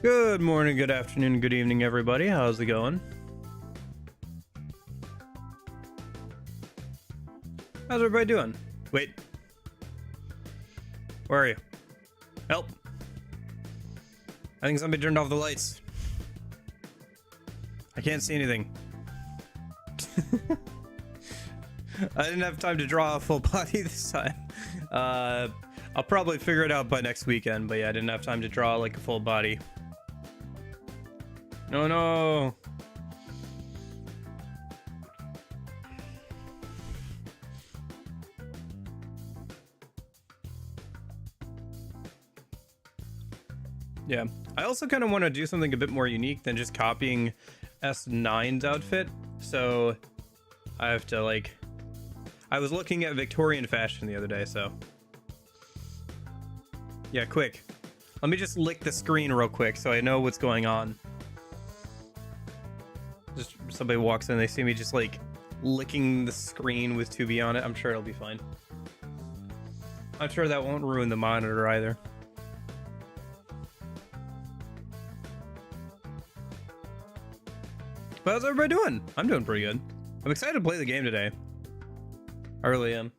Good morning, good afternoon, good evening, everybody. How's it going? How's everybody doing? Wait. Where are you? Help. I think somebody turned off the lights. I can't see anything. I didn't have time to draw a full body this time. I'll probably figure it out by next weekend, but yeah, I didn't have time to draw like a full body. No, no. Yeah, I also kind of want to do something a bit more unique than just copying S9's outfit. So I have to like, I was looking at Victorian fashion the other day, so. Yeah, quick. Let me just lick the screen real quick so I know what's going on. Just somebody walks in, they see me just like licking the screen with 2B on it. I'm sure it'll be fine. I'm sure that won't ruin the monitor either. But how's everybody doing? I'm doing pretty good. I'm excited to play the game today. I really am.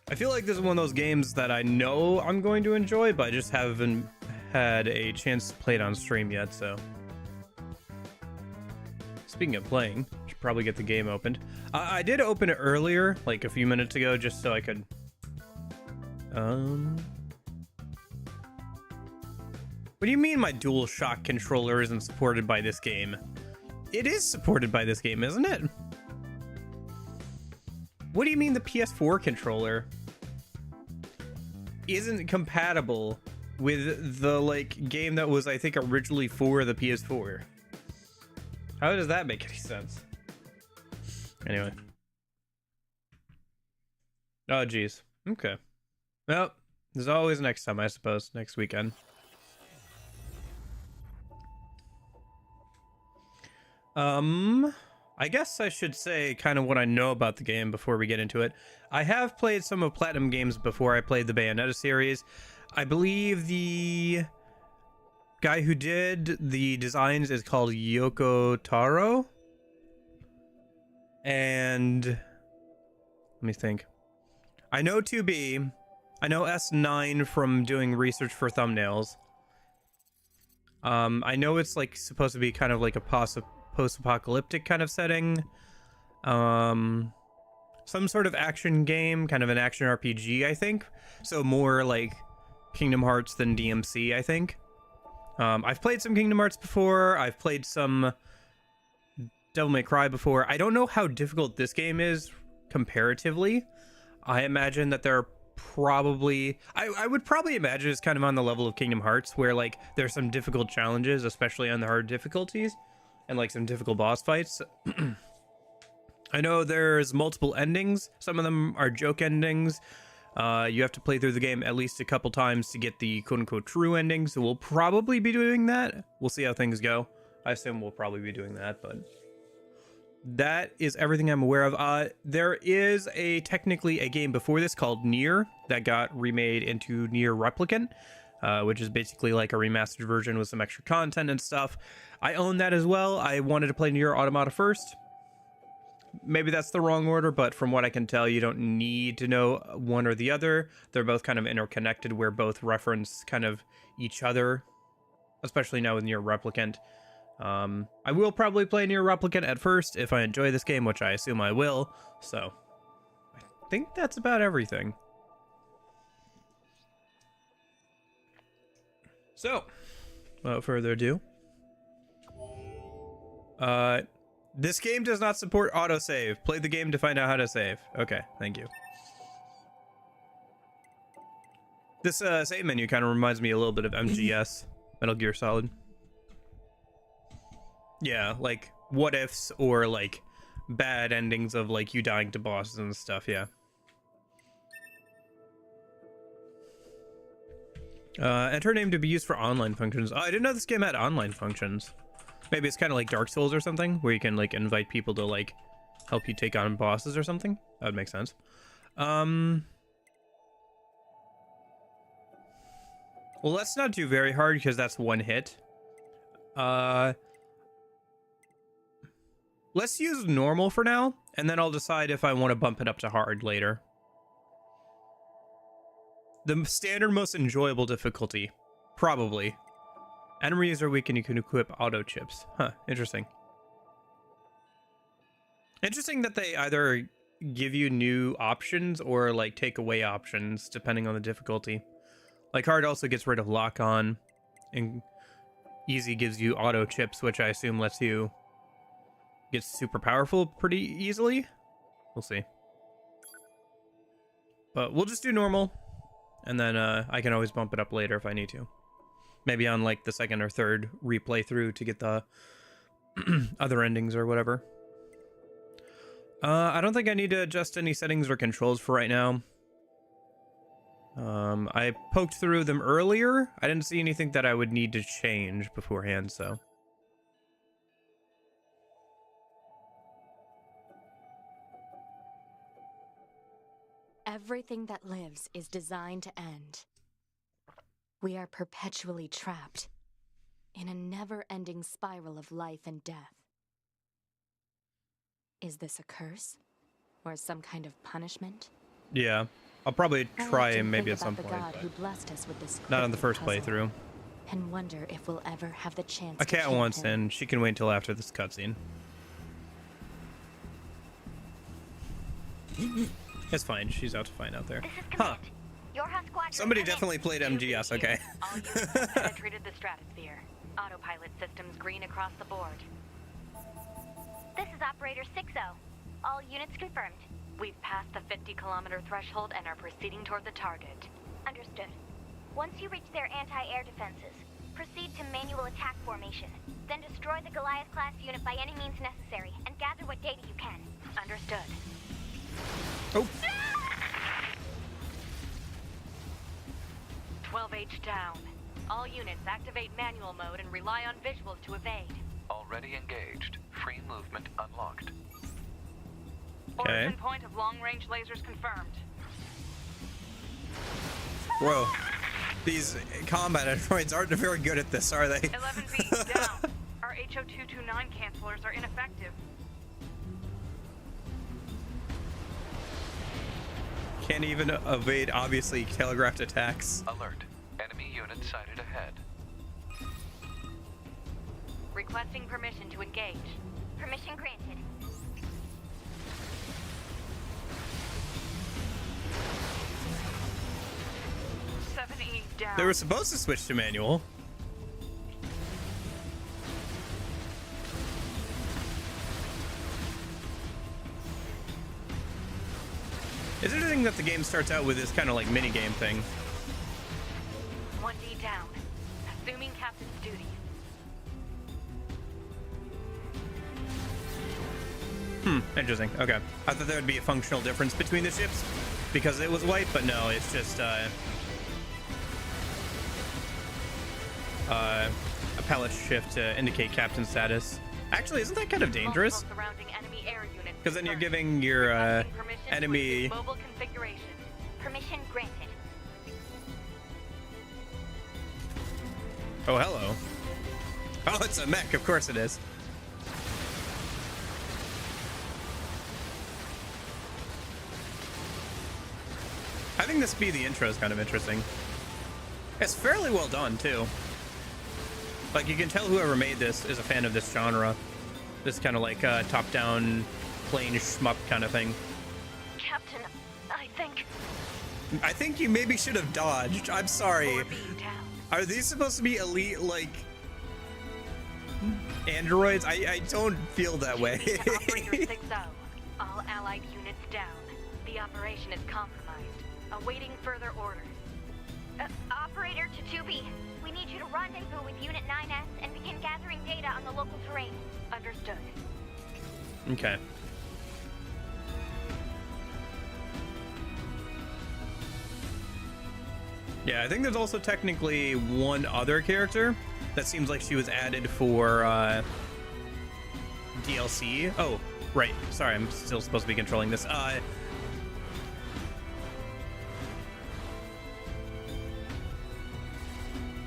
I feel like this is one of those games that I know I'm going to enjoy, but I just haven't had a chance to play it on stream yet, so. Speaking of playing, should probably get the game opened. I did open it earlier, like a few minutes ago, just so I could... What do you mean my DualShock controller isn't supported by this game? It is supported by this game, isn't it? What do you mean the PS4 controller isn't compatible with the like game that was, I think, originally for the PS4? How does that make any sense? Anyway. Oh, geez. Okay. Well, there's always next time, I suppose. Next weekend. I guess I should say kind of what I know about the game before we get into it. I have played some of Platinum games before. I played the Bayonetta series. I believe the guy who did the designs is called Yoko Taro. And let me think. I know 2B. I know S9 from doing research for thumbnails. I know it's like supposed to be kind of like a post-apocalyptic kind of setting. Some sort of action game, kind of an action RPG, I think. So more like Kingdom Hearts than DMC, I think. I've played some Kingdom Hearts before. I've played some Devil May Cry before. I don't know how difficult this game is comparatively. I imagine that there are probably... I would probably imagine it's kind of on the level of Kingdom Hearts, where like there's some difficult challenges, especially on the hard difficulties. And like some difficult boss fights. I know there's multiple endings. Some of them are joke endings. You have to play through the game at least a couple times to get the quote-unquote true ending. So we'll probably be doing that. We'll see how things go. I assume we'll probably be doing that, but that is everything I'm aware of. There is technically a game before this called Nier that got remade into Nier Replicant. Which is basically like a remastered version with some extra content and stuff. I own that as well. I wanted to play Nier Automata first. Maybe that's the wrong order, but from what I can tell, you don't need to know one or the other. They're both kind of interconnected, where both reference kind of each other, especially now with Nier Replicant. I will probably play Nier Replicant at first if I enjoy this game, which I assume I will. So I think that's about everything. So, without further ado, this game does not support autosave. Play the game to find out how to save. Okay, thank you. This save menu kind of reminds me a little bit of MGS, Metal Gear Solid. Yeah, like what ifs or like bad endings of like you dying to bosses and stuff, yeah. Enter name to be used for online functions. Oh, I didn't know this game had online functions. Maybe it's kind of like Dark Souls or something, where you can like invite people to like help you take on bosses or something. That would make sense. Well, let's not do very hard because that's one hit. Let's use normal for now, and then I'll decide if I want to bump it up to hard later. The standard most enjoyable difficulty. Probably. Enemies are weak and you can equip auto chips. Huh, interesting. Interesting that they either give you new options or like take away options depending on the difficulty. Like hard also gets rid of lock on, and easy gives you auto chips, which I assume lets you get super powerful pretty easily. We'll see. But we'll just do normal, and then I can always bump it up later if I need to. Maybe on like the second or third replay through to get the other endings or whatever. I don't think I need to adjust any settings or controls for right now. I poked through them earlier. I didn't see anything that I would need to change beforehand, so. Everything that lives is designed to end. We are perpetually trapped in a never-ending spiral of life and death. Is this a curse? Or some kind of punishment? Yeah, I'll probably try maybe at some point, but who blessed us with this not on the first puzzle, playthrough. and wonder if we'll ever have the chance A to cat keep wants him. in. She can wait until after this cutscene. It's fine. She's out to find out there. This is Huh. Command. Your Hunt Squadron. Somebody come in. definitely played MGS, okay. All units have penetrated the stratosphere. Autopilot systems green across the board. This is Operator 60. All units confirmed. We've passed the 50-kilometer threshold and are proceeding toward the target. Understood. Once you reach their anti-air defenses, proceed to manual attack formation. Then destroy the Goliath-class unit by any means necessary, and gather what data you can. Understood. Oh. 12H down. All units activate manual mode and rely on visuals to evade. Already engaged. Free movement unlocked. Okay. Origin point of long-range lasers confirmed. Whoa. These combat androids aren't very good at this, are they? 11B down. Our HO229 cancelers are ineffective. Can't even evade obviously telegraphed attacks. Alert. Enemy unit sighted ahead. Requesting permission to engage. Permission granted. Down. They were supposed to switch to manual. It's interesting that the game starts out with this kind of like mini game thing. 1D down. Assuming captain's duties. Interesting. Okay. I thought there would be a functional difference between the ships because it was white, but no, it's just a palette shift to indicate captain status. Actually, isn't that kind of dangerous? Multiple surrounding enemy air units Because then you're confirmed. giving your Requesting permission to enemy. exit mobile configuration. Permission granted. Oh, hello. Oh, it's a mech. Of course it is. Having this be the intro is kind of interesting. It's fairly well done, too. Like, you can tell whoever made this is a fan of this genre. This kind of like top-down, plain shmup kind of thing. Captain, I think you maybe should have dodged. I'm sorry. 4B down. Are these supposed to be elite, like, androids? I don't feel that way. To Operator 60. All allied units down. The operation is compromised. Awaiting further orders. Operator to 2B. We need you to rendezvous with Unit 9S and begin gathering data on the local terrain. Understood. Okay. Yeah, I think there's also technically one other character that seems like she was added for DLC. Oh, right. Sorry, I'm still supposed to be controlling this.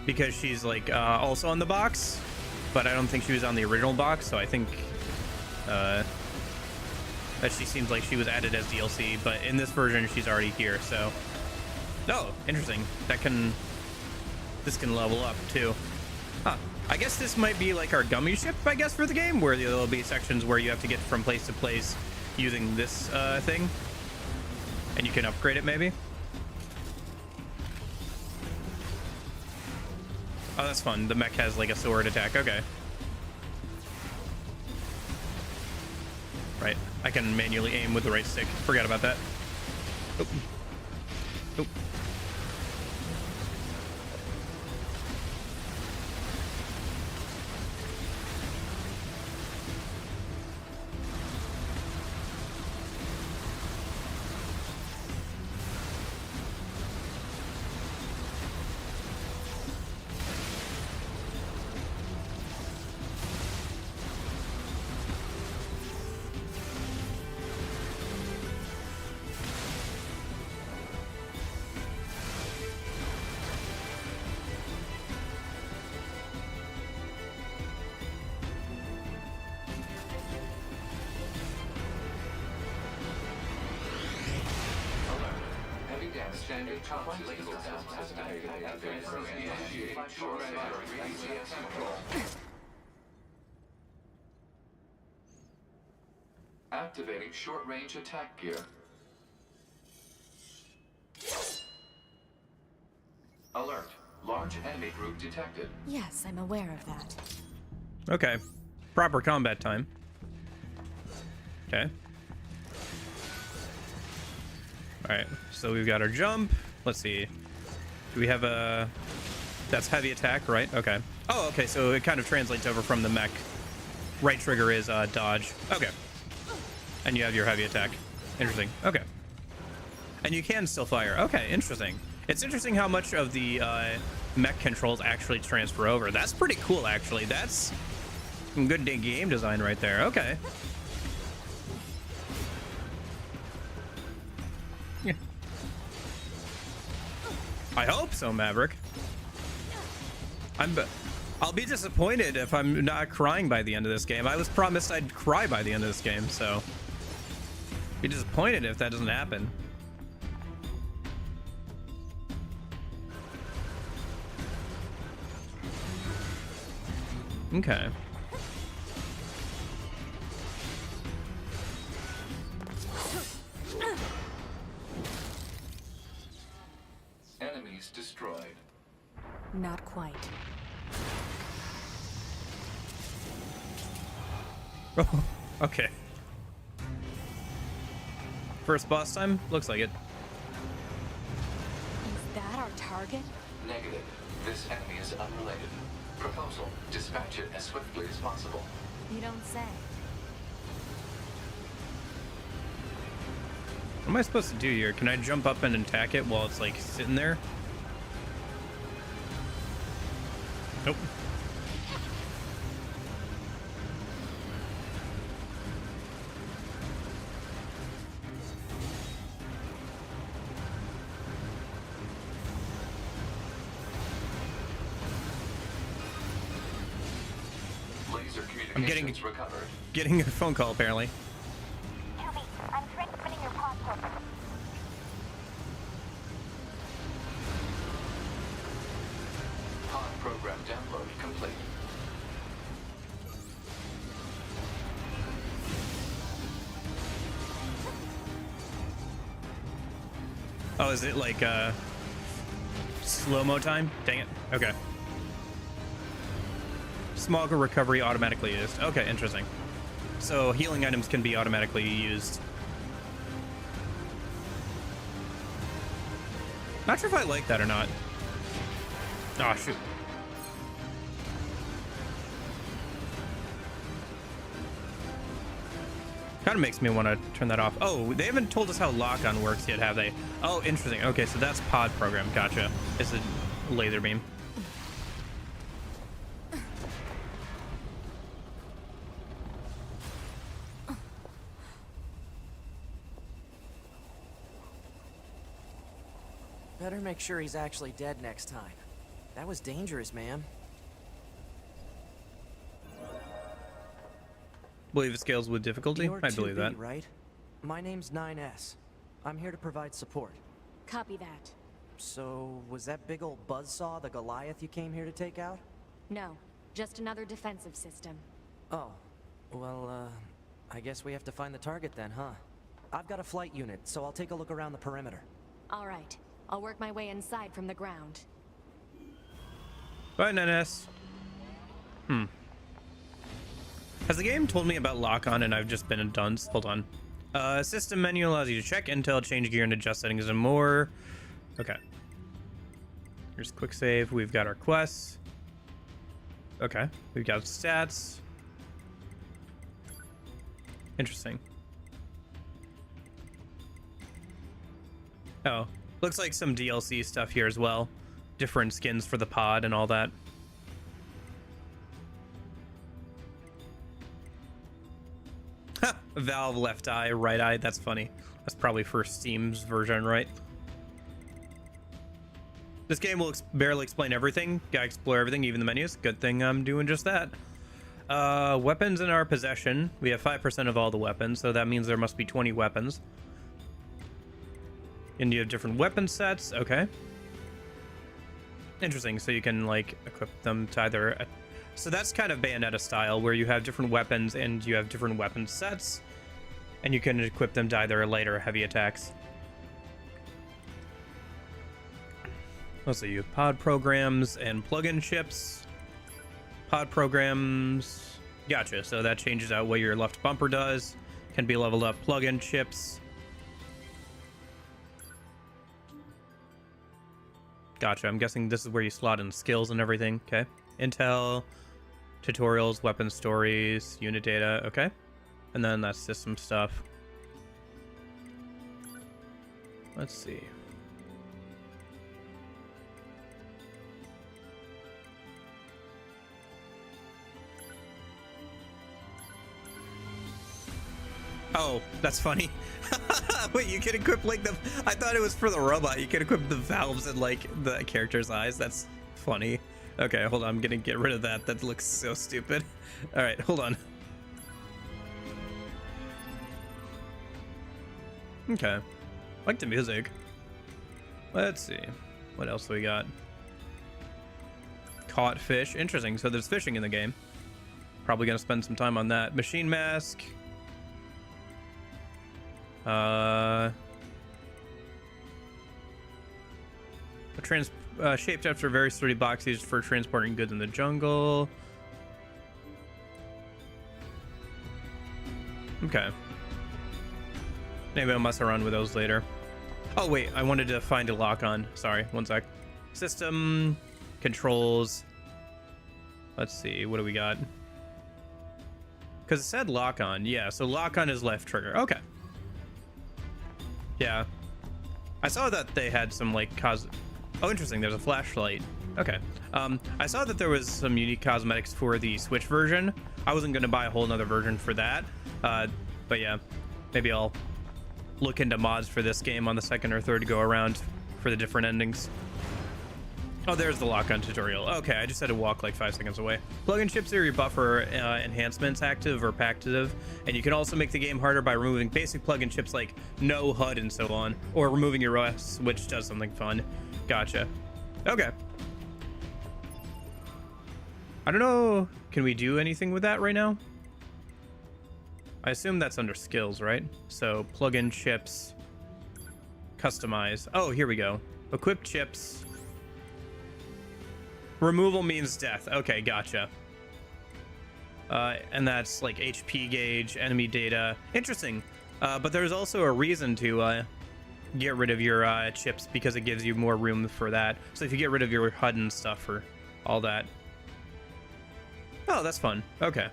because she's like also on the box, but I don't think she was on the original box. So I think that she seems like she was added as DLC, but in this version she's already here. So, oh, interesting. This can level up too. Huh. I guess this might be like our gummy ship, I guess, for the game, where there'll be sections where you have to get from place to place using this thing, and you can upgrade it maybe. Oh, that's fun. The mech has like a sword attack. Okay. Right. I can manually aim with the right stick. Forgot about that. Oop. Oop. Standard translate activating short-range attack gear. Alert. Large enemy group detected. Yes, I'm aware of that. Okay. Proper combat time. Okay. Alright, so we've got our jump. Let's see. Do we have a... That's heavy attack, right? Okay. Oh, okay, so it kind of translates over from the mech. Right trigger is dodge. Okay. And you have your heavy attack. Interesting. Okay. And you can still fire. Okay, interesting. It's interesting how much of the mech controls actually transfer over. That's pretty cool, actually. That's some good game design right there. Okay. Yeah. I hope so, Maverick. I'll be disappointed if I'm not crying by the end of this game. I was promised I'd cry by the end of this game, so be disappointed if that doesn't happen. Okay. Enemies destroyed. Not quite. Oh, okay. First boss time? Looks like it. Is that our target? Negative. This enemy is unrelated. Proposal. Dispatch it as swiftly as possible. You don't say. What am I supposed to do here? Can I jump up and attack it while it's like sitting there? Nope. Laser I'm communications recovered. getting a phone call apparently. Toby, I'm transmitting your pod program. Pod program download complete. Oh, is it like slow-mo time? Dang it. Okay. Smog recovery automatically used. Okay, interesting. So healing items can be automatically used. Not sure if I like that or not. Oh, shoot. Kind of makes me want to turn that off. Oh, they haven't told us how lock-on works yet, have they? Oh, interesting. Okay, so that's pod program. Gotcha. It's a laser beam. Better make sure he's actually dead next time. That was dangerous, man. Believe it scales with difficulty? You're I believe 2B, that. right? My name's 9S. I'm here to provide support. Copy that. So, was that big old buzzsaw the Goliath you came here to take out? No, just another defensive system. Oh, well, I guess we have to find the target then, huh? I've got a flight unit, so I'll take a look around the perimeter. All right, I'll work my way inside from the ground. Bye, NS. Has the game told me about lock-on and I've just been a dunce? Hold on. System menu allows you to check intel, change gear, and adjust settings and more. Okay. Here's quick save. We've got our quests. Okay. We've got stats. Interesting. Oh. Looks like some DLC stuff here as well. Different skins for the pod and all that. Valve left eye, right eye. That's funny. That's probably for Steam's version, right? This game will barely explain everything. Gotta explore everything, even the menus. Good thing I'm doing just that. Weapons in our possession. We have 5% of all the weapons, so that means there must be 20 weapons. And you have different weapon sets. Okay. Interesting. So you can, like, equip them to either... So that's kind of Bayonetta style, where you have different weapons and you have different weapon sets, and you can equip them to either light or heavy attacks. Let's see, you have pod programs and plug-in chips. Pod programs, gotcha. So that changes out what your left bumper does. Can be leveled up. Plug-in chips. Gotcha. I'm guessing this is where you slot in skills and everything. Okay. Intel, tutorials, weapon stories, unit data. Okay. And then that's system stuff. Let's see. Oh, that's funny. Wait, you can equip like the... I thought it was for the robot. You can equip the valves in like the character's eyes. That's funny. Okay, hold on. I'm gonna get rid of that. That looks so stupid. All right, hold on. Okay. I like the music. Let's see. What else we got? Caught fish. Interesting. So there's fishing in the game. Probably gonna spend some time on that. Machine mask. Shaped after a very sturdy box used for transporting goods in the jungle. Okay. Maybe I'll mess around with those later. Oh, wait. I wanted to find a lock-on. Sorry. One sec. System. Controls. Let's see. What do we got? Because it said lock-on. Yeah, so lock-on is left trigger. Okay. Yeah. I saw that they had some, like, Oh, interesting. There's a flashlight. Okay. I saw that there was some unique cosmetics for the Switch version. I wasn't going to buy a whole nother version for that. But yeah, maybe I'll look into mods for this game on the second or third go around for the different endings. Oh, there's the lock-on tutorial. Okay, I just had to walk like 5 seconds away. Plug-in chips are your buffer enhancements, active or passive, and you can also make the game harder by removing basic plug-in chips like no HUD and so on, or removing your OS, which does something fun. Gotcha. Okay. I don't know. Can we do anything with that right now? I assume that's under skills, right? So plug-in chips, customize. Oh, here we go. Equip chips. Removal means death. Okay, gotcha. And that's like HP gauge, enemy data. Interesting. But there's also a reason to get rid of your chips because it gives you more room for that. So if you get rid of your HUD and stuff or all that. Oh, that's fun. Okay.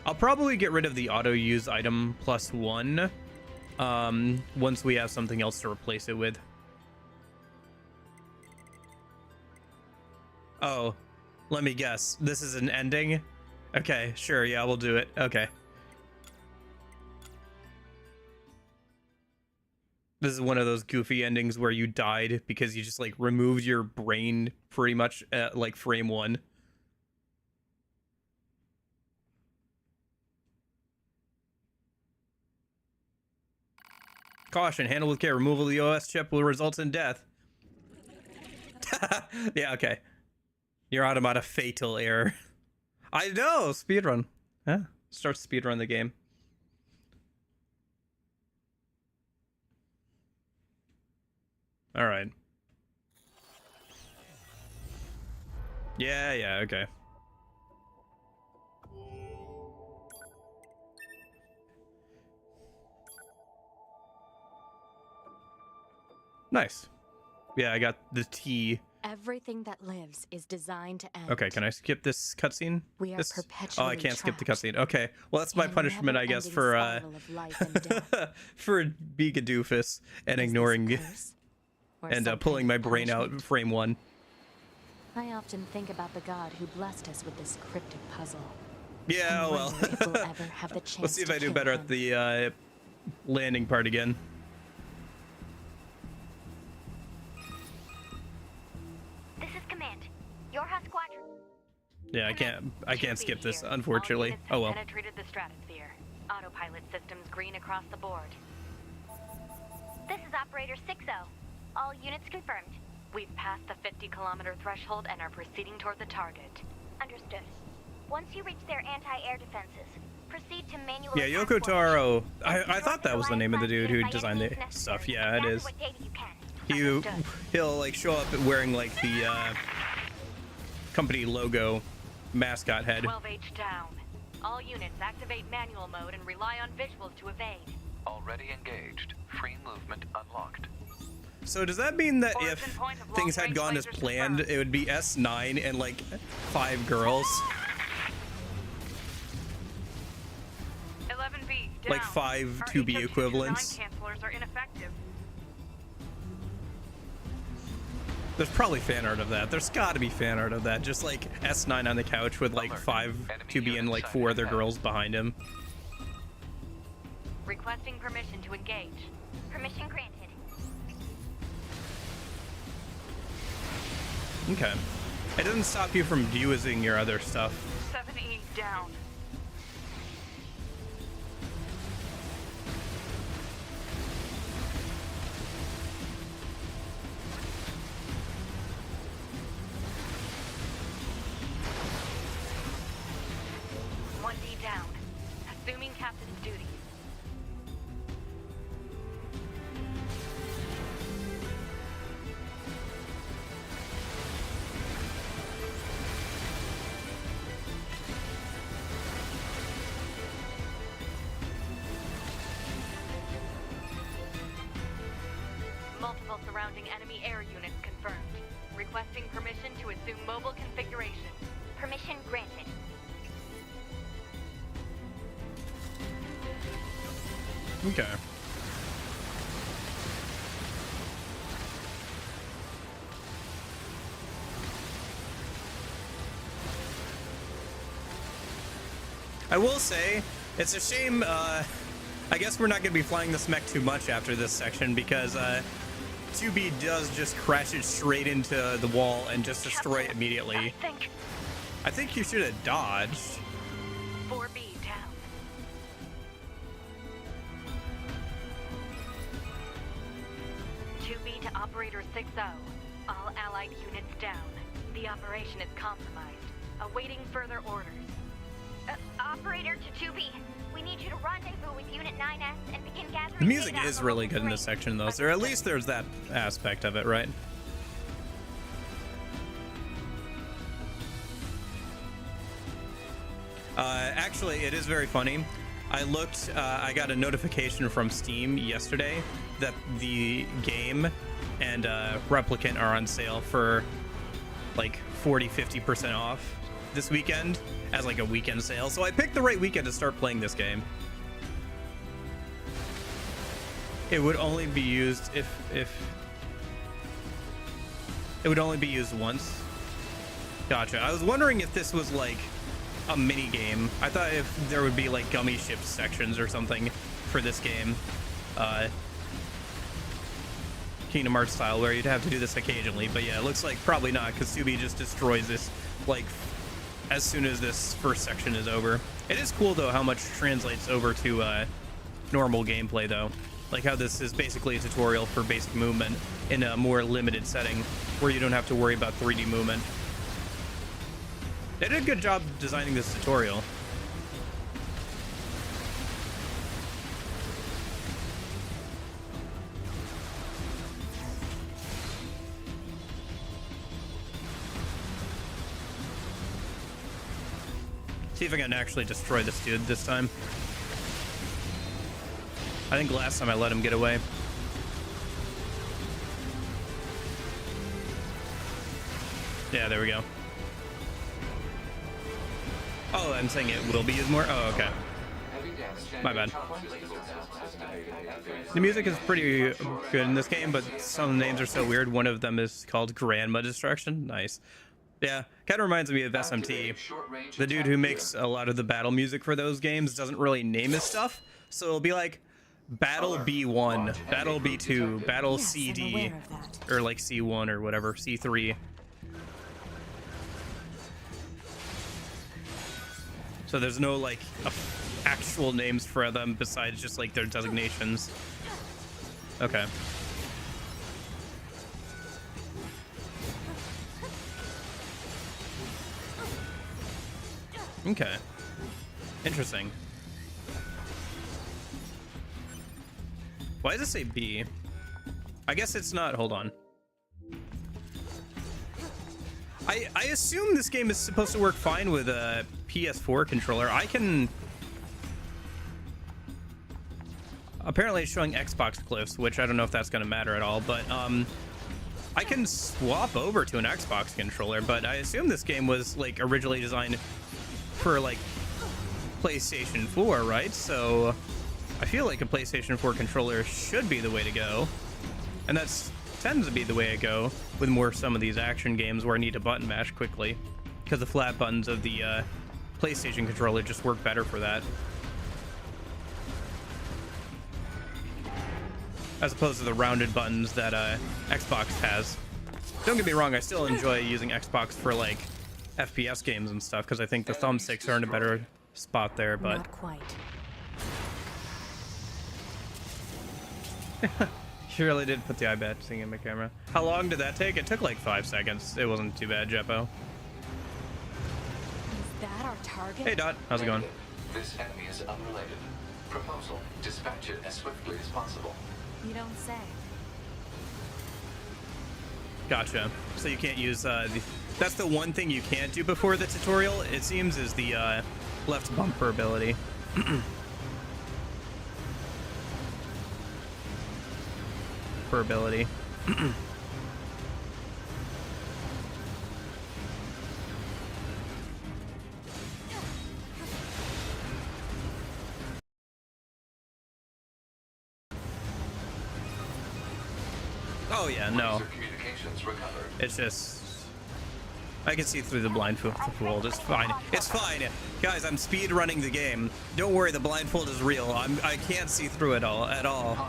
I'll probably get rid of the auto use item +1 once we have something else to replace it with. Oh, let me guess. This is an ending? Okay, sure. Yeah, we'll do it. Okay. This is one of those goofy endings where you died because you just like removed your brain pretty much at like frame 1. Caution, handle with care. Removal of the OS chip will result in death. Yeah, okay. Your Automata fatal error. I know, speedrun. Yeah, start speedrun the game. All right. Yeah, okay. Nice. Yeah, I got the T. Everything that lives is designed to end. Okay, can I skip this cutscene? We are This... perpetually Oh, I can't skip the trapped cutscene. Okay, well that's my in a punishment, I guess, never-ending for spiral of life and death. for being a doofus and Is this ignoring a curse? Or and some pulling kind my of brain out punishment? frame 1. I often think about the god who blessed us with this cryptic puzzle. Yeah, and well. wonder if we'll ever have the chance Let's see if to I do kill better him. at the landing part again. This is Command. Yorha Squadron. Yeah, I can't skip this, Here. unfortunately. All units Oh have well. penetrated the stratosphere. Autopilot systems green across the board. This is Operator 60. All units confirmed. We've passed the 50-kilometer threshold and are proceeding toward the target. Understood. Once you reach their anti-air defenses, proceed to manual Yeah, attack Yoko Taro. formation. I Destroy thought that was the name of the dude who Goliath-class designed the units by any means stuff. necessary, Yeah, and it gather is. what data you can. Understood. He'll like show up wearing like the company logo mascot head. 12H down. All units activate manual mode and rely on visuals to evade. Already engaged. Free movement unlocked. So does that mean that Origin if point of things had long-range gone as lasers planned, confirmed. it would be S9 and like 5 girls? 11B down. Like 5 Our 2B HO229 equivalents? cancelers are ineffective. There's probably fan art of that. There's gotta be fan art of that. Just like S9 on the couch with like Alert. 5 Enemy 2B and unit like sighted 4 other ahead. girls behind him. Requesting permission to engage. Permission granted. Okay. It doesn't stop you from using your other stuff. 7E down. One D down. Assuming captain's duties. Multiple surrounding enemy air units confirmed. Requesting permission to assume mobile configuration. Permission granted. Okay. I will say, it's a shame, I guess we're not going to be flying this mech too much after this section because 2B does just crash it straight into the wall and just destroy it immediately. I think you should have dodged. 4B down. "2B to Operator 60. All Allied units down. The operation is compromised. Awaiting further orders." Operator to 2B. We need you to rendezvous with Unit 9S and begin gathering The music data is on really local good in this terrain. section, though, so at least there's that aspect of it, right? Actually, it is very funny. I looked, I got a notification from Steam yesterday that the game and Replicant are on sale for like 40-50% off this weekend as like a weekend sale. So I picked the right weekend to start playing this game. It would only be used if it would only be used once. Gotcha. I was wondering if this was like a mini game. I thought if there would be like gummy ship sections or something for this game. Kingdom Hearts style, where you'd have to do this occasionally. But yeah, it looks like probably not, because Subi just destroys this, like, as soon as this first section is over. It is cool, though, how much translates over to normal gameplay, though. Like how this is basically a tutorial for basic movement in a more limited setting, where you don't have to worry about 3D movement. They did a good job designing this tutorial. See if I can actually destroy this dude this time. I think last time I let him get away. Yeah, there we go. Oh, I'm saying it will be used more? Oh, okay. My bad. The music is pretty good in this game, but some names are so weird. One of them is called Grandma Destruction. Nice. Yeah, kind of reminds me of SMT. The dude who makes a lot of the battle music for those games doesn't really name his stuff, so it'll be like Battle B1, Battle B2, Battle CD, or like C1 or whatever, C3. So there's no like actual names for them besides just like their designations. Okay. Okay. Interesting. Why does it say B? I guess it's not. Hold on. I assume this game is supposed to work fine with a PS4 controller. I can... Apparently it's showing Xbox clips, which I don't know if that's going to matter at all, but I can swap over to an Xbox controller, but I assume this game was like originally designed for like PlayStation 4, right? So I feel like a PlayStation 4 controller should be the way to go, and that's tends to be the way I go with some of these action games where I need to button mash quickly, because the flat buttons of the PlayStation controller just work better for that, as opposed to the rounded buttons that Xbox has. Don't get me wrong, I still enjoy using Xbox for like FPS games and stuff, because I think the thumbsticks are in a better spot there, but Not quite. She really did put the eye thing in my camera. How long did that take? It took like 5 seconds. It wasn't too bad, Jeppo. Is that our target? Hey, Dot. How's it going? This enemy is unrelated. Proposal: dispatch it as swiftly as possible. You don't say. Gotcha. So you can't use that's the one thing you can't do before the tutorial, it seems, is the left bumper ability. Ability. Oh yeah, no. It's just I can see through the blindfold. It's fine. It's fine, guys. I'm speed running the game. Don't worry, the blindfold is real. I can't see through it all at all.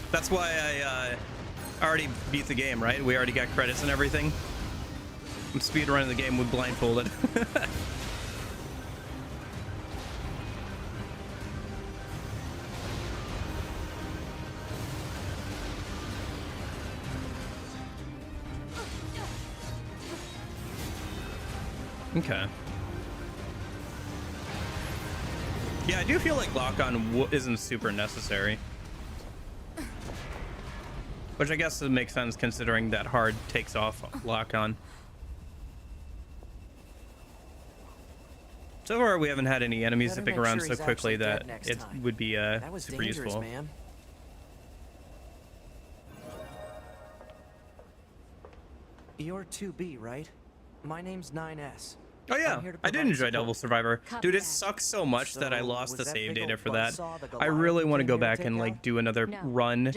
That's why I already beat the game, right? We already got credits and everything. I'm speedrunning the game with blindfolded. Okay. Yeah, I do feel like lock-on isn't super necessary. Which I guess it makes sense considering that hard takes off lock-on. So far, we haven't had any enemies zipping around so quickly that it would be super useful. Man. You're 2B, right? My name's 9S. Oh yeah, I did enjoy Devil Survivor. Dude, it sucks so much that I lost the save data for that. I really want to go back and like do another run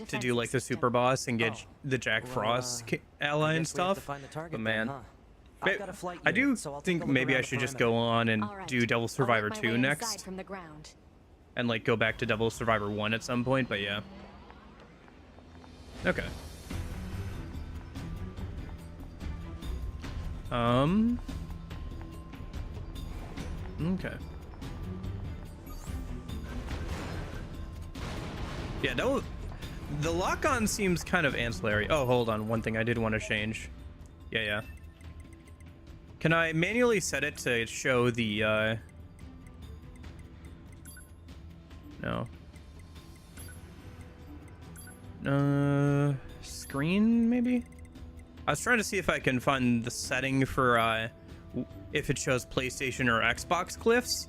to do like the super boss and get the Jack Frost ally and stuff. But man, I do think maybe I should just go on and do Devil Survivor 2 next. And and like go back to Devil Survivor 1 at some point, but yeah. Okay. Okay. Yeah, no, the lock-on seems kind of ancillary. Oh, hold on. One thing I did want to change. Yeah. Can I manually set it to show the, no. Screen, maybe? I was trying to see if I can find the setting for, if it shows PlayStation or Xbox glyphs.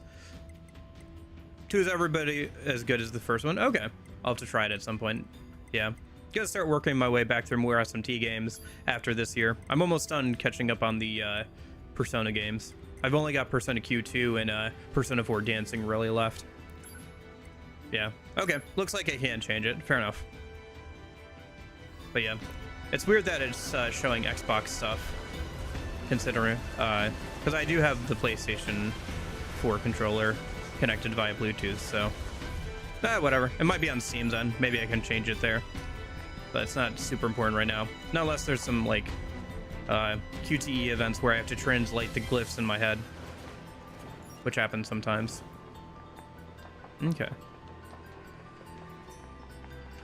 2 is everybody as good as the first one? Okay. I'll have to try it at some point. Yeah. Gonna start working my way back through more SMT games after this year. I'm almost done catching up on the Persona games. I've only got Persona Q2 and Persona 4 Dancing really left. Yeah. Okay. Looks like I can change it. Fair enough. But yeah. It's weird that it's showing Xbox stuff, considering, because I do have the PlayStation 4 controller connected via Bluetooth, so whatever. It might be on Steam's end. Maybe I can change it there, but it's not super important right now. Not unless there's some like QTE events where I have to translate the glyphs in my head, which happens sometimes. Okay.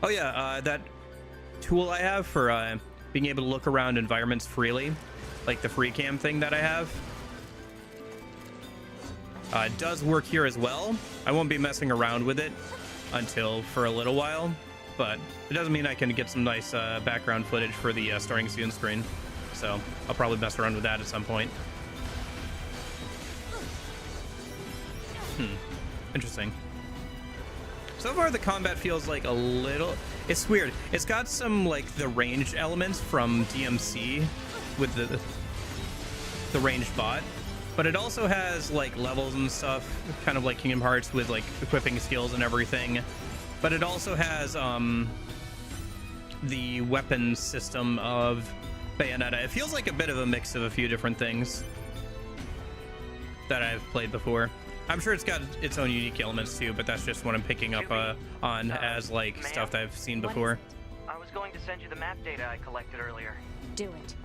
Oh yeah, that tool I have for being able to look around environments freely, like the free cam thing that I have, does work here as well. I won't be messing around with it until for a little while, but it doesn't mean I can get some nice background footage for the starting soon screen, so I'll probably mess around with that at some point. Interesting. So far the combat feels like a little, it's weird. It's got some like the ranged elements from DMC with the ranged bot, but it also has like levels and stuff, kind of like Kingdom Hearts with like equipping skills and everything. But it also has the weapon system of Bayonetta. It feels like a bit of a mix of a few different things that I've played before. I'm sure it's got its own unique elements too, but that's just what I'm picking up on as like stuff that I've seen before. I was going to send you the map data I collected earlier. Do it.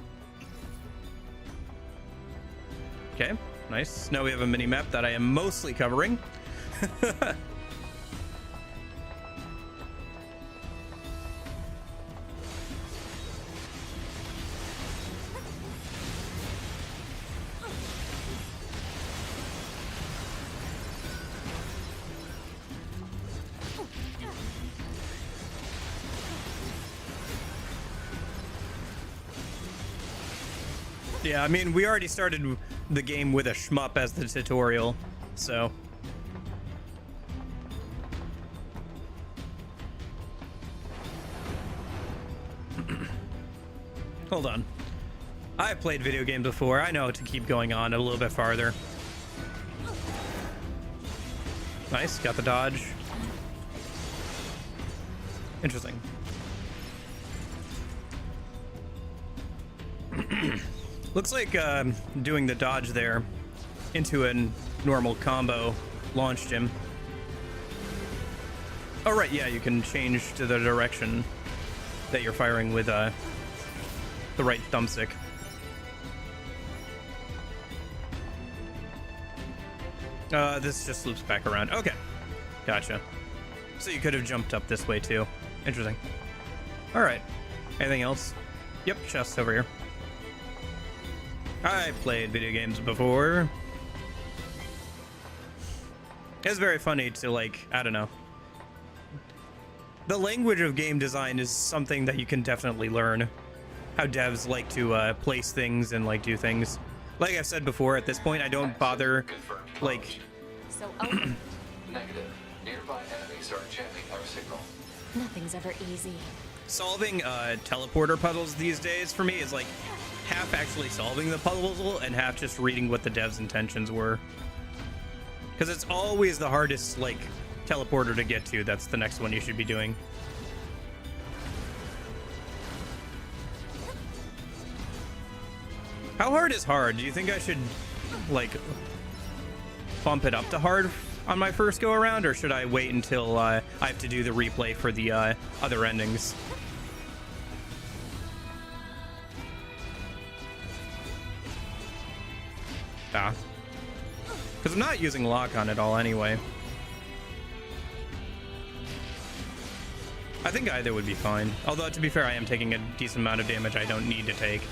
Okay, nice. Now we have a mini map that I am mostly covering. Yeah, I mean, we already started the game with a shmup as the tutorial, so. Hold on. I've played video games before. I know to keep going on a little bit farther. Nice, got the dodge. Interesting. Looks like doing the dodge there into a normal combo launched him. Oh, right, yeah, you can change to the direction that you're firing with the right thumbstick. This just loops back around. Okay, gotcha. So you could have jumped up this way too. Interesting. All right, anything else? Yep, chest over here. I played video games before. It's very funny to like, I don't know. The language of game design is something that you can definitely learn. How devs like to place things and like do things. Like I've said before, at this point I don't bother like. So open. Negative. Nearby enemies are jamming our signal. Nothing's ever easy. Solving teleporter puzzles these days for me is like half actually solving the puzzle and half just reading what the devs' intentions were. Because it's always the hardest like teleporter to get to. That's the next one you should be doing. How hard is hard? Do you think I should like bump it up to hard on my first go around, or should I wait until I have to do the replay for the other endings? Ah. Because I'm not using lock on at all anyway. I think either would be fine. Although, to be fair, I am taking a decent amount of damage I don't need to take.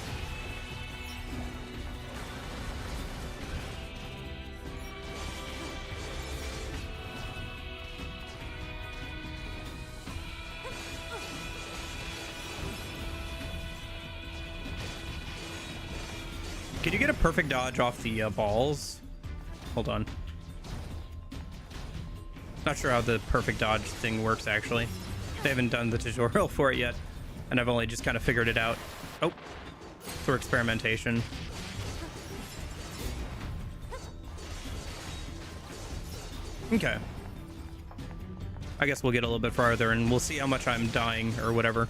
Can you get a perfect dodge off the balls? Hold on. Not sure how the perfect dodge thing works, actually. They haven't done the tutorial for it yet, and I've only just kind of figured it out. Oh, for experimentation. Okay. I guess we'll get a little bit farther, and we'll see how much I'm dying or whatever.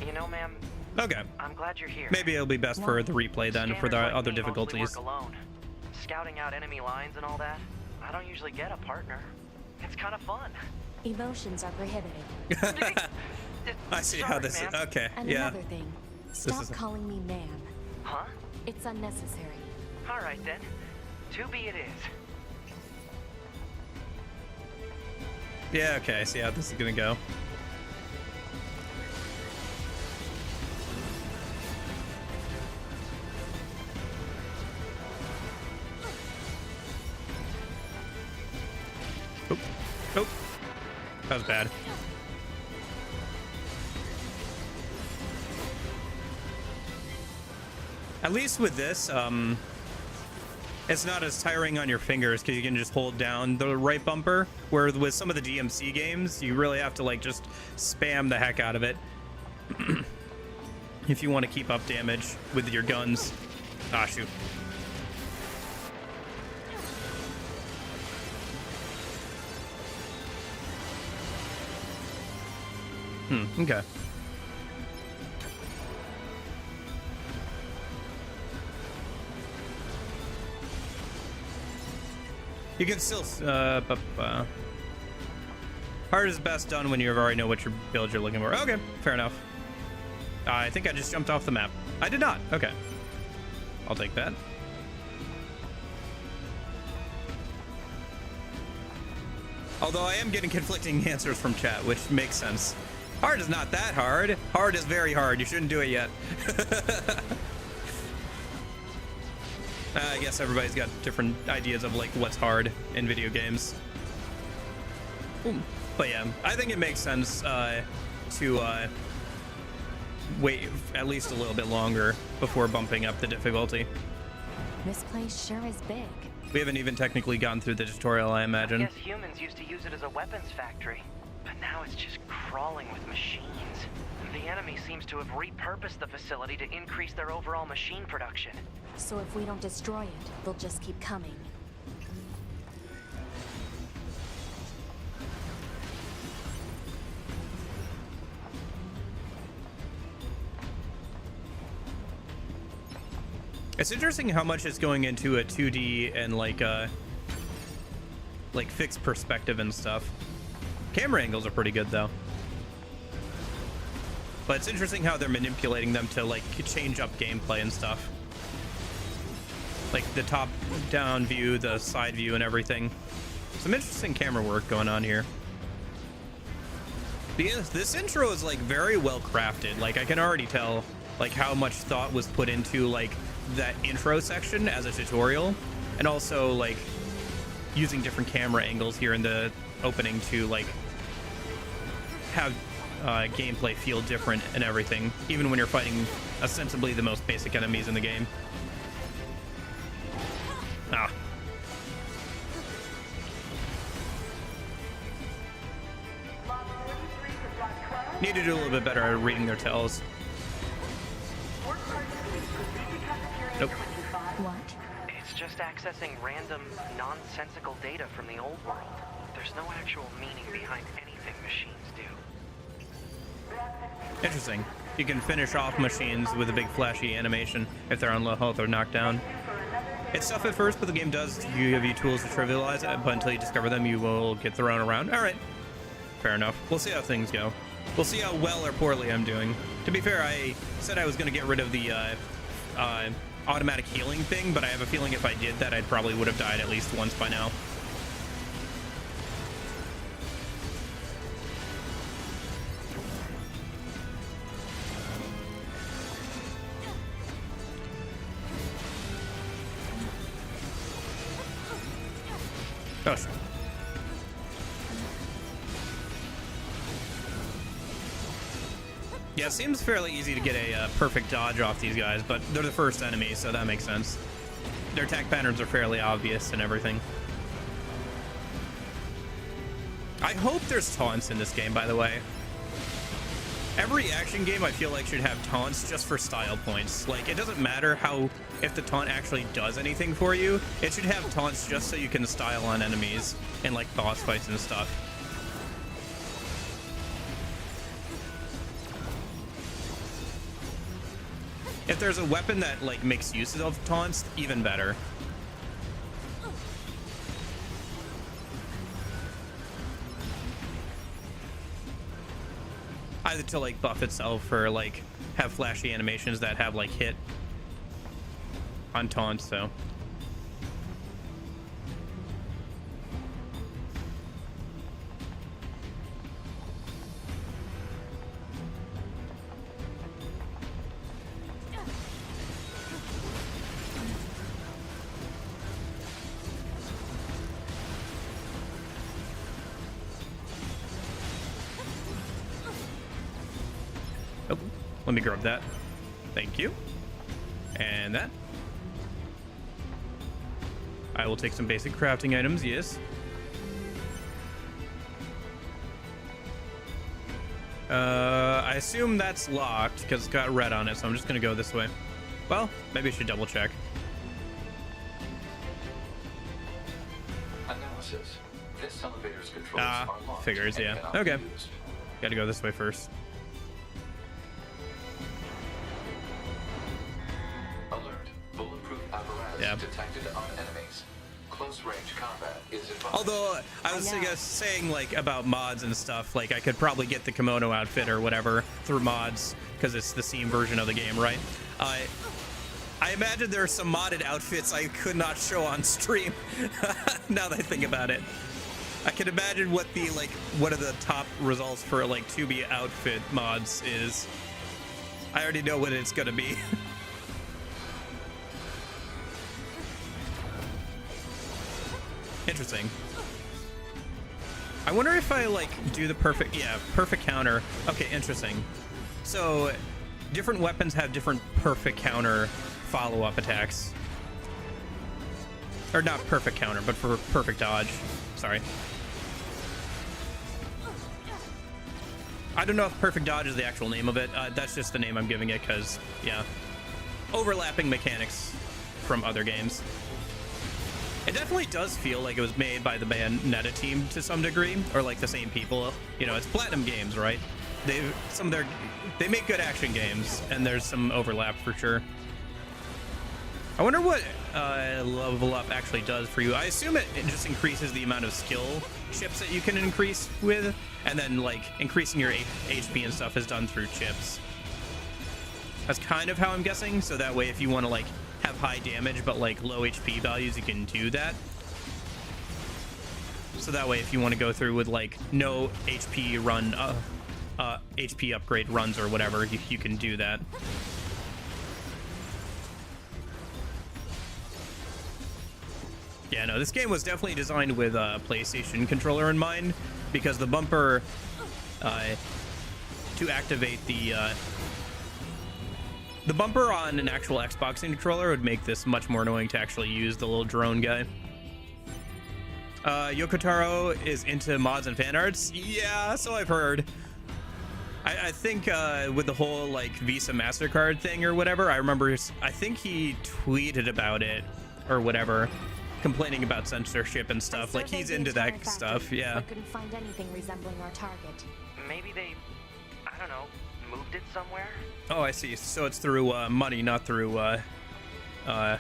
You know, ma'am. Okay. I'm glad you're here. Maybe it'll be best for the replay then, for the Scanners like other me mostly difficulties. work alone. Scouting out enemy lines and all that. I don't usually get a partner. It's kind of fun. Emotions are prohibited. I see Sorry, how this is. ma'am. Okay, And yeah. another thing, stop is- calling me ma'am. Huh? It's unnecessary. All right then. To be it is. Yeah, okay, I see how this is gonna go. Oh, oh, that was bad. At least with this, it's not as tiring on your fingers because you can just hold down the right bumper. Where with some of the DMC games, you really have to like just spam the heck out of it if you want to keep up damage with your guns. Ah, shoot. Okay. You can still, hard is best done when you already know what your build you're looking for. Okay, fair enough. I think I just jumped off the map. I did not. Okay. I'll take that. Although I am getting conflicting answers from chat, which makes sense. Hard is not that hard. Hard is very hard. You shouldn't do it yet. I guess everybody's got different ideas of like what's hard in video games. Ooh. But yeah, I think it makes sense to wait at least a little bit longer before bumping up the difficulty. This place sure is big. We haven't even technically gone through the tutorial, I imagine. I guess humans used to use it as a weapons factory, but now it's just crawling with machines. The enemy seems to have repurposed the facility to increase their overall machine production. So if we don't destroy it, they'll just keep coming. It's interesting how much is going into a 2D and like fixed perspective and stuff. Camera angles are pretty good though. But it's interesting how they're manipulating them to like change up gameplay and stuff. Like the top down view, the side view and everything. Some interesting camera work going on here. This intro is like very well crafted. Like I can already tell like how much thought was put into like that intro section as a tutorial, and also like using different camera angles here in the opening to like have gameplay feel different and everything, even when you're fighting ostensibly the most basic enemies in the game. Ah. Need to do a little bit better at reading their tells. Nope. What? It's just accessing random, nonsensical data from the old world. There's no actual meaning behind anything machines do. Interesting. You can finish off machines with a big flashy animation if they're on low health or knocked down. It's tough at first, but the game does give you tools to trivialize it, but until you discover them, you will get thrown around. All right. Fair enough. We'll see how things go. We'll see how well or poorly I'm doing. To be fair, I said I was going to get rid of the automatic healing thing, but I have a feeling if I did that, I probably would have died at least once by now. Oh, shit. Yeah, it seems fairly easy to get a perfect dodge off these guys, but they're the first enemy, so that makes sense. Their attack patterns are fairly obvious and everything. I hope there's taunts in this game, by the way. Every action game I feel like should have taunts just for style points. Like, it doesn't matter if the taunt actually does anything for you. It should have taunts just so you can style on enemies in like boss fights and stuff. If there's a weapon that like makes use of taunts, even better. Either to like buff itself or like have flashy animations that have like hit on taunts, so. Oh, let me grab that. Thank you. And that. I will take some basic crafting items, yes. I assume that's locked because it's got red on it, so I'm just gonna go this way. Well, maybe I should double check. Analysis. This elevator's controls are locked. Figures, and yeah. cannot be Okay. used. Gotta go this way first. Alert. Bulletproof apparatus Yeah. detected on enemies. Close range combat is advised. Although I was saying like about mods and stuff, like I could probably get the kimono outfit or whatever through mods because it's the Steam version of the game, right? I imagine there are some modded outfits I could not show on stream. Now that I think about it, I can imagine what the like one of the top results for like 2B outfit mods is. I already know what it's gonna be. Interesting. I wonder if I like do the perfect counter. Okay, interesting. So different weapons have different perfect counter follow-up attacks. Or not perfect counter, but for perfect dodge. Sorry. I don't know if perfect dodge is the actual name of it. That's just the name I'm giving it because, yeah. Overlapping mechanics from other games. It definitely does feel like it was made by the Bayonetta team to some degree, or like the same people. You know, it's Platinum Games, right? They make good action games, and there's some overlap for sure. I wonder what level up actually does for you. I assume it just increases the amount of skill chips that you can increase with, and then like increasing your HP and stuff is done through chips. That's kind of how I'm guessing. So that way, if you want to like have high damage but like low HP values, you can do that. So that way, if you want to go through with like no HP run, HP upgrade runs or whatever, you can do that. Yeah, no, this game was definitely designed with a PlayStation controller in mind, because the bumper to activate the bumper on an actual Xbox controller would make this much more annoying to actually use the little drone guy. Yokotaro is into mods and fan arts. Yeah, so I've heard. I think with the whole like Visa MasterCard thing or whatever, I remember I think he tweeted about it or whatever, complaining about censorship and stuff. Like he's into that stuff. Yeah. Couldn't find anything resembling our target. Maybe they, I don't know, moved it somewhere. Oh, I see. So it's through money, not through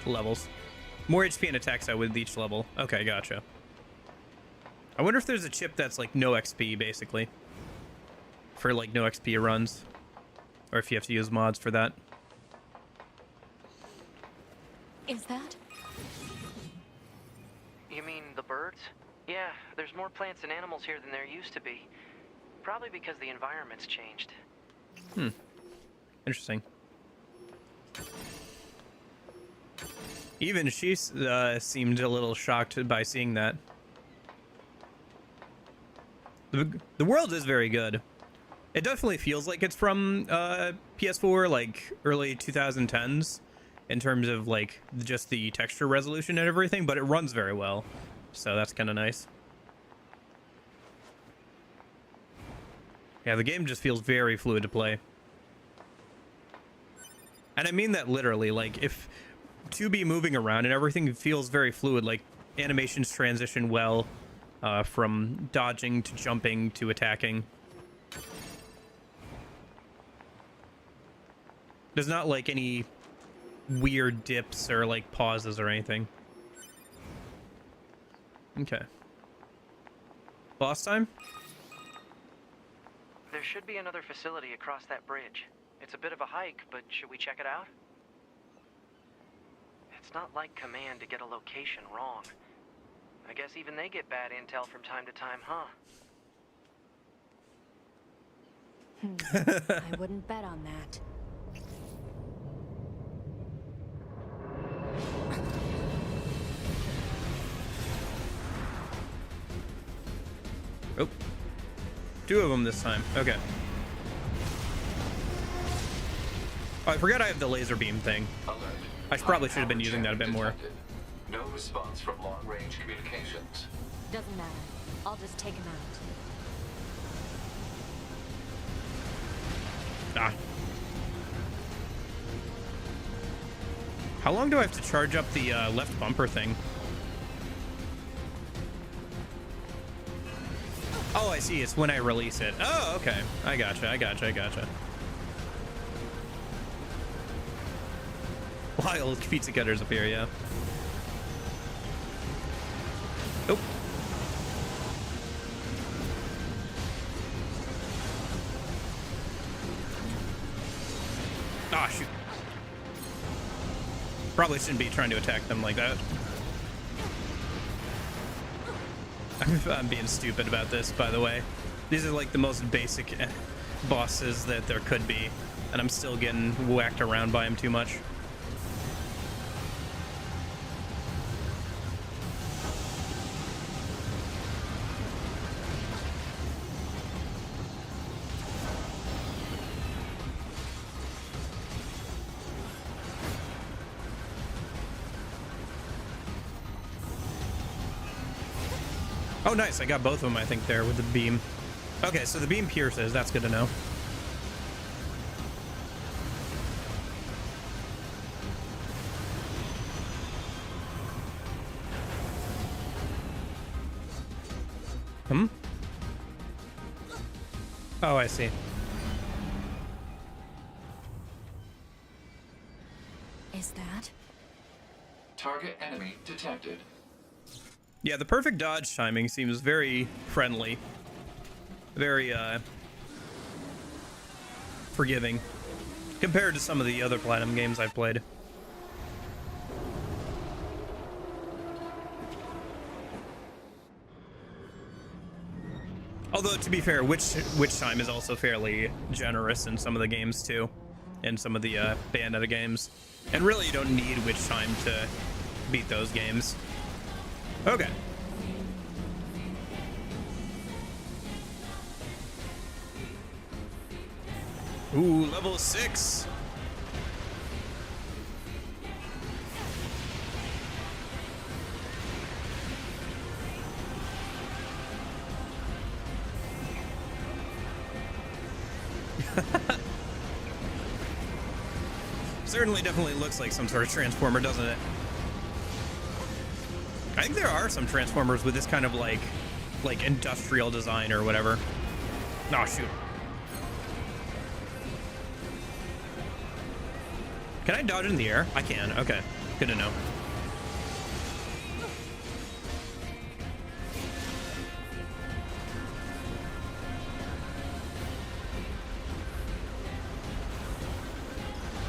levels. More HP and attacks out with each level. Okay, gotcha. I wonder if there's a chip that's like no XP, basically. For like no XP runs. Or if you have to use mods for that. Is that? You mean the birds? Yeah, there's more plants and animals here than there used to be. Probably because the environment's changed. Interesting. Even she seemed a little shocked by seeing that. The world is very good. It definitely feels like it's from PS4, like early 2010s, in terms of like just the texture resolution and everything, but it runs very well. So that's kind of nice. Yeah, the game just feels very fluid to play. And I mean that literally, like if to be moving around and everything feels very fluid, like animations transition well from dodging to jumping to attacking. There's not like any weird dips or like pauses or anything. Okay. Boss time? There should be another facility across that bridge. It's a bit of a hike, but should we check it out? It's not like Command to get a location wrong. I guess even they get bad intel from time to time, huh? I wouldn't bet on that. Oh. 2 of them this time. Okay. Oh, I forgot I have the laser beam thing. Alert. I probably should have been using that a bit more. Detected. No response from long-range communications. Doesn't matter. I'll just take him out. Ah. How long do I have to charge up the left bumper thing? Oh, I see. It's when I release it. Oh, okay. I gotcha. Wild pizza cutters up here, yeah. Nope. Ah, shoot. Probably shouldn't be trying to attack them like that. I'm being stupid about this, by the way. These are like the most basic bosses that there could be, and I'm still getting whacked around by them too much. Oh, nice. I got both of them, I think, there with the beam. Okay, so the beam pierces. That's good to know. Oh, I see. Is that? Target enemy detected. Yeah, the perfect dodge timing seems very friendly. Very, forgiving. Compared to some of the other Platinum games I've played. Although, to be fair, witch time is also fairly generous in some of the games, too. In some of the, Bayonetta games. And really, you don't need witch time to beat those games. Okay. Ooh, level 6. Certainly definitely looks like some sort of transformer, doesn't it? I think there are some transformers with this kind of like industrial design or whatever. Oh, shoot. Can I dodge in the air? I can. Okay. Good to know.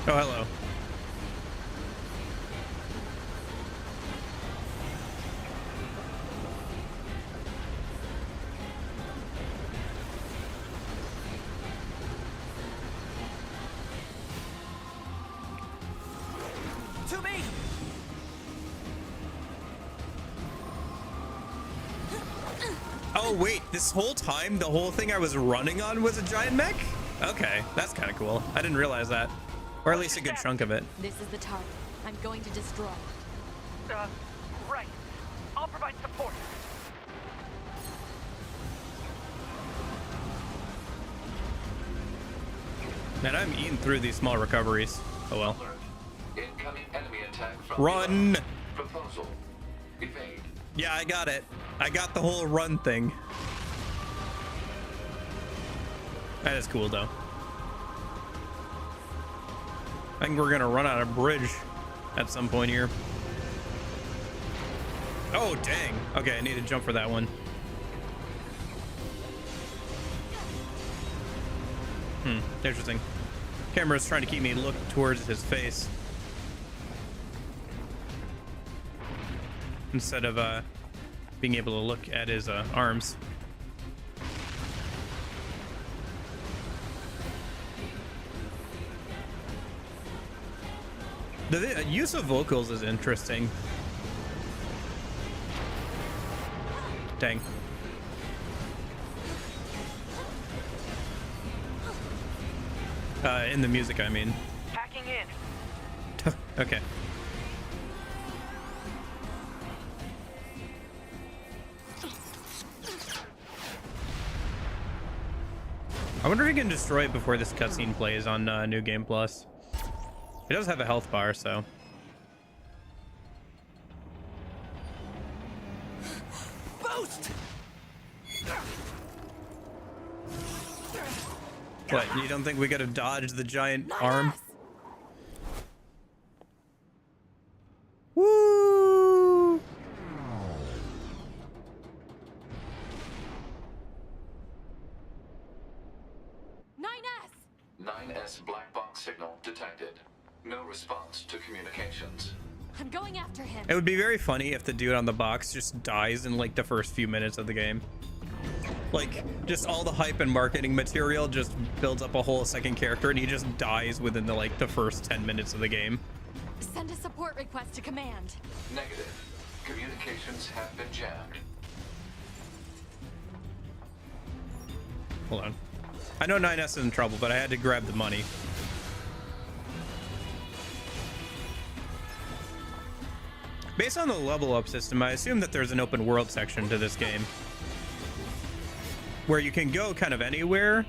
Oh, hello. To me! Oh, wait. This whole time, the whole thing I was running on was a giant mech? Okay. That's kind of cool. I didn't realize that. Or at least a good chunk of it. This is the target. I'm going to destroy. Right. I'll provide support. Man, I'm eating through these small recoveries. Oh well. Alert. Incoming enemy attack from Run! below. Proposal. Evade. Yeah, I got it. I got the whole run thing. That is cool, though. I think we're gonna run out of bridge at some point here. Oh, dang. Okay, I need to jump for that one. Interesting. Camera's trying to keep me look towards his face instead of being able to look at his arms. The use of vocals is interesting. Dang. In the music, I mean. Hacking in. Okay. I wonder if you can destroy it before this cutscene plays on New Game Plus. It does have a health bar, so. Boost! What, you don't think we could have dodged the giant arm? Woo! 9S black box signal detected. No response to communications. I'm going after him. It would be very funny if the dude on the box just dies in like the first few minutes of the game. Like, just all the hype and marketing material just builds up a whole second character and he just dies within the first 10 minutes of the game. Send a support request to command. Negative. Communications have been jammed. Hold on. I know 9S is in trouble, but I had to grab the money. Based on the level up system, I assume that there's an open world section to this game where you can go kind of anywhere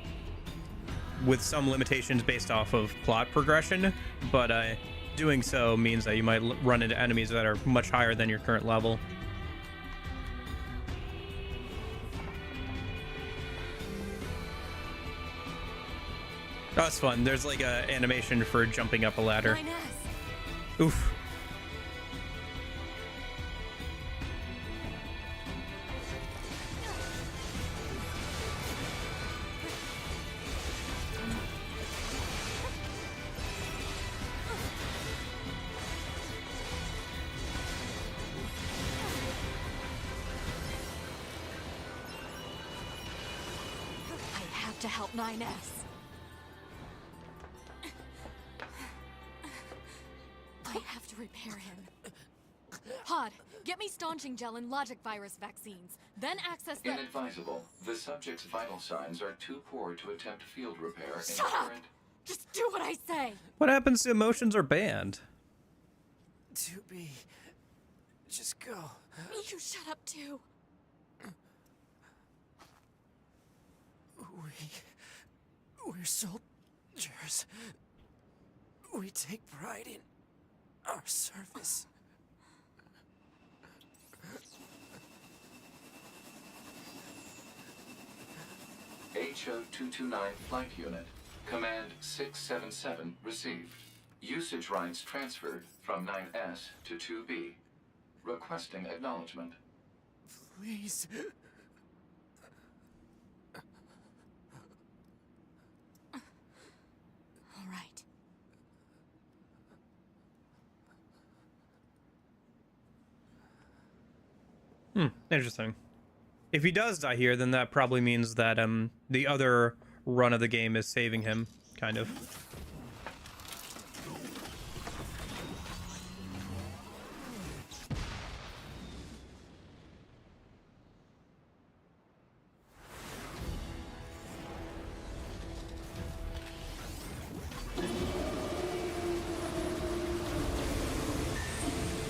with some limitations based off of plot progression, but doing so means that you might run into enemies that are much higher than your current level. Oh, that's fun. There's like a animation for jumping up a ladder. 9S. Oof. I have to help 9S. I have to repair him. Pod, get me staunching gel and logic virus vaccines. Then access the... Inadvisable. The subject's vital signs are too poor to attempt field repair in Shut up! current... Just do what I say. What happens to emotions are banned? To be. Just go. You shut up too. We're soldiers. We take pride in our service. HO-229 flight unit. Command 677 received. Usage rights transferred from 9S to 2B. Requesting acknowledgement. Please. All right. Interesting. If he does die here, then that probably means that the other run of the game is saving him, kind of.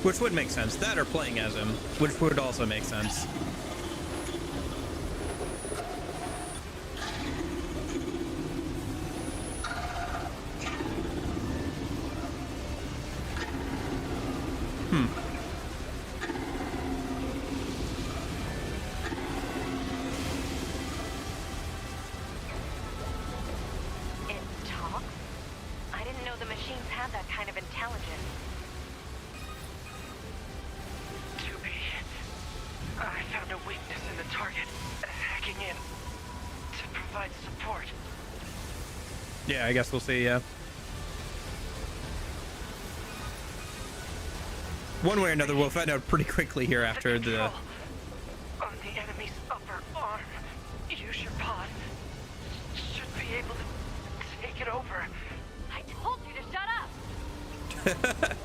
Which would make sense. That or playing as him, which would also make sense. It talks? I didn't know the machines had that kind of intelligence. I found a weakness in the target, hacking in to provide support. Yeah, I guess we'll see, yeah. One way or another, we'll find out pretty quickly here after the... Control on the enemy's upper arm. Use your pod. Should be able to take it over. I told you to shut up!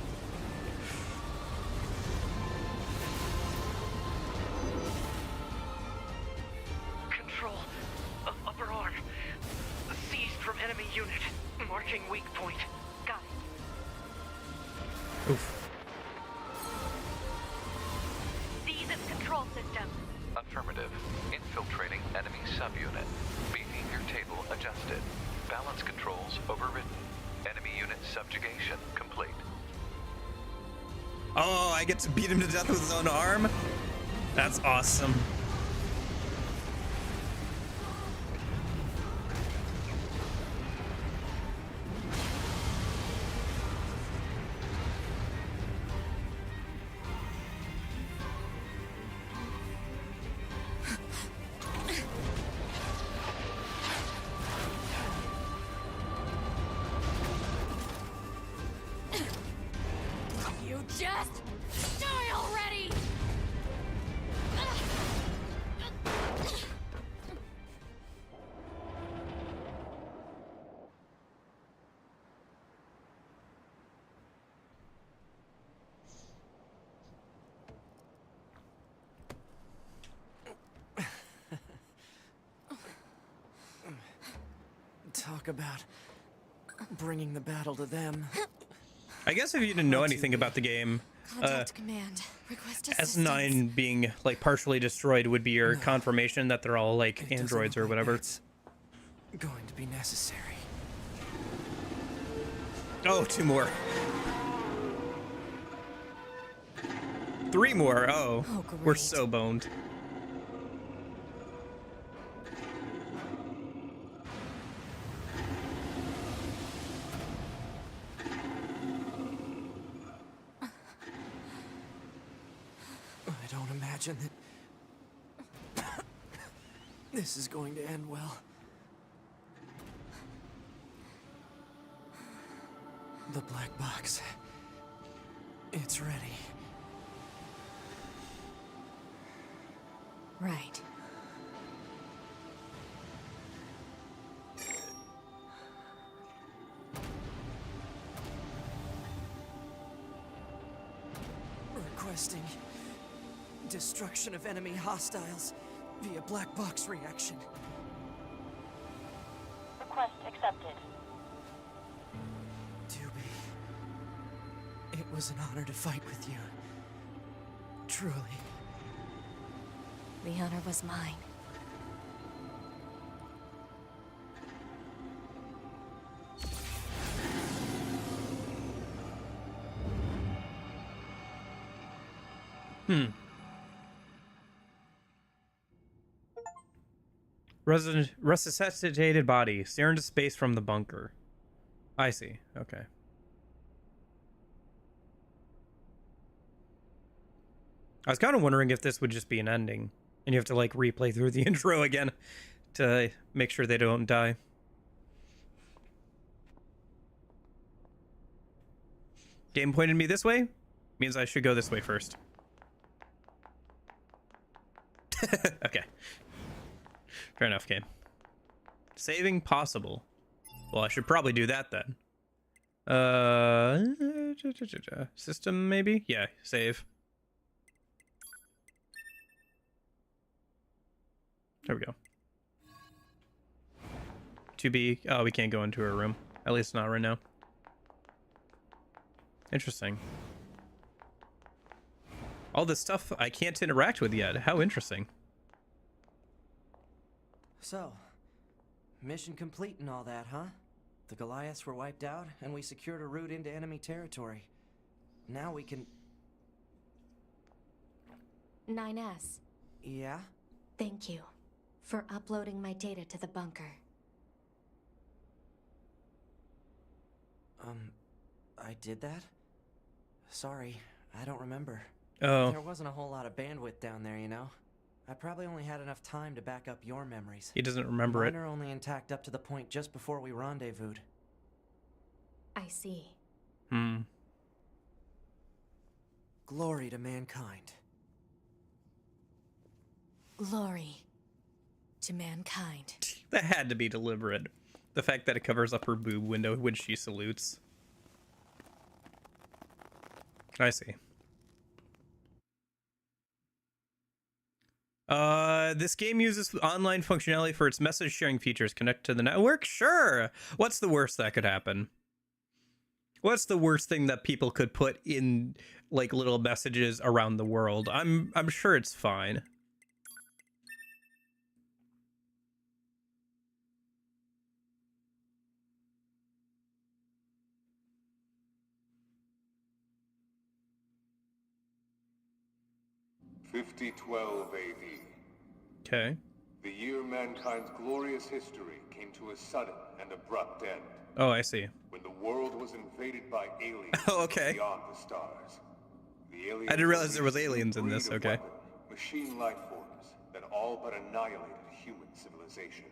Control of upper arm. Seized from enemy unit. Marking weak point. Got it. Oof. Seize its control system. Affirmative. Infiltrating enemy subunit. Behavior table adjusted. Balance controls overridden. Enemy unit subjugation complete. Oh, I get to beat him to death with his own arm? That's awesome. You just die already! Talk about bringing the battle to them. I guess if you didn't know anything about the game, Contact command. Request assistance. S9 being like partially destroyed would be your confirmation that they're all like It doesn't androids or look like whatever. that's going to be necessary. Oh, 2 more. 3 more. Oh, Oh, we're great. so boned. I don't imagine that this is going to end well. The black box. It's ready. Right. Requesting destruction of enemy hostiles via black box reaction. Request accepted. Doobie, it was an honor to fight with you. Truly. The honor was mine. Resuscitated body. Stare into space from the bunker. I see. Okay. I was kind of wondering if this would just be an ending, and you have to like replay through the intro again to make sure they don't die. Game pointed me this way, means I should go this way first. Okay. Fair enough, game. Saving possible. Well, I should probably do that then. System maybe? Yeah, save. There we go. To be. Oh, we can't go into her room. At least not right now. Interesting. All this stuff I can't interact with yet. How interesting. So, mission complete and all that, huh? The Goliaths were wiped out, and we secured a route into enemy territory. Now we can... 9S, Yeah? thank you for uploading my data to the bunker. I did that? Sorry, I don't remember. Oh. There wasn't a whole lot of bandwidth down there, you know? I probably only had enough time to back up your memories. He doesn't remember Mine it. are only intact up to the point just before we rendezvoused. I see. Glory to mankind. Glory to mankind. That had to be deliberate. The fact that it covers up her boob window when she salutes. I see. This game uses online functionality for its message sharing features. Connect to the network? Sure. What's the worst that could happen? What's the worst thing that people could put in like little messages around the world? I'm sure it's fine. AD. Okay. The year mankind's glorious history came to a sudden and abrupt end. Oh, I see. When the world was invaded by aliens Oh, okay. beyond the stars. The aliens I didn't realize there was released a aliens in breed this, of okay. weapon, machine life forms that all but annihilated human civilization.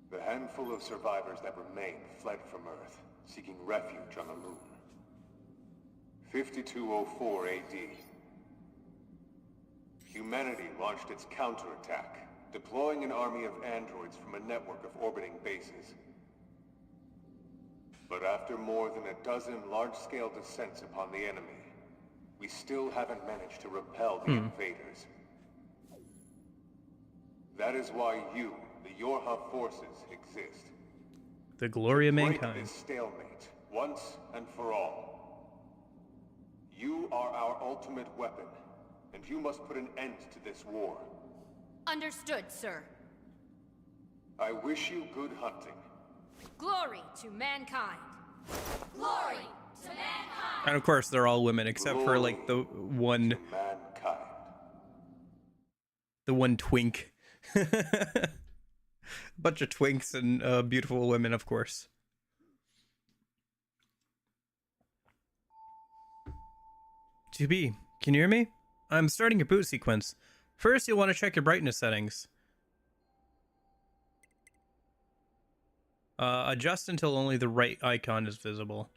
The handful of survivors that remained fled from Earth, seeking refuge on the moon. 5204 AD. Humanity launched its counterattack, deploying an army of androids from a network of orbiting bases. But after more than a dozen large-scale descents upon the enemy, we still haven't managed to repel the invaders. That is why you, the Yorha forces, exist. The glory of Break mankind. this stalemate, once and for all. You are our ultimate weapon, and you must put an end to this war. Understood, sir. I wish you good hunting. Glory to mankind. Glory to mankind. And of course, they're all women except for like the one Mankind. twink. Bunch of twinks and beautiful women, of course. To be, can you hear me? I'm starting a boot sequence. First, you'll want to check your brightness settings. Adjust until only the right icon is visible.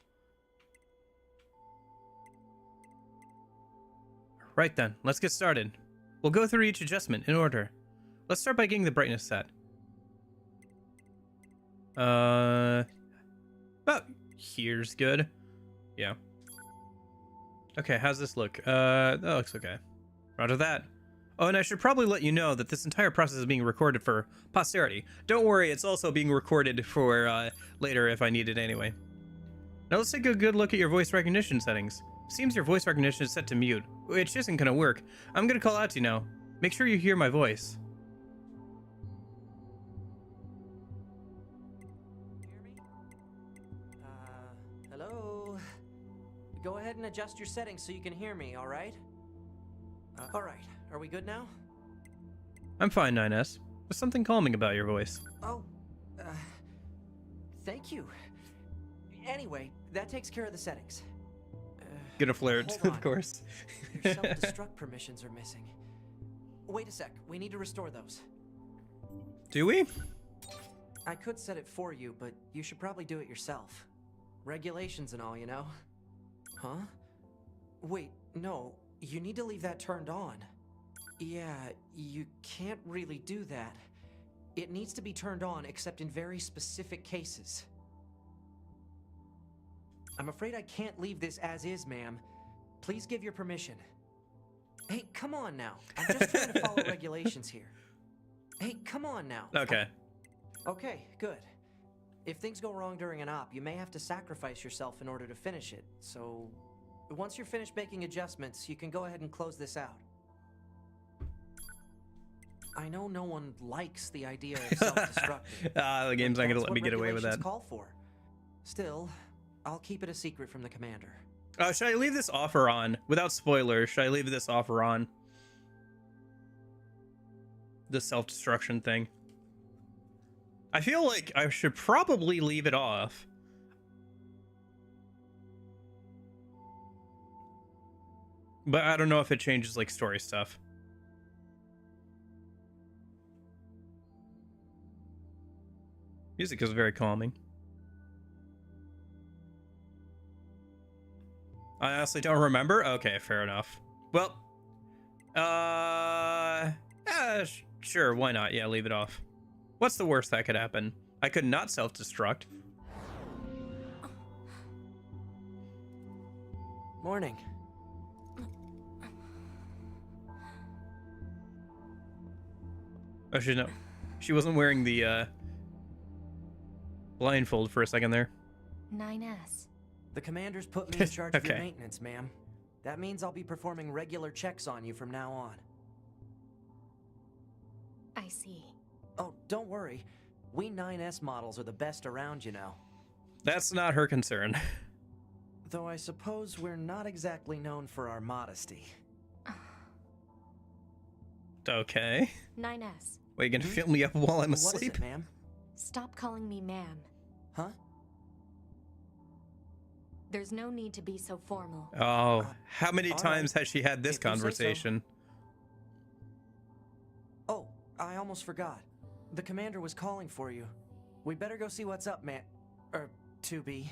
Right then, let's get started. We'll go through each adjustment in order. Let's start by getting the brightness set. About here's good. Yeah. Okay, how's this look? That looks okay. Roger that. Oh, and I should probably let you know that this entire process is being recorded for posterity. Don't worry, it's also being recorded for later if I need it anyway. Now let's take a good look at your voice recognition settings. Seems your voice recognition is set to mute, which isn't gonna work. I'm gonna call out to you now. Make sure you hear my voice. Hear me? Hello? Go ahead and adjust your settings so you can hear me, alright? Alright, are we good now? I'm fine, 9S. There's something calming about your voice. Oh, thank you. Anyway, that takes care of the settings. Gonna flirt, Hold on. of course. Your self-destruct permissions are missing. Wait a sec. We need to restore those. Do we? I could set it for you, but you should probably do it yourself. Regulations and all, you know? Huh? Wait, no. You need to leave that turned on. Yeah, you can't really do that. It needs to be turned on except in very specific cases. I'm afraid I can't leave this as is, ma'am. Please give your permission. Hey, come on now. I'm just trying to follow regulations here. Hey, come on now. Okay. Okay, good. If things go wrong during an op, you may have to sacrifice yourself in order to finish it. So, once you're finished making adjustments, you can go ahead and close this out. I know no one likes the idea of self-destructing. The game's not gonna let me get away with that. Call for. Still, I'll keep it a secret from the commander. Should I leave this off or on? Without spoilers, should I leave this off or on? The self-destruction thing. I feel like I should probably leave it off. But I don't know if it changes like story stuff. Music is very calming. I honestly don't remember. Okay, fair enough. Well, sure, why not? Yeah, leave it off. What's the worst that could happen? I could not self-destruct. Morning. Oh, she wasn't wearing the blindfold for a second there. 9S. The commander's put me in charge of your Okay. maintenance, ma'am. That means I'll be performing regular checks on you from now on. I see. Oh, don't worry. We 9S models are the best around, you know. That's not her concern. Though I suppose we're not exactly known for our modesty. Okay. 9S. Wait, you gonna fill me up while I'm What is asleep? it, ma'am? Stop calling me ma'am. Huh? There's no need to be so formal. Oh, how many all times right. has she had this If you say so. conversation? Oh, I almost forgot. The commander was calling for you. We better go see what's up, man. 2B.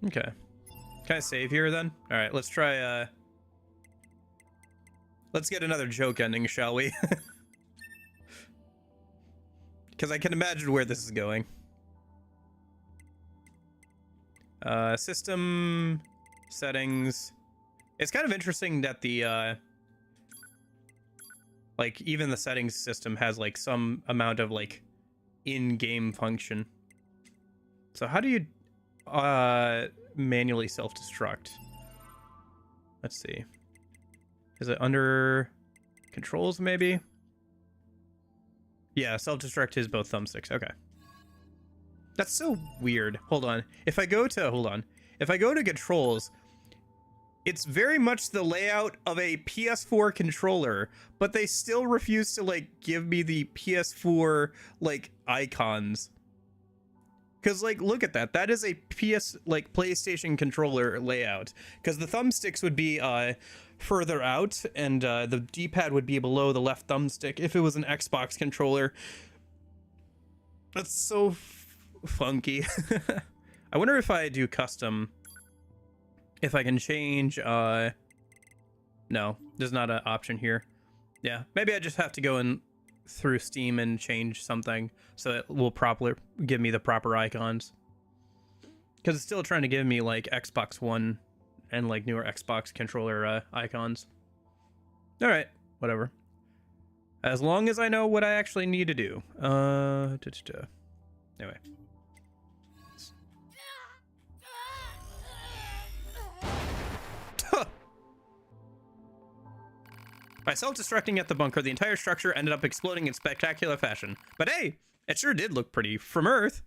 Okay. Can I save here then? All right, let's try. Let's get another joke ending, shall we? Because I can imagine where this is going. System settings. It's kind of interesting that the like even the settings system has like some amount of like in-game function. So how do you manually self-destruct? Let's see. Is it under controls maybe? Yeah, self-destruct is both thumbsticks. Okay. That's so weird. Hold on. If I go to controls, it's very much the layout of a PS4 controller, but they still refuse to like give me the PS4 like icons. Cause like look at that. That is a PlayStation controller layout. Cause the thumbsticks would be further out, and the D-pad would be below the left thumbstick if it was an Xbox controller. That's so funky. I wonder if I do custom, if I can change. No, there's not an option here. Yeah, maybe I just have to go in through Steam and change something so it will properly give me the proper icons, because it's still trying to give me like Xbox One and like newer Xbox controller icons. All right, whatever, as long as I know what I actually need to do. Anyway, by self-destructing at the bunker, the entire structure ended up exploding in spectacular fashion. But hey, it sure did look pretty from Earth.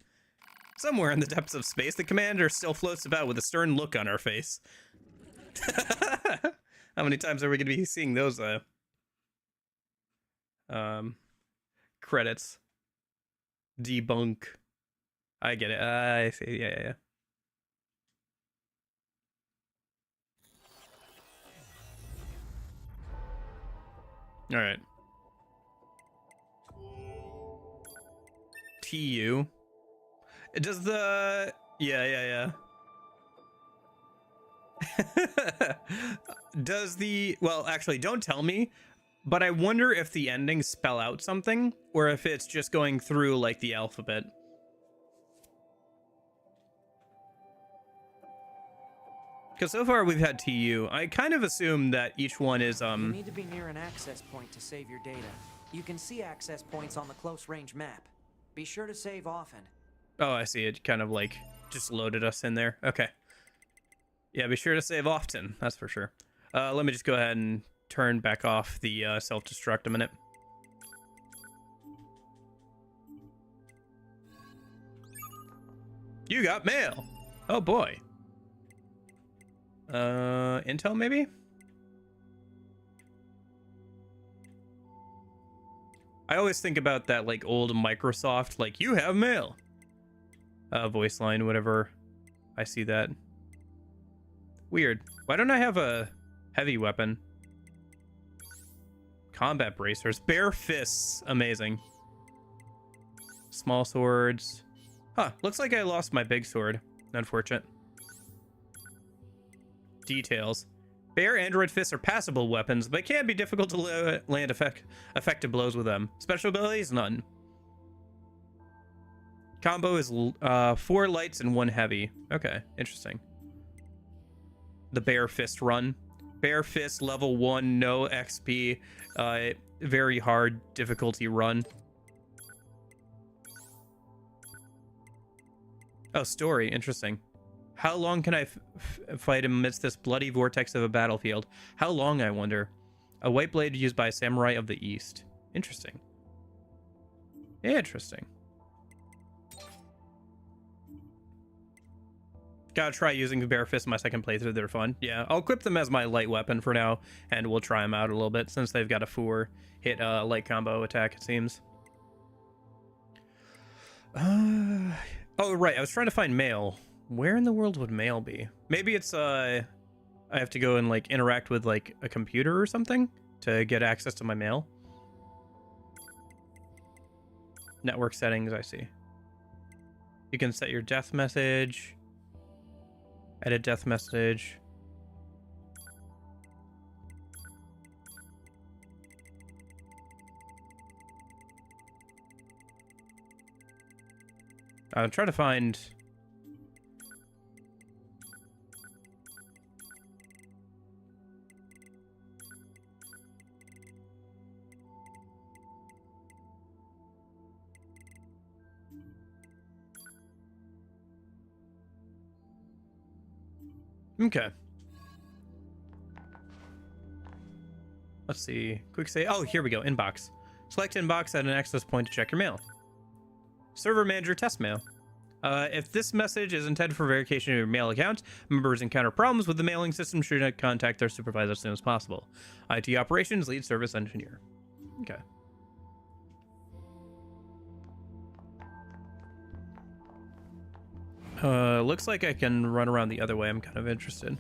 Somewhere in the depths of space, the commander still floats about with a stern look on her face. How many times are we going to be seeing those credits? Debunk. I get it. I see. Yeah. All right. TU. Does the... Yeah. Does the... Well, actually, don't tell me, but I wonder if the endings spell out something, or if it's just going through, like, the alphabet. Because so far we've had TU. I kind of assume that each one is, You need to be near an access point to save your data. You can see access points on the close range map. Be sure to save often. Oh, I see. It kind of, like, just loaded us in there. Okay. Yeah, be sure to save often. That's for sure. Let me just go ahead and turn back off the self-destruct a minute. You got mail. Oh, boy. Intel, maybe? I always think about that, like, old Microsoft, like, you have mail. Voice line, whatever. I see that. Weird. Why don't I have a heavy weapon? Combat bracers. Bare fists. Amazing. Small swords. Huh. Looks like I lost my big sword. Unfortunate. Details. Bare android fists are passable weapons, but can be difficult to land effective blows with them. Special abilities? None. Combo is 4 lights and 1 heavy. Okay, interesting. The bare fist run. Bare fist level 1, no XP. Very hard difficulty run. Oh, story. Interesting. How long can I fight amidst this bloody vortex of a battlefield? How long, I wonder? A white blade used by a samurai of the East. Interesting. Interesting. Gotta try using the bare fist in my second playthrough. They're fun. Yeah, I'll equip them as my light weapon for now, and we'll try them out a little bit since they've got a 4-hit light combo attack, it seems. Oh, right. I was trying to find mail. Where in the world would mail be? Maybe it's, I have to go and, like, interact with, like, a computer or something to get access to my mail. Network settings, I see. You can set your death message. Edit death message. I'm trying to find... Okay. Let's see. Quick say. Oh, here we go. Inbox. Select inbox at an access point to check your mail. Server manager test mail. If this message is intended for verification of your mail account, members encounter problems with the mailing system should contact their supervisor as soon as possible. IT operations lead service engineer. Okay. Looks like I can run around the other way. I'm kind of interested.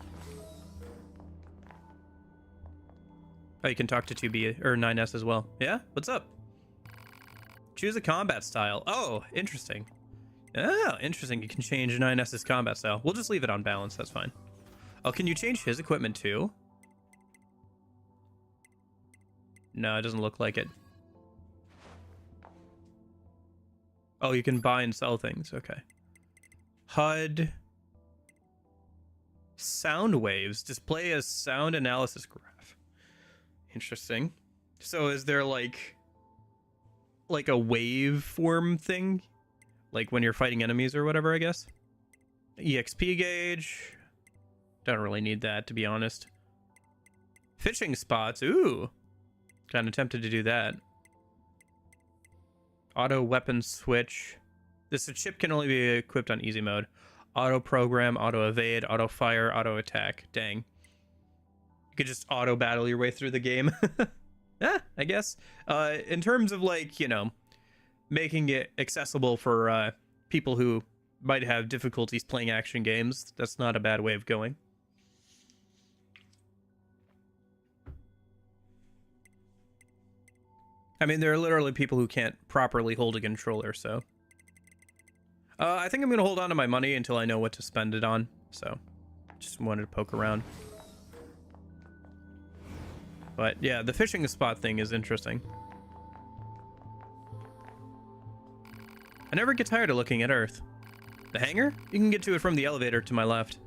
Oh, you can talk to 2B or 9S as well. Yeah? What's up? Choose a combat style. Oh, interesting. Oh, interesting. You can change 9S's combat style. We'll just leave it on balance. That's fine. Oh, can you change his equipment too? No, it doesn't look like it. Oh, you can buy and sell things. Okay. HUD. Sound waves. Display as sound analysis graph. Interesting. So is there like a waveform thing? Like when you're fighting enemies or whatever, I guess? EXP gauge. Don't really need that, to be honest. Fishing spots. Ooh. Kind of tempted to do that. Auto weapon switch. This chip can only be equipped on easy mode. Auto program, auto evade, auto fire, auto attack. Dang. You could just auto battle your way through the game. Yeah, I guess. In terms of, like, you know, making it accessible for people who might have difficulties playing action games, that's not a bad way of going. I mean, there are literally people who can't properly hold a controller, so. I think I'm going to hold on to my money until I know what to spend it on, so. Just wanted to poke around. But yeah, the fishing spot thing is interesting. I never get tired of looking at Earth. The hangar? You can get to it from the elevator to my left.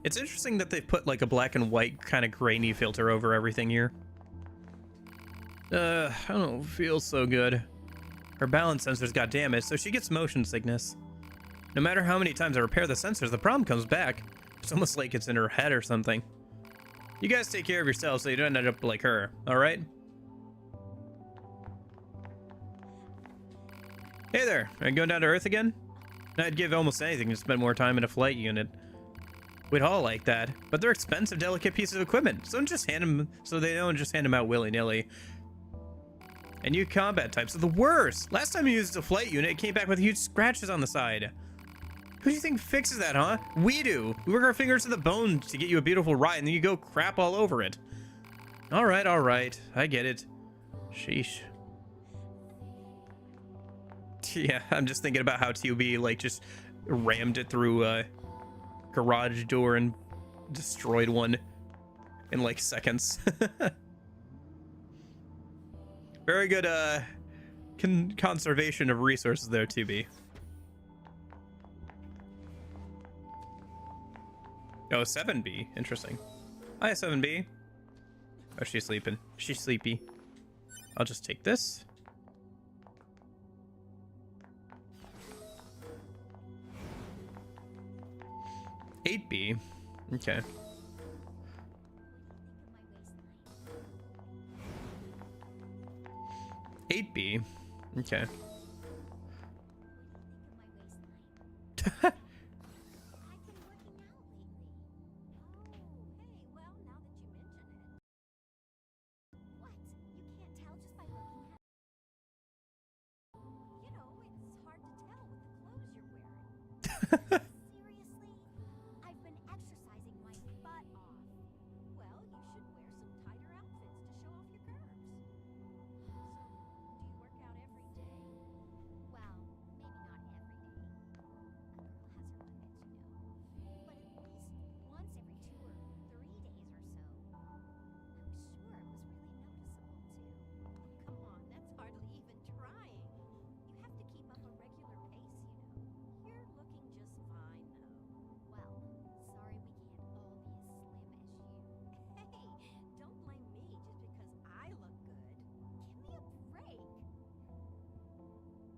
It's interesting that they've put like a black and white kind of grainy filter over everything here. I don't feel so good. Her balance sensors got damaged, so she gets motion sickness. No matter how many times I repair the sensors, the problem comes back. It's almost like it's in her head or something. You guys take care of yourselves so you don't end up like her, alright? Hey there, are you going down to Earth again? I'd give almost anything to spend more time in a flight unit. We'd all like that, but they're expensive, delicate pieces of equipment, so they don't just hand them out willy-nilly. And you combat types are the worst. Last time you used a flight unit, it came back with huge scratches on the side. Who do you think fixes that, huh? We do. We work our fingers to the bone to get you a beautiful ride, and then you go crap all over it. All right, I get it. Sheesh. Yeah, I'm just thinking about how TUB like just rammed it through a garage door and destroyed one in like seconds. Very good conservation of resources there, TUB. Oh, 7B. Interesting. Hi, 7B. Oh, she's sleeping. She's sleepy. I'll just take this. B. Okay. B. Okay.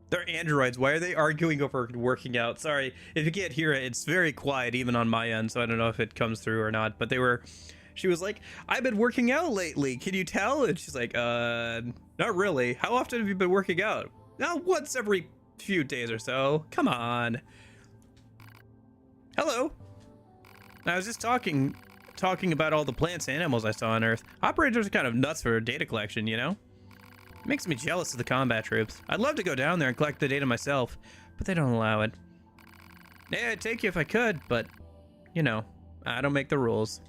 They're androids. Why are they arguing over working out? Sorry, if you can't hear it, it's very quiet even on my end, so I don't know if it comes through or not. But she was like, I've been working out lately. Can you tell? And she's like, not really. How often have you been working out? Once every few days or so. Come on. Hello. I was just talking about all the plants and animals I saw on Earth. Operators are kind of nuts for data collection, you know? It makes me jealous of the combat troops. I'd love to go down there and collect the data myself, but they don't allow it. Yeah, I'd take you if I could, but, you know, I don't make the rules.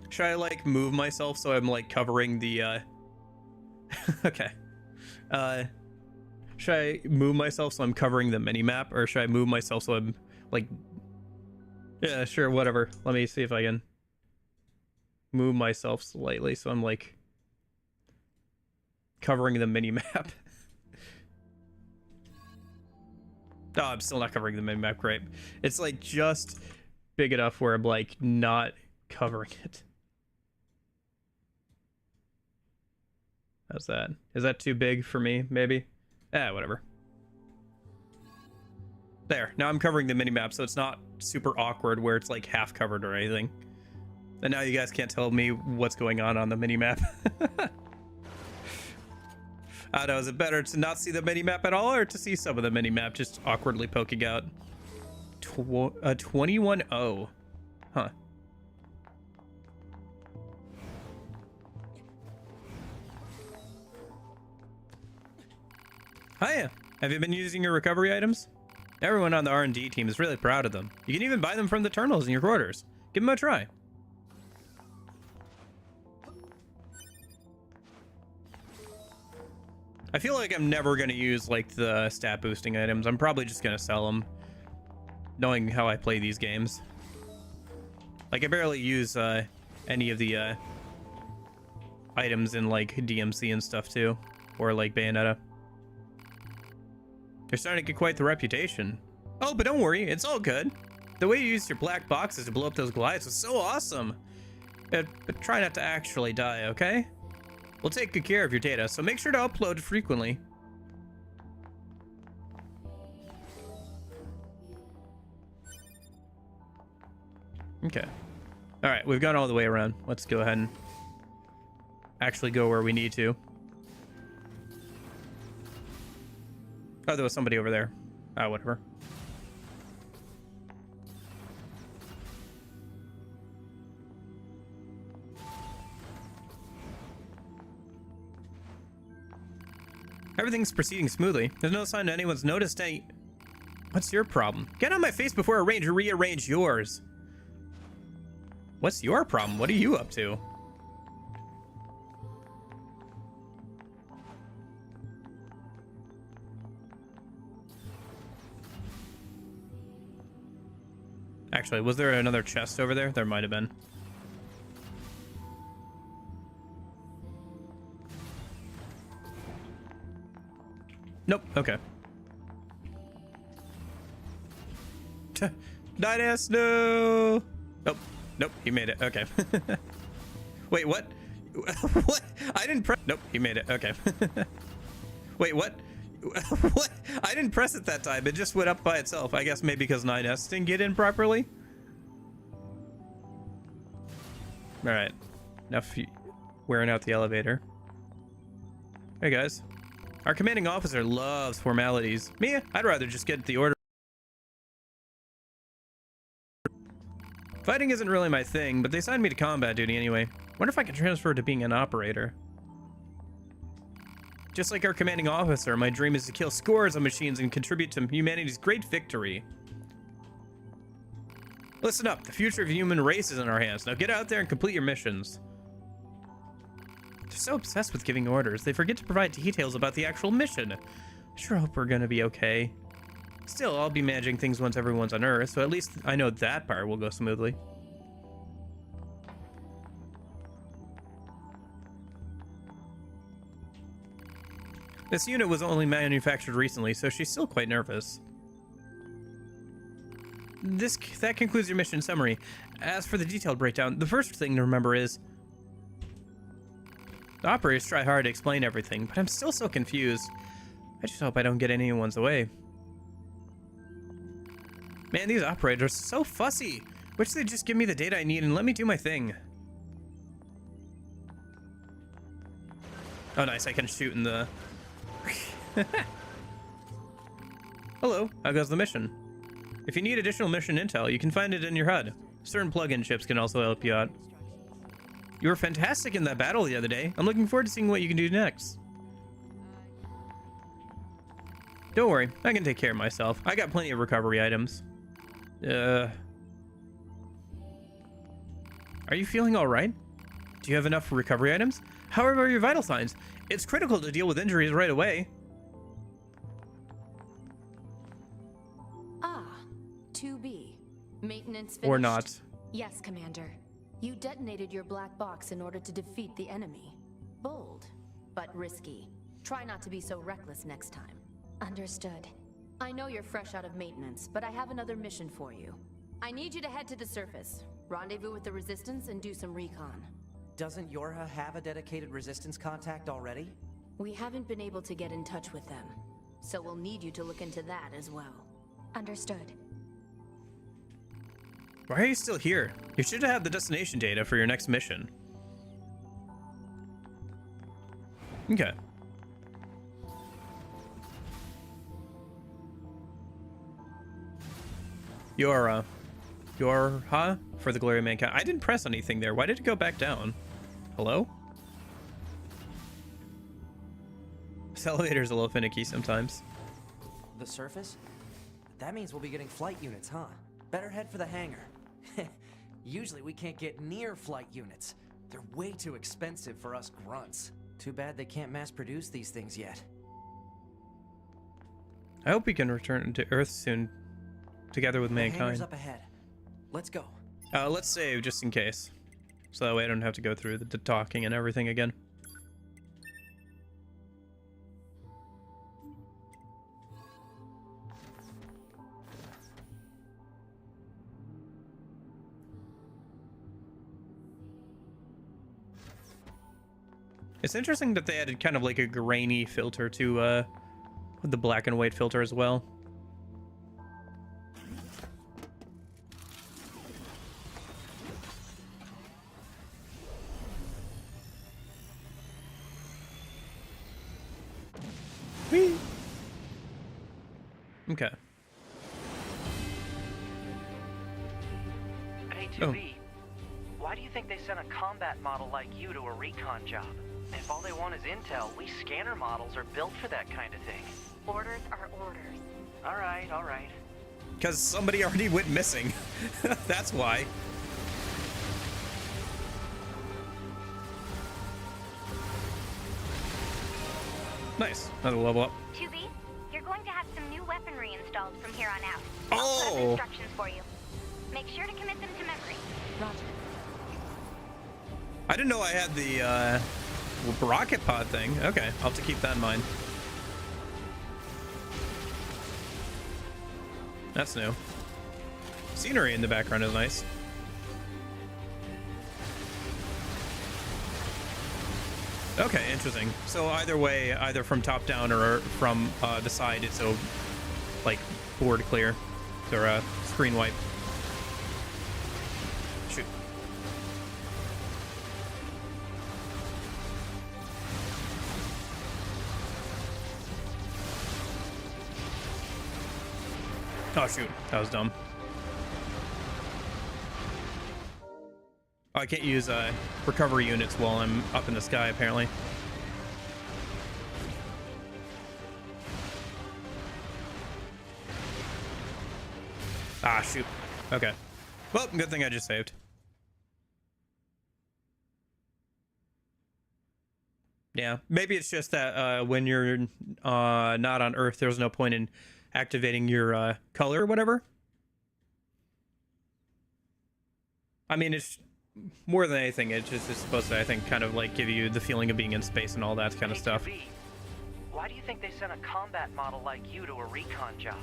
Should I, like, move myself so I'm, like, covering the, Okay. Should I move myself so I'm covering the minimap, or should I move myself so I'm, like... Yeah, sure, whatever. Let me see if I can move myself slightly so I'm like covering the mini map. Oh, I'm still not covering the mini map. Great. It's like just big enough where I'm like not covering it. How's that? Is that too big for me? Maybe. Whatever. There. Now I'm covering the mini map, so it's not super awkward where it's like half covered or anything. And now you guys can't tell me what's going on the mini-map. I don't know, is it better to not see the mini-map at all or to see some of the mini-map just awkwardly poking out? 21-0. Huh. Hiya. Have you been using your recovery items? Everyone on the R&D team is really proud of them. You can even buy them from the terminals in your quarters. Give them a try. I feel like I'm never going to use like the stat boosting items. I'm probably just going to sell them, knowing how I play these games. Like I barely use any of the items in like DMC and stuff too, or like Bayonetta. You're starting to get quite the reputation. Oh, but don't worry, it's all good. The way you used your black boxes to blow up those Goliaths was so awesome. But try not to actually die, okay? We'll take good care of your data, so make sure to upload it frequently. Okay. All right, we've gone all the way around. Let's go ahead and actually go where we need to. Oh, there was somebody over there. Oh, whatever. Everything's proceeding smoothly. There's no sign that anyone's noticed any... What's your problem? Get on my face before I rearrange yours. What's your problem? What are you up to? Actually, was there another chest over there? There might have been. Nope. Okay. Night-ass, no! Nope. Nope, he made it. Okay. Wait, what? What? I didn't press... Nope, he made it. Okay. Wait, what? What? I didn't press it that time. It just went up by itself. I guess maybe because 9S didn't get in properly. Alright. Enough wearing out the elevator. Hey, guys. Our commanding officer loves formalities. Me, I'd rather just get the order. Fighting isn't really my thing, but they signed me to combat duty anyway. Wonder if I can transfer to being an operator. Just like our commanding officer, my dream is to kill scores of machines and contribute to humanity's great victory. Listen up, the future of the human race is in our hands. Now get out there and complete your missions. They're so obsessed with giving orders, they forget to provide details about the actual mission. I sure hope we're gonna be okay. Still, I'll be managing things once everyone's on Earth, so at least I know that part will go smoothly. This unit was only manufactured recently, so she's still quite nervous. That concludes your mission summary. As for the detailed breakdown, the first thing to remember is... The operators try hard to explain everything, but I'm still so confused. I just hope I don't get anyone's away. Man, these operators are so fussy. Wish they'd just give me the data I need and let me do my thing. Oh, nice. I can shoot in the... Hello. How goes the mission? If you need additional mission intel, you can find it in your HUD. Certain plug-in chips can also help you out. You were fantastic in that battle the other day. I'm looking forward to seeing what you can do next. Don't worry. I can take care of myself. I got plenty of recovery items. Are you feeling all right? Do you have enough recovery items? How are your vital signs? It's critical to deal with injuries right away. Ah, 2B. Maintenance finished. Or not. Yes, Commander. You detonated your black box in order to defeat the enemy. Bold, but risky. Try not to be so reckless next time. Understood. I know you're fresh out of maintenance, but I have another mission for you. I need you to head to the surface, rendezvous with the Resistance, and do some recon. Doesn't Yorha have a dedicated Resistance contact already? We haven't been able to get in touch with them, so we'll need you to look into that as well. Understood. Why are you still here? You should have the destination data for your next mission. Okay. Yorha for the glory of mankind. I didn't press anything there. Why did it go back down? Hello? This elevator's a little finicky sometimes. The surface? That means we'll be getting flight units, huh? Better head for the hangar. Usually we can't get near flight units. They're way too expensive for us grunts. Too bad they can't mass produce these things yet. I hope we can return to Earth soon, together with The hangar's mankind. up ahead. Let's go. Let's save just in case, so that way I don't have to go through the talking and everything again. It's interesting that they added kind of like a grainy filter to with the black and white filter as well. Whee! Okay. Hey, 2B, why do you think they sent a combat model like you to a recon job? If all they want is intel, we scanner models are built for that kind of thing. Orders are orders. All right, all right. Because somebody already went missing. That's why. Nice. Another level up. 2B, you're going to have some new weaponry installed from here on out. Oh! I'll put up instructions for you. Make sure to commit them to memory. Roger. I didn't know I had the rocket pod thing. Okay, I'll have to keep that in mind. That's new. Scenery in the background is nice. Okay, interesting. So either way, either from top down or from the side, it's so like board clear or screen wipe. Shoot. Oh shoot, that was dumb. Oh, I can't use recovery units while I'm up in the sky, apparently. Ah, shoot. Okay. Well, good thing I just saved. Yeah, maybe it's just that when you're not on Earth, there's no point in activating your color or whatever. I mean, it's more than anything, it's just it's supposed to, I think, kind of like give you the feeling of being in space and all that kind of stuff. 2B, why do you think they sent a combat model like you to a recon job?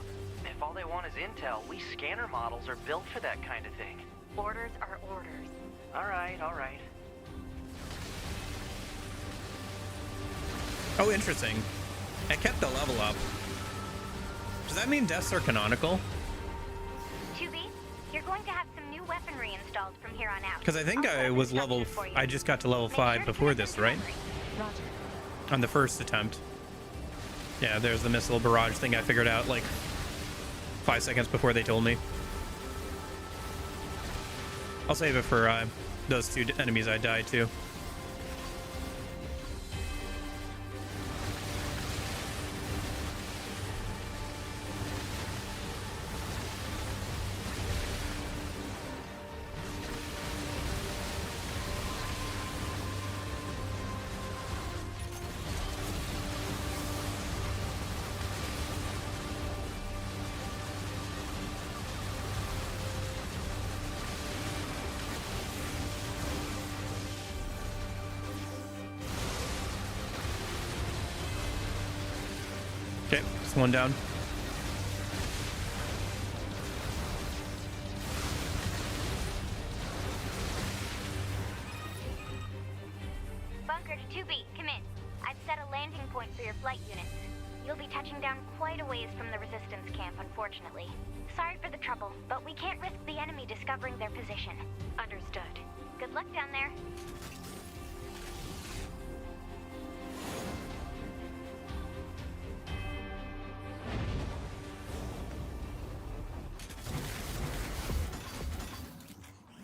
If all they want is intel, we scanner models are built for that kind of thing. Orders are orders. All right, all right. Oh, interesting. I kept the level up. Does that mean deaths are canonical? 2B, you're going to have some new weaponry installed from here on out. Because I think I'll put I up was instructions for you. I just got to level Make 5 sure to before commit them this, to right? memory. Roger. On the first attempt. Yeah, there's the missile barrage thing I figured out like 5 seconds before they told me. I'll save it for those two enemies I died to. Okay, just one down. Bunker to 2B, come in. I've set a landing point for your flight units. You'll be touching down quite a ways from the resistance camp, unfortunately. Sorry for the trouble, but we can't risk the enemy discovering their position. Understood. Good luck down there.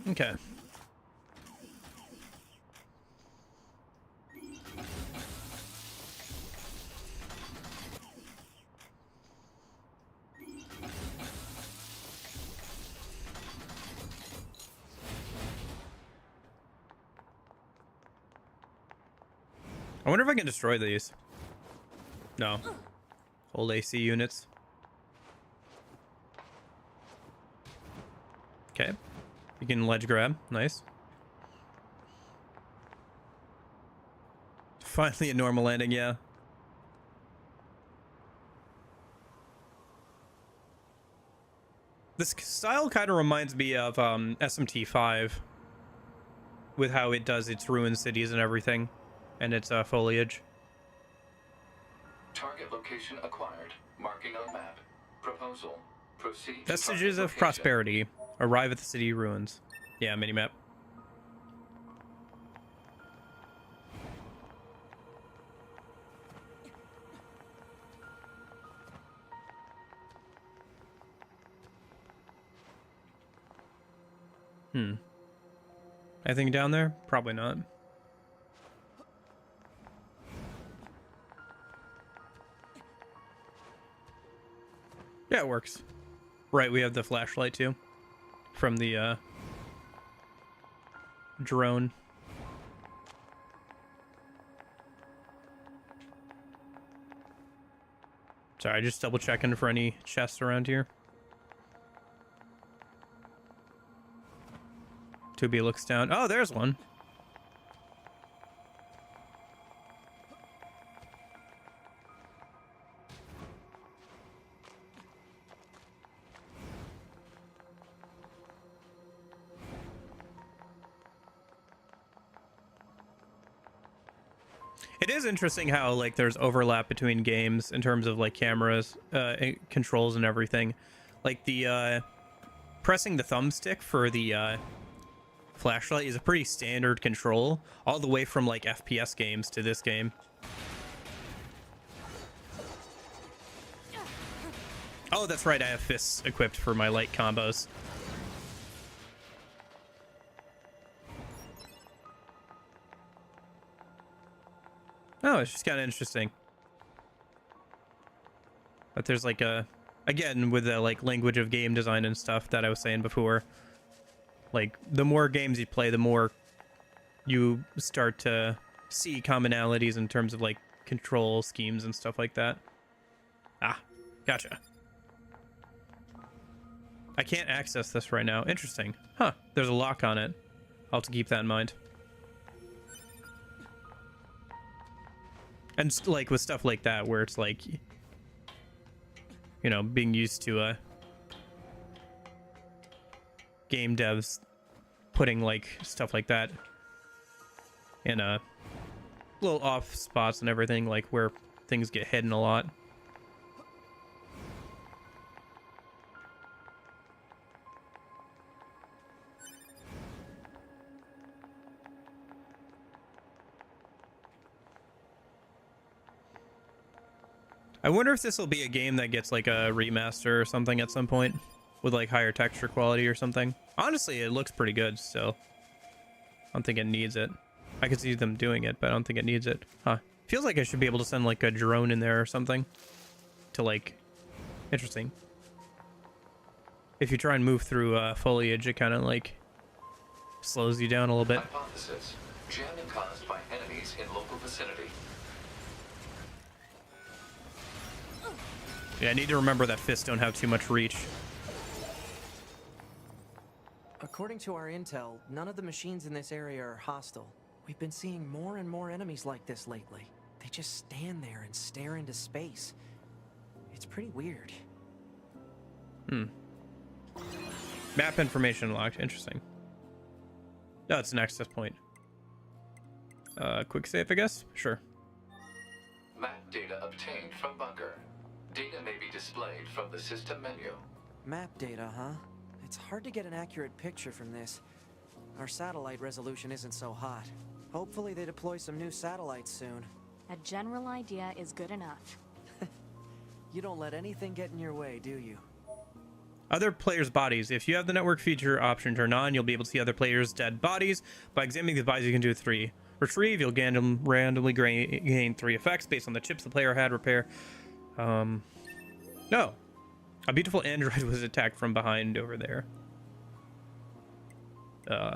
Okay. I wonder if I can destroy these. No. Old AC units. Okay. You can ledge grab. Nice. Finally a normal landing, yeah. This style kind of reminds me of SMT5 with how it does its ruined cities and everything, and its foliage. Target location acquired. Marking on map. Proposal. Proceed. to Vestiges target of location. prosperity. Arrive at the city ruins. Yeah, minimap. Anything down there? Probably not. Yeah, it works. Right, we have the flashlight too. From the drone. Sorry, just double checking for any chests around here. 2B looks down. Oh, there's one. It is interesting how like there's overlap between games in terms of like cameras, controls and everything. Like the pressing the thumbstick for the flashlight is a pretty standard control, all the way from like FPS games to this game. Oh, that's right, I have fists equipped for my light combos. Oh, it's just kind of interesting. But there's like a, again, with the like language of game design and stuff that I was saying before, like the more games you play, the more you start to see commonalities in terms of like control schemes and stuff like that. Ah, gotcha. I can't access this right now. Interesting. Huh, there's a lock on it. I'll have to keep that in mind. And like with stuff like that, where it's like, you know, being used to game devs putting like stuff like that in a little off spots and everything, like where things get hidden a lot. I wonder if this will be a game that gets like a remaster or something at some point with like higher texture quality or something. Honestly, it looks pretty good still. I don't think it needs it. I could see them doing it, but I don't think it needs it. Huh. Feels like I should be able to send like a drone in there or something to like... Interesting. If you try and move through foliage, it kind of like slows you down a little bit. Hypothesis. Jamming caused by enemies in local vicinity. Yeah, I need to remember that fists don't have too much reach. According to our intel, none of the machines in this area are hostile. We've been seeing more and more enemies like this lately. They just stand there and stare into space. It's pretty weird. Map information locked. Interesting. No, it's an access point. Quick save, I guess? Sure. Map data obtained from bunker. Data may be displayed from the system menu. Map data, huh? It's hard to get an accurate picture from this. Our satellite resolution isn't so hot. Hopefully they deploy some new satellites soon. A general idea is good enough. You don't let anything get in your way, do you? Other players' bodies. If you have the network feature option turned on, you'll be able to see other players' dead bodies. By examining these bodies, you can do 3. Retrieve, you'll randomly gain 3 effects based on the chips the player had. Repair. No. A beautiful android was attacked from behind over there.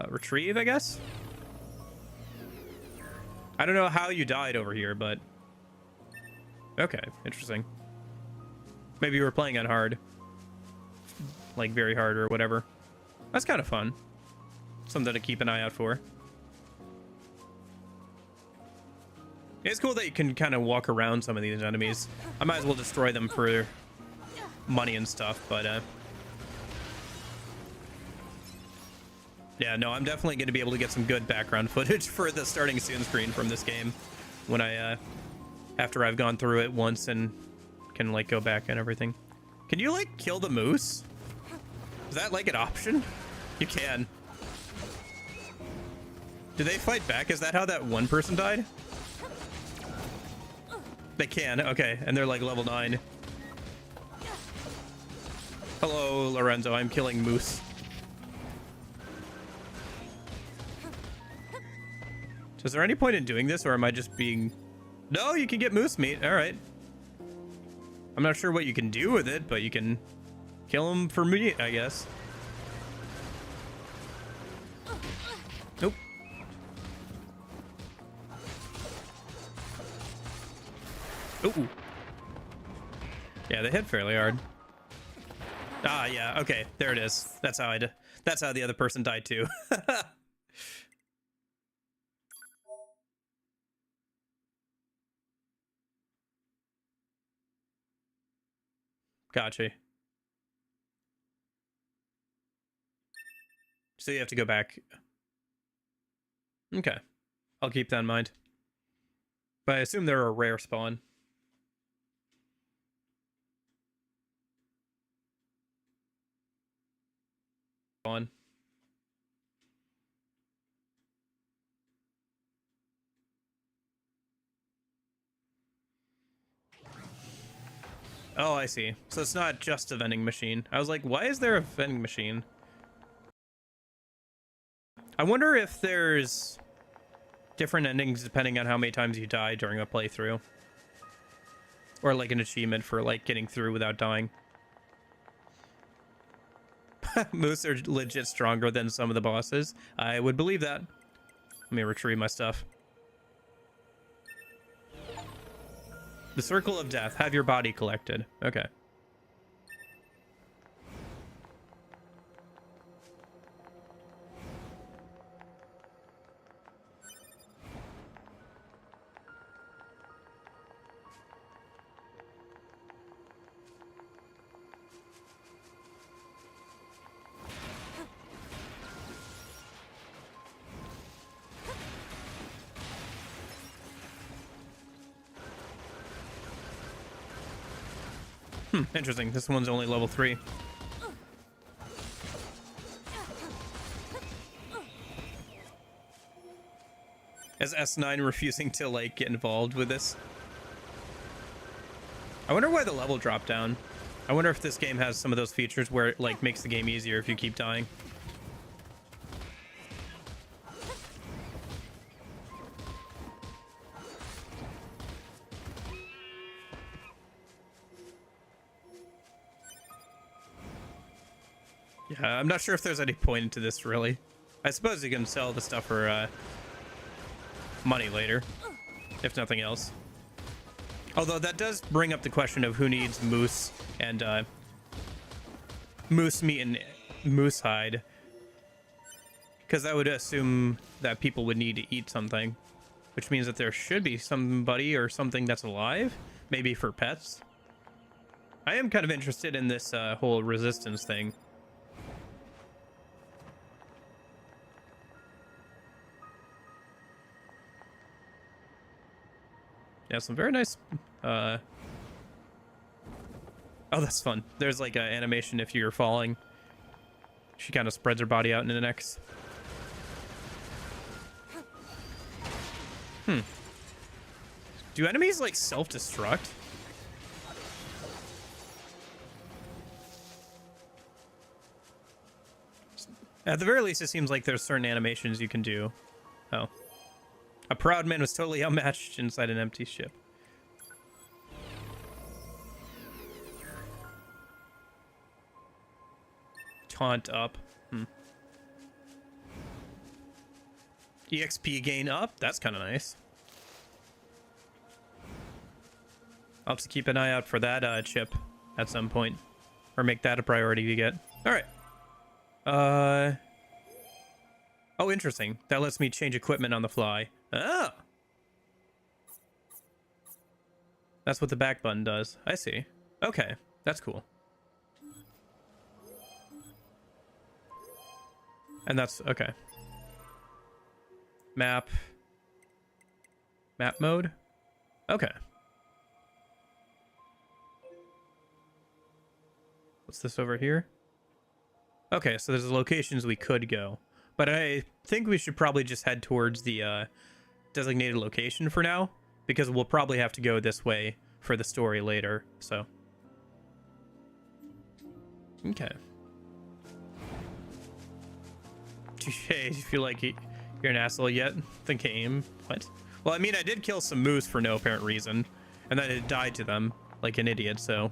Retrieve, I guess? I don't know how you died over here, but... Okay, interesting. Maybe you were playing on hard. Like, very hard or whatever. That's kind of fun. Something to keep an eye out for. It's cool that you can kind of walk around some of these enemies. I might as well destroy them for money and stuff, but... Yeah, no, I'm definitely going to be able to get some good background footage for the starting soon screen from this game when I, after I've gone through it once and can, like, go back and everything. Can you, like, kill the moose? Is that, like, an option? You can. Do they fight back? Is that how that one person died? They can, okay, and they're, like, level 9. Hello, Lorenzo, I'm killing moose. Is there any point in doing this, or am I just being... No, you can get moose meat. All right. I'm not sure what you can do with it, but you can kill them for meat, I guess. Nope. Ooh. Yeah, they hit fairly hard. Ah, yeah. Okay, there it is. That's how that's how the other person died too. Gotcha. So you have to go back. Okay. I'll keep that in mind. But I assume they're a rare spawn. On. Oh, I see. So it's not just a vending machine. I was like, why is there a vending machine? I wonder if there's different endings depending on how many times you die during a playthrough. Or like an achievement for like getting through without dying. Moose are legit stronger than some of the bosses. I would believe that. Let me retrieve my stuff. The Circle of Death. Have your body collected. Okay. Interesting. This one's only level 3. Is S9 refusing to, like, get involved with this? I wonder why the level dropped down. I wonder if this game has some of those features where it, like, makes the game easier if you keep dying. Yeah, I'm not sure if there's any point into this, really. I suppose you can sell the stuff for money later, if nothing else. Although that does bring up the question of who needs moose and moose meat and moose hide. Because I would assume that people would need to eat something, which means that there should be somebody or something that's alive, maybe for pets. I am kind of interested in this whole resistance thing. Yeah, some very nice, oh, that's fun. There's like an animation if you're falling. She kind of spreads her body out into an X. Do enemies like self-destruct? At the very least, it seems like there's certain animations you can do. Oh. A proud man was totally outmatched inside an empty ship. Taunt up. EXP gain up? That's kind of nice. I'll have to keep an eye out for that chip at some point, or make that a priority to get. All right. Oh, interesting. That lets me change equipment on the fly. Oh. That's what the back button does. I see. Okay, that's cool. And that's okay. Map mode. Okay. What's this over here? Okay, so there's locations we could go, but I think we should probably just head towards the designated location for now, because we'll probably have to go this way for the story later. So okay. Touche. Do you feel like you're an asshole yet? The game? What? Well, I mean, I did kill some moose for no apparent reason, and then it died to them like an idiot, so.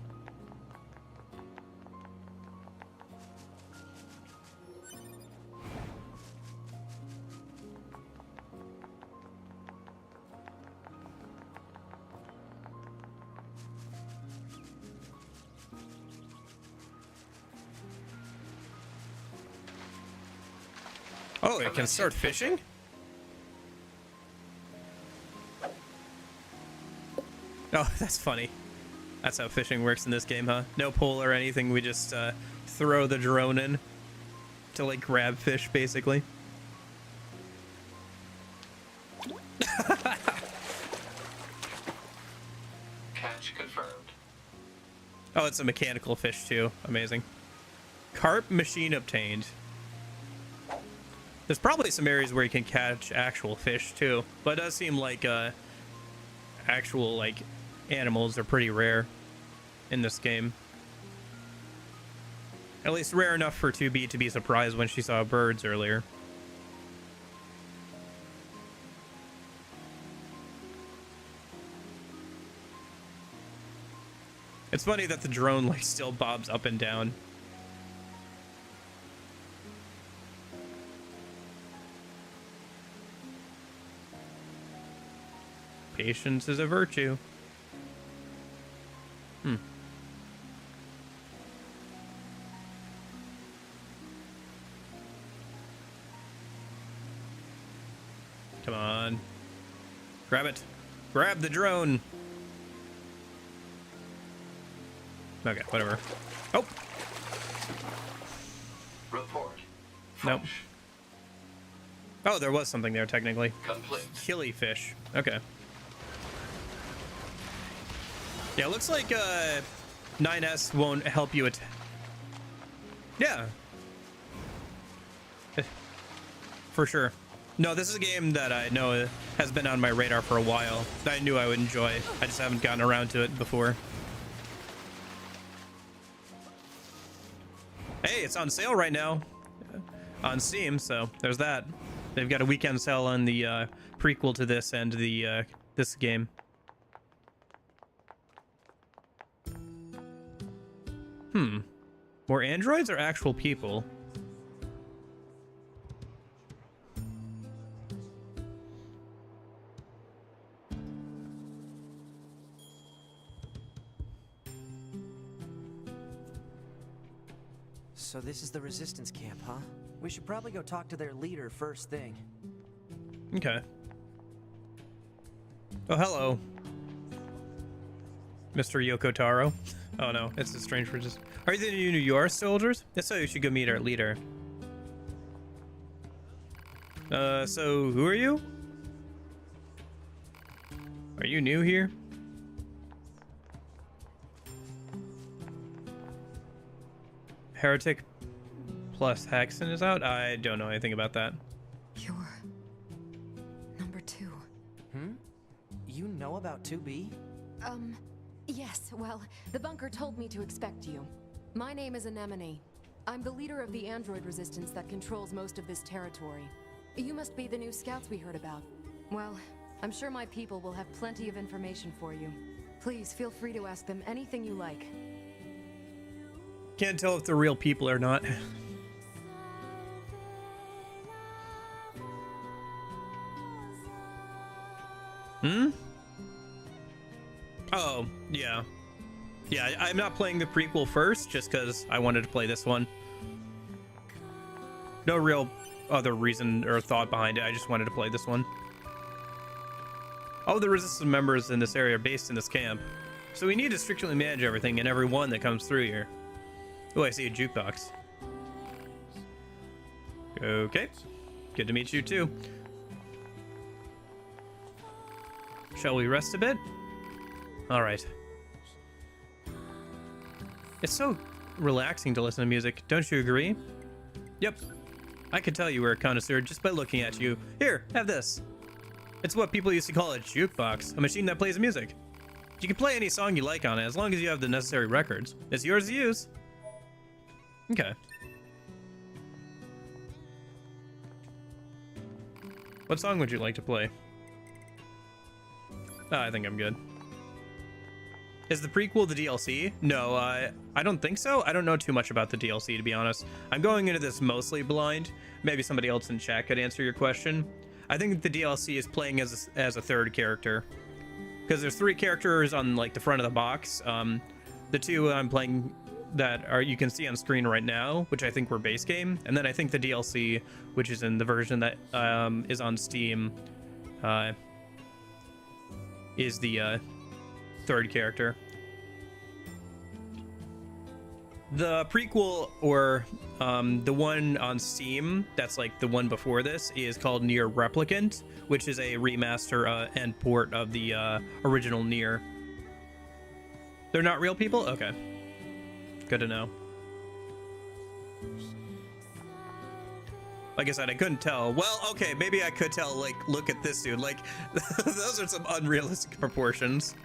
Oh, it can start fishing? Oh, that's funny. That's how fishing works in this game, huh? No pole or anything, we just throw the drone in to, like, grab fish, basically. Catch confirmed. Oh, it's a mechanical fish, too. Amazing. Carp machine obtained. There's probably some areas where you can catch actual fish too, but it does seem like actual like animals are pretty rare in this game. At least rare enough for 2B to be surprised when she saw birds earlier. It's funny that the drone like still bobs up and down. Patience is a virtue. Come on. Grab it. Grab the drone. Okay, whatever. Oh. Report. Nope. Oh, there was something there technically. Complete. Killifish. Okay. Yeah, it looks like 9S won't help you yeah. For sure. No, this is a game that I know has been on my radar for a while that I knew I would enjoy. I just haven't gotten around to it before. Hey, it's on sale right now on Steam, so there's that. They've got a weekend sale on the prequel to this and the this game. More androids or actual people? So this is the resistance camp, huh? We should probably go talk to their leader first thing. Okay. Oh, hello. Mr. Yoko Taro. Oh no, it's a strange for just. Are you the new New York soldiers? If so, you should go meet our leader. So who are you? Are you new here? Heretic plus Hexen is out? I don't know anything about that. You're number 2. You know about 2B? Yes, well, the bunker told me to expect you. My name is Anemone. I'm the leader of the android resistance that controls most of this territory. You must be the new scouts we heard about. Well, I'm sure my people will have plenty of information for you. Please feel free to ask them anything you like. Can't tell if they're real people or not. Oh, yeah. Yeah, I'm not playing the prequel first just because I wanted to play this one. No real other reason or thought behind it. I just wanted to play this one. All the resistance members in this area are based in this camp, so we need to strictly manage everything and everyone that comes through here. Oh, I see a jukebox. Okay. Good to meet you too. Shall we rest a bit? All right. It's so relaxing to listen to music, don't you agree? Yep. I can tell you were a connoisseur just by looking at you. Here, have this. It's what people used to call a jukebox, a machine that plays music. You can play any song you like on it as long as you have the necessary records. It's yours to use. Okay. What song would you like to play? I think I'm good. Is the prequel the DLC? No, I don't think so. I don't know too much about the DLC, to be honest. I'm going into this mostly blind. Maybe somebody else in chat could answer your question. I think the DLC is playing as a third character. Because there's 3 characters on like the front of the box. The 2 I'm playing that are you can see on screen right now, which I think were base game. And then I think the DLC, which is in the version that is on Steam, is the third character. The prequel, or the one on Steam that's like the one before this, is called Nier Replicant, which is a remaster and port of the original Nier. They're not real people? Okay. Good to know. Like I said, I couldn't tell. Well, okay, maybe I could tell, like, look at this dude. Like, those are some unrealistic proportions.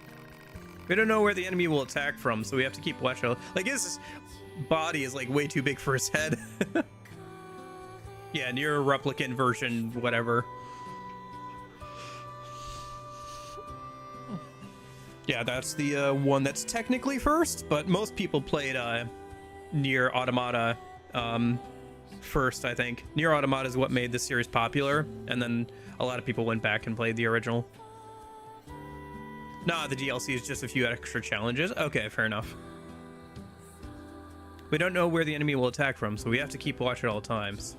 We don't know where the enemy will attack from, so we have to keep watch out. Like, his body is, like, way too big for his head. Yeah, Nier Replicant version, whatever. Yeah, that's the one that's technically first, but most people played Nier Automata first, I think. Nier Automata is what made this series popular, and then a lot of people went back and played the original. Nah, the DLC is just a few extra challenges. Okay, fair enough. We don't know where the enemy will attack from, so we have to keep watch at all times.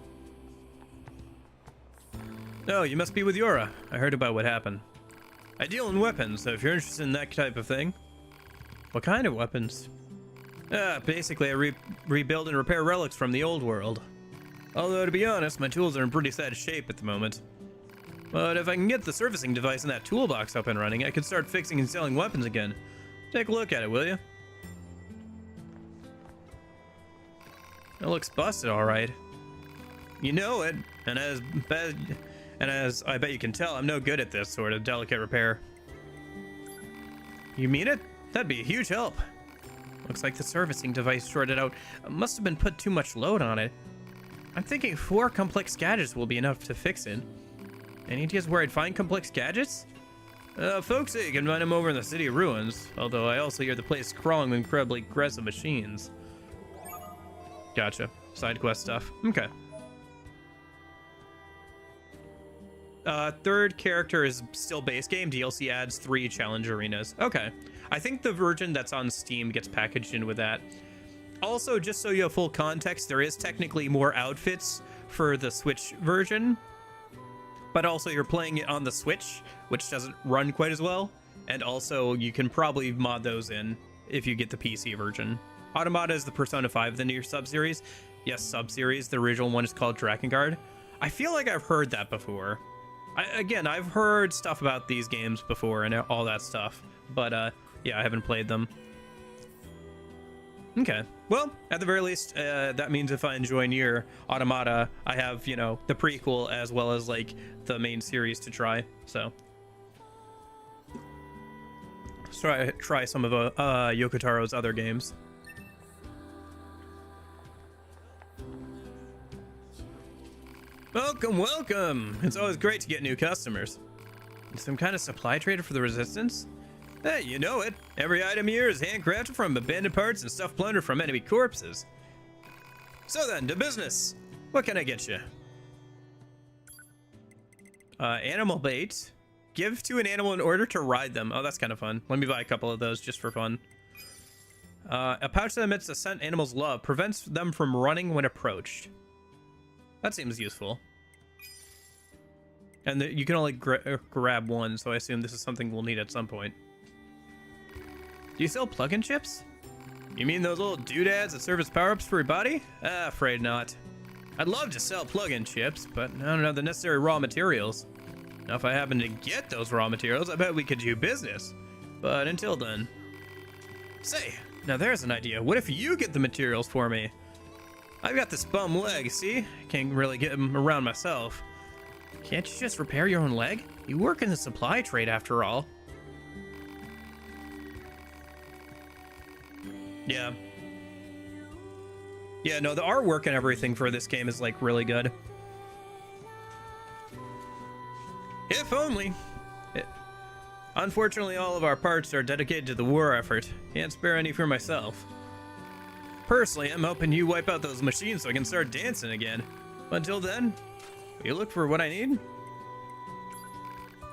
Oh, you must be with Yora. I heard about what happened. I deal in weapons, so if you're interested in that type of thing. What kind of weapons? Basically I rebuild and repair relics from the old world. Although, to be honest, my tools are in pretty sad shape at the moment. But if I can get the servicing device in that toolbox up and running, I can start fixing and selling weapons again. Take a look at it, will you? It looks busted, alright. You know it, and as I bet you can tell, I'm no good at this sort of delicate repair. You mean it? That'd be a huge help. Looks like the servicing device shorted out. Must have been put too much load on it. I'm thinking 4 complex gadgets will be enough to fix it. Any ideas where I'd find complex gadgets? Folks say you can find them over in the City of Ruins, although I also hear the place crawling with incredibly aggressive machines. Gotcha. Side quest stuff. Okay. Third character is still base game. DLC adds 3 challenge arenas. Okay. I think the version that's on Steam gets packaged in with that. Also, just so you have full context, there is technically more outfits for the Switch version. But also you're playing it on the Switch, which doesn't run quite as well. And also you can probably mod those in if you get the PC version. Automata is the Persona 5 of the Nier sub-series. Yes, sub-series. The original one is called Drakengard. I feel like I've heard that before. Again, I've heard stuff about these games before and all that stuff. But, yeah, I haven't played them. Okay. Well, at the very least, that means if I enjoy Nier Automata, I have, you know, the prequel as well as, like, the main series to try. So, let's try some of Yoko Taro's other games. Welcome, welcome! It's always great to get new customers. Some kind of supply trader for the Resistance? Hey, you know it. Every item here is handcrafted from abandoned parts and stuff plundered from enemy corpses. So then, to business. What can I get you? Animal bait. Give to an animal in order to ride them. Oh, that's kind of fun. Let me buy a couple of those just for fun. A pouch that emits a scent animals love. Prevents them from running when approached. That seems useful. And you can only grab one, so I assume this is something we'll need at some point. Do you sell plug-in chips? You mean those little doodads that serve as power-ups for your body? Afraid not. I'd love to sell plug-in chips, but I don't have the necessary raw materials. Now, if I happen to get those raw materials, I bet we could do business. But until then... Say, now there's an idea. What if you get the materials for me? I've got this bum leg, see? I can't really get them around myself. Can't you just repair your own leg? You work in the supply trade after all. Yeah. Yeah, no, the artwork and everything for this game is, like, really good. If only. Unfortunately, all of our parts are dedicated to the war effort. Can't spare any for myself. Personally, I'm hoping you wipe out those machines so I can start dancing again. Until then, will you look for what I need?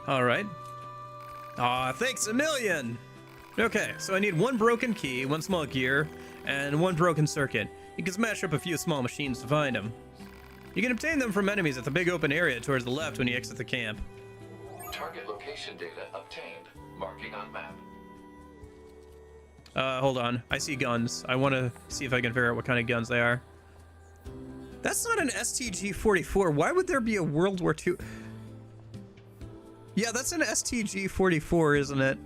Alright. Aw, thanks a million! Okay, so I need one broken key, one small gear, and one broken circuit. You can smash up a few small machines to find them. You can obtain them from enemies at the big open area towards the left when you exit the camp. Target location data obtained. Marking on map. Hold on. I see guns. I want to see if I can figure out what kind of guns they are. That's not an STG-44. Why would there be a World War II? Yeah, that's an STG-44, isn't it?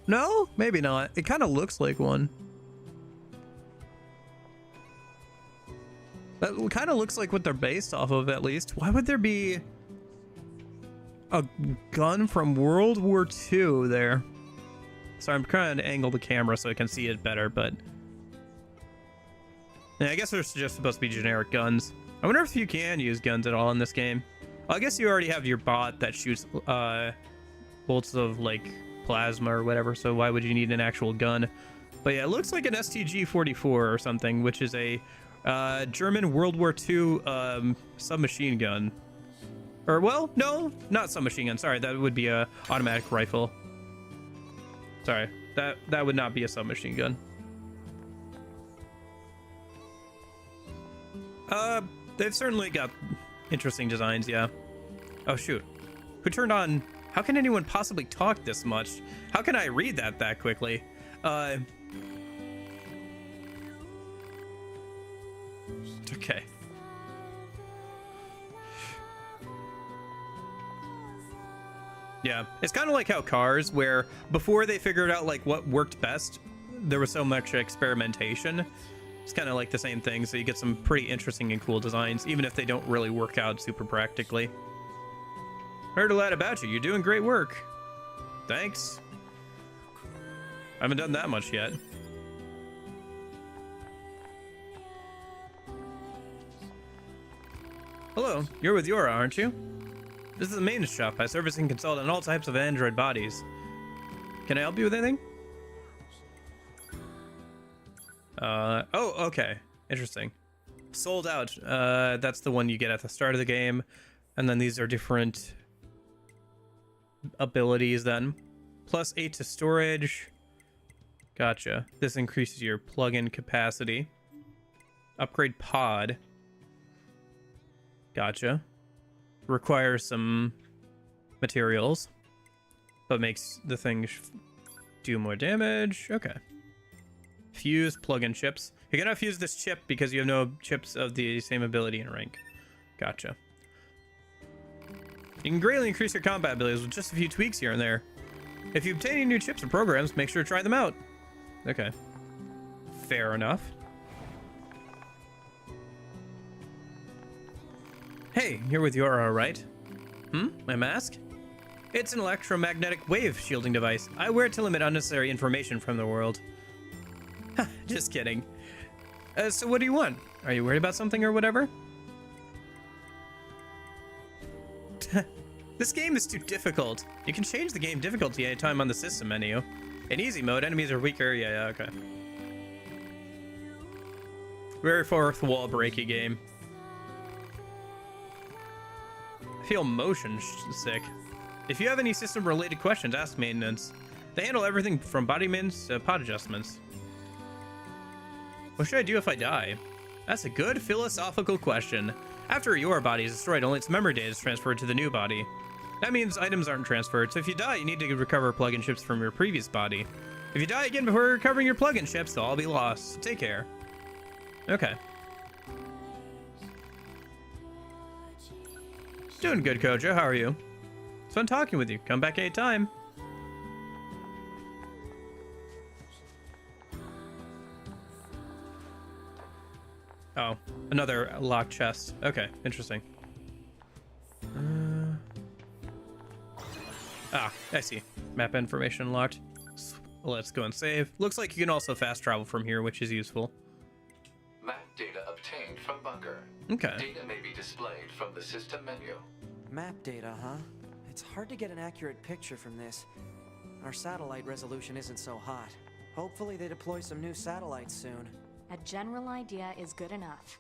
No? Maybe not. It kind of looks like one. That kind of looks like what they're based off of, at least. Why would there be a gun from World War II there? Sorry, I'm trying to angle the camera so I can see it better, but... Yeah, I guess they're just supposed to be generic guns. I wonder if you can use guns at all in this game. Well, I guess you already have your bot that shoots bolts of, like, plasma or whatever, so why would you need an actual gun? But yeah, it looks like an STG-44 or something, which is a German World War II submachine gun. Or, well, no, not submachine gun. Sorry, that would be a automatic rifle. Sorry, that would not be a submachine gun. They've certainly got interesting designs, yeah. Oh, shoot. Who turned on... How can anyone possibly talk this much? How can I read that quickly? Okay. Yeah, it's kind of like how Cars, where before they figured out like what worked best, there was so much experimentation. It's kind of like the same thing, so you get some pretty interesting and cool designs, even if they don't really work out super practically. Heard a lot about you. You're doing great work. Thanks. I haven't done that much yet. Hello, you're with Yora, aren't you? This is the maintenance shop. I service and consult on all types of android bodies. Can I help you with anything? Oh, okay. Interesting. Sold out. That's the one you get at the start of the game. And then these are different abilities then. Plus 8 to storage. Gotcha. This increases your plug-in capacity. Upgrade pod. Gotcha. Requires some materials, but makes the thing do more damage. Okay. Fuse plug-in chips. You cannot fuse this chip because you have no chips of the same ability and rank. Gotcha. You can greatly increase your combat abilities with just a few tweaks here and there. If you obtain any new chips or programs, make sure to try them out. Okay. Fair enough. Hey, you're with Yora, right? My mask? It's an electromagnetic wave shielding device. I wear it to limit unnecessary information from the world. Just kidding. So what do you want? Are you worried about something or whatever? This game is too difficult. You can change the game difficulty anytime on the system menu. In easy mode, enemies are weaker. Yeah, okay. Very fourth wall breaky game. I feel motion sick. If you have any system-related questions, ask maintenance. They handle everything from body maintenance to pod adjustments. What should I do if I die? That's a good philosophical question. After your body is destroyed, only its memory data is transferred to the new body. That means items aren't transferred, so if you die, you need to recover plug-in chips from your previous body. If you die again before recovering your plug-in chips, they'll all be lost. So take care. Okay. Doing good, Kojo. How are you? It's fun talking with you. Come back anytime. Oh, another locked chest. Okay, interesting. I see. Map information unlocked. Let's go and save. Looks like you can also fast travel from here, which is useful. Map data obtained from bunker. Okay. Data may be displayed from the system menu. Map data, huh? It's hard to get an accurate picture from this. Our satellite resolution isn't so hot. Hopefully they deploy some new satellites soon. A general idea is good enough.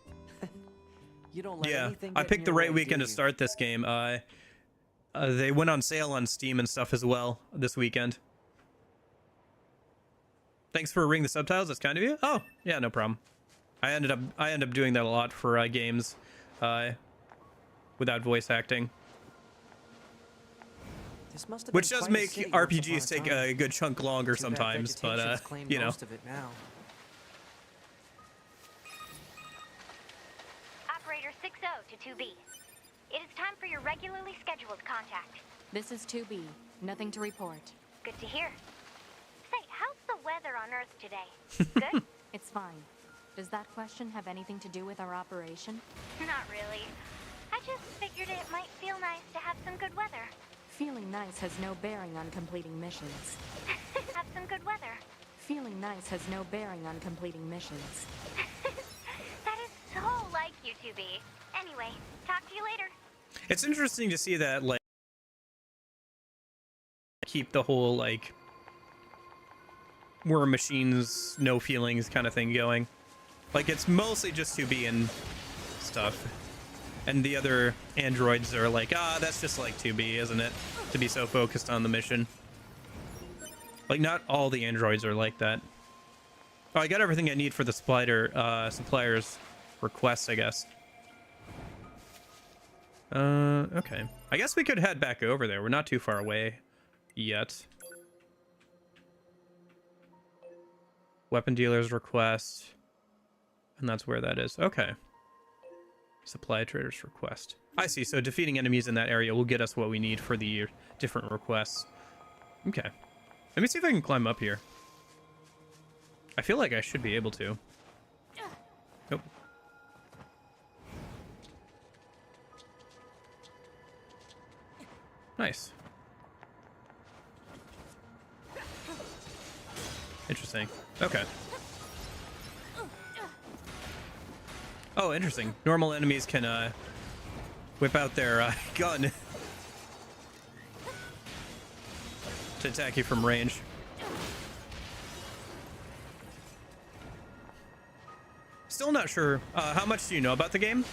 You don't let Yeah, anything I get in picked the your right way, weekend do to you? start this game. They went on sale on Steam and stuff as well this weekend. Thanks for reading the subtitles. That's kind of you. Oh, yeah, no problem. I end up doing that a lot for games without voice acting, This must have which been does quite a make city once upon RPGs take time. a good chunk longer Too bad sometimes, but vegetation's claimed you know. most of it now. Operator 60 to 2B. It is time for your regularly scheduled contact. This is 2B. Nothing to report. Good to hear. Say, how's the weather on Earth today? Good? It's fine. Does that question have anything to do with our operation? Not really. I just figured it might feel nice to have some good weather. Feeling nice has no bearing on completing missions. Have some good weather. Feeling nice has no bearing on completing missions. That is so like you, 2B. Anyway, talk to you later. It's interesting to see that, like, keep the whole, like, we're machines, no feelings kind of thing going. Like, it's mostly just 2B and stuff. And the other androids are like, that's just like 2B, isn't it? To be so focused on the mission. Like, not all the androids are like that. Oh, I got everything I need for the supplier's request, I guess. Okay. I guess we could head back over there. We're not too far away yet. Weapon dealer's request. And that's where that is. Okay. Supply trader's request. I see. So defeating enemies in that area will get us what we need for the different requests. Okay. Let me see if I can climb up here. I feel like I should be able to. Nope. Nice. Interesting. Okay. Oh, interesting. Normal enemies can whip out their gun to attack you from range. Still not sure. How much do you know about the game?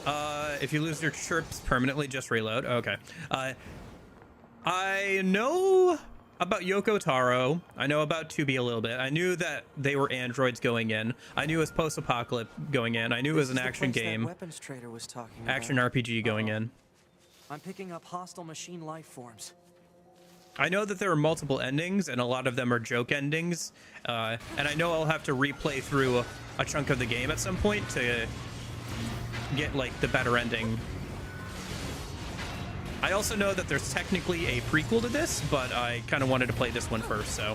If you lose your chirps permanently, just reload. Okay. I know about Yoko Taro. I know about 2B a little bit. I knew that they were androids going in. I knew it was post-apocalypse going in. I knew it was an action game. Weapons trader was talking Action about. RPG going in. I'm picking up hostile machine life forms. I know that there are multiple endings, and a lot of them are joke endings. And I know I'll have to replay through a chunk of the game at some point to get, like, the better ending. I also know that there's technically a prequel to this, but I kind of wanted to play this one first, so.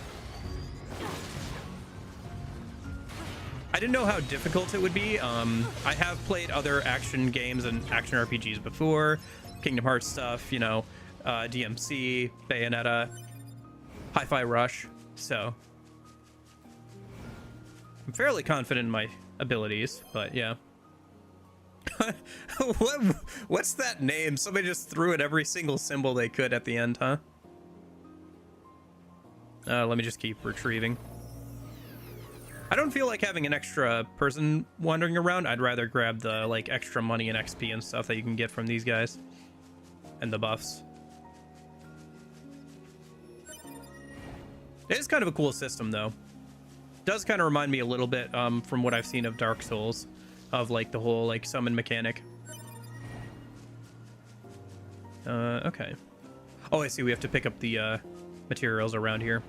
I didn't know how difficult it would be. I have played other action games and action RPGs before. Kingdom Hearts stuff, you know, DMC, Bayonetta, Hi-Fi Rush, so. I'm fairly confident in my abilities, but yeah. What's that name? Somebody just threw at every single symbol they could at the end, huh? Let me just keep retrieving. I don't feel like having an extra person wandering around. I'd rather grab the, like, extra money and XP and stuff that you can get from these guys. And the buffs. It is kind of a cool system, though. Does kind of remind me a little bit from what I've seen of Dark Souls, of like the whole like summon mechanic. Okay. Oh, I see. We have to pick up the materials around here.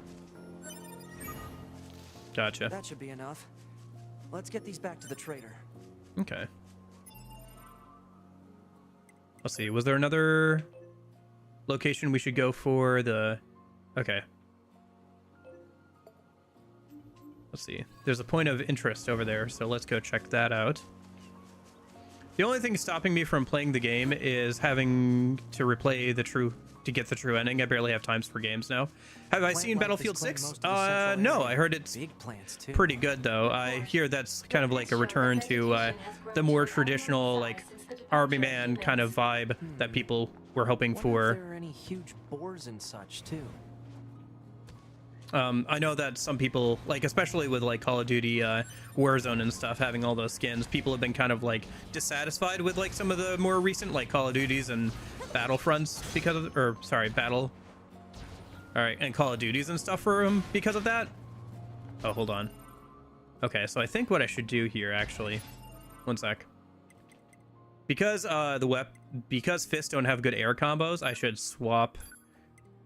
Gotcha. That should be enough. Let's get these back to the trader. Okay. Let's see. Was there another location we should go for the... Okay. Let's see. There's a point of interest over there, so let's go check that out. The only thing stopping me from playing the game is having to replay to get the true ending. I barely have times for games now. Have I seen Battlefield 6? No, I heard it's pretty good, though. I hear that's kind of like a return to the more traditional, like, Army Man kind of vibe that people were hoping for. If there are any huge boars and such, too. I know that some people, like, especially with, like, Call of Duty Warzone and stuff, having all those skins, people have been kind of, like, dissatisfied with, like, some of the more recent, like, Call of Duties and Battlefronts because of, or, sorry, and Call of Duties and stuff for them because of that. Oh, hold on. Okay, so I think what I should do here, actually, one sec. Because, because fists don't have good air combos, I should swap,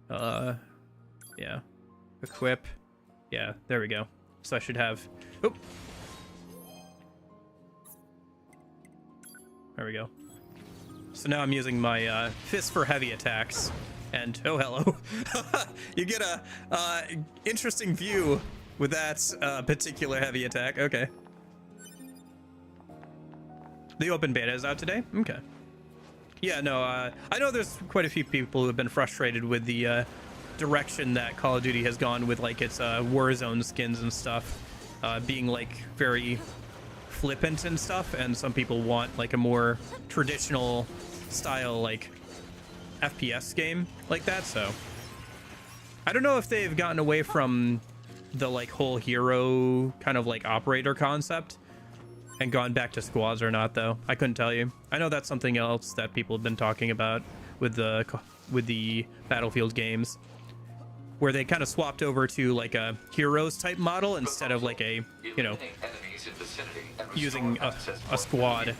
yeah. Equip. Yeah, there we go. So I should have... Oop. There we go. So now I'm using my fist for heavy attacks. And, oh, hello. You get a interesting view with that particular heavy attack. Okay. The open beta is out today? Okay. Yeah, no, I know there's quite a few people who have been frustrated with the... direction that Call of Duty has gone with like its Warzone skins and stuff being like very flippant and stuff, and some people want like a more traditional style like FPS game like that. So I don't know if they've gotten away from the like whole hero kind of like operator concept and gone back to squads or not, though. I couldn't tell you. I know that's something else that people have been talking about with the Battlefield games, where they kind of swapped over to like a heroes type model instead of like a, you know, using a squad.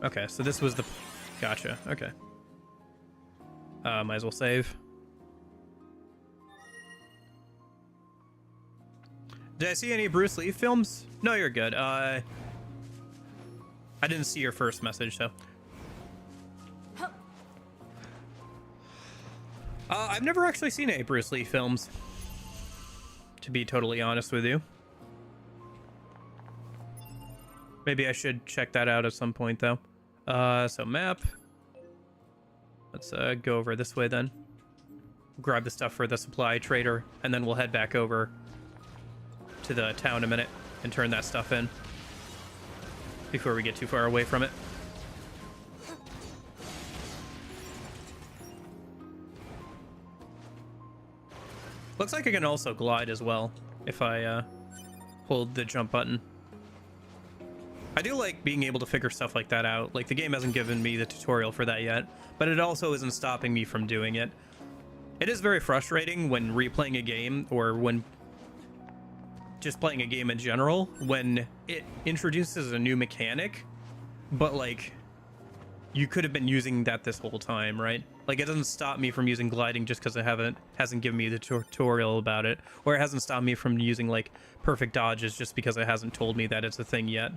Okay, so this was the... Gotcha, okay. Might as well save. Did I see any Bruce Lee films? No, you're good. I didn't see your first message, so. I've never actually seen any Bruce Lee films, to be totally honest with you. Maybe I should check that out at some point, though. So map. Let's go over this way then. Grab the stuff for the supply trader, and then we'll head back over to the town in a minute and turn that stuff in before we get too far away from it. Looks like I can also glide as well if I hold the jump button. I do like being able to figure stuff like that out. Like, the game hasn't given me the tutorial for that yet, but it also isn't stopping me from doing it. It is very frustrating when replaying a game, or when just playing a game in general, when it introduces a new mechanic, but like you could have been using that this whole time, right? Like, it doesn't stop me from using gliding just because it hasn't given me the tutorial about it, or it hasn't stopped me from using like perfect dodges just because it hasn't told me that it's a thing yet.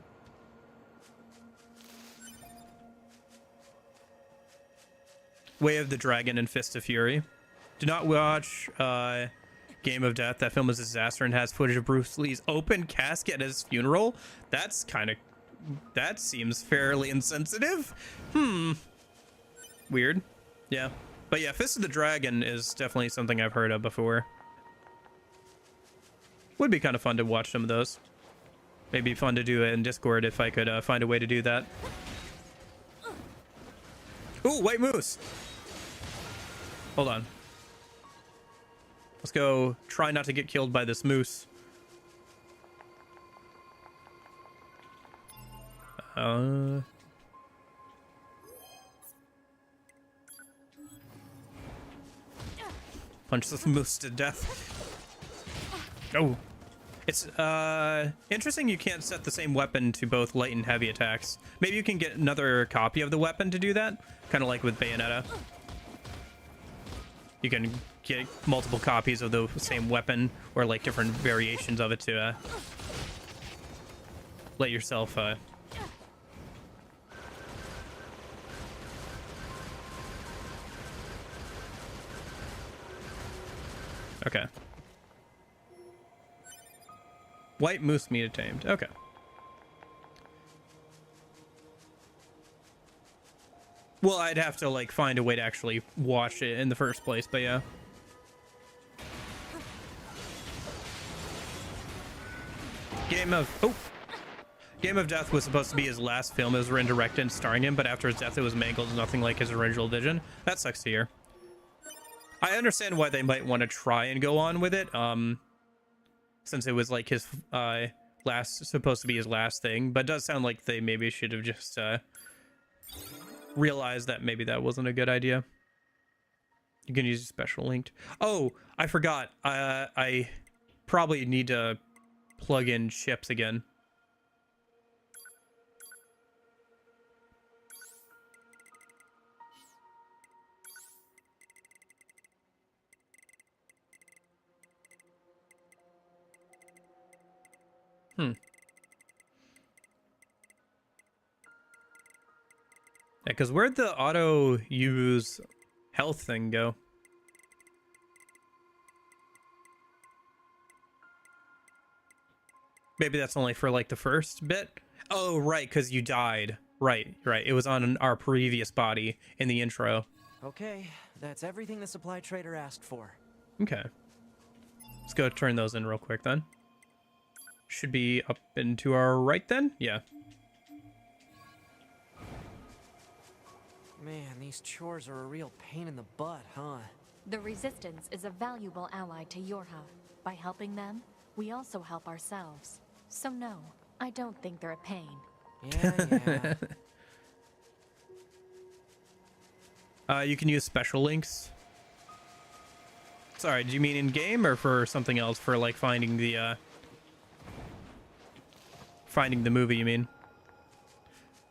Way of the Dragon and Fist of Fury. Do not watch Game of Death. That film is a disaster and has footage of Bruce Lee's open casket at his funeral. That's kind of... That seems fairly insensitive. Weird. Yeah. But yeah, Fist of the Dragon is definitely something I've heard of before. Would be kind of fun to watch some of those. Maybe fun to do it in Discord if I could find a way to do that. Ooh, white moose. Hold on. Let's go try not to get killed by this moose. Punch this moose to death. Oh. It's interesting you can't set the same weapon to both light and heavy attacks. Maybe you can get another copy of the weapon to do that, kind of like with Bayonetta. You can get multiple copies of the same weapon or like different variations of it to let yourself okay. White moose meat tamed. Okay. Well, I'd have to like find a way to actually watch it in the first place, but yeah. Game of Death was supposed to be his last film. It was written, directed, and starring him, but after his death, it was mangled. Nothing like his original vision. That sucks to hear. I understand why they might want to try and go on with it. Since it was like his supposed to be his last thing, but it does sound like they maybe should have just realized that maybe that wasn't a good idea. You can use a special linked. Oh, I forgot. I probably need to plug in chips again. Yeah, because where'd the auto use health thing go? Maybe that's only for like the first bit. Oh, right, because you died. Right. It was on our previous body in the intro. Okay, that's everything the supply trader asked for. Okay. Let's go turn those in real quick then. Should be up and to our right then? Yeah. Man, these chores are a real pain in the butt, huh? The Resistance is a valuable ally to Yorha. By helping them, we also help ourselves. So no, I don't think they're a pain. Yeah. You can use special links. Sorry, do you mean in game or for something else? For like finding the movie, you mean?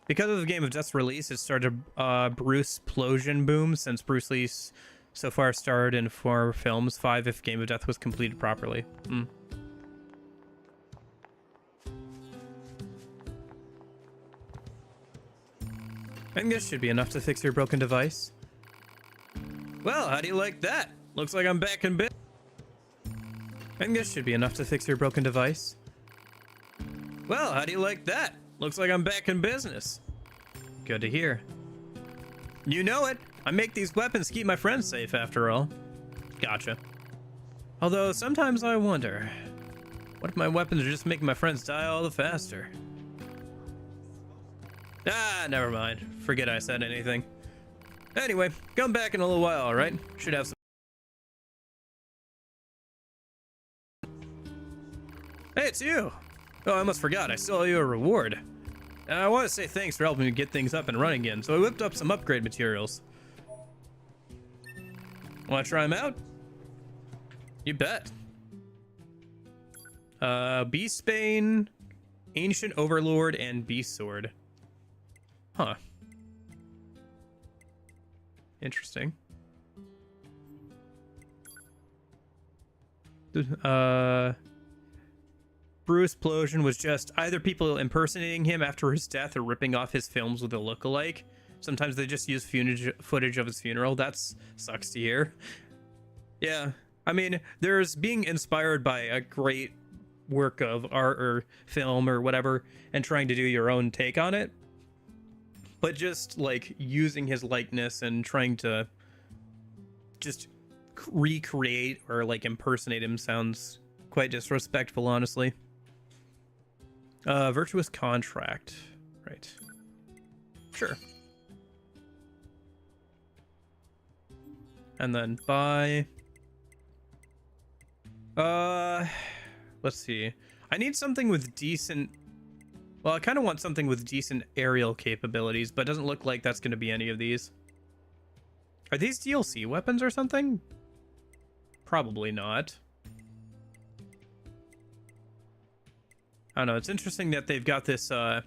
Because of the Game of Death's release, it started Bruce Plosion boom since Bruce Lee so far starred in 4 films, 5 if Game of Death was completed properly. I think this should be enough to fix your broken device. Well, how do you like that? Looks like I'm back in bed. I think this should be enough to fix your broken device. Well, how do you like that? Looks like I'm back in business. Good to hear. You know it. I make these weapons to keep my friends safe, after all. Gotcha. Although, sometimes I wonder, what if my weapons are just making my friends die all the faster? Ah, never mind. Forget I said anything. Anyway, come back in a little while, alright? Should have some... Hey, it's you! Oh, I almost forgot. I still owe you a reward. I want to say thanks for helping me get things up and running again, so I whipped up some upgrade materials. Want to try them out? You bet. Beastbane, Ancient Overlord, and Beast Sword. Huh. Interesting. Bruce Plosion was just either people impersonating him after his death or ripping off his films with a lookalike. Sometimes they just use footage of his funeral. That sucks to hear. Yeah, I mean, there's being inspired by a great work of art or film or whatever and trying to do your own take on it. But just like using his likeness and trying to just recreate or like impersonate him sounds quite disrespectful, honestly. Virtuous contract. Right. Sure. And then buy. Let's see. I need something with decent... Well, I kind of want something with decent aerial capabilities, but it doesn't look like that's going to be any of these. Are these DLC weapons or something? Probably not. I don't know. It's interesting that they've got this kind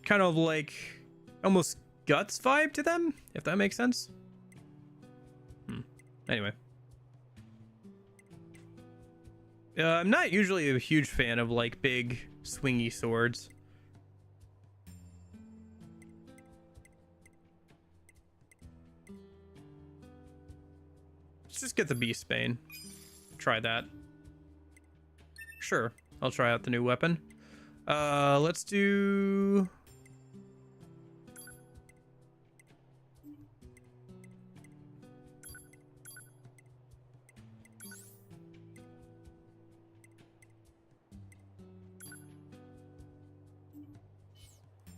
of like almost Guts vibe to them, if that makes sense. Anyway. I'm not usually a huge fan of like big swingy swords. Let's just get the Beast Bane. Try that. Sure, I'll try out the new weapon. Let's do...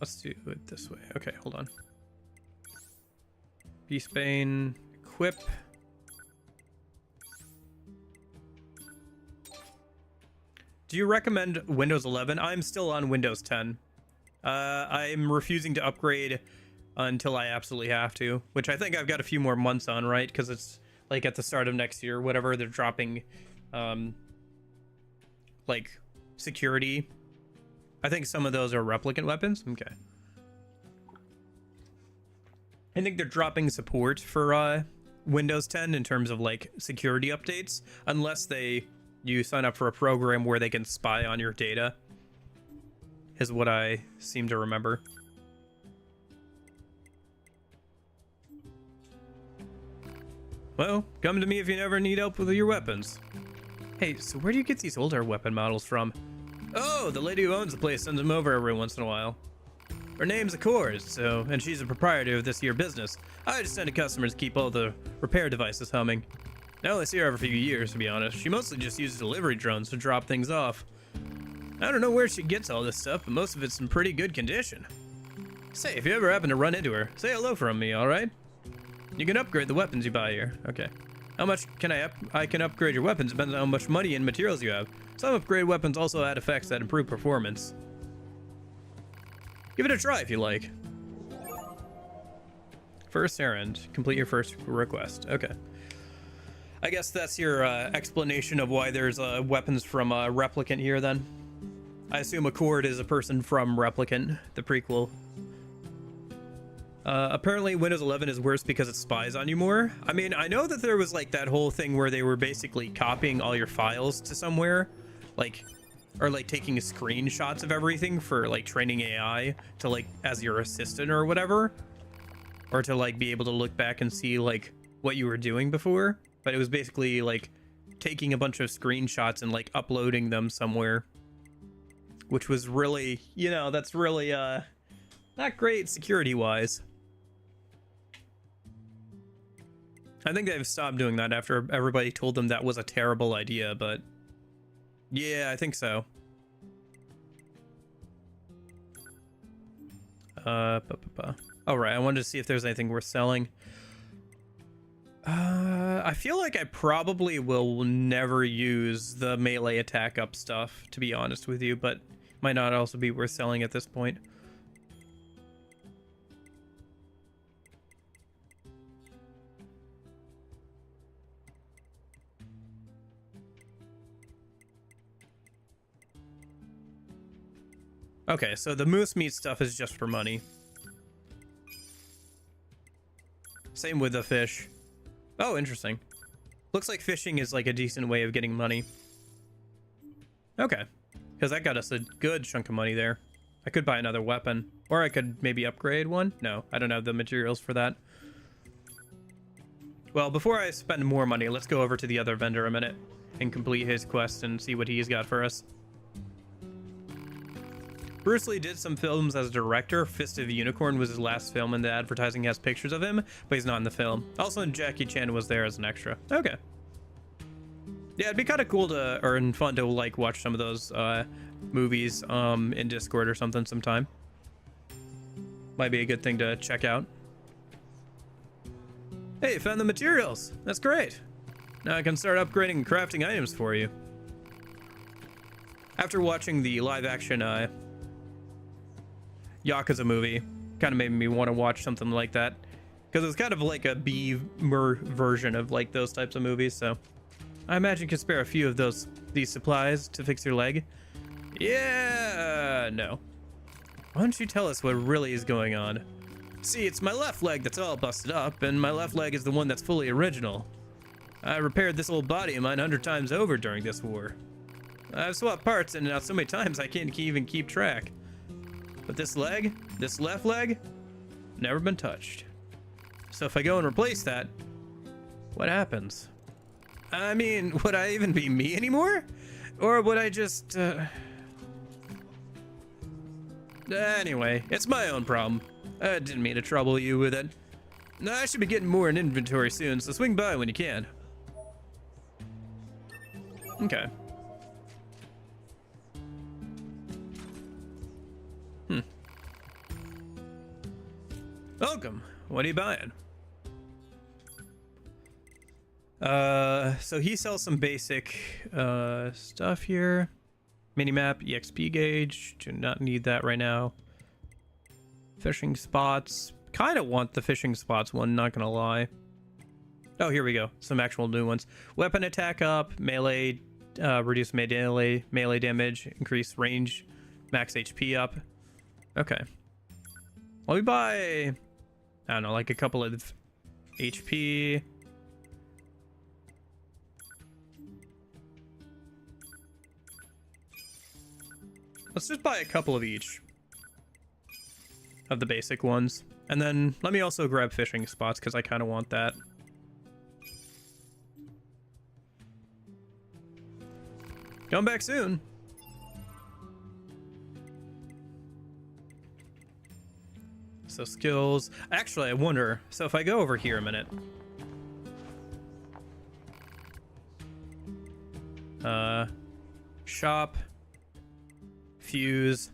Let's do it this way. Okay, hold on. Beast Bane, equip. Do you recommend Windows 11? I'm still on Windows 10. I'm refusing to upgrade until I absolutely have to, which I think I've got a few more months on, right? Because it's like at the start of next year, whatever, they're dropping like security. I think some of those are replicant weapons. Okay. I think they're dropping support for Windows 10 in terms of like security updates, unless you sign up for a program where they can spy on your data, is what I seem to remember. Well, come to me if you ever need help with your weapons. Hey, so where do you get these older weapon models from? Oh, the lady who owns the place sends them over every once in a while. Her name's Accord, and she's a proprietor of this here business. I just send to customers to keep all the repair devices humming. I only see her every few years, to be honest. She mostly just uses delivery drones to drop things off. I don't know where she gets all this stuff, but most of it's in pretty good condition. Say, if you ever happen to run into her, say hello from me, alright? You can upgrade the weapons you buy here. Okay. How much can I can upgrade your weapons depends on how much money and materials you have. Some upgrade weapons also add effects that improve performance. Give it a try if you like. First errand. Complete your first request. Okay. I guess that's your explanation of why there's weapons from Replicant here then. I assume Accord is a person from Replicant, the prequel. Apparently Windows 11 is worse because it spies on you more. I mean, I know that there was like that whole thing where they were basically copying all your files to somewhere, like, or like taking screenshots of everything for like training AI to like as your assistant or whatever, or to like be able to look back and see like what you were doing before. But it was basically like taking a bunch of screenshots and like uploading them somewhere, which was really, you know, that's really not great security wise. I think they've stopped doing that after everybody told them that was a terrible idea, but yeah, I think so. All right, I wanted to see if there's anything worth selling. I feel like I probably will never use the melee attack up stuff, to be honest with you, but might not also be worth selling at this point. Okay, so the moose meat stuff is just for money. Same with the fish. Oh, interesting. Looks like fishing is like a decent way of getting money. Okay, because that got us a good chunk of money there. I could buy another weapon, or I could maybe upgrade one. No, I don't have the materials for that. Well, before I spend more money, let's go over to the other vendor a minute and complete his quest and see what he's got for us. Bruce Lee did some films as a director. Fist of the Unicorn was his last film, and the advertising has pictures of him, but he's not in the film. Also, Jackie Chan was there as an extra. Okay. Yeah, it'd be kind of cool to, or fun to like watch some of those movies in Discord or something sometime. Might be a good thing to check out. Hey, found the materials. That's great. Now I can start upgrading and crafting items for you. After watching the live-action Yakuza movie, kind of made me want to watch something like that. Because it's kind of like a B-mer version of like those types of movies, so I imagine you can spare a few of these supplies to fix your leg. Yeah, no. Why don't you tell us what really is going on? See, it's my left leg that's all busted up, and my left leg is the one that's fully original. I repaired this old body of mine 100 times over during this war. I've swapped parts in and out so many times I can't even keep track. But this leg, this left leg, never been touched. So if I go and replace that, what happens? I mean, would I even be me anymore? Or would I just, Anyway, it's my own problem. I didn't mean to trouble you with it. I should be getting more in inventory soon, so swing by when you can. Okay. Welcome. What are you buying? So he sells some basic stuff here. Minimap, EXP gauge. Do not need that right now. Fishing spots. Kind of want the fishing spots one, not gonna lie. Oh, here we go. Some actual new ones. Weapon attack up, melee, reduce melee damage, increase range, max HP up. Okay. Let me buy, I don't know, like a couple of HP. Let's just buy a couple of each of the basic ones. And then let me also grab fishing spots because I kind of want that. Come back soon. So skills. Actually, I wonder. So if I go over here a minute. Shop. Fuse.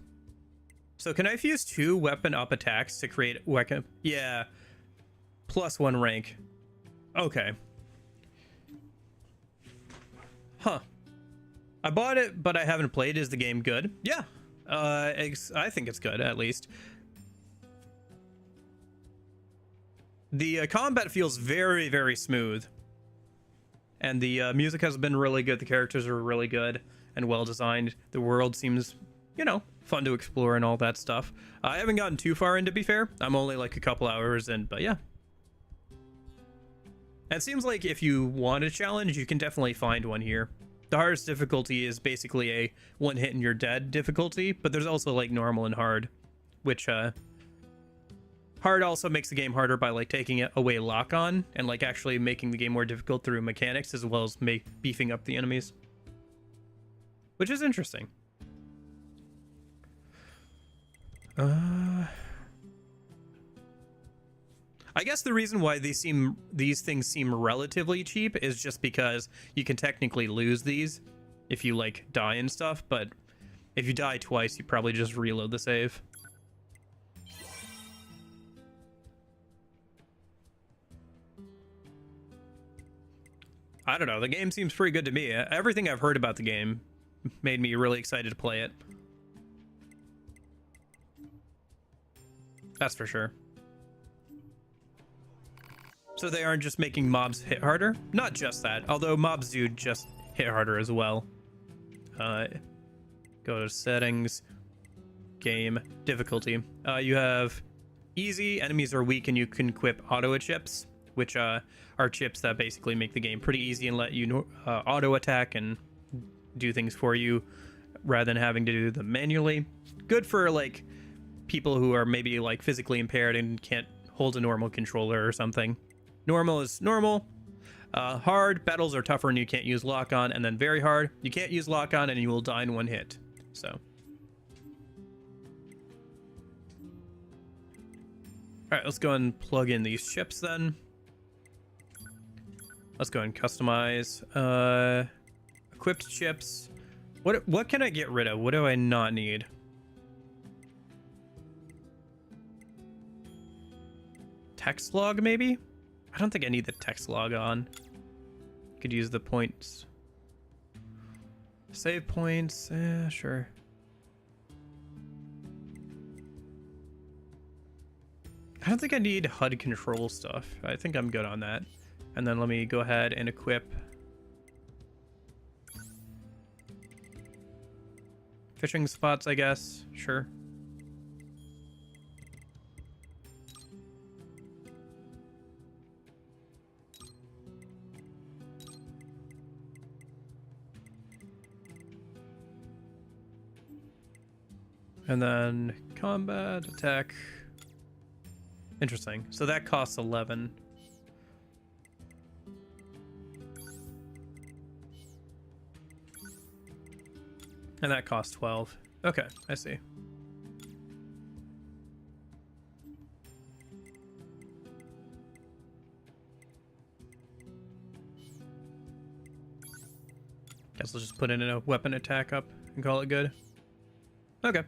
So can I fuse 2 weapon up attacks to create weapon? Yeah. +1 rank. Okay. Huh. I bought it, but I haven't played. Is the game good? Yeah. I think it's good, at least. The combat feels very, very smooth. And the music has been really good. The characters are really good and well designed. The world seems, you know, fun to explore and all that stuff. I haven't gotten too far in, to be fair. I'm only like a couple hours in, but yeah. And it seems like if you want a challenge, you can definitely find one here. The hardest difficulty is basically a one hit and you're dead difficulty, but there's also like normal and hard, which hard also makes the game harder by like taking away lock on and like actually making the game more difficult through mechanics as well as beefing up the enemies, which is interesting. I guess the reason why these things seem relatively cheap is just because you can technically lose these if you like die and stuff, but if you die twice, you probably just reload the save. I don't know, the game seems pretty good to me. Everything I've heard about the game made me really excited to play it. That's for sure. So they aren't just making mobs hit harder? Not just that, although mobs do just hit harder as well. Go to settings, game, difficulty. You have easy, enemies are weak, and you can equip auto chips, which are chips that basically make the game pretty easy and let you auto attack and do things for you rather than having to do them manually. Good for like people who are maybe like physically impaired and can't hold a normal controller or something. Normal is normal. Hard, battles are tougher and you can't use lock-on. And then very hard, you can't use lock-on and you will die in one hit. So. Alright, let's go and plug in these chips then. Let's go and customize. Equipped chips. What can I get rid of? What do I not need? Text log, maybe? I don't think I need the text log on. Could use the points. Save points, sure. I I don't think I need HUD control stuff. I think I'm good on that. And then let me go ahead and equip fishing spots, I guess. Sure. And then combat, attack. Interesting. So that costs 11. And that costs 12. Okay, I see. Guess I'll just put in a weapon attack up and call it good. Okay.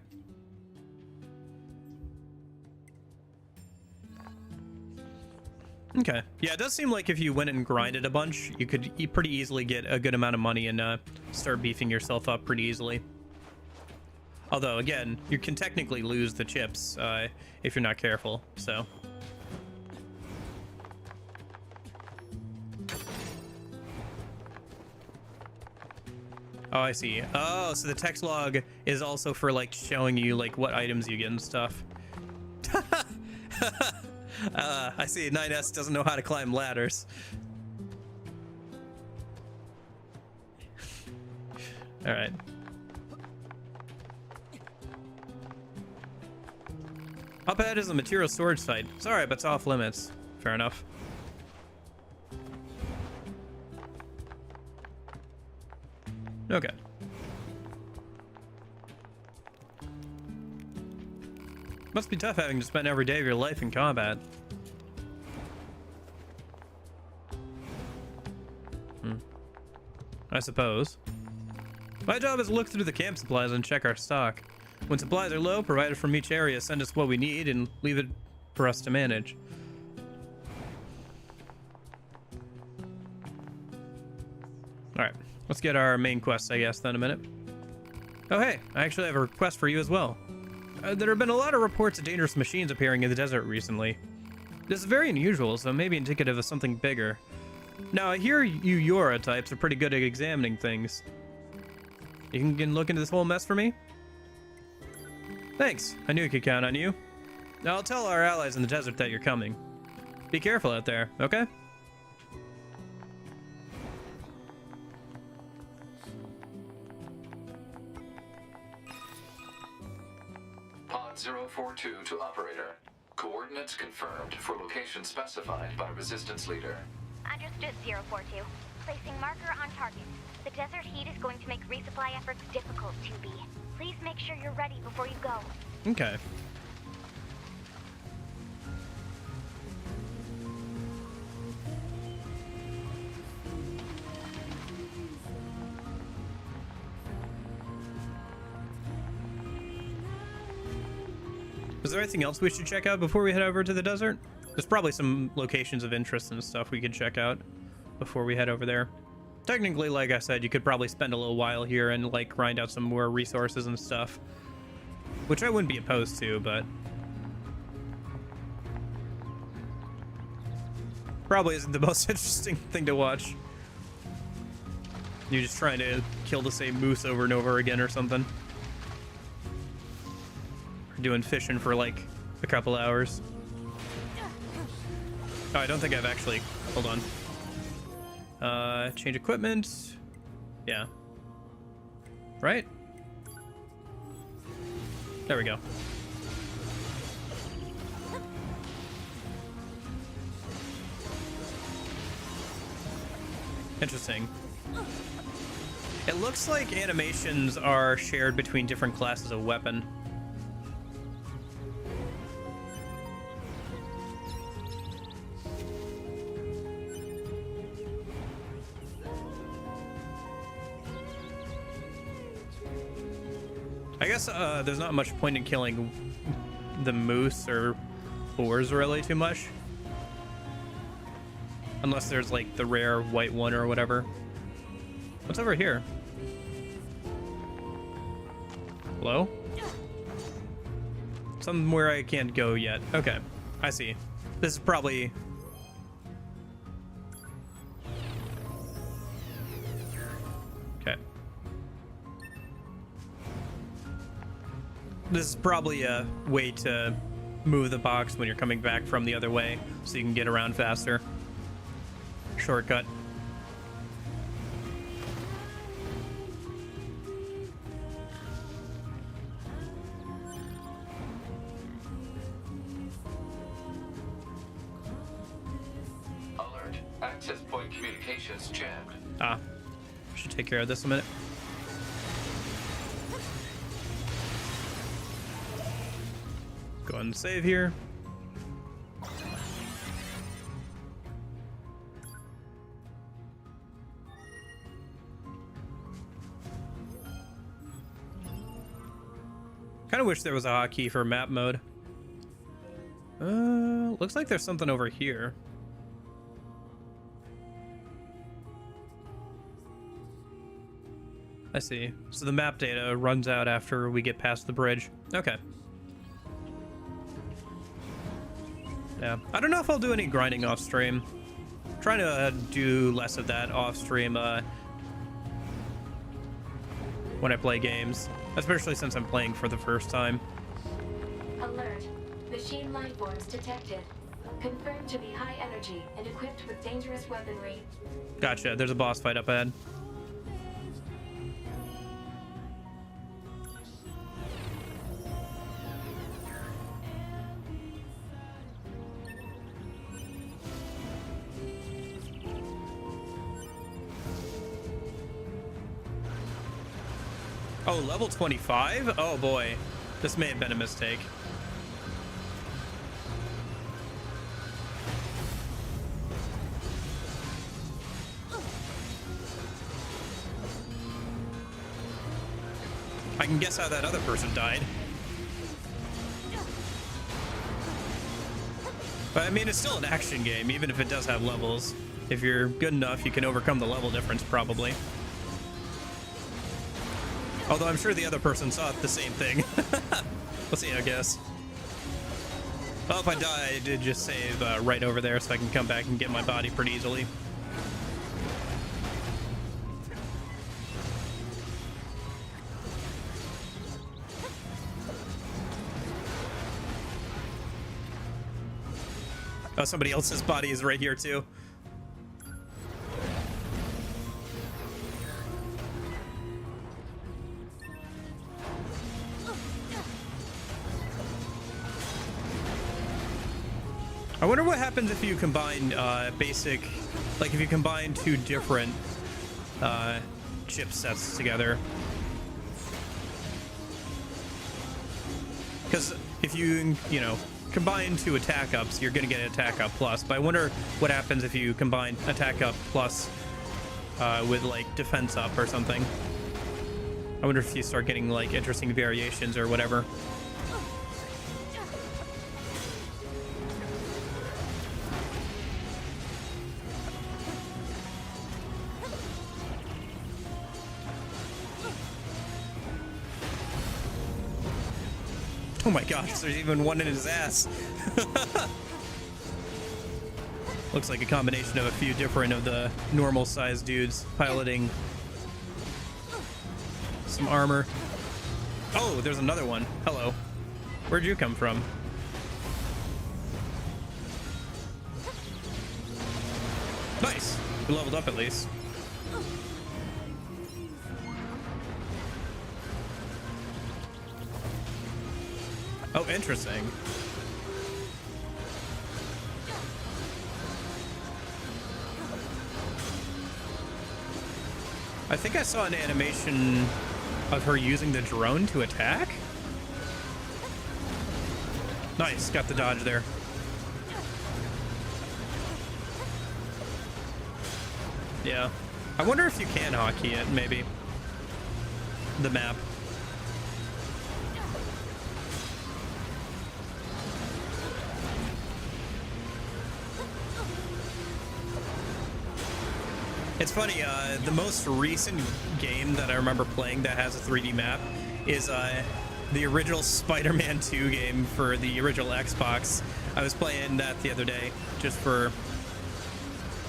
Okay. Yeah, it does seem like if you went and grinded a bunch, you could pretty easily get a good amount of money and start beefing yourself up pretty easily. Although, again, you can technically lose the chips if you're not careful, so. Oh, I see. Oh, so the text log is also for, like, showing you, like, what items you get and stuff. I see 9S doesn't know how to climb ladders. All right. Up ahead is a material storage site. Sorry, but it's off limits. Fair enough. Okay. Must be tough having to spend every day of your life in combat. I suppose. My job is to look through the camp supplies and check our stock. When supplies are low, provided from each area send us what we need and leave it for us to manage. Alright, let's get our main quest, I guess, then a minute. Oh hey, I actually have a request for you as well. There have been a lot of reports of dangerous machines appearing in the desert recently. This is very unusual, so maybe indicative of something bigger. Now, I hear you Yora types are pretty good at examining things. You can look into this whole mess for me? Thanks. I knew I could count on you. Now, I'll tell our allies in the desert that you're coming. Be careful out there, okay? Pod 042 to operator. Coordinates confirmed for location specified by Resistance Leader. Understood, 042. Placing marker on target. The desert heat is going to make resupply efforts difficult, 2B. Please make sure you're ready before you go. Okay. Is there anything else we should check out before we head over to the desert? There's probably some locations of interest and stuff we could check out before we head over there. Technically, like I said, you could probably spend a little while here and, like, grind out some more resources and stuff. Which I wouldn't be opposed to, but... probably isn't the most interesting thing to watch. You're just trying to kill the same moose over and over again or something. Or doing fishing for, like, a couple hours. Oh, I don't think I've actually... hold on. Change equipment. Yeah. Right? There we go. Interesting. It looks like animations are shared between different classes of weapon. I guess there's not much point in killing the moose or boars really too much. Unless there's like the rare white one or whatever. What's over here? Hello? Somewhere I can't go yet. Okay. I see. This is probably... Okay. This is probably a way to move the box when you're coming back from the other way, so you can get around faster. Shortcut. Alert. Access point communications jammed. Ah. Should take care of this in a minute. Go ahead and save here. Kind of wish there was a hotkey for map mode. Looks like there's something over here. I see. So the map data runs out after we get past the bridge. Okay. Yeah. I don't know if I'll do any grinding off stream. Trying to do less of that off stream when I play games, especially since I'm playing for the first time. Alert. Machine life forms detected. Confirmed to be high energy and equipped with dangerous weaponry. Gotcha. There's a boss fight up ahead. Oh, level 25? Oh boy. This may have been a mistake. I can guess how that other person died. But I mean, it's still an action game, even if it does have levels. If you're good enough, you can overcome the level difference, probably. Although I'm sure the other person saw the same thing. We'll see, I guess. Well, if I die, I did just save right over there, so I can come back and get my body pretty easily. Oh, somebody else's body is right here, too. I wonder what happens if you combine basic, like if you combine two different chipsets together. Because if you know, combine two attack ups, you're gonna get an attack up plus. But I wonder what happens if you combine attack up plus with like defense up or something. I wonder if you start getting like interesting variations or whatever. Oh my gosh, there's even one in his ass. Looks like a combination of a few different of the normal sized dudes piloting some armor. Oh, there's another one. Hello. Where'd you come from? Nice. You leveled up at least. Oh, interesting. I think I saw an animation of her using the drone to attack. Nice, got the dodge there. Yeah. I wonder if you can hotkey it, maybe. The map. It's funny, the most recent game that I remember playing that has a 3D map is the original Spider-Man 2 game for the original Xbox. I was playing that the other day just for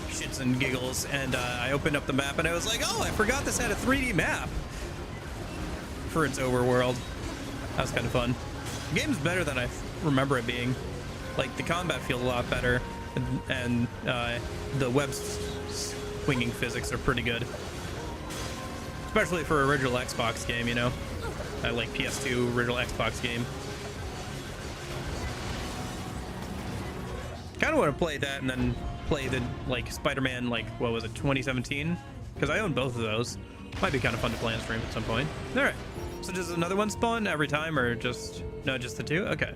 shits and giggles, and I opened up the map and I was like, oh, I forgot this had a 3D map for its overworld. That was kind of fun. The game's better than I remember it being. Like, the combat feels a lot better, and the web swinging physics are pretty good. Especially for an original Xbox game, you know? Like PS2 original Xbox game. Kind of want to play that and then play the, like, Spider-Man, like, what was it, 2017? Because I own both of those. Might be kind of fun to play on stream at some point. Alright. So does another one spawn every time, or just... No, just the two? Okay.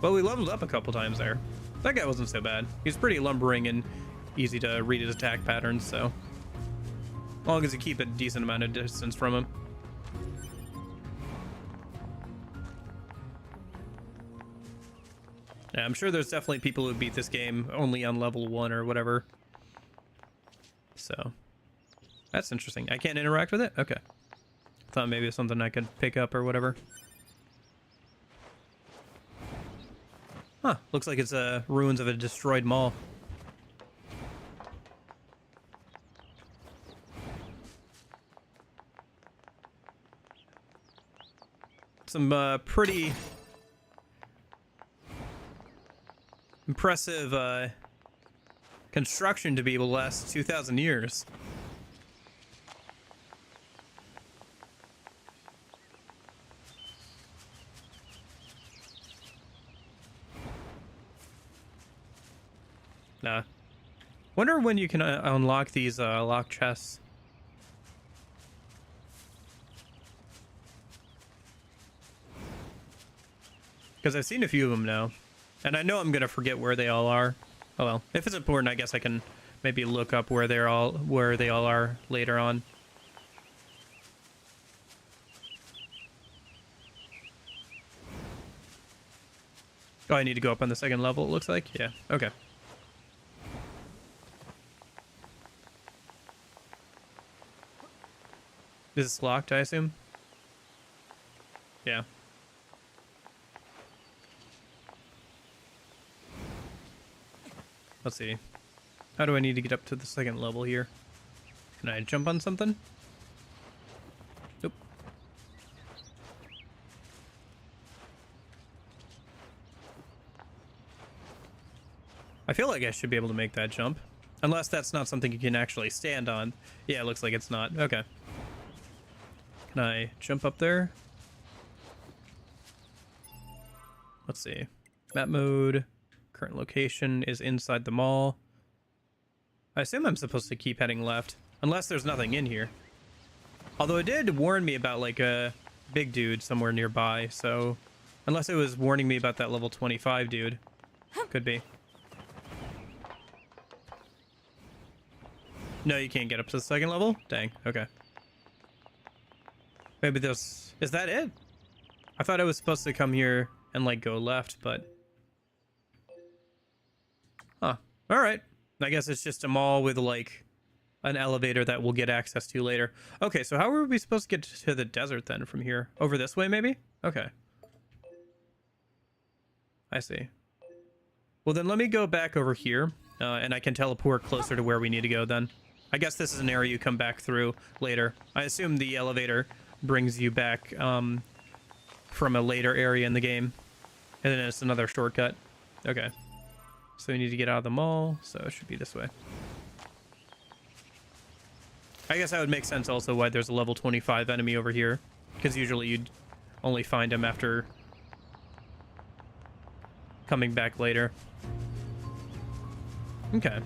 Well, we leveled up a couple times there. That guy wasn't so bad. He's pretty lumbering and easy to read his attack patterns, so... As long as you keep a decent amount of distance from him. Yeah, I'm sure there's definitely people who beat this game only on level 1 or whatever. So... That's interesting. I can't interact with it? Okay. Thought maybe it was something I could pick up or whatever. Huh. Looks like it's ruins of a destroyed mall. Some pretty impressive construction to be able to last 2,000 years. Nah. Wonder when you can unlock these locked chests. Because I've seen a few of them now. And I know I'm going to forget where they all are. Oh well. If it's important, I guess I can maybe look up where they all are later on. Oh, I need to go up on the second level, it looks like. Yeah, okay. Is this locked, I assume? Yeah. Let's see. How do I need to get up to the second level here? Can I jump on something? Nope. I feel like I should be able to make that jump. Unless that's not something you can actually stand on. Yeah, it looks like it's not. Okay. Can I jump up there? Let's see. Map mode. Current location is inside the mall. I assume I'm supposed to keep heading left. Unless there's nothing in here. Although it did warn me about like a big dude somewhere nearby. So unless it was warning me about that level 25 dude. Could be. No, you can't get up to the second level? Dang, okay. Maybe this... Is that it? I thought I was supposed to come here and, like, go left, but... Huh. Alright. I guess it's just a mall with, like, an elevator that we'll get access to later. Okay, so how are we supposed to get to the desert, then, from here? Over this way, maybe? Okay. I see. Well, then let me go back over here, and I can teleport closer to where we need to go, then. I guess this is an area you come back through later. I assume the elevator brings you back from a later area in the game. And then it's another shortcut. Okay. So we need to get out of the mall, so it should be this way. I guess that would make sense also why there's a level 25 enemy over here. Because usually you'd only find him after coming back later. Okay.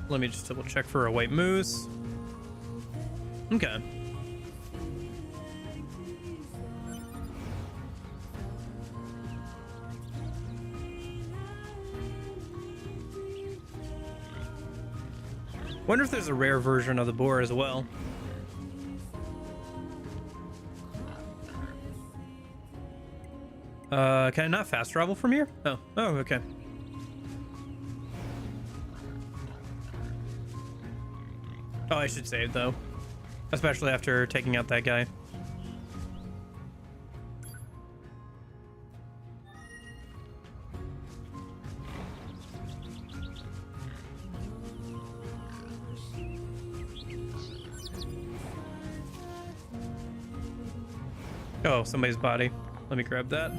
Let me just double check for a white moose. Okay. Wonder if there's a rare version of the boar as well. Can I not fast travel from here? Oh, okay. Oh, I should save though. Especially after taking out that guy. Oh, somebody's body. Let me grab that.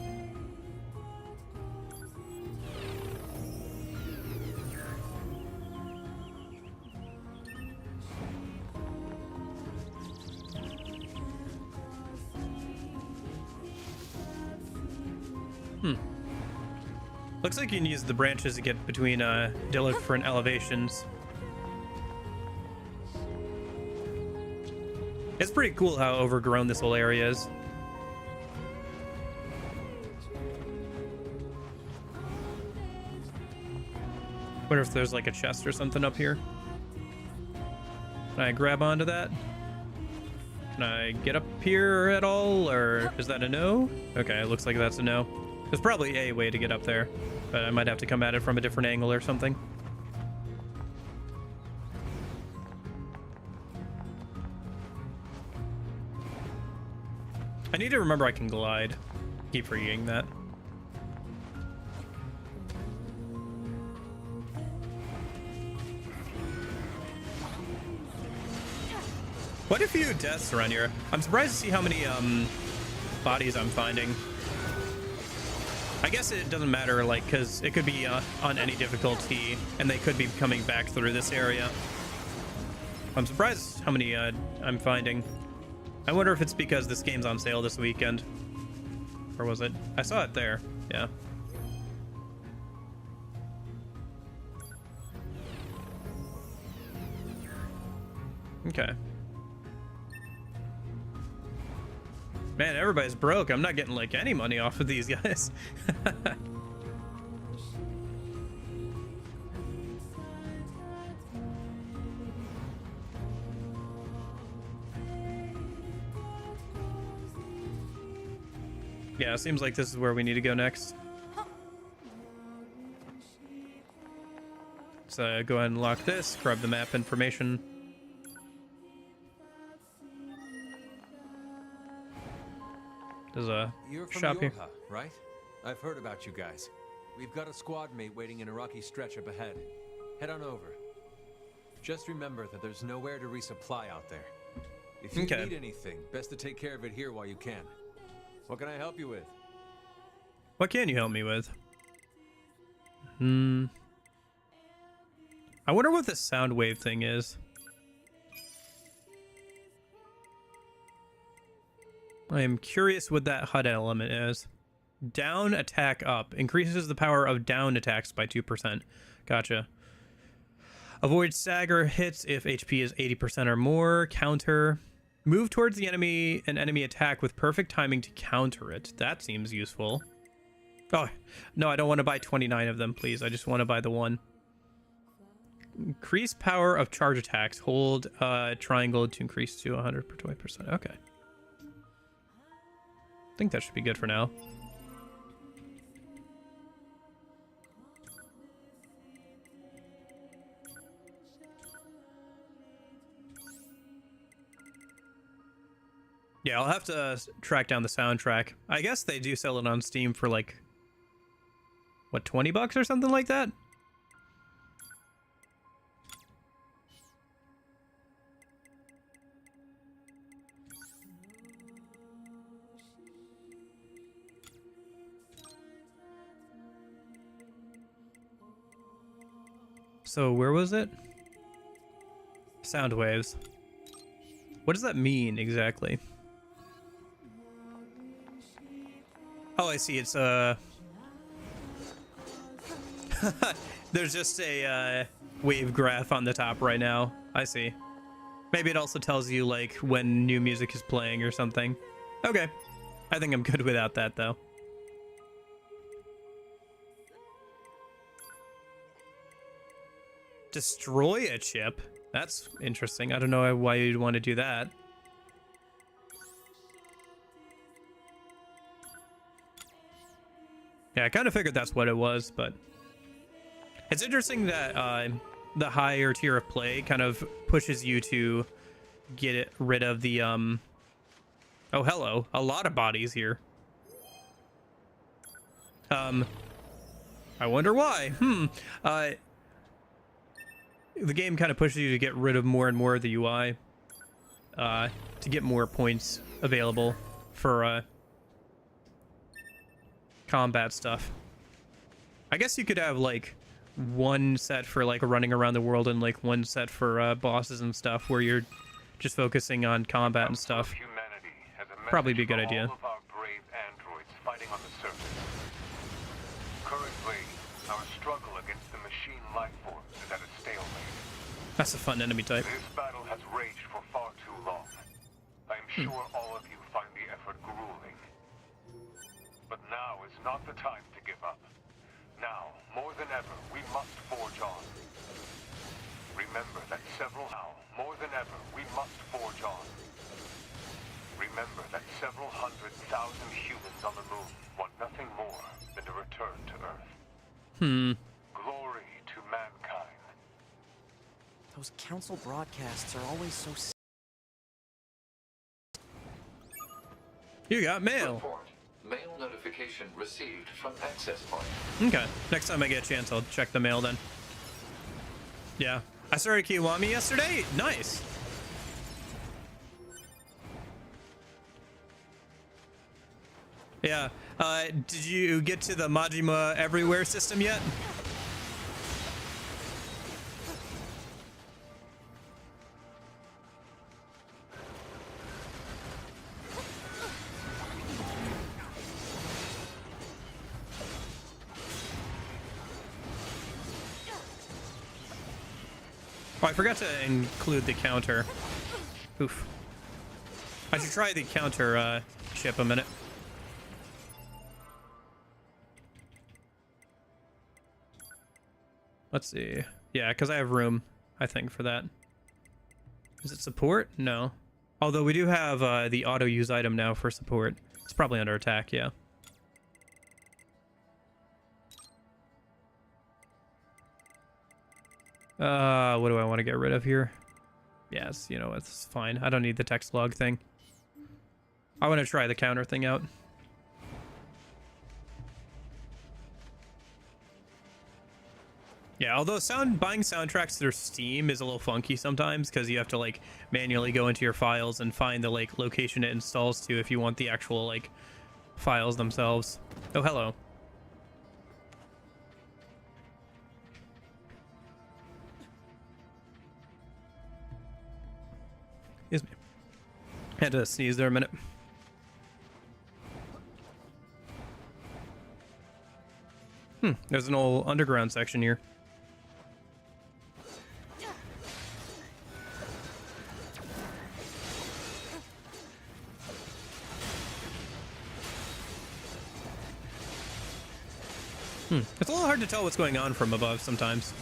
Looks like you can use the branches to get between different elevations. It's pretty cool how overgrown this whole area is. Wonder if there's like a chest or something up here. Can I grab onto that? Can I get up here at all, or is that a no? Okay, it looks like that's a no. There's probably a way to get up there, but I might have to come at it from a different angle or something. I need to remember I can glide. Keep forgetting that. Quite a few deaths around here. I'm surprised to see how many bodies I'm finding. I guess it doesn't matter, like, because it could be on any difficulty, and they could be coming back through this area. I'm surprised how many I'm finding. I wonder if it's because this game's on sale this weekend. Or was it? I saw it there. Yeah. Okay. Man, everybody's broke. I'm not getting, like, any money off of these guys. Yeah, it seems like this is where we need to go next. So go ahead and lock this, grab the map information. There's a You're from shop here. Yorha, right? I've heard about you guys. We've got a squad mate waiting in a rocky stretch up ahead. Head on over. Just remember that there's nowhere to resupply out there. If you need anything, best to take care of it here while you can. What can I help you with? What can you help me with? I wonder what this sound wave thing is. I am curious what that HUD element is. Down, attack, up. Increases the power of down attacks by 2%. Gotcha. Avoid stagger hits if HP is 80% or more. Counter. Move towards the enemy, an enemy attack with perfect timing to counter it. That seems useful. Oh, no, I don't want to buy 29 of them, please. I just want to buy the one. Increase power of charge attacks. Hold triangle to increase to 100 per 20%. Okay. I think that should be good for now. Yeah, I'll have to track down the soundtrack. I guess they do sell it on Steam for like, what, 20 bucks or something like that? So where was it? Sound waves. What does that mean exactly? Oh, I see. It's there's just a wave graph on the top right now. I see. Maybe it also tells you like when new music is playing or something. Okay. I think I'm good without that though. Destroy a chip? That's interesting. I don't know why you'd want to do that. Yeah, I kind of figured that's what it was, but it's interesting that the higher tier of play kind of pushes you to rid of the oh, hello, a lot of bodies here. I wonder why. The game kind of pushes you to get rid of more and more of the UI to get more points available for combat stuff. I guess you could have like one set for like running around the world and like one set for bosses and stuff where you're just focusing on combat and stuff. Probably be a good idea. All of our brave androids fighting on the surface. Currently, our struggle against the machine life form is at a stalemate. That's a fun enemy type. This battle has raged for far too long. I am sure all of you find the effort grueling. But now is not the time to give up. Now, more than ever, we must forge on. Remember that more than ever, we must forge on. Remember that several 100,000 humans on the moon want nothing more than to return to Earth. Glory to mankind. Those council broadcasts are always so... You got mail. Report. Mail notification received from access point. Okay. Next time I get a chance, I'll check the mail then. Yeah. I started Kiwami yesterday. Nice. Yeah. Did you get to the Majima Everywhere system yet? Oh, I forgot to include the counter. Oof. I should try the counter ship a minute. Let's see. Yeah, because I have room, I think, for that. Is it support? No. Although we do have the auto use item now for support. It's probably under attack, yeah. What do I want to get rid of here? Yes, you know, it's fine. I don't need the text log thing. I want to try the counter thing out. Yeah, although buying soundtracks through Steam is a little funky sometimes because you have to like manually go into your files and find the like location it installs to if you want the actual like files themselves. Oh, hello. Excuse me. Had to sneeze there a minute. There's an old underground section here. It's a little hard to tell what's going on from above sometimes.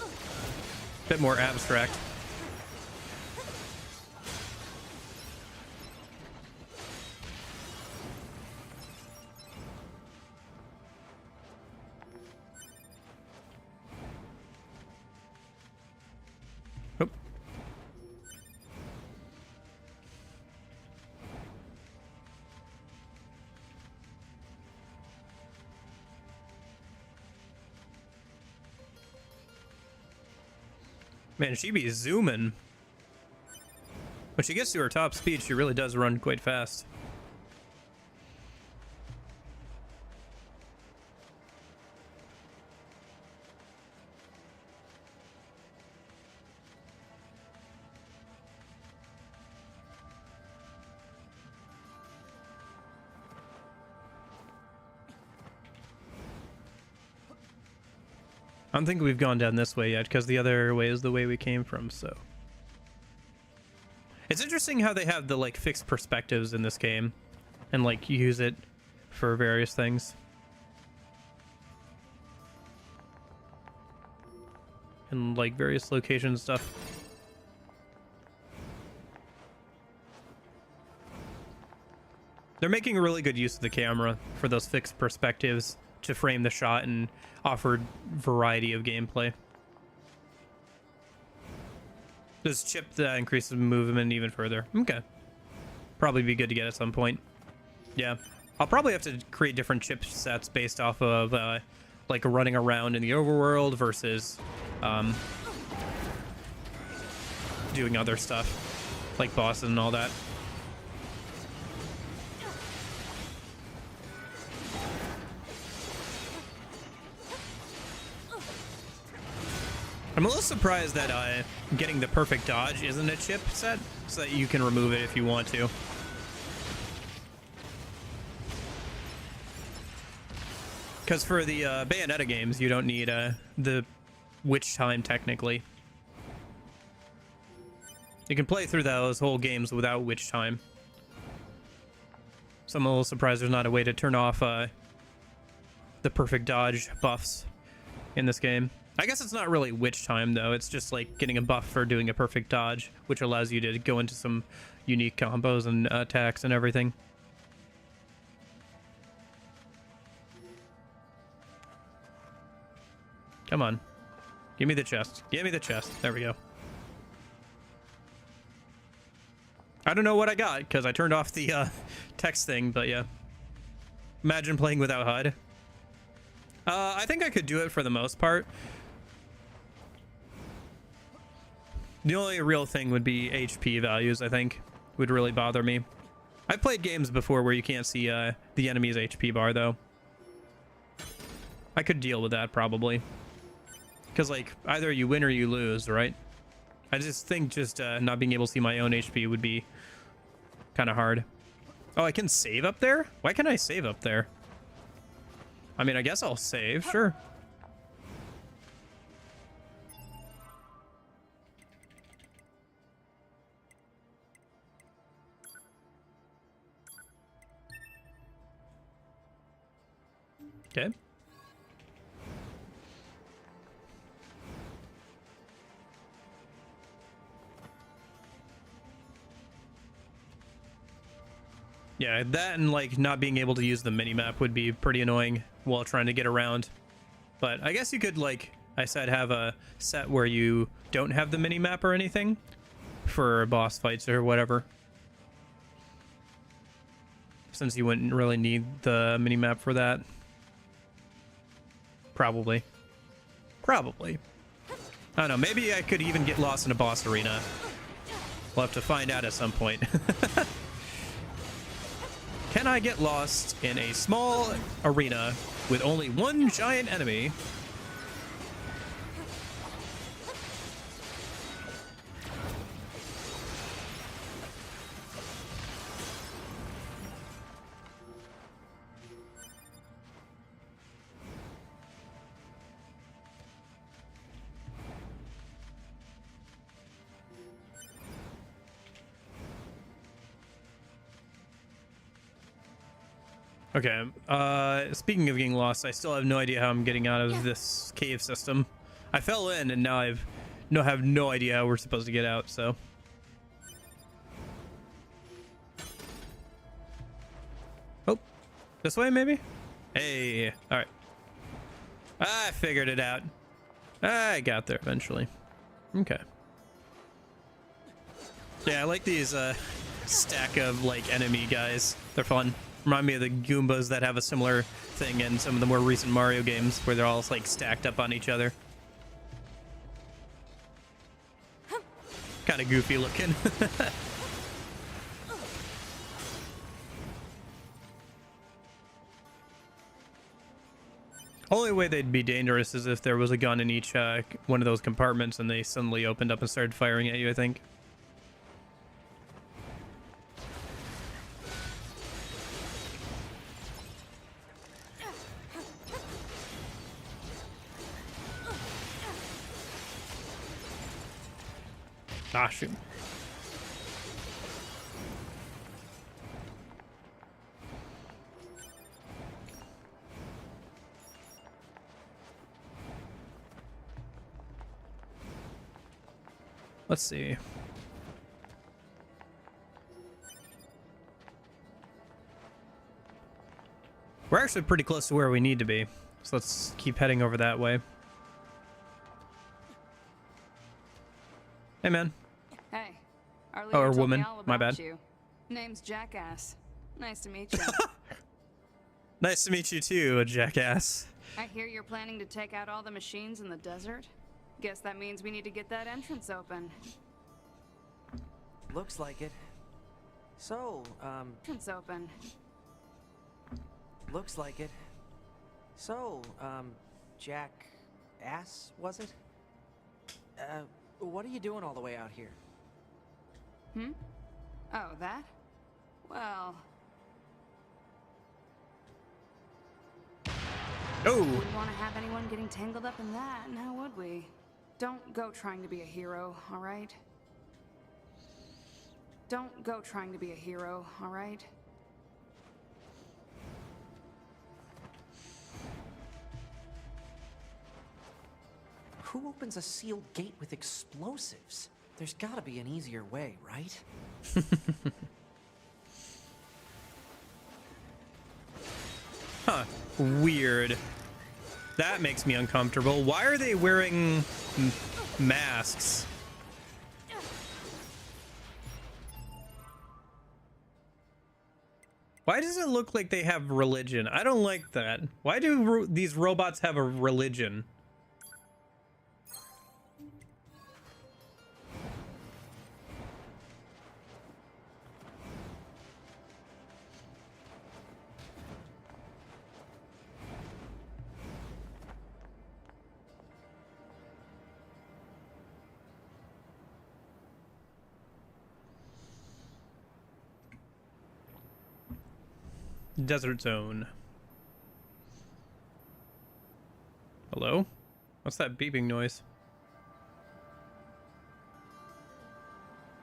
A bit more abstract. Oh. Man, she be zooming. When she gets to her top speed, she really does run quite fast. I don't think we've gone down this way yet, because the other way is the way we came from, so. It's interesting how they have the, like, fixed perspectives in this game. And, like, you use it for various things. And, like, various locations and stuff. They're making a really good use of the camera for those fixed perspectives to frame the shot and offer variety of gameplay. This chip that increases movement even further. Okay. Probably be good to get at some point. Yeah. I'll probably have to create different chip sets based off of like running around in the overworld versus doing other stuff like bosses and all that. I'm a little surprised that getting the perfect dodge isn't a chip set, so that you can remove it if you want to. Because for the Bayonetta games, you don't need the witch time, technically. You can play through those whole games without witch time. So I'm a little surprised there's not a way to turn off the perfect dodge buffs in this game. I guess it's not really witch time, though. It's just like getting a buff for doing a perfect dodge, which allows you to go into some unique combos and attacks and everything. Come on. Give me the chest. Give me the chest. There we go. I don't know what I got, because I turned off the text thing, but yeah. Imagine playing without HUD. I think I could do it for the most part. The only real thing would be HP values, I think, would really bother me. I've played games before where you can't see the enemy's HP bar, though. I could deal with that, probably. Because, like, either you win or you lose, right? I just think just not being able to see my own HP would be kind of hard. Oh, I can save up there? Why can't I save up there? I mean, I guess I'll save, sure. Okay. Yeah, that and like not being able to use the minimap would be pretty annoying while trying to get around. But I guess you could, like I said, have a set where you don't have the minimap or anything for boss fights or whatever. Since you wouldn't really need the minimap for that. Probably. Probably. I don't know, maybe I could even get lost in a boss arena. We'll have to find out at some point. Can I get lost in a small arena with only one giant enemy? Okay, speaking of getting lost, I still have no idea how I'm getting out of this cave system. I fell in, and now I have no idea how we're supposed to get out, so. Oh, this way, maybe? Hey, alright. I figured it out. I got there eventually. Okay. Yeah, I like these, stack of, like, enemy guys. They're fun. Remind me of the Goombas that have a similar thing in some of the more recent Mario games where they're all like stacked up on each other. Kind of goofy looking. Only way they'd be dangerous is if there was a gun in each one of those compartments and they suddenly opened up and started firing at you, I think. Ah, shoot. Let's see. We're actually pretty close to where we need to be, so let's keep heading over that way. Hey, man. Our Oh, leader or told me woman. all My about bad. You. Name's Jackass. Nice to meet you. Nice to meet you too, jackass. I hear you're planning to take out all the machines in the desert. Guess that means we need to get that entrance open. Looks like it. So, Entrance open. looks like it. So, Jackass, was it? What are you doing all the way out here? Hmm? Oh, that? Well... Oh! Wouldn't want to have anyone getting tangled up in that, now would we? Don't go trying to be a hero, alright? Don't go trying to be a hero, alright? Who opens a sealed gate with explosives? There's gotta be an easier way, right? Huh. Weird. That makes me uncomfortable. Why are they wearing masks? Why does it look like they have religion? I don't like that. Why do these robots have a religion? Desert zone. Hello? What's that beeping noise?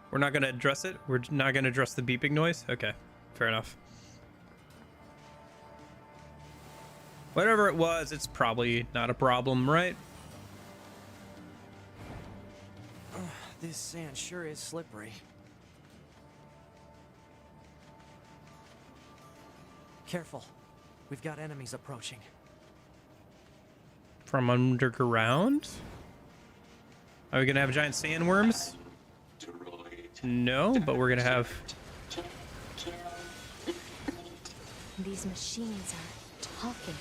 We're not gonna address it? We're not gonna address the beeping noise? Okay, fair enough. Whatever it was, it's probably not a problem, right? This sand sure is slippery. Careful. We've got enemies approaching. From underground? Are we gonna have giant sandworms? No, but we're gonna have... These machines are talking.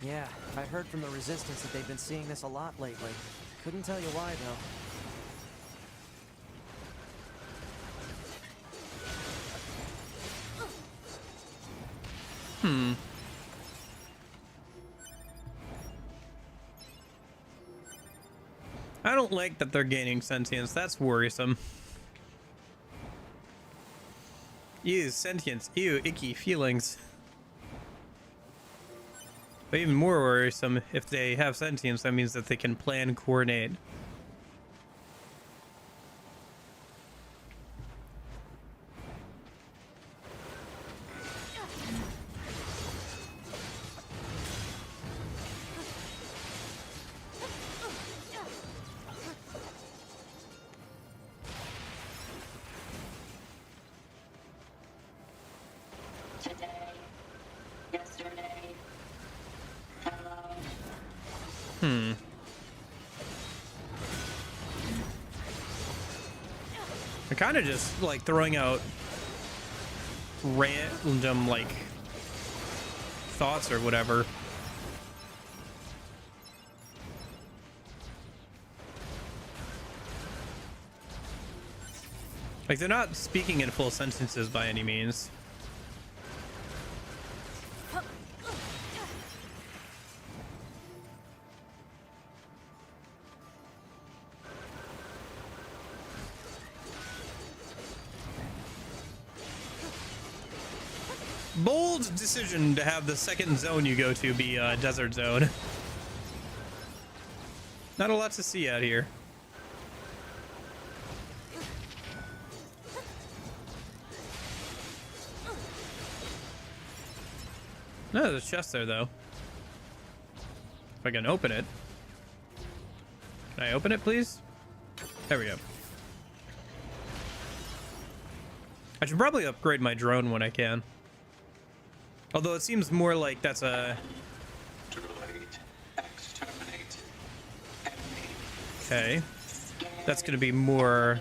Yeah, I heard from the Resistance that they've been seeing this a lot lately. Couldn't tell you why, though. I don't like that they're gaining sentience. That's worrisome. Ew, sentience. Ew, icky feelings. But even more worrisome, if they have sentience, that means that they can plan, coordinate. They're kind of just like throwing out random like thoughts or whatever. Like they're not speaking in full sentences by any means. Bold decision to have the second zone you go to be a desert zone. Not a lot to see out here. No, there's a chest there though. If I can open it. Can I open it, please? There we go. I should probably upgrade my drone when I can. Although it seems more like that's a... Okay. That's going to be more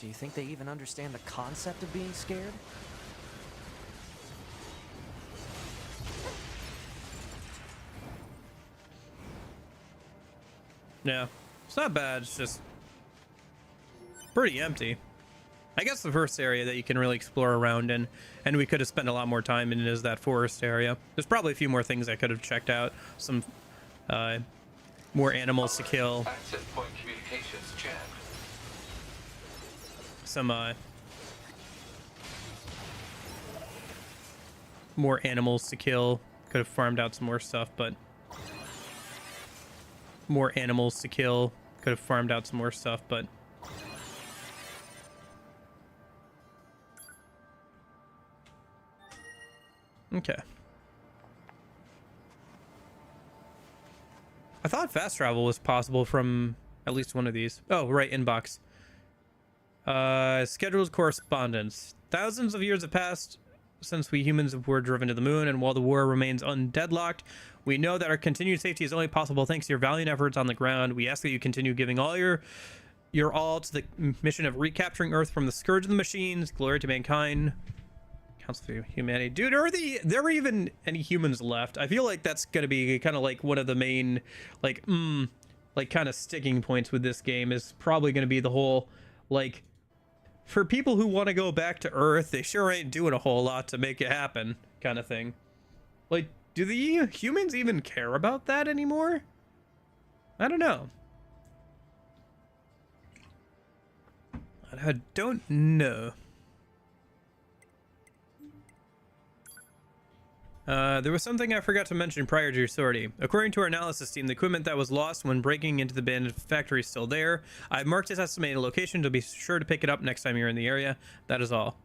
Do you think they even understand the concept of being scared? Yeah, it's not bad. It's just pretty empty. I guess the first area that you can really explore around in, and we could have spent a lot more time in, is that forest area. There's probably a few more things I could have checked out. Some more animals to kill. Access point communications jammed. Some more animals to kill. Could have farmed out some more stuff, but more animals to kill. Could have farmed out some more stuff, but okay. I thought fast travel was possible from at least one of these. Oh, right, inbox. Scheduled correspondence. Thousands of years have passed since we humans were driven to the moon, and while the war remains undeadlocked, we know that our continued safety is only possible thanks to your valiant efforts on the ground. We ask that you continue giving all your all to the mission of recapturing Earth from the scourge of the machines. Glory to mankind. Council for Humanity. Dude, are there even any humans left? I feel like that's gonna be kind of like one of the main, like kind of sticking points with this game, is probably gonna be the whole, like, for people who want to go back to Earth, they sure ain't doing a whole lot to make it happen, kind of thing. Like, do the humans even care about that anymore? I don't know. I don't know. There was something I forgot to mention prior to your sortie. According to our analysis team, the equipment that was lost when breaking into the abandoned factory is still there. I've marked its estimated location to be sure to pick it up next time you're in the area. That is all.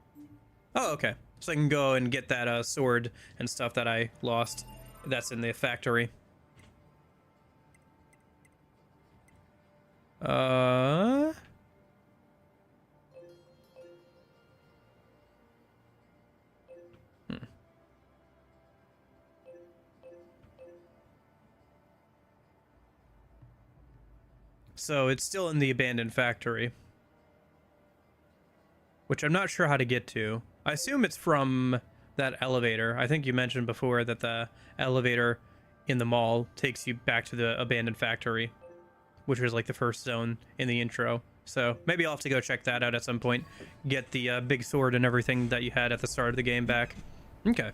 Oh, okay. So I can go and get that sword and stuff that I lost. That's in the factory. So it's still in the abandoned factory, which I'm not sure how to get to. I assume it's from that elevator. I think you mentioned before that the elevator in the mall takes you back to the abandoned factory, which was like the first zone in the intro. So maybe I'll have to go check that out at some point. Get the big sword and everything that you had at the start of the game back. Okay.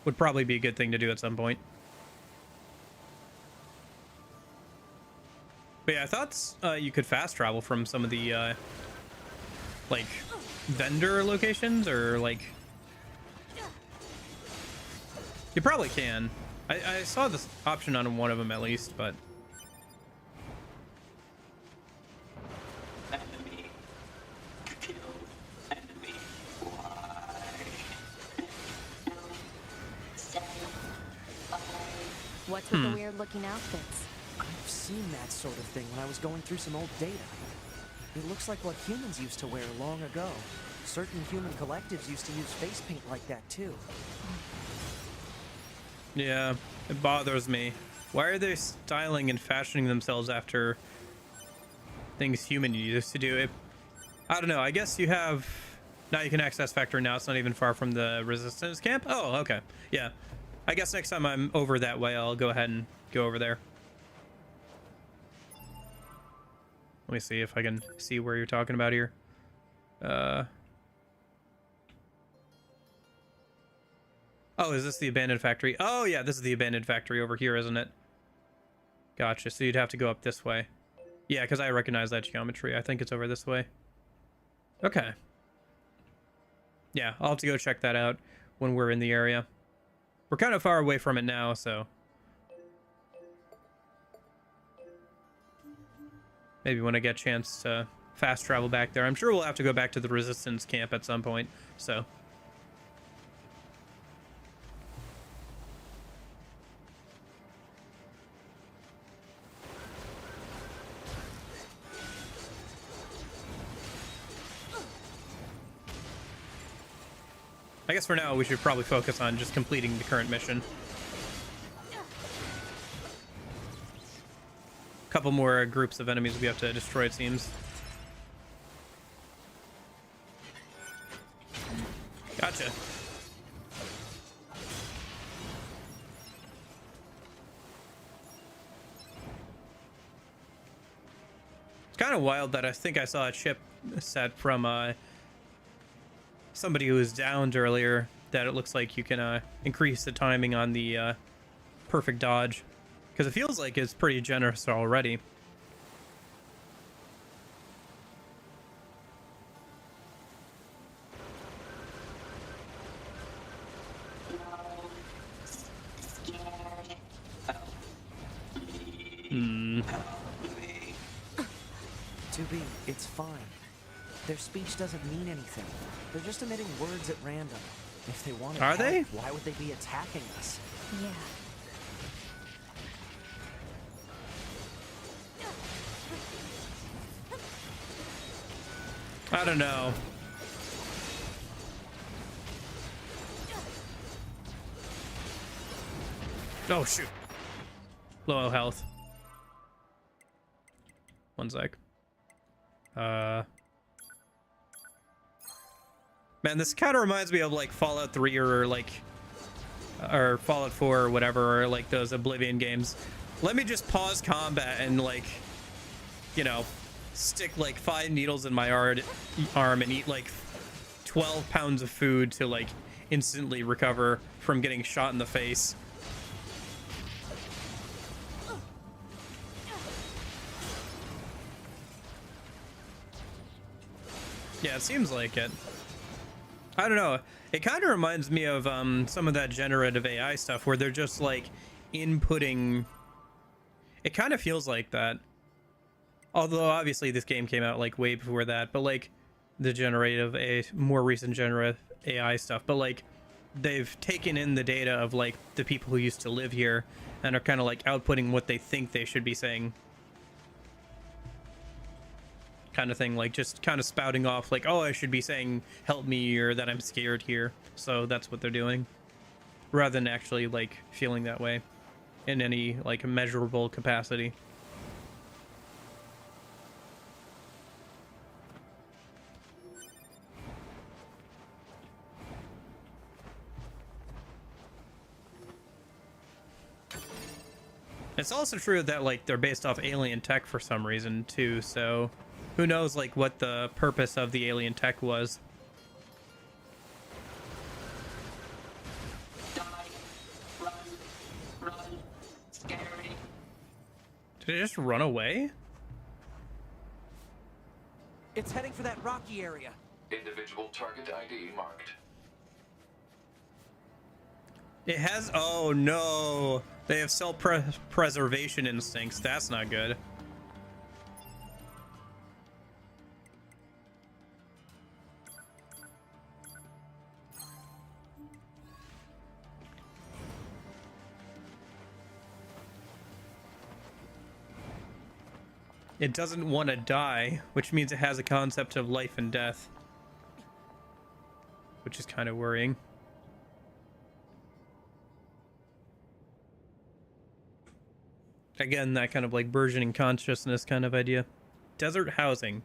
Would probably be a good thing to do at some point. But yeah, I thought you could fast travel from some of the like vendor locations, or like you probably can. I saw this option on one of them at least, but what's with the weird looking outfits? I've seen that sort of thing when I was going through some old data. It looks like what humans used to wear long ago. Certain human collectives used to use face paint like that too. yeah, it bothers me. Why are they styling and fashioning themselves after things human used to do? It, I don't know. I guess you have... Now you can access factory now. It's not even far from the resistance camp. Oh, okay. Yeah. I guess next time I'm over that way, I'll go ahead and go over there. Let me see if I can see where you're talking about here. Oh, is this the abandoned factory? Oh, yeah, this is the abandoned factory over here, isn't it? Gotcha. So you'd have to go up this way. Yeah, because I recognize that geometry. I think it's over this way. Okay. Yeah, I'll have to go check that out when we're in the area. We're kind of far away from it now, so... Maybe when I get a chance to fast travel back there. I'm sure we'll have to go back to the resistance camp at some point, so... I guess for now we should probably focus on just completing the current mission. couple more groups of enemies we have to destroy, it seems. Gotcha. It's kind of wild that I think I saw a chip set from somebody who was downed earlier, that it looks like you can increase the timing on the perfect dodge, because it feels like it's pretty generous already. Tubi, it's fine. Their speech doesn't mean anything. They're just emitting words at random. If they wanted Are help, they? why would they be attacking us? Yeah. I don't know. Oh shoot. Low health. One sec. Man, this kind of reminds me of like Fallout 3 or like or Fallout 4 or whatever, or like those Oblivion games. Let me just pause combat and like, you know, stick like 5 needles in my arm and eat like 12 pounds of food to like instantly recover from getting shot in the face. Yeah, it seems like it. I don't know. It kind of reminds me of some of that generative AI stuff where they're just like inputting. It kind of feels like that. Although obviously this game came out like way before that, but like the more recent generative AI stuff, but like they've taken in the data of like the people who used to live here and are kind of like outputting what they think they should be saying. Kind of thing, like just kind of spouting off like, oh, I should be saying help me or that I'm scared here. So that's what they're doing, rather than actually like feeling that way in any like measurable capacity. It's also true that like they're based off alien tech for some reason too, so who knows like what the purpose of the alien tech was. Did it just run away? It's heading for that rocky area. Individual target ID marked. It has, oh no, they have self-preservation instincts. That's not good. It doesn't want to die, which means it has a concept of life and death, which is kind of worrying. Again, that kind of like burgeoning consciousness kind of idea. Desert housing.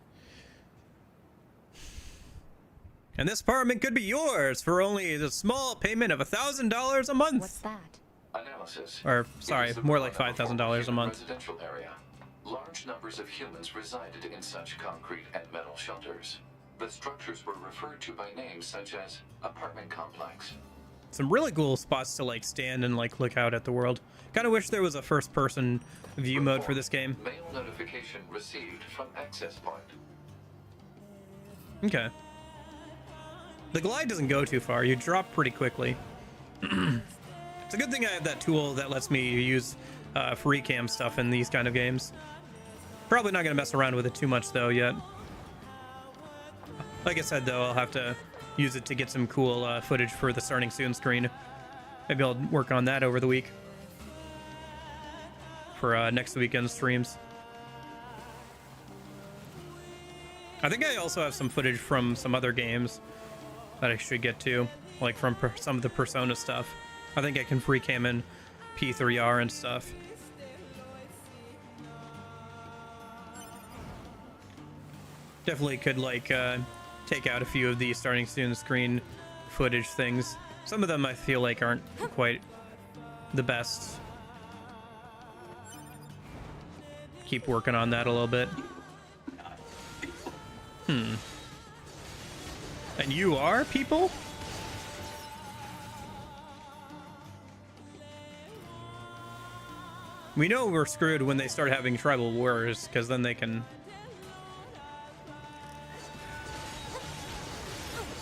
And this apartment could be yours for only the small payment of $1,000 a month. What's that? Analysis. Or, sorry, more like $5,000 a month. Residential area. Large numbers of humans resided in such concrete and metal shelters. The structures were referred to by names such as apartment complex. Some really cool spots to like stand and like look out at the world. Kind of wish there was a first-person view mode for this game. Mail notification received from access point. Okay. The glide doesn't go too far. You drop pretty quickly. It's a good thing I have that tool that lets me use free cam stuff in these kind of games. Probably not going to mess around with it too much though yet. Like I said though, I'll have to use it to get some cool footage for the starting soon screen. Maybe I'll work on that over the week for next weekend's streams. I think I also have some footage from some other games that I should get to, like from some of the Persona stuff. I think I can free cam in P3R and stuff. Definitely could like take out a few of the starting soon screen footage things. Some of them I feel like aren't quite the best. Keep working on that a little bit. And you are people? We know we're screwed when they start having tribal wars, because then they can...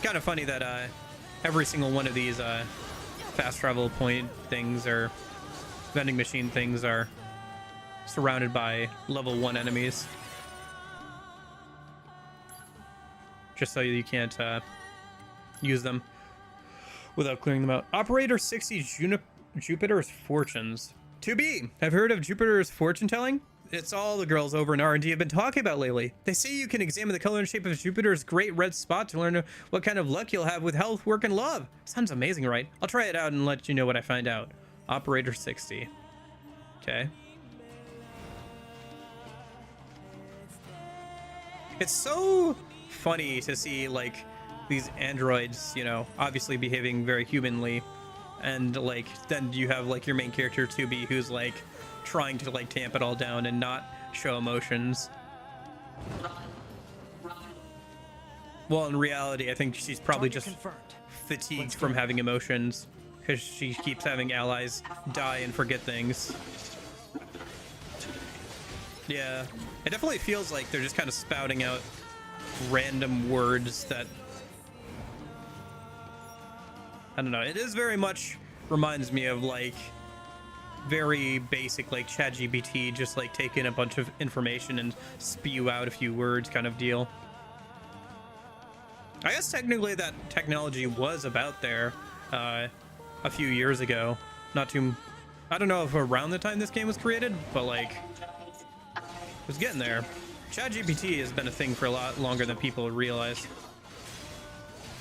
Kind of funny that every single one of these fast travel point things or vending machine things are surrounded by level 1 enemies. Just so you can't use them without clearing them out. Operator 60 Jupiter's Fortunes. 2B, I've heard of Jupiter's fortune telling. It's all the girls over in R&D have been talking about lately. They say you can examine the color and shape of Jupiter's great red spot to learn what kind of luck you'll have with health, work, and love. Sounds amazing, right? I'll try it out and let you know what I find out. Operator 60. Okay. It's so funny to see, like, these androids, you know, obviously behaving very humanly. And, like, then you have, like, your main character, 2B, who's, like, trying to, like, tamp it all down and not show emotions. Well, in reality, I think she's probably just fatigued from having emotions, because she keeps having allies die and forget things. Yeah, it definitely feels like they're just kind of spouting out random words that... I don't know, it is very much reminds me of, like, very basic, like, ChatGPT, just, like, take in a bunch of information and spew out a few words kind of deal. I guess technically that technology was about there a few years ago. Not too... I don't know if around the time this game was created, but, like, it was getting there. ChatGPT has been a thing for a lot longer than people realize.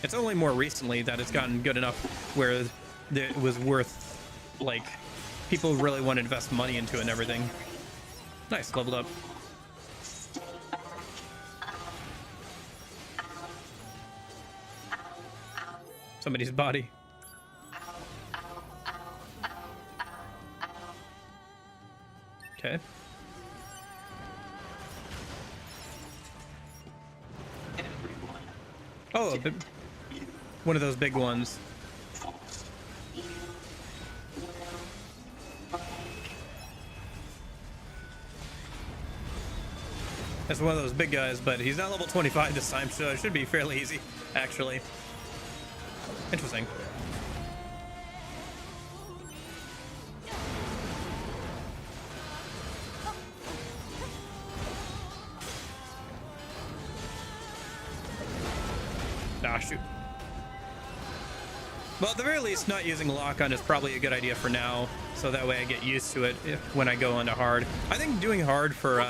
It's only more recently that it's gotten good enough where it was worth, like, people really want to invest money into it and everything. Nice, leveled up. Somebody's body. Okay. Oh, one of those big ones. That's one of those big guys, but he's not level 25 this time, so it should be fairly easy, actually. Interesting. Ah, shoot. Well, at the very least, not using lock-on is probably a good idea for now, so that way I get used to it when I go into hard. I think doing hard for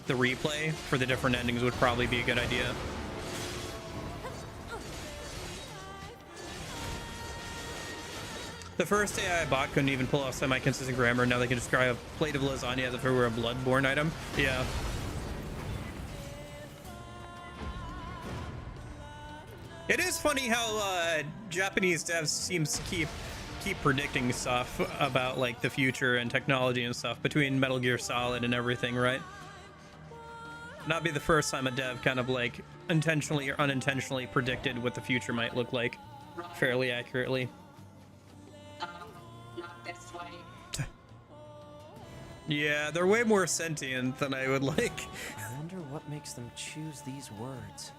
the replay for the different endings would probably be a good idea. The first AI I bought couldn't even pull off semi-consistent grammar. Now they can describe a plate of lasagna as if it were a bloodborne item. Yeah. It is funny how Japanese devs seems to keep predicting stuff about, like, the future and technology and stuff between Metal Gear Solid and everything, right? Not be the first time a dev kind of, like, intentionally or unintentionally predicted what the future might look like fairly accurately. Yeah, they're way more sentient than I would like. I wonder what makes them choose these words.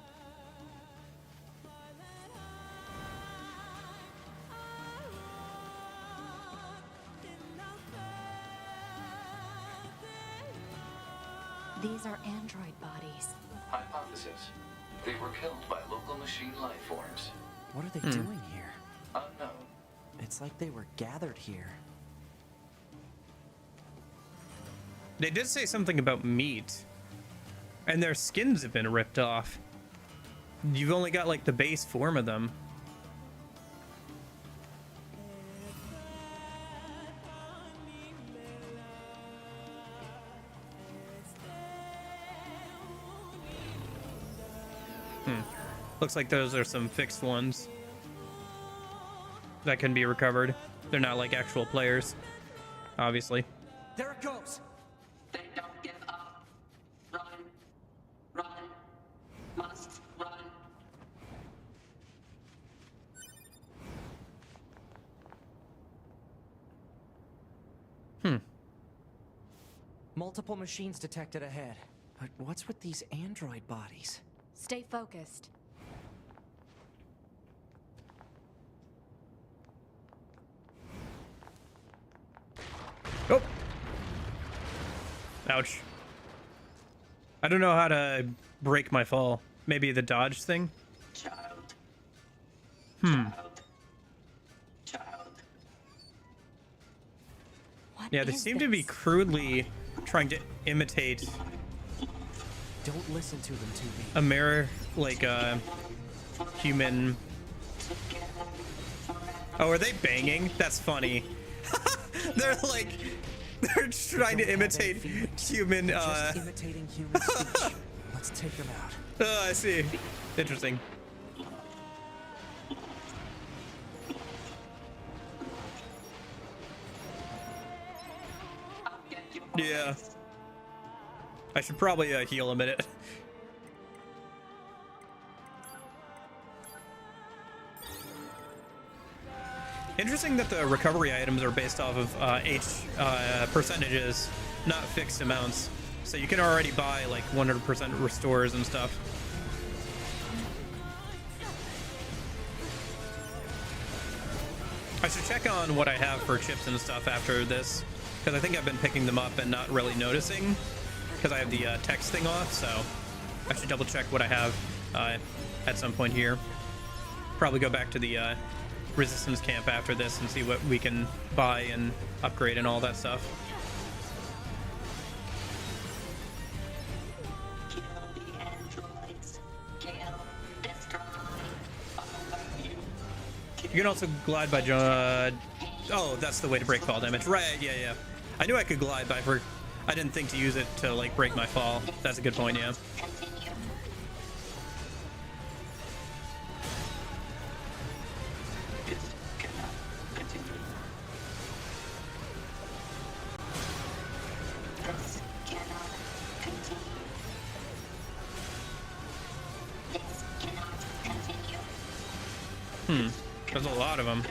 These are android bodies. Hypothesis. They were killed by local machine life forms. What are they doing here? Unknown. It's like they were gathered here. They did say something about meat. And their skins have been ripped off. You've only got, like, the base form of them. Looks like those are some fixed ones that can be recovered. They're not like actual players, obviously. There it goes. They don't give up. Run. Run. Must run. Multiple machines detected ahead. But what's with these android bodies? Stay focused. Oh. Ouch. I don't know how to break my fall. Maybe the dodge thing? Child. Child. What Yeah, they is seem to be this? crudely trying to imitate Don't listen to them, 2B. a mirror, like a human. Oh, are they banging? That's funny. They're like, they're trying to imitate human. Just imitating human speech. Let's take them out. Oh, I see. Interesting. Yeah. I should probably heal a minute. Interesting that the recovery items are based off of percentages, not fixed amounts. So you can already buy like 100% restores and stuff. I should check on what I have for chips and stuff after this, because I think I've been picking them up and not really noticing, because I have the text thing off, so I should double check what I have at some point here. Probably go back to the resistance camp after this and see what we can buy and upgrade and all that stuff. Kill the androids. Kill. Destroy. You can also glide by oh, that's the way to break fall damage. Right, yeah. I knew I could glide, but I didn't think to use it to like break my fall. That's a good point, yeah. There's a lot of them.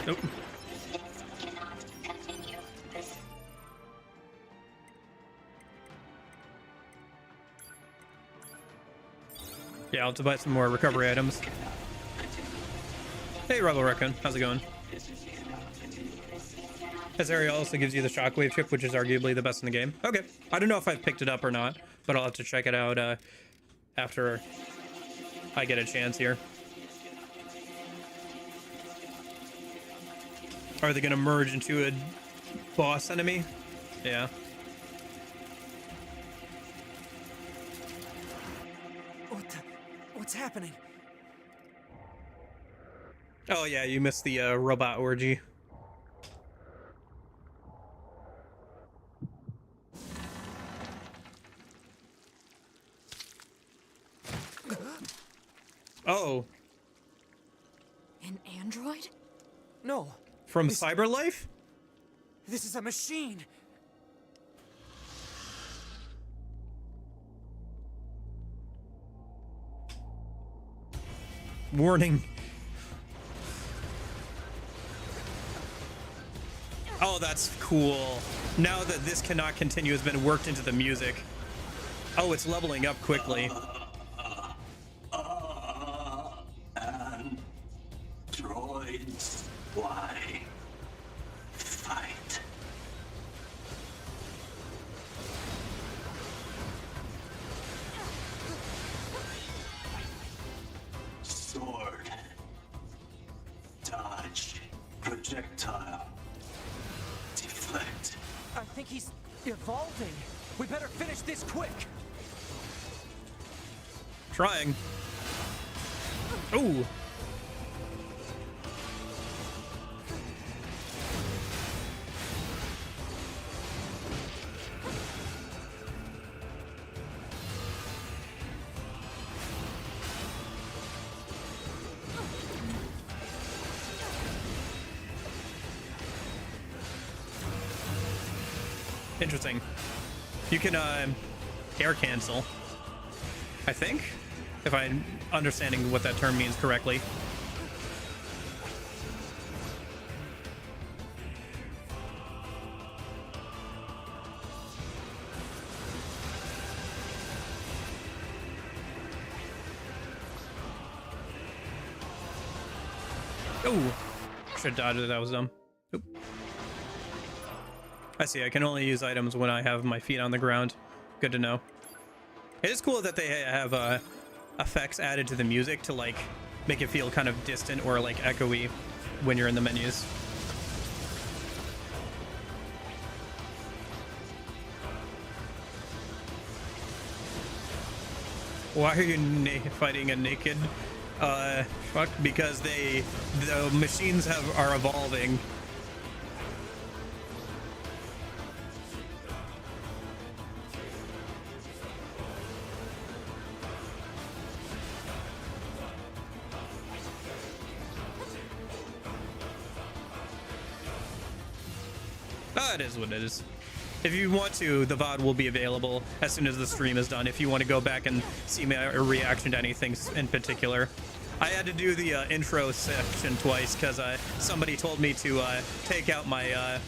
Nope. Yeah, I'll have to buy some more recovery items. Hey, Rebel Raccoon, how's it going? This area also gives you the shockwave chip, which is arguably the best in the game. Okay, I don't know if I've picked it up or not, but I'll have to check it out after I get a chance here. Are they gonna merge into a boss enemy? Yeah. What's happening? Oh yeah, you missed the robot orgy. Oh. An android? No. From Cyberlife? This is a machine. Warning. Oh, that's cool. Now that this cannot continue has been worked into the music. Oh, it's leveling up quickly. Androids, why fight? Sword. Dodge. Projectile. Deflect. I think he's evolving. We better finish this quick. Trying. Ooh. Interesting. You can air cancel, I think, if I'm understanding what that term means correctly. Oh, should dodge it. That was dumb. Oop. I see. I can only use items when I have my feet on the ground. Good to know. It is cool that they have effects added to the music to like make it feel kind of distant or like echoey when you're in the menus. Why are you fighting a naked? Fuck, because the machines are evolving. It is what it is. If you want to, the VOD will be available as soon as the stream is done. If you want to go back and see my reaction to anything in particular. I had to do the intro section twice because somebody told me to take out my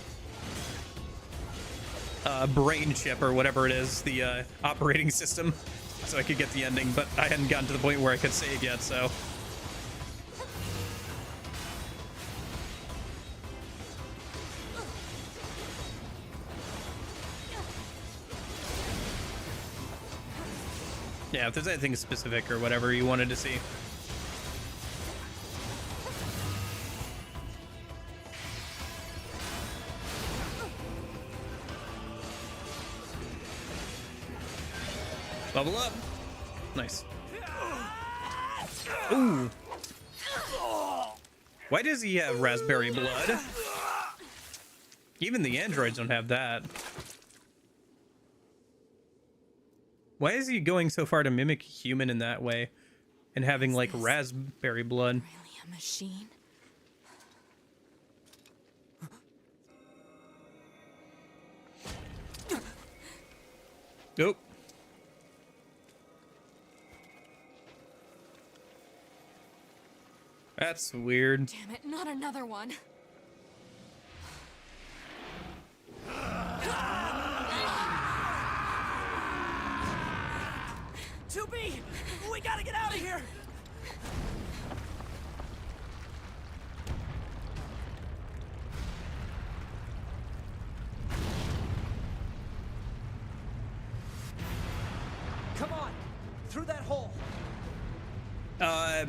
brain chip or whatever it is, the operating system, so I could get the ending, but I hadn't gotten to the point where I could save yet, so. Yeah, if there's anything specific or whatever you wanted to see. Level up. Nice. Ooh. Why does he have raspberry blood? Even the androids don't have that. Why is he going so far to mimic human in that way and having like raspberry blood? Really a machine? Nope. That's weird. Damn it, not another one. 2B! We gotta get out of here! Come on! Through that hole! I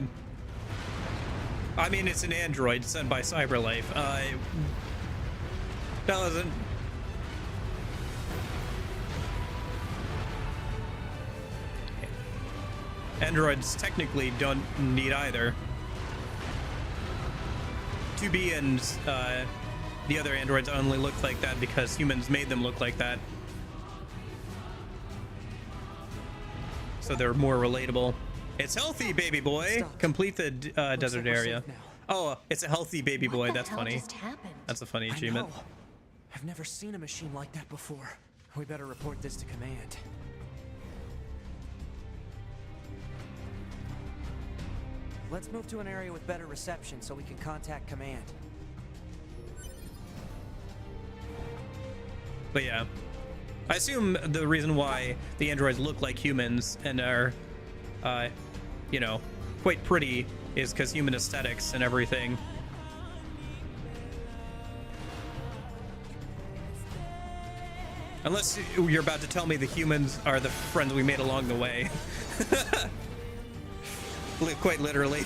mean, it's an android sent by CyberLife. Doesn't... Androids technically don't need either. 2B and the other androids only look like that because humans made them look like that. So they're more relatable. It's healthy, baby boy. Stop. Complete the desert like we're area. safe now. Oh, it's a healthy baby boy. That's What funny. just happened? That's a funny I achievement. know. I've never seen a machine like that before. We better report this to command. Let's move to an area with better reception so we can contact command. But yeah, I assume the reason why the androids look like humans and are, you know, quite pretty is because human aesthetics and everything. Unless you're about to tell me the humans are the friends we made along the way. Quite literally.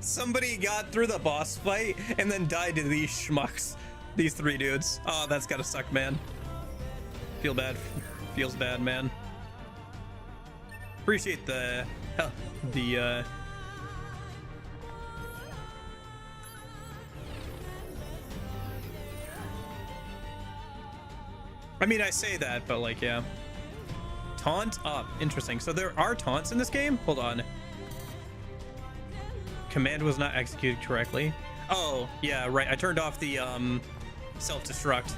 Somebody got through the boss fight and then died to these schmucks. These three dudes. Oh, that's gotta suck, man. Feel bad Feels bad, man. Appreciate the I mean, I say that, but like, yeah. Taunt up. Interesting. So there are taunts in this game? Hold on. Command was not executed correctly. Oh, yeah, right. I turned off the self-destruct.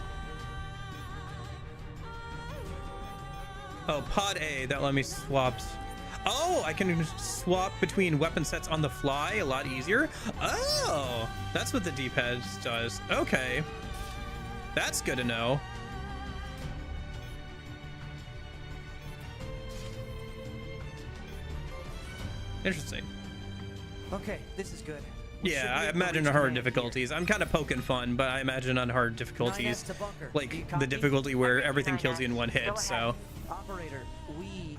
Oh, pod A, that let me swap. Oh, I can swap between weapon sets on the fly a lot easier. Oh, that's what the D-pad does. Okay. That's good to know. Interesting. Okay, this is good. Yeah, I imagine on hard difficulties. I'm kind of poking fun, but I imagine on hard difficulties, like the difficulty where everything kills you in one hit, so. Operator, we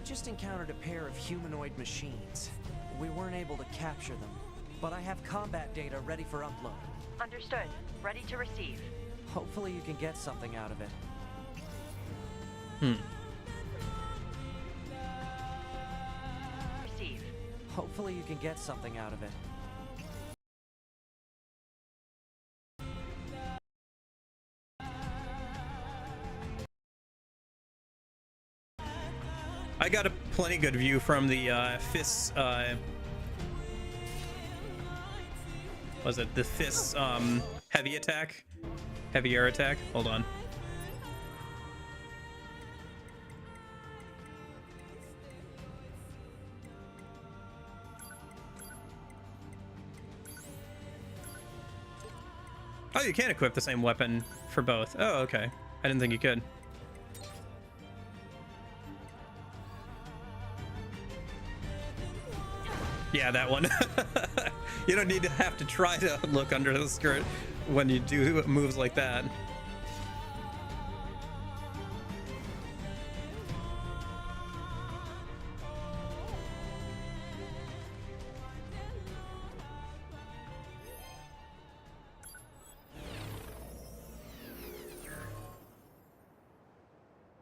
just encountered a pair of humanoid machines. We weren't able to capture them, but I have combat data ready for upload. Understood. Ready to receive. Hopefully you can get something out of it. Receive. Hopefully you can get something out of it. I got a plenty good view from the fists. Was it the fists heavy attack? Heavy air attack? Hold on. Oh, you can equip the same weapon for both. Oh, okay. I didn't think you could. Yeah, that one. You don't need to have to try to look under the skirt when you do moves like that.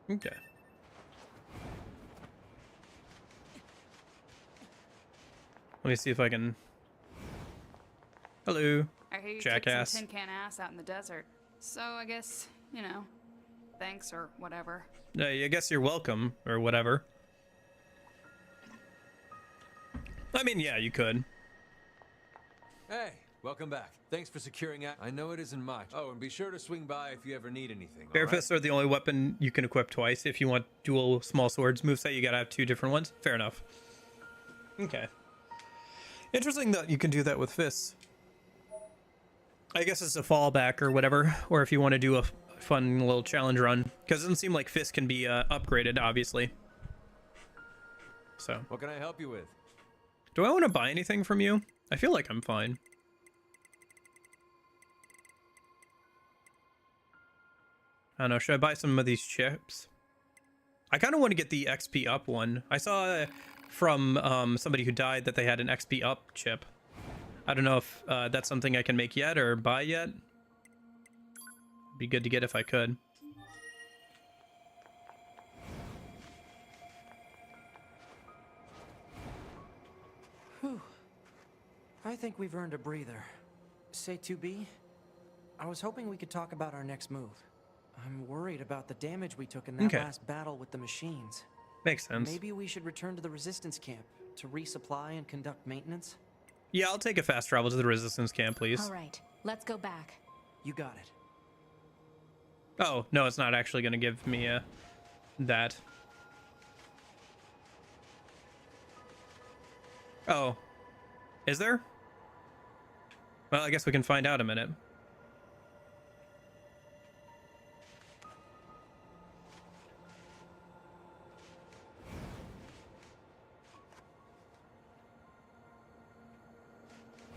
Okay. Let me see if I can. Hello, I hear you jackass. kicked some tin can ass out in the desert. So I guess, you know, thanks or whatever. I guess you're welcome or whatever. I mean, yeah, you could. Hey, welcome back. Thanks for securing it. I know it isn't much. Oh, and be sure to swing by if you ever need anything. Bare fists are the only weapon you can equip twice. If you want dual small swords moveset, you gotta have two different ones. Fair enough. Okay. Interesting that you can do that with fists. I guess it's a fallback or whatever, or if you want to do a fun little challenge run, because it doesn't seem like fists can be upgraded, obviously. So. What can I help you with? Do I want to buy anything from you? I feel like I'm fine. I don't know, should I buy some of these chips? I kind of want to get the XP up one. I saw from somebody who died that they had an XP up chip. I don't know if that's something I can make yet or buy yet. Be good to get if I could. Whew. I think we've earned a breather. Say 2B? I was hoping we could talk about our next move. I'm worried about the damage we took in that last battle with the machines. Makes sense. Maybe we should return to the resistance camp to resupply and conduct maintenance? Yeah, I'll take a fast travel to the resistance camp, please. All right, let's go back. You got it. Oh, no, it's not actually going to give me that. Oh. Is there? Well, I guess we can find out in a minute.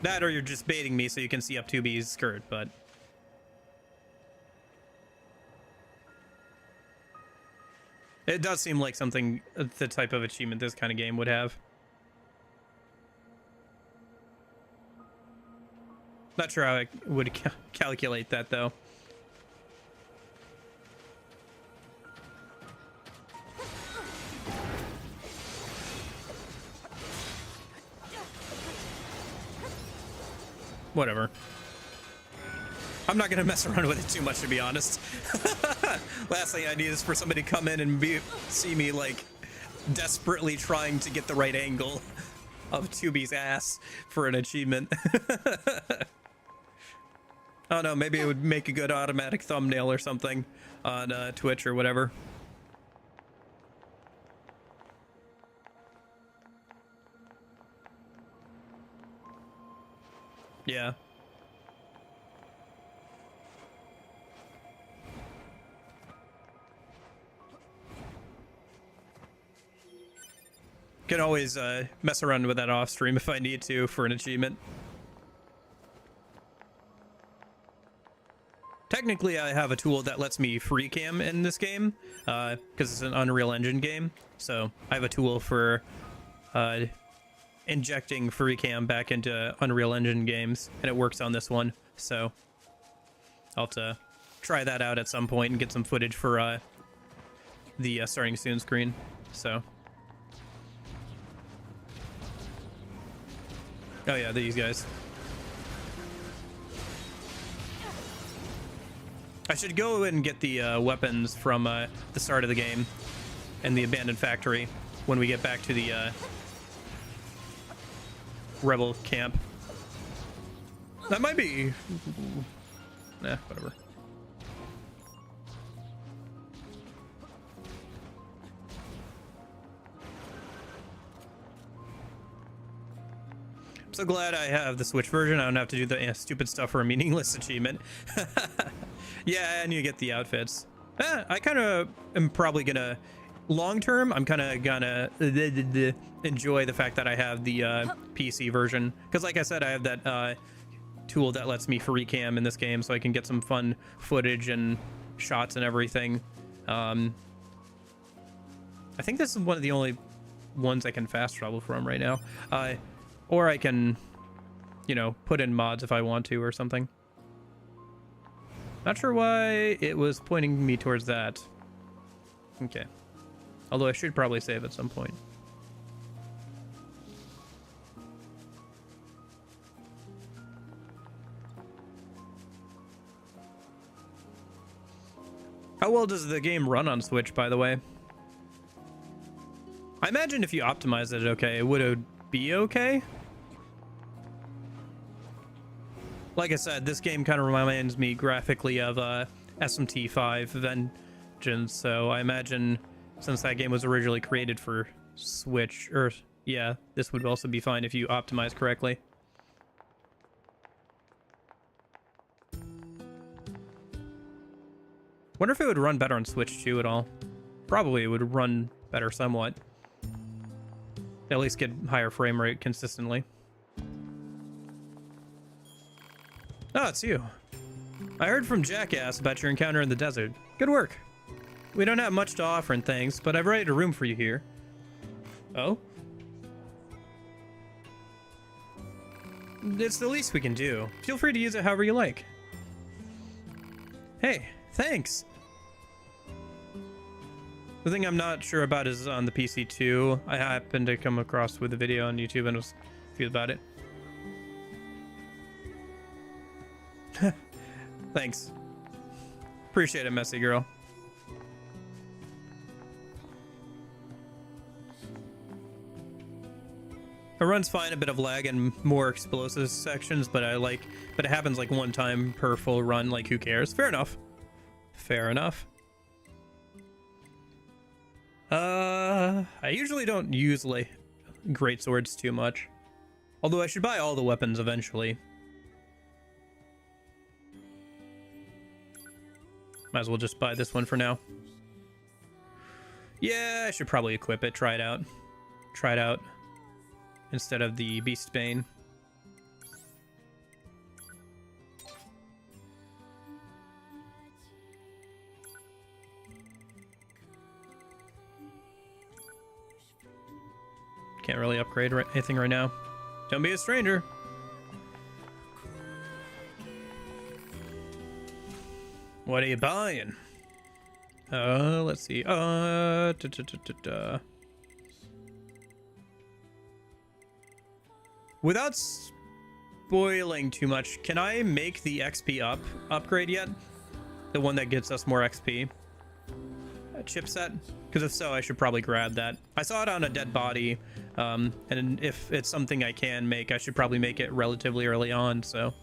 That or you're just baiting me so you can see up 2B's skirt, but... It does seem like something, the type of achievement this kind of game would have. Not sure how I would calculate that, though. whatever. I'm not gonna mess around with it too much, to be honest. Last thing I need is for somebody to come in and see me like desperately trying to get the right angle of 2B's ass for an achievement. I don't know, maybe it would make a good automatic thumbnail or something on Twitch or whatever. Yeah. Can always mess around with that off stream if I need to for an achievement. Technically, I have a tool that lets me free cam in this game because it's an Unreal Engine game. So I have a tool for injecting free cam back into Unreal Engine games, and it works on this one. So I'll have to try that out at some point and get some footage for the starting soon screen. So. Oh yeah, these guys. I should go and get the weapons from the start of the game and the abandoned factory when we get back to the rebel camp. That might be... Nah, whatever. I'm so glad I have the Switch version. I don't have to do the stupid stuff for a meaningless achievement. Yeah, and you get the outfits. I kind of am probably gonna, long term, I'm kind of gonna enjoy the fact that I have the PC version. Because like I said, I have that tool that lets me free cam in this game, so I can get some fun footage and shots and everything. I think this is one of the only ones I can fast travel from right now. Or I can, you know, put in mods if I want to or something. Not sure why it was pointing me towards that. Okay. Although I should probably save at some point. How well does the game run on Switch, by the way? I imagine if you optimize it okay, it would be okay. Like I said, this game kind of reminds me graphically of SMT5 Vengeance, so I imagine since that game was originally created for Switch, or yeah, this would also be fine if you optimize correctly. Wonder if it would run better on Switch too at all. Probably it would run better somewhat. At least get higher frame rate consistently. Oh, it's you. I heard from Jackass about your encounter in the desert. Good work. We don't have much to offer and things, but I've rented a room for you here. Oh? It's the least we can do. Feel free to use it however you like. Hey, thanks. The thing I'm not sure about is on the PC too. I happened to come across with a video on YouTube and was confused about it. Thanks. Appreciate it, messy girl. It runs fine, a bit of lag and more explosive sections, but it happens like one time per full run, like who cares? Fair enough. Fair enough. I usually don't use like great swords too much. Although I should buy all the weapons eventually. Might as well just buy this one for now. Yeah, I should probably equip it, try it out. Try it out. Instead of the Beast Bane. Can't really upgrade anything right now. Don't be a stranger. What are you buying? Let's see. Without spoiling too much. Can I make the XP upgrade yet? The one that gets us more XP? Chipset? Because if so, I should probably grab that. I saw it on a dead body, and if it's something I can make, I should probably make it relatively early on, so.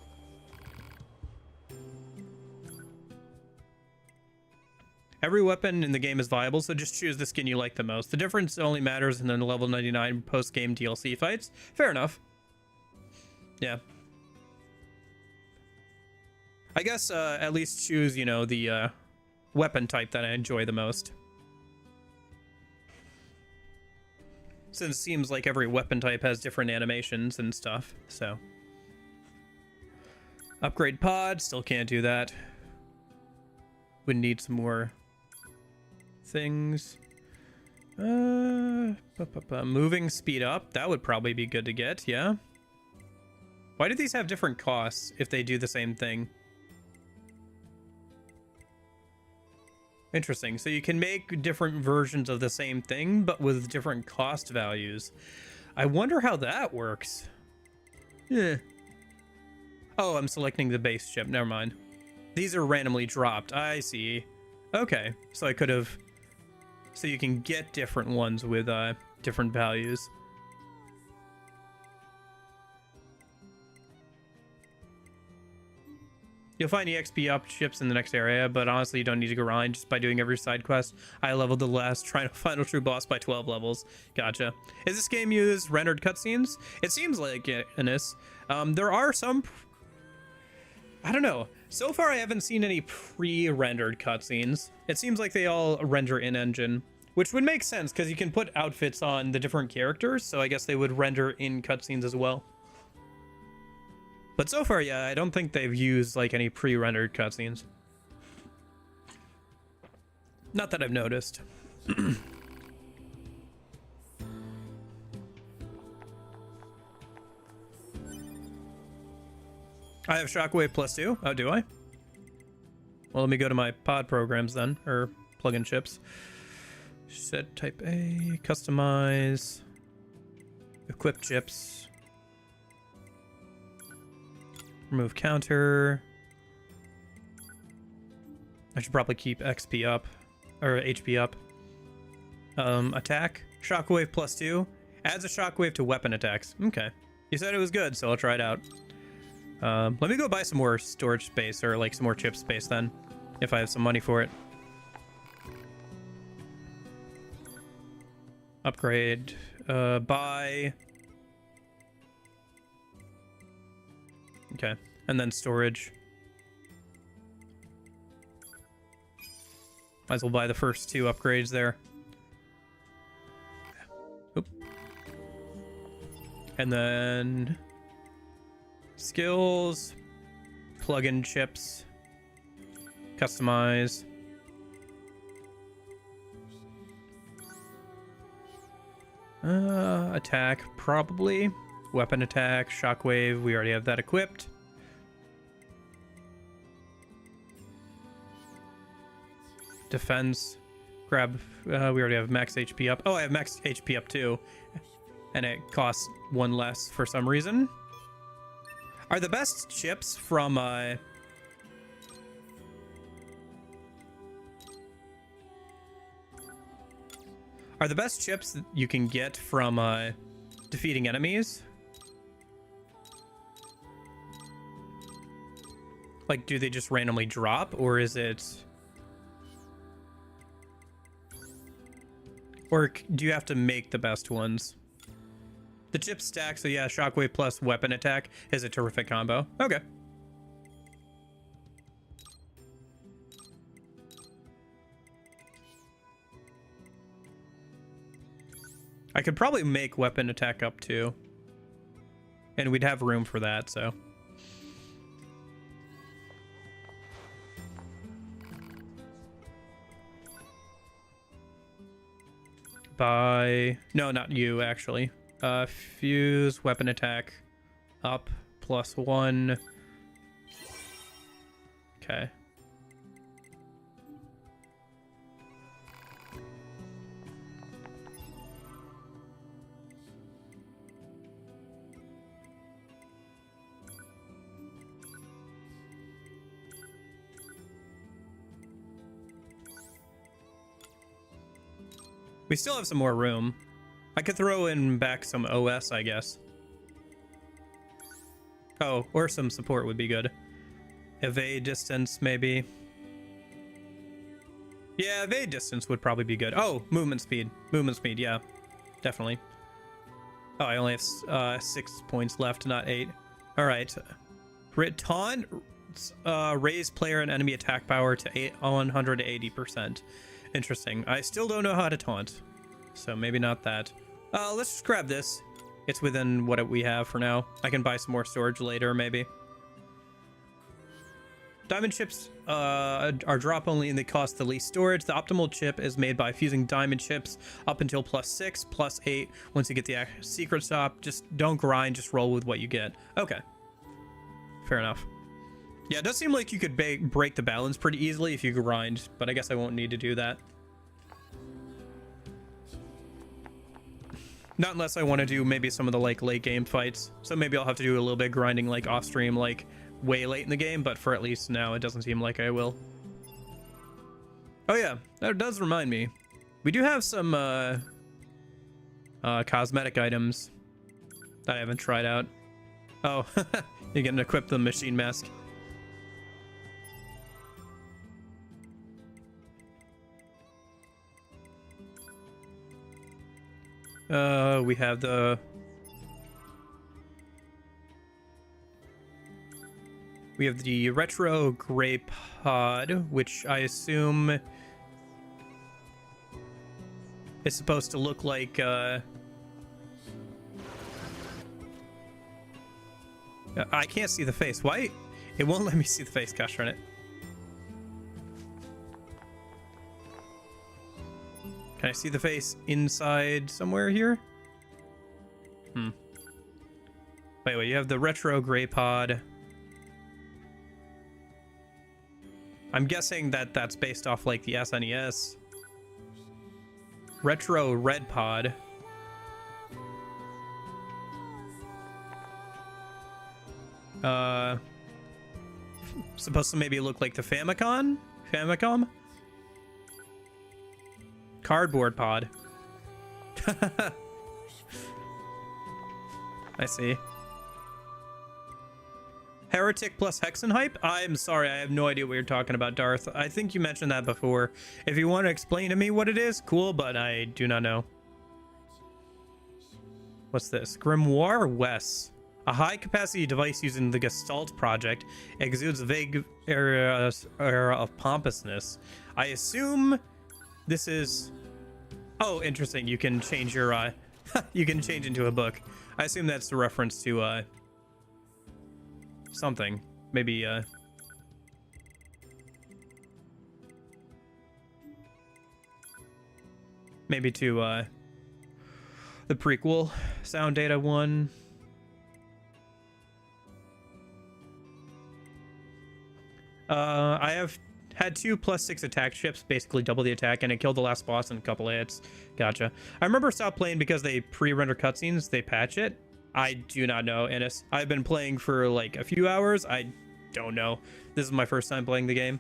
Every weapon in the game is viable, so just choose the skin you like the most. The difference only matters in the level 99 post-game DLC fights. Fair enough. Yeah. I guess at least choose, you know, the weapon type that I enjoy the most. Since it seems like every weapon type has different animations and stuff, so. Upgrade pod, still can't do that. Would need some more things. Moving speed up, that would probably be good to get, yeah. Why do these have different costs if they do the same thing? Interesting. So you can make different versions of the same thing, but with different cost values. I wonder how that works. Yeah. Oh, I'm selecting the base chip. Never mind. These are randomly dropped. I see. Okay. So I could have... So you can get different ones with different values. You'll find EXP up chips in the next area, but honestly, you don't need to grind just by doing every side quest. I leveled the last final true boss by 12 levels. Gotcha. Is this game use rendered cutscenes? It seems like it, Innis. There are some... I don't know. So far, I haven't seen any pre-rendered cutscenes. It seems like they all render in-engine, which would make sense because you can put outfits on the different characters, so I guess they would render in cutscenes as well. But so far, yeah, I don't think they've used, like, any pre-rendered cutscenes. Not that I've noticed. I have Shockwave +2. Oh, do I? Well, let me go to my pod programs then, or plugin chips. Set type A, customize, equip chips. Remove counter. I should probably keep XP up, or HP up. Attack. Shockwave +2. Adds a shockwave to weapon attacks. Okay. You said it was good, so I'll try it out. Let me go buy some more storage space, or like some more chip space then, if I have some money for it. Upgrade. Buy. Okay, and then storage. Might as well buy the first two upgrades there. Oop. And then skills, plugin chips, customize. Attack, probably. Weapon attack, shockwave, we already have that equipped. Defense, grab, we already have max HP up. Oh, I have max HP up too. And it costs one less for some reason. Are the best chips from, Are the best chips that you can get from, defeating enemies? Like, do they just randomly drop, or is it... Or do you have to make the best ones? The chip stack, so yeah, shockwave plus weapon attack is a terrific combo. Okay. I could probably make weapon attack up too. And we'd have room for that, so... By... No, not you, actually. Fuse, weapon attack, up, +1. Okay. We still have some more room. I could throw in back some OS, I guess. Oh, or some support would be good. Evade distance, maybe. Yeah, evade distance would probably be good. Oh, movement speed. Movement speed, yeah. Definitely. Oh, I only have 6 points left, not 8. Alright. Taunt, raise player and enemy attack power to 180%. Interesting. I still don't know how to taunt, so maybe not that. Let's just grab this. It's within what we have for now. I can buy some more storage later, maybe. Diamond chips are drop only and they cost the least storage. The optimal chip is made by fusing diamond chips up until +6, +8. Once you get the secret stop, just don't grind, just roll with what you get. Okay. Fair enough. Yeah, it does seem like you could break the balance pretty easily if you grind, but I guess I won't need to do that. Not unless I want to do maybe some of the like late game fights. So maybe I'll have to do a little bit grinding like off stream, like way late in the game, but for at least now it doesn't seem like I will. Oh yeah, that does remind me. We do have some cosmetic items that I haven't tried out. Oh, you can equip the machine mask. We have the... We have the retro gray pod, which I assume is supposed to look like I can't see the face. Why? It won't let me see the face. Gosh darn it. Can I see the face inside somewhere here? Wait, you have the retro gray pod. I'm guessing that that's based off like the SNES. Retro red pod. Supposed to maybe look like the Famicom? Cardboard pod. I see. Heretic plus Hexen hype? I'm sorry, I have no idea what you're talking about, Darth. I think you mentioned that before. If you want to explain to me what it is, cool, but I do not know. What's this? Grimoire Wes. A high-capacity device using the Gestalt project exudes a vague aura of pompousness. I assume this is... Oh, interesting. You can change your... you can change into a book. I assume that's a reference to... something. Maybe, maybe to, the prequel Sound Data 1. I have had 2 +6 attack chips, basically double the attack, and it killed the last boss in a couple of hits. Gotcha. I remember stopped playing because they pre-render cutscenes, they patch it. I do not know, Ennis. I've been playing for like a few hours. I don't know. This is my first time playing the game.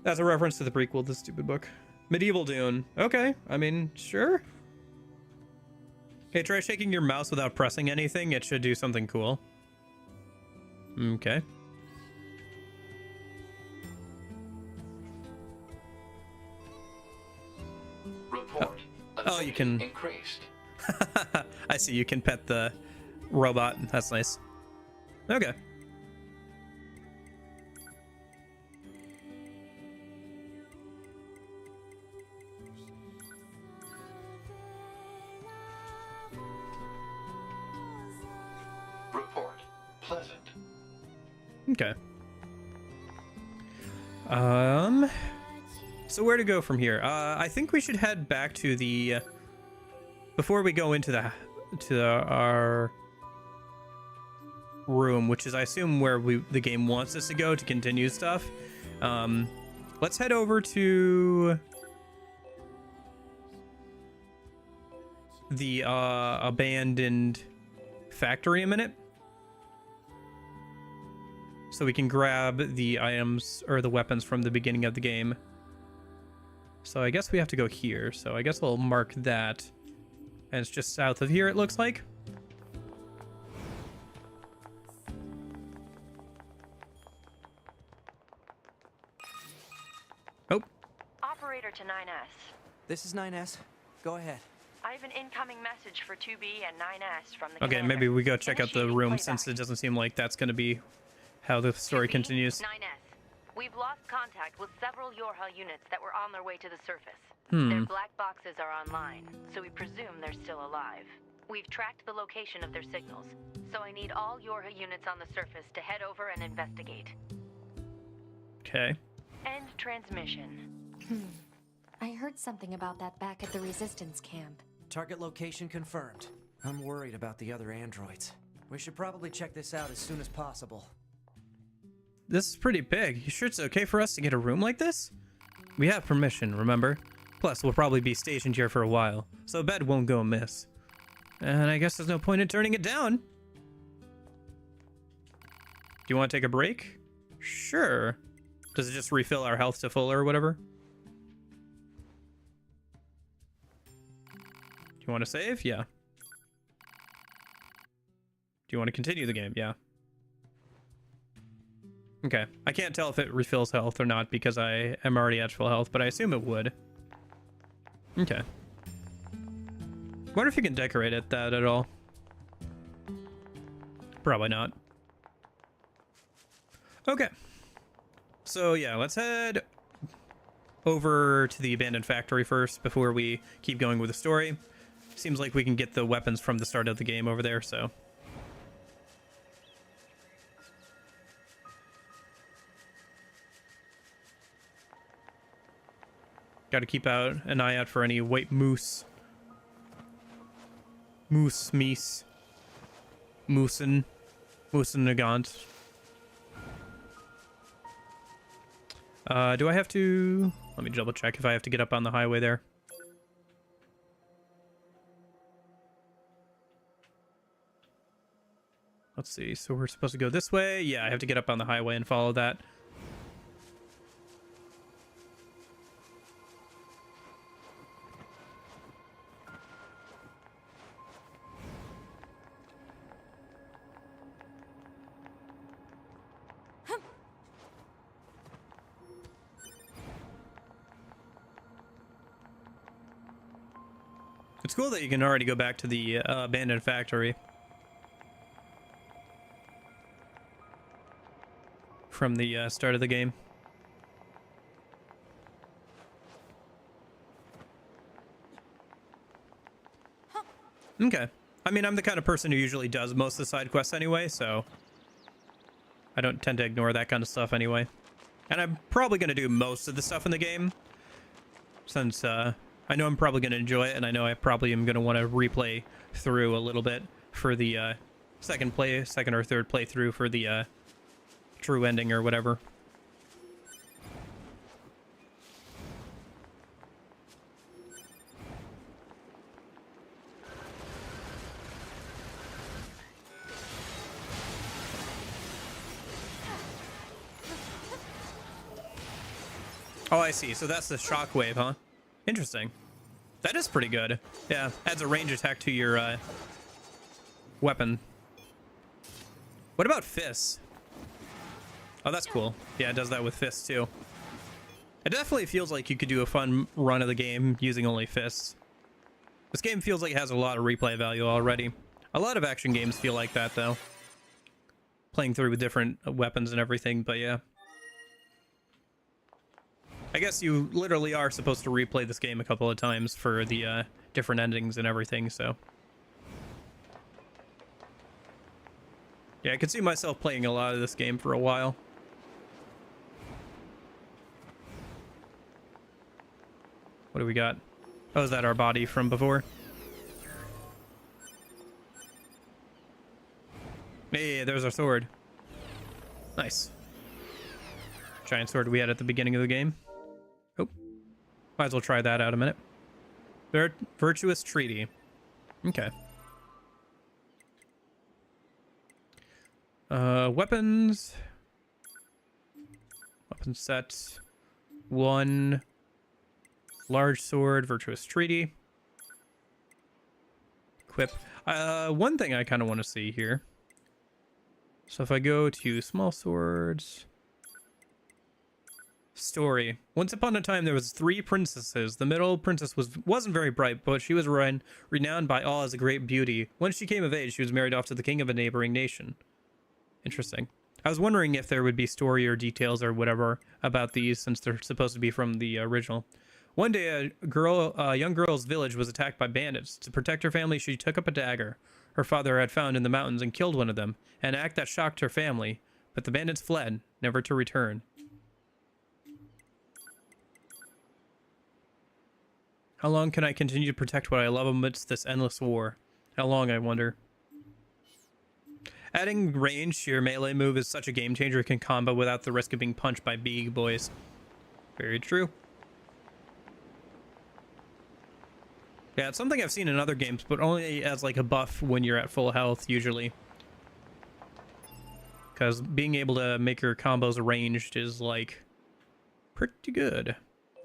That's a reference to the prequel, the stupid book. Medieval Dune. Okay, I mean, sure. Okay, try shaking your mouse without pressing anything. It should do something cool. Okay. Report. Oh, you can... Increased. I see, you can pet the robot. That's nice. Okay. Report. Pleasant. Okay. So where to go from here? I think we should head back to the... before we go into our room, which is, I assume, where the game wants us to go to continue stuff. Let's head over to the abandoned factory a minute, so we can grab the items or the weapons from the beginning of the game. So I guess we have to go here. So I guess we'll mark that. And it's just south of here, it looks like. Oh. Operator to 9S. This is 9S. Go ahead. I have an incoming message for 2B and 9S from the Okay, commander. maybe we go check out the Initiating room playback. since it doesn't seem like that's going to be how the story 2B, continues. 9S. We've lost contact with several Yorha units that were on their way to the surface. Hmm. Their black boxes are online, so we presume they're still alive. We've tracked the location of their signals, so I need all Yorha units on the surface to head over and investigate. Okay. End transmission. I heard something about that back at the resistance camp. Target location confirmed. I'm worried about the other androids. We should probably check this out as soon as possible. This is pretty big. You sure it's okay for us to get a room like this? We have permission, remember? Plus, we'll probably be stationed here for a while, so a bed won't go amiss. And I guess there's no point in turning it down. Do you want to take a break? Sure. Does it just refill our health to full or whatever? Do you want to save? Yeah. Do you want to continue the game? Yeah. Okay. I can't tell if it refills health or not because I am already at full health, but I assume it would. Okay. Wonder if you can decorate it that at all. Probably not. Okay. So yeah, let's head over to the abandoned factory first before we keep going with the story. Seems like we can get the weapons from the start of the game over there, so. Got to keep out an eye out for any white moose. Moose, meese. Moosen. Moosen Nagant. Do I have to... Let me double check if I have to get up on the highway there. Let's see. So we're supposed to go this way. Yeah, I have to get up on the highway and follow that. It's cool that you can already go back to the abandoned factory from the start of the game. Okay. I mean, I'm the kind of person who usually does most of the side quests anyway, so I don't tend to ignore that kind of stuff anyway. And I'm probably going to do most of the stuff in the game since I know I'm probably going to enjoy it, and I know I probably am going to want to replay through a little bit for the second or third playthrough for the true ending or whatever. Oh, I see. So that's the shockwave, huh? Interesting. That is pretty good. Yeah, adds a range attack to your weapon. What about fists? Oh, that's cool. Yeah, it does that with fists too. It definitely feels like you could do a fun run of the game using only fists. This game feels like it has a lot of replay value already. A lot of action games feel like that though. Playing through with different weapons and everything, but yeah. I guess you literally are supposed to replay this game a couple of times for the different endings and everything, so. Yeah, I could see myself playing a lot of this game for a while. What do we got? Oh, is that our body from before? Hey, there's our sword. Nice. Giant sword we had at the beginning of the game. Oh, might as well try that out a minute. Virtuous Treaty. Okay. Weapons. Weapon set. 1. Large sword, virtuous treaty. Equip. One thing I kind of want to see here. So if I go to small swords, story. Once upon a time, there was 3 princesses. The middle princess wasn't very bright, but she was renowned by all as a great beauty. When she came of age, she was married off to the king of a neighboring nation. Interesting. I was wondering if there would be story or details or whatever about these, since they're supposed to be from the original. One day, a young girl's village was attacked by bandits. To protect her family, she took up a dagger her father had found in the mountains and killed one of them, an act that shocked her family. But the bandits fled, never to return. How long can I continue to protect what I love amidst this endless war? How long, I wonder. Adding range to your melee move is such a game changer. It can combo without the risk of being punched by big boys. Very true. Yeah, it's something I've seen in other games, but only as like a buff when you're at full health, usually. Because being able to make your combos ranged is like pretty good.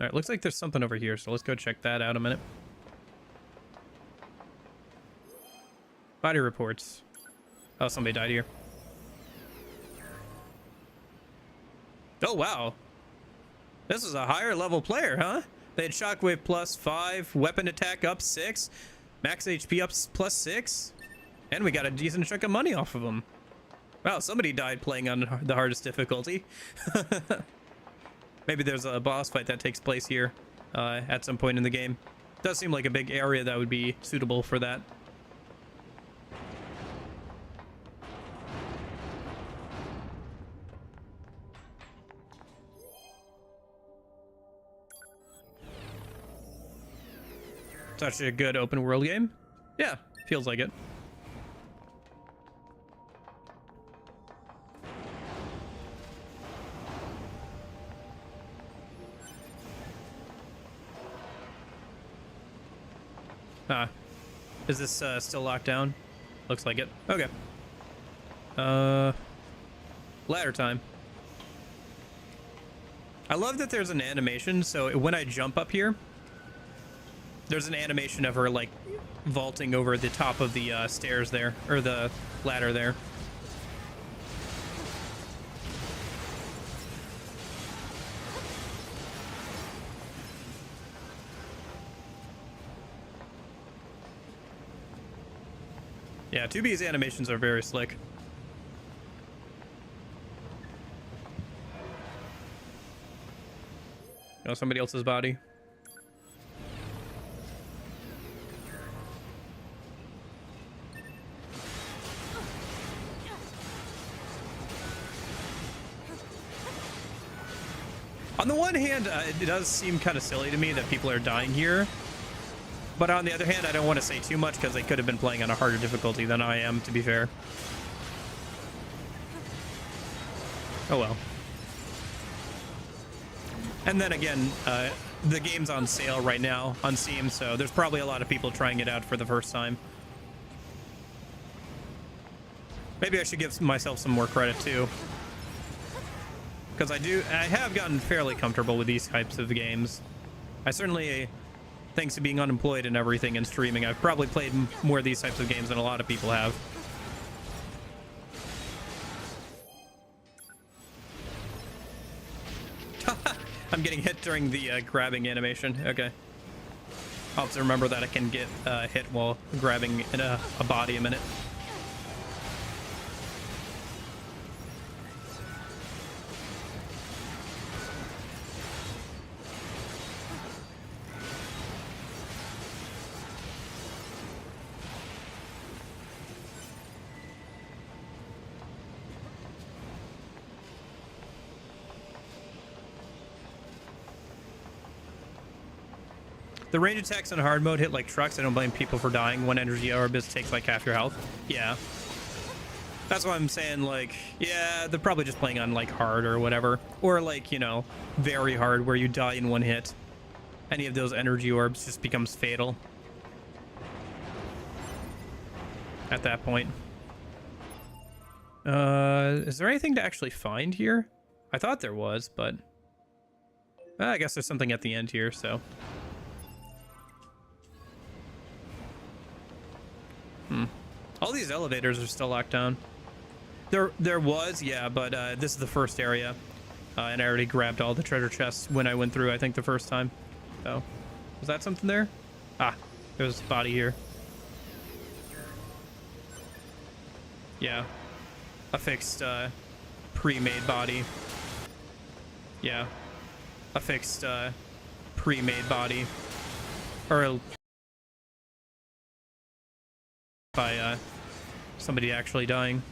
Alright, looks like there's something over here, so let's go check that out a minute. Body reports. Oh, somebody died here. Oh, wow. This is a higher level player, huh? They had shockwave plus 5, weapon attack up 6, max HP up plus 6, and we got a decent chunk of money off of them. Wow, somebody died playing on the hardest difficulty. Maybe there's a boss fight that takes place here at some point in the game. Does seem like a big area that would be suitable for that. Such a good open world game. Yeah, feels like it. Is this still locked down? Looks like it. Okay. Ladder time. I love that there's an animation, so when I jump up here, there's an animation of her like vaulting over the top of the stairs there, or the ladder there. Yeah, 2B's animations are very slick. Oh, somebody else's body. On the one hand, it does seem kind of silly to me that people are dying here. But on the other hand, I don't want to say too much because they could have been playing on a harder difficulty than I am, to be fair. Oh well. And then again, the game's on sale right now on Steam, so there's probably a lot of people trying it out for the first time. Maybe I should give myself some more credit too. Because I have gotten fairly comfortable with these types of games. I certainly, thanks to being unemployed and everything and streaming, I've probably played more of these types of games than a lot of people have. I'm getting hit during the grabbing animation. Okay. I'll have to remember that I can get hit while grabbing in a body a minute. The range attacks in hard mode hit like trucks. I don't blame people for dying. One energy orb takes like half your health. Yeah. That's why I'm saying, like, yeah, they're probably just playing on like hard or whatever. Or like, you know, very hard where you die in one hit. Any of those energy orbs just becomes fatal at that point. Is there anything to actually find here? I thought there was, but I guess there's something at the end here, so All these elevators are still locked down. There was, yeah, but this is the first area. And I already grabbed all the treasure chests when I went through, I think, the first time. Oh, was that something there? Ah, there's a body here. Yeah, a fixed pre-made body. Yeah, a fixed pre-made body. Or by somebody actually dying.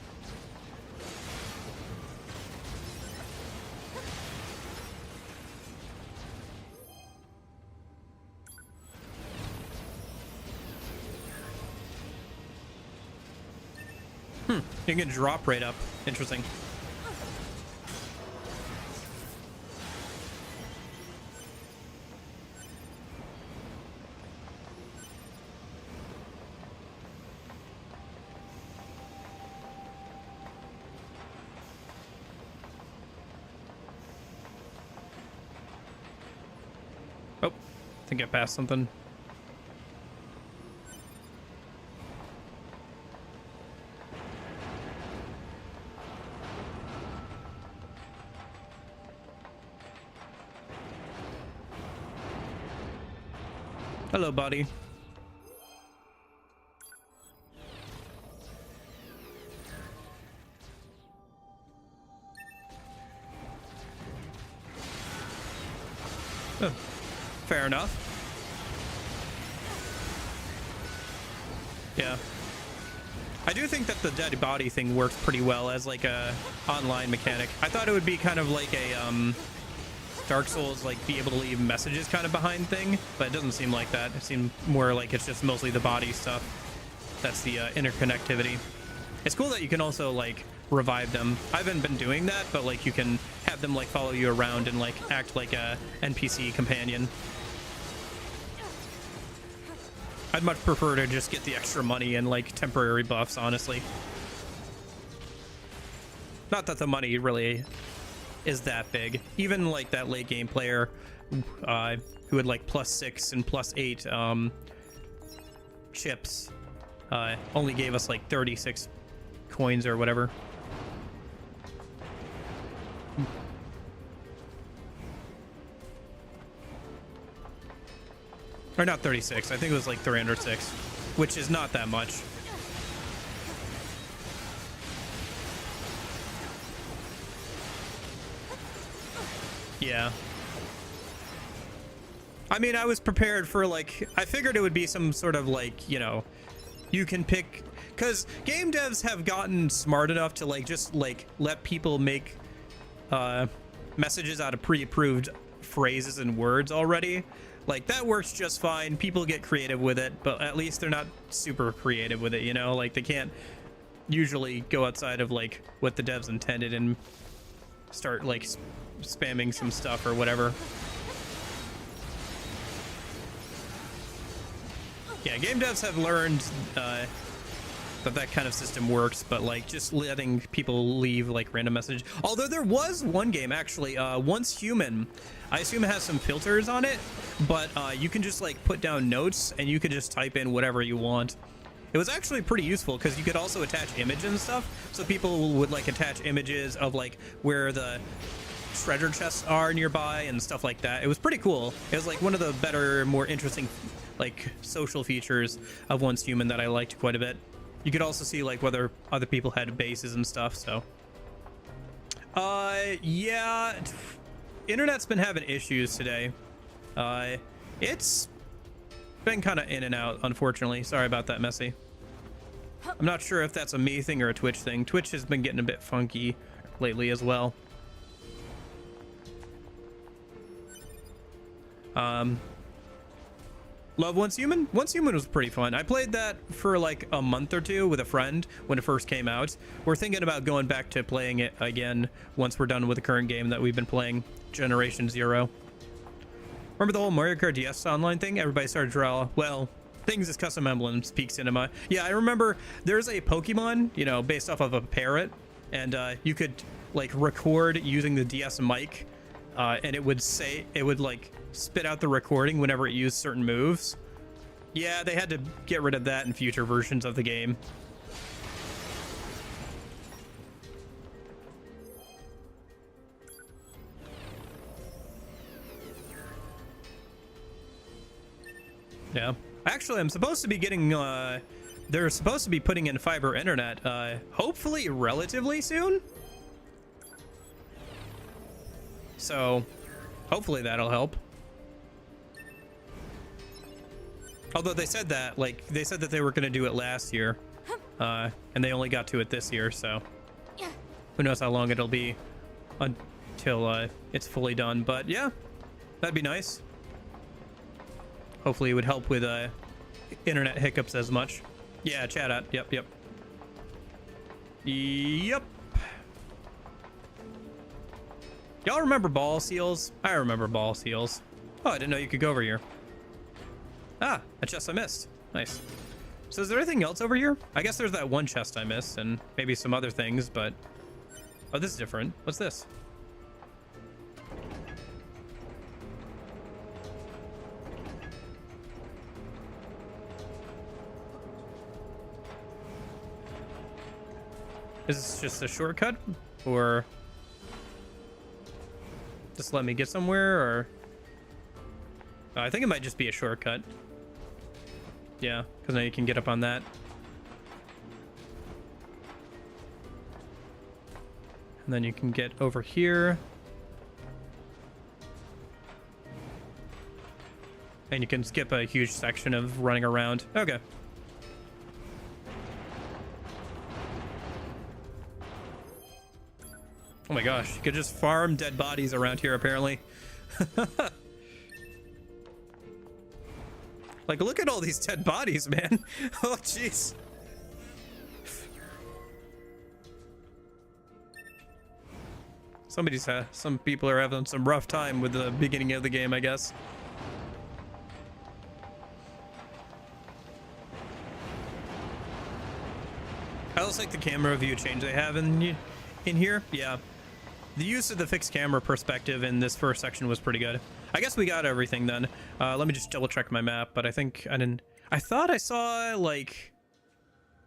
You can drop right up. Interesting. Oh, I think I passed something. Hello, buddy. Oh, fair enough. Yeah. I do think that the dead body thing works pretty well as like a online mechanic. I thought it would be kind of like a Dark Souls, like be able to leave messages kind of behind thing, but it doesn't seem like that. It seemed more like it's just mostly the body stuff. That's the interconnectivity. It's cool that you can also like revive them. I haven't been doing that, but like you can have them like follow you around and like act like a NPC companion. I'd much prefer to just get the extra money and like temporary buffs, honestly. Not that the money really is that big. Even like that late game player who had like +6 and +8 chips only gave us like 36 coins or whatever. Or not 36, I think it was like 306, which is not that much. Yeah. I mean, I was prepared for like, I figured it would be some sort of like, you know, you can pick, because game devs have gotten smart enough to like just like let people make messages out of pre-approved phrases and words already. Like that works just fine. People get creative with it, but at least they're not super creative with it, you know? Like they can't usually go outside of like what the devs intended and start like spamming some stuff or whatever. Yeah, game devs have learned that kind of system works, but like just letting people leave like random message. Although there was one game actually, Once Human, I assume it has some filters on it, but you can just like put down notes and you could just type in whatever you want. It was actually pretty useful because you could also attach images and stuff, so people would like attach images of like where the treasure chests are nearby and stuff like that. It was pretty cool. It was like one of the better, more interesting like social features of Once Human that I liked quite a bit. You could also see like whether other people had bases and stuff. So yeah, internet's been having issues today. It's been kind of in and out, unfortunately. Sorry about that, Messy. I'm not sure if that's a me thing or a Twitch thing. Twitch has been getting a bit funky lately as well. Love Once Human? Once Human was pretty fun. I played that for like a month or two with a friend when it first came out. We're thinking about going back to playing it again once we're done with the current game that we've been playing, Generation Zero. Remember the whole Mario Kart DS online thing? Everybody started to draw, well, things as custom emblems, Peak Cinema. Yeah, I remember there's a Pokemon, you know, based off of a parrot, and you could like record using the DS mic, and it would like spit out the recording whenever it used certain moves. Yeah, they had to get rid of that in future versions of the game. Yeah. Actually, I'm supposed to be getting, they're supposed to be putting in fiber internet, hopefully relatively soon. So, hopefully that'll help. Although they said that, like, they said that they were going to do it last year, and they only got to it this year, so who knows how long it'll be until it's fully done. But yeah, that'd be nice. Hopefully it would help with internet hiccups as much. Yeah, chat at. Yep. Y'all remember ball seals? I remember ball seals. Oh, I didn't know you could go over here. Ah, a chest I missed. Nice. So is there anything else over here? I guess there's that one chest I missed and maybe some other things, but... Oh, this is different. What's this? Is this just a shortcut? Or... just let me get somewhere, or... I think it might just be a shortcut. Yeah, because now you can get up on that. And then you can get over here. And you can skip a huge section of running around. Okay. Oh my gosh, you could just farm dead bodies around here apparently. Like, look at all these dead bodies, man. Oh, jeez. Some people are having some rough time with the beginning of the game, I guess. I also like the camera view change they have in here. Yeah. The use of the fixed camera perspective in this first section was pretty good. I guess we got everything then. Let me just double check my map, but I think I didn't... I thought I saw, like...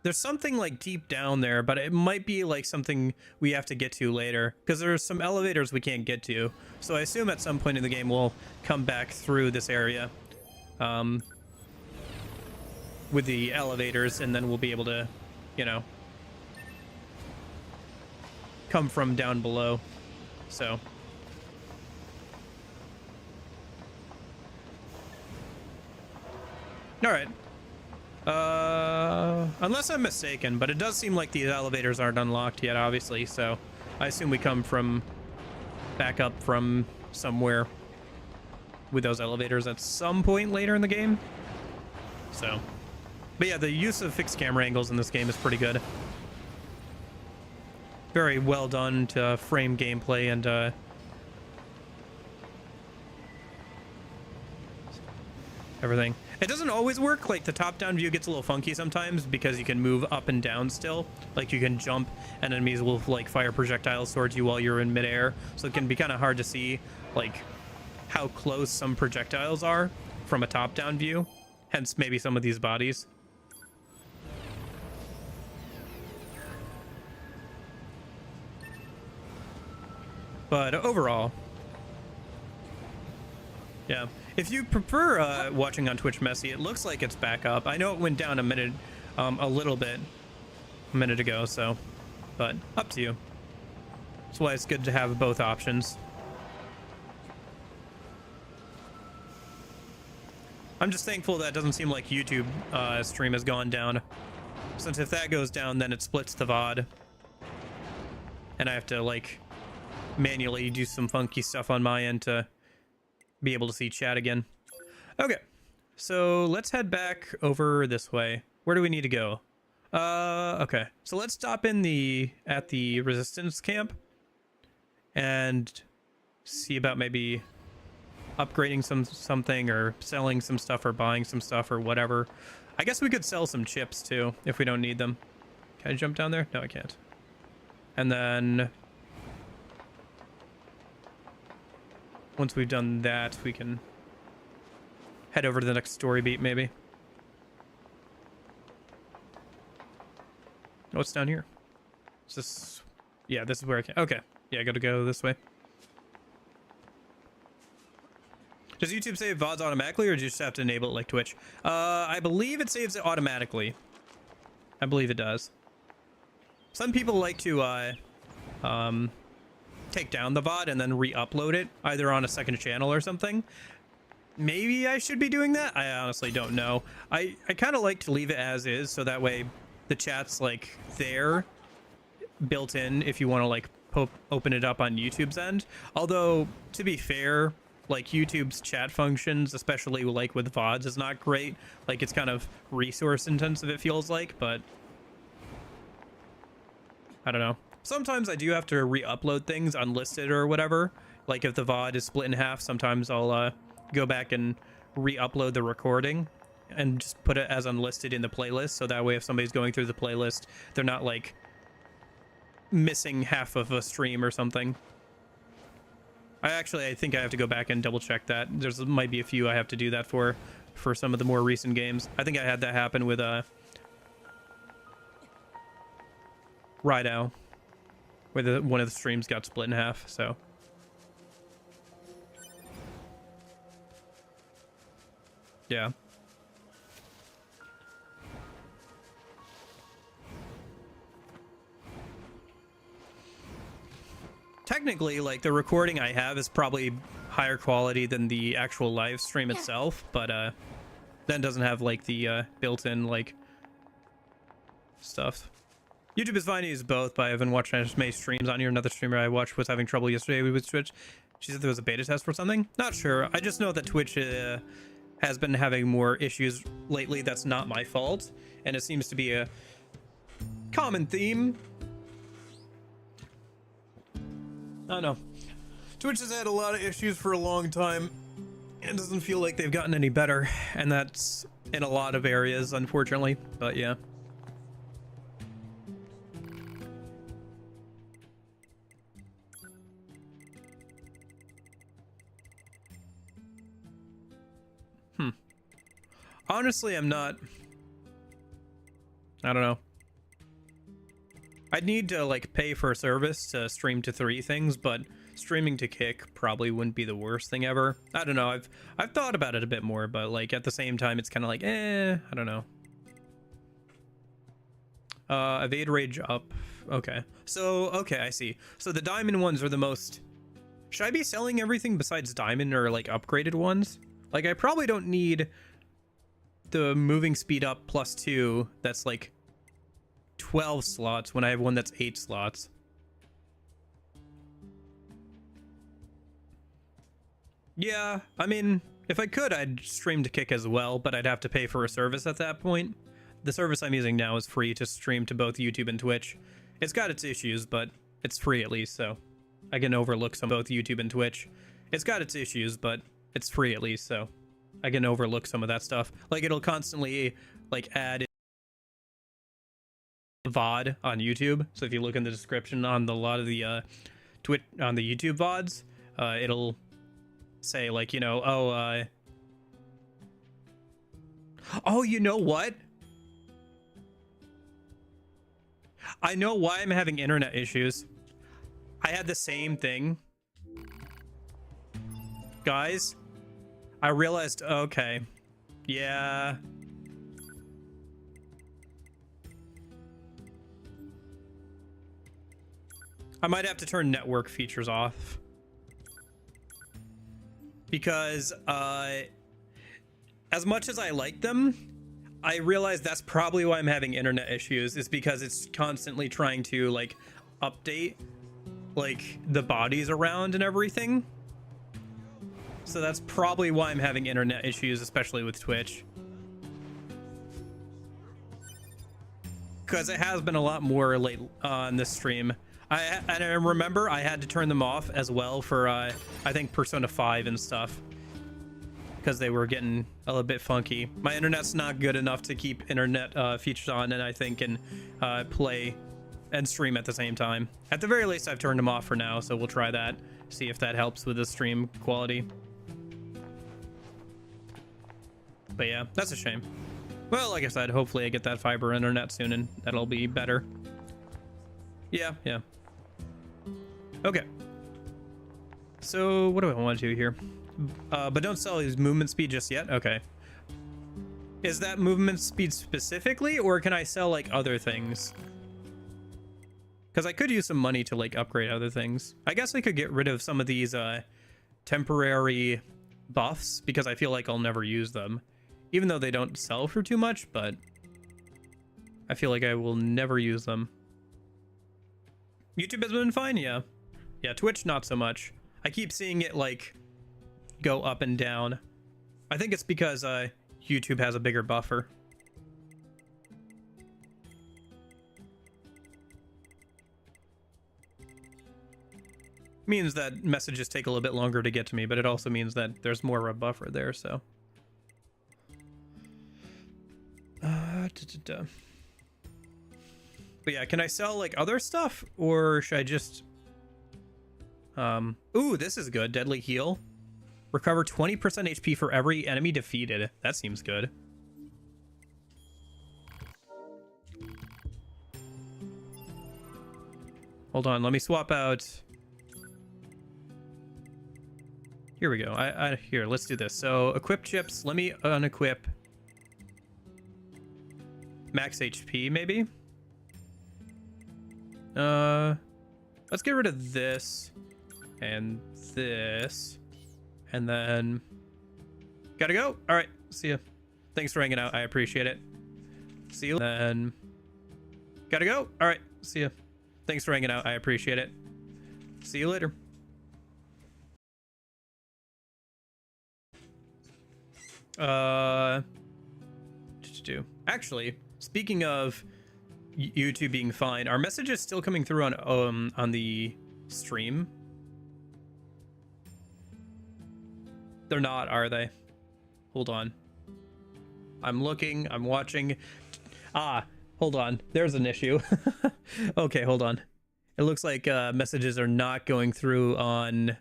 There's something, like, deep down there, but it might be, like, something we have to get to later. Because there's some elevators we can't get to. So I assume at some point in the game we'll come back through this area. With the elevators, and then we'll be able to, you know... come from down below. So... All right. Unless I'm mistaken, but it does seem like the elevators aren't unlocked yet, obviously, so I assume we come from back up from somewhere with those elevators at some point later in the game. So, but yeah, the use of fixed camera angles in this game is pretty good. Very well done to frame gameplay and everything. It doesn't always work. Like, the top-down view gets a little funky sometimes because you can move up and down still. Like, you can jump and enemies will, like, fire projectiles towards you while you're in midair. So it can be kind of hard to see, like, how close some projectiles are from a top-down view. Hence, maybe some of these bodies. But overall... yeah. If you prefer watching on Twitch messy, it looks like it's back up. I know it went down a little bit a minute ago, so, but up to you. That's why it's good to have both options. I'm just thankful that it doesn't seem like YouTube stream has gone down. Since if that goes down, then it splits the VOD. And I have to, like, manually do some funky stuff on my end to be able to see chat again. Okay, so let's head back over this way. Where do we need to go? Okay, so let's stop in at the resistance camp and see about maybe upgrading something or selling some stuff or buying some stuff or whatever. I guess we could sell some chips too if we don't need them. Can I jump down there? No, I can't. And then once we've done that, we can head over to the next story beat, maybe. Oh, what's down here? Is this... yeah, this is where I can... okay. Yeah, I gotta go this way. Does YouTube save VODs automatically, or do you just have to enable it like Twitch? I believe it saves it automatically. I believe it does. Some people like to take down the VOD and then re-upload it, either on a second channel or something. Maybe I should be doing that. I honestly don't know. I kind of like to leave it as is, so that way the chat's like there, built in, if you want to like open it up on YouTube's end. Although, to be fair, like YouTube's chat functions, especially like with VODs, is not great. Like, it's kind of resource intensive, it feels like, but I don't know. Sometimes I do have to re-upload things unlisted or whatever. Like if the VOD is split in half, sometimes I'll go back and re-upload the recording and just put it as unlisted in the playlist, so that way if somebody's going through the playlist, they're not like missing half of a stream or something. I think I have to go back and double check that. There's might be a few I have to do that for some of the more recent games. I think I had that happen with Rideout, where one of the streams got split in half. So yeah. Technically, like, the recording I have is probably higher quality than the actual live stream itself, but that doesn't have like the built-in like stuff. YouTube is fine to use both, but I haven't watched as many streams on here. Another streamer I watched was having trouble yesterday with Twitch. She said there was a beta test for something. Not sure. I just know that Twitch has been having more issues lately. That's not my fault, and it seems to be a common theme. I don't know. Twitch has had a lot of issues for a long time. It doesn't feel like they've gotten any better, and that's in a lot of areas, unfortunately. But yeah. Honestly, I'm not. I don't know. I'd need to like pay for a service to stream to 3 things, but streaming to Kick probably wouldn't be the worst thing ever. I don't know. I've thought about it a bit more, but like at the same time, it's kind of like, I don't know. Evade rage up. Okay. So, okay, I see. So the diamond ones are the most. Should I be selling everything besides diamond or like upgraded ones? Like, I probably don't need the moving speed up +2. That's like 12 slots when I have one that's 8 slots. Yeah, I mean, if I could, I'd stream to Kick as well, but I'd have to pay for a service at that point. The service I'm using now is free to stream to both YouTube and Twitch. It's got its issues, but it's free at least, so I can overlook some of both YouTube and Twitch. It's got its issues, but it's free at least, so I can overlook some of that stuff. Like, it'll constantly like add VOD on YouTube. So if you look in the description on a lot of the on the YouTube VODs, it'll say like, you know, oh, you know what? I know why I'm having internet issues. I had the same thing. Guys, I realized, okay. Yeah. I might have to turn network features off. Because, as much as I like them, I realize that's probably why I'm having internet issues, is because it's constantly trying to, like, update, like, the bodies around and everything. So that's probably why I'm having internet issues, especially with Twitch. Because it has been a lot more late on this stream. And I remember I had to turn them off as well for, I think, Persona 5 and stuff. Because they were getting a little bit funky. My internet's not good enough to keep internet features on, and I think can play and stream at the same time. At the very least, I've turned them off for now, so we'll try that. See if that helps with the stream quality. But yeah, that's a shame. Well, like I said, hopefully I get that fiber internet soon, and that'll be better. Yeah. Okay. So, what do I want to do here? But don't sell his movement speed just yet. Okay. Is that movement speed specifically, or can I sell like other things? Because I could use some money to like upgrade other things. I guess I could get rid of some of these temporary buffs because I feel like I'll never use them, even though they don't sell for too much, but I feel like I will never use them. YouTube has been fine, yeah. Yeah, Twitch not so much. I keep seeing it like go up and down. I think it's because YouTube has a bigger buffer. Means that messages take a little bit longer to get to me, but it also means that there's more of a buffer there, so. But yeah, can I sell like other stuff, or should I just ooh, this is good. Deadly heal. Recover 20% HP for every enemy defeated. That seems good. Hold on, let me swap out. Here we go. Here, let's do this. So equip chips. Let me unequip max HP maybe. Let's get rid of this and this, and then gotta go. All right, see ya. Thanks for hanging out. I appreciate it. See you. Then gotta go. All right, see ya. Thanks for hanging out. I appreciate it. See you later. Actually, speaking of YouTube being fine, are messages still coming through on the stream? They're not, are they? Hold on. I'm looking, I'm watching. Ah, hold on. There's an issue. Okay, hold on. It looks like messages are not going through on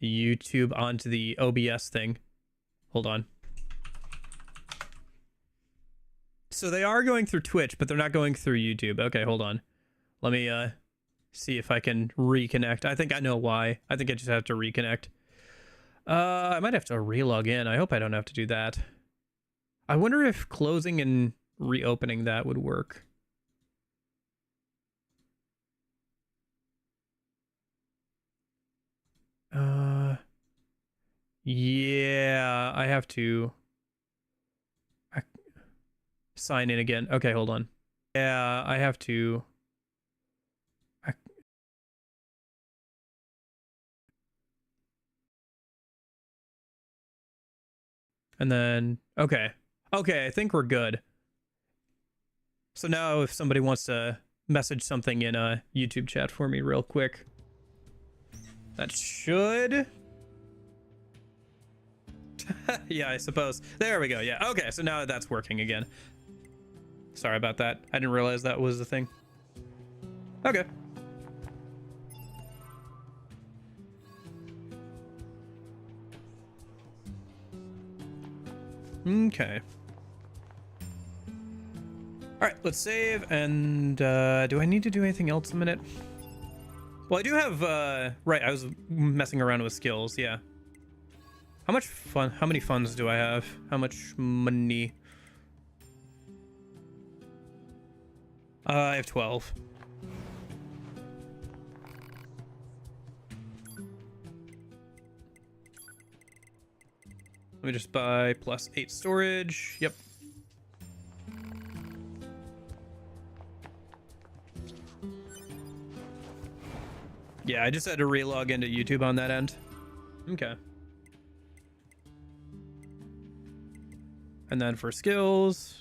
YouTube onto the OBS thing. Hold on. So they are going through Twitch, but they're not going through YouTube. Okay, hold on. Let me see if I can reconnect. I think I know why. I think I just have to reconnect. I might have to relog in. I hope I don't have to do that. I wonder if closing and reopening that would work. Yeah, I have to sign in again. Okay, hold on. Yeah, I have to. And then, okay. Okay, I think we're good. So now if somebody wants to message something in a YouTube chat for me real quick, that should... Yeah, I suppose. There we go. Yeah. Okay, so now that's working again. Sorry about that. I didn't realize that was the thing. Okay. Okay. All right, let's save. And do I need to do anything else in a minute? Well, I do have, right, I was messing around with skills, yeah. How much fun, how many funds do I have? How much money? I have 12. Let me just buy +8 storage. Yep. Yeah, I just had to relog into YouTube on that end. Okay. And then for skills.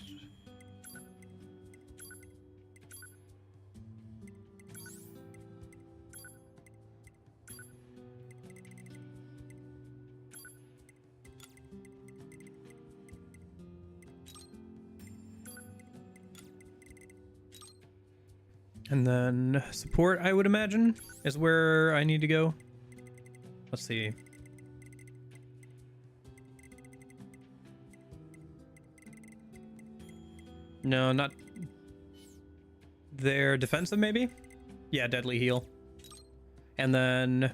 And then support, I would imagine, is where I need to go. Let's see. No, not there. Defensive, maybe? Yeah, deadly heal. And then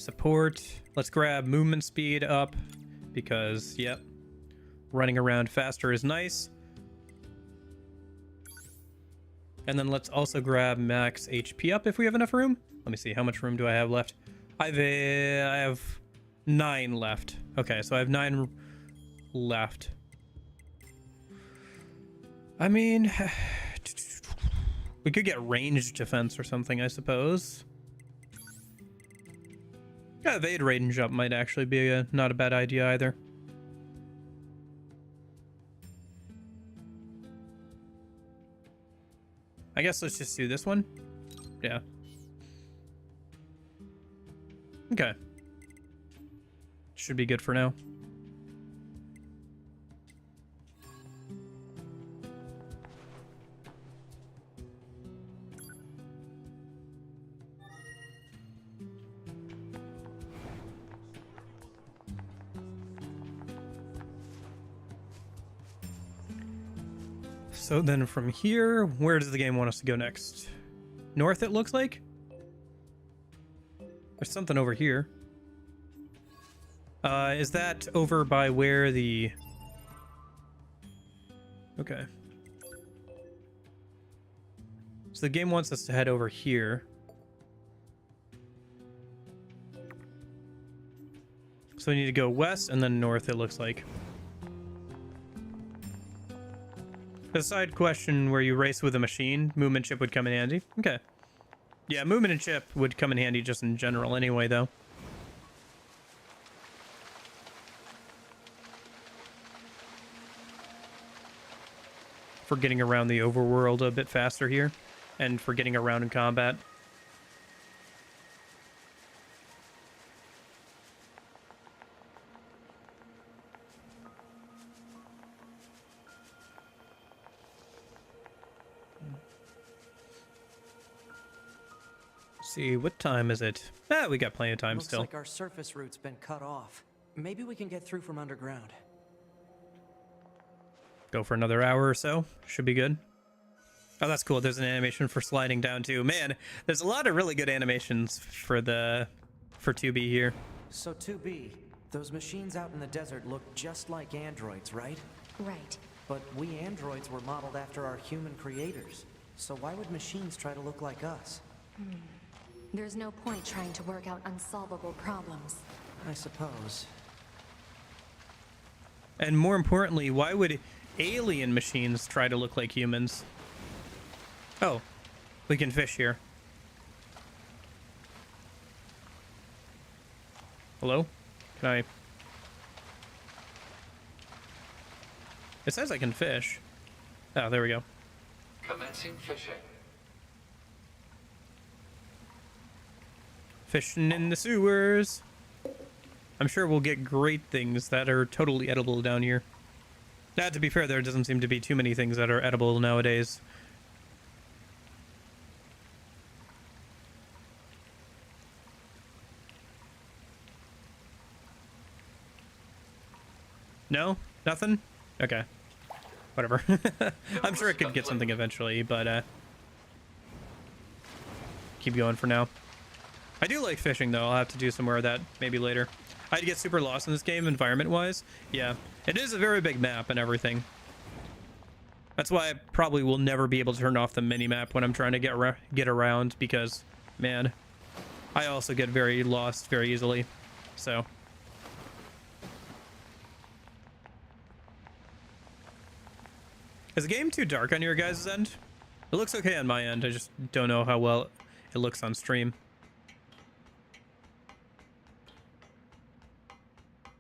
Support. Let's grab movement speed up because, yep, running around faster is nice. And then let's also grab max HP up if we have enough room. Let me see, how much room do I have left? I have 9 left. Okay, so I have 9 left. I mean, we could get ranged defense or something, I suppose. Yeah, evade range up might actually be not a bad idea either. I guess let's just do this one. Yeah. Okay. Should be good for now. So then from here, where does the game want us to go next? North, it looks like? There's something over here. Is that over by where the... Okay. So the game wants us to head over here. So we need to go west and then north, it looks like. The side question where you race with a machine, movement chip would come in handy. Okay. Yeah, movement and chip would come in handy just in general anyway, though. For getting around the overworld a bit faster here, and for getting around in combat. See, what time is it? Ah, we got plenty of time still. Looks like our surface route's been cut off. Maybe we can get through from underground. Go for another hour or so. Should be good. Oh, that's cool. There's an animation for sliding down too. Man, there's a lot of really good animations for 2B here. So 2B, those machines out in the desert look just like androids, right? Right. But we androids were modeled after our human creators. So why would machines try to look like us? There's no point trying to work out unsolvable problems. I suppose. And more importantly, why would alien machines try to look like humans? Oh, we can fish here. Hello? Can I... It says I can fish. Oh, there we go. Commencing fishing. Fishing in the sewers. I'm sure we'll get great things that are totally edible down here. Now, to be fair, there doesn't seem to be too many things that are edible nowadays. No? Nothing? Okay. Whatever. I'm sure I could get something eventually, but keep going for now. I do like fishing, though. I'll have to do some more of that maybe later. I'd get super lost in this game, environment-wise. Yeah, it is a very big map and everything. That's why I probably will never be able to turn off the mini-map when I'm trying to get around, because, man, I also get very lost very easily, so... Is the game too dark on your guys' end? It looks okay on my end, I just don't know how well it looks on stream.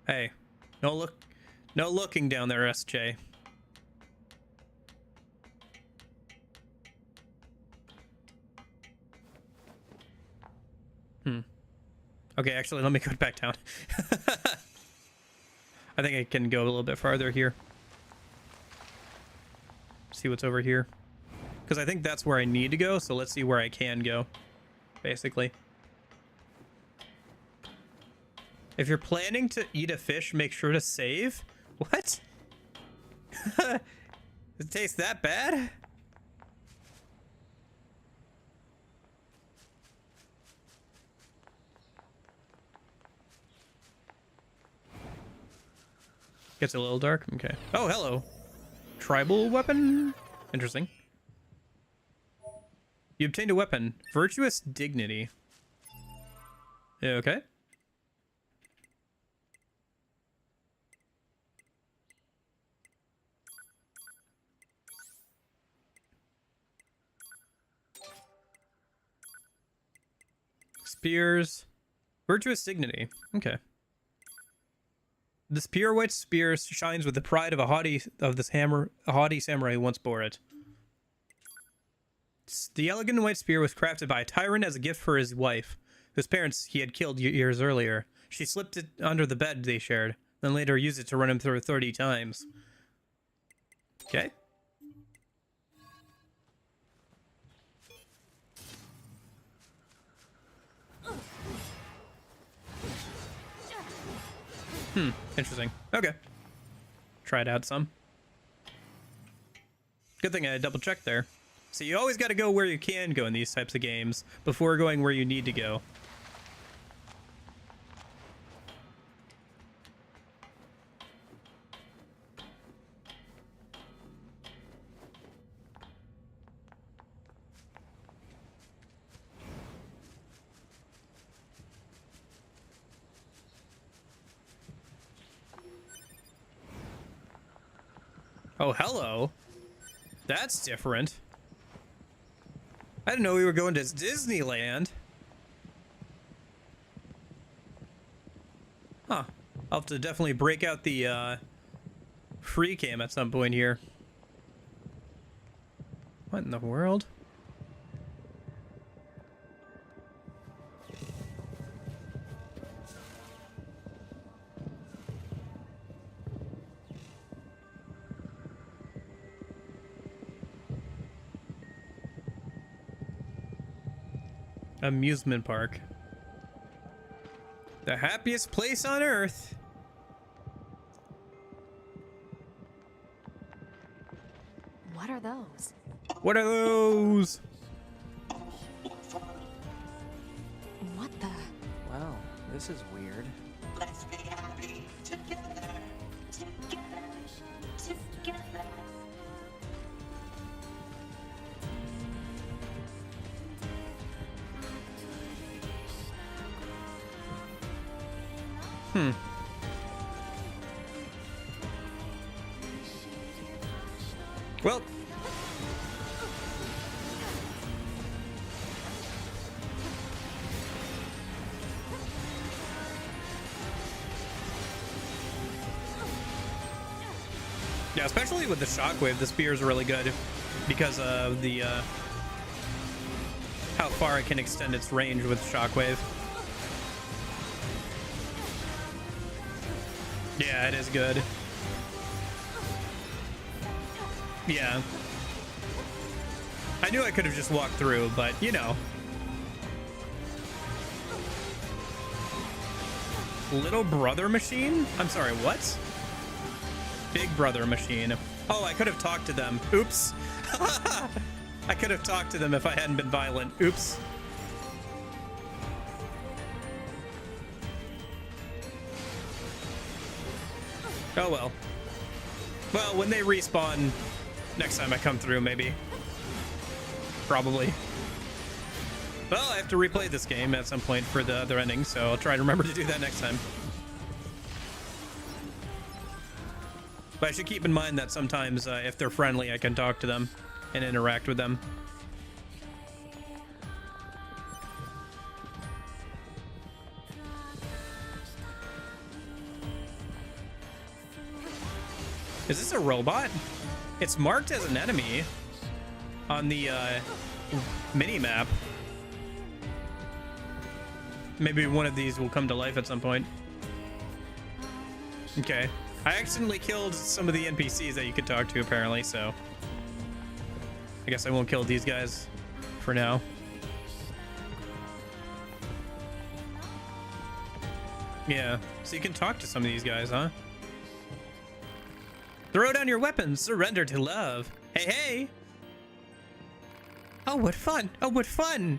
Hey, no looking down there, SJ. Okay, actually, let me go back down. I think I can go a little bit farther here. See what's over here. Because I think that's where I need to go, so let's see where I can go, basically. If you're planning to eat a fish, make sure to save? What? Does it taste that bad? Gets a little dark. Okay. Oh, hello. Tribal weapon? Interesting. You obtained a weapon. Virtuous Dignity. Yeah, okay. Spears. Virtuous Dignity. Okay. This pure white spear shines with the pride of a haughty samurai who once bore it. The elegant white spear was crafted by a tyrant as a gift for his wife, whose parents he had killed years earlier. She slipped it under the bed they shared, then later used it to run him through 30 times. Okay. Interesting. Okay. Tried out some. Good thing I double checked there. So you always got to go where you can go in these types of games before going where you need to go. Oh, hello. That's different. I didn't know we were going to Disneyland. Huh. I'll have to definitely break out the free cam at some point here. What in the world? Amusement park. The happiest place on earth. What are those? What are those? What the? Wow, this is weird. Let's be happy together. Together. Together. Well. Yeah, especially with the shockwave, the spear is really good because of the how far it can extend its range with shockwave. Yeah, it is good. Yeah. I knew I could have just walked through, but you know. Little brother machine? I'm sorry, what? Big brother machine. Oh, I could have talked to them. Oops. I could have talked to them if I hadn't been violent. Oops. Oh well. Well, when they respawn next time I come through, maybe. Probably. Well, I have to replay this game at some point for the other ending, so I'll try to remember to do that next time. But I should keep in mind that sometimes, if they're friendly, I can talk to them and interact with them. Is this a robot? It's marked as an enemy on the mini-map. Maybe one of these will come to life at some point. Okay. I accidentally killed some of the NPCs that you could talk to, apparently, so I guess I won't kill these guys for now. Yeah, so you can talk to some of these guys, huh? Throw down your weapons, surrender to love. Hey, hey! Oh, what fun! Oh, what fun!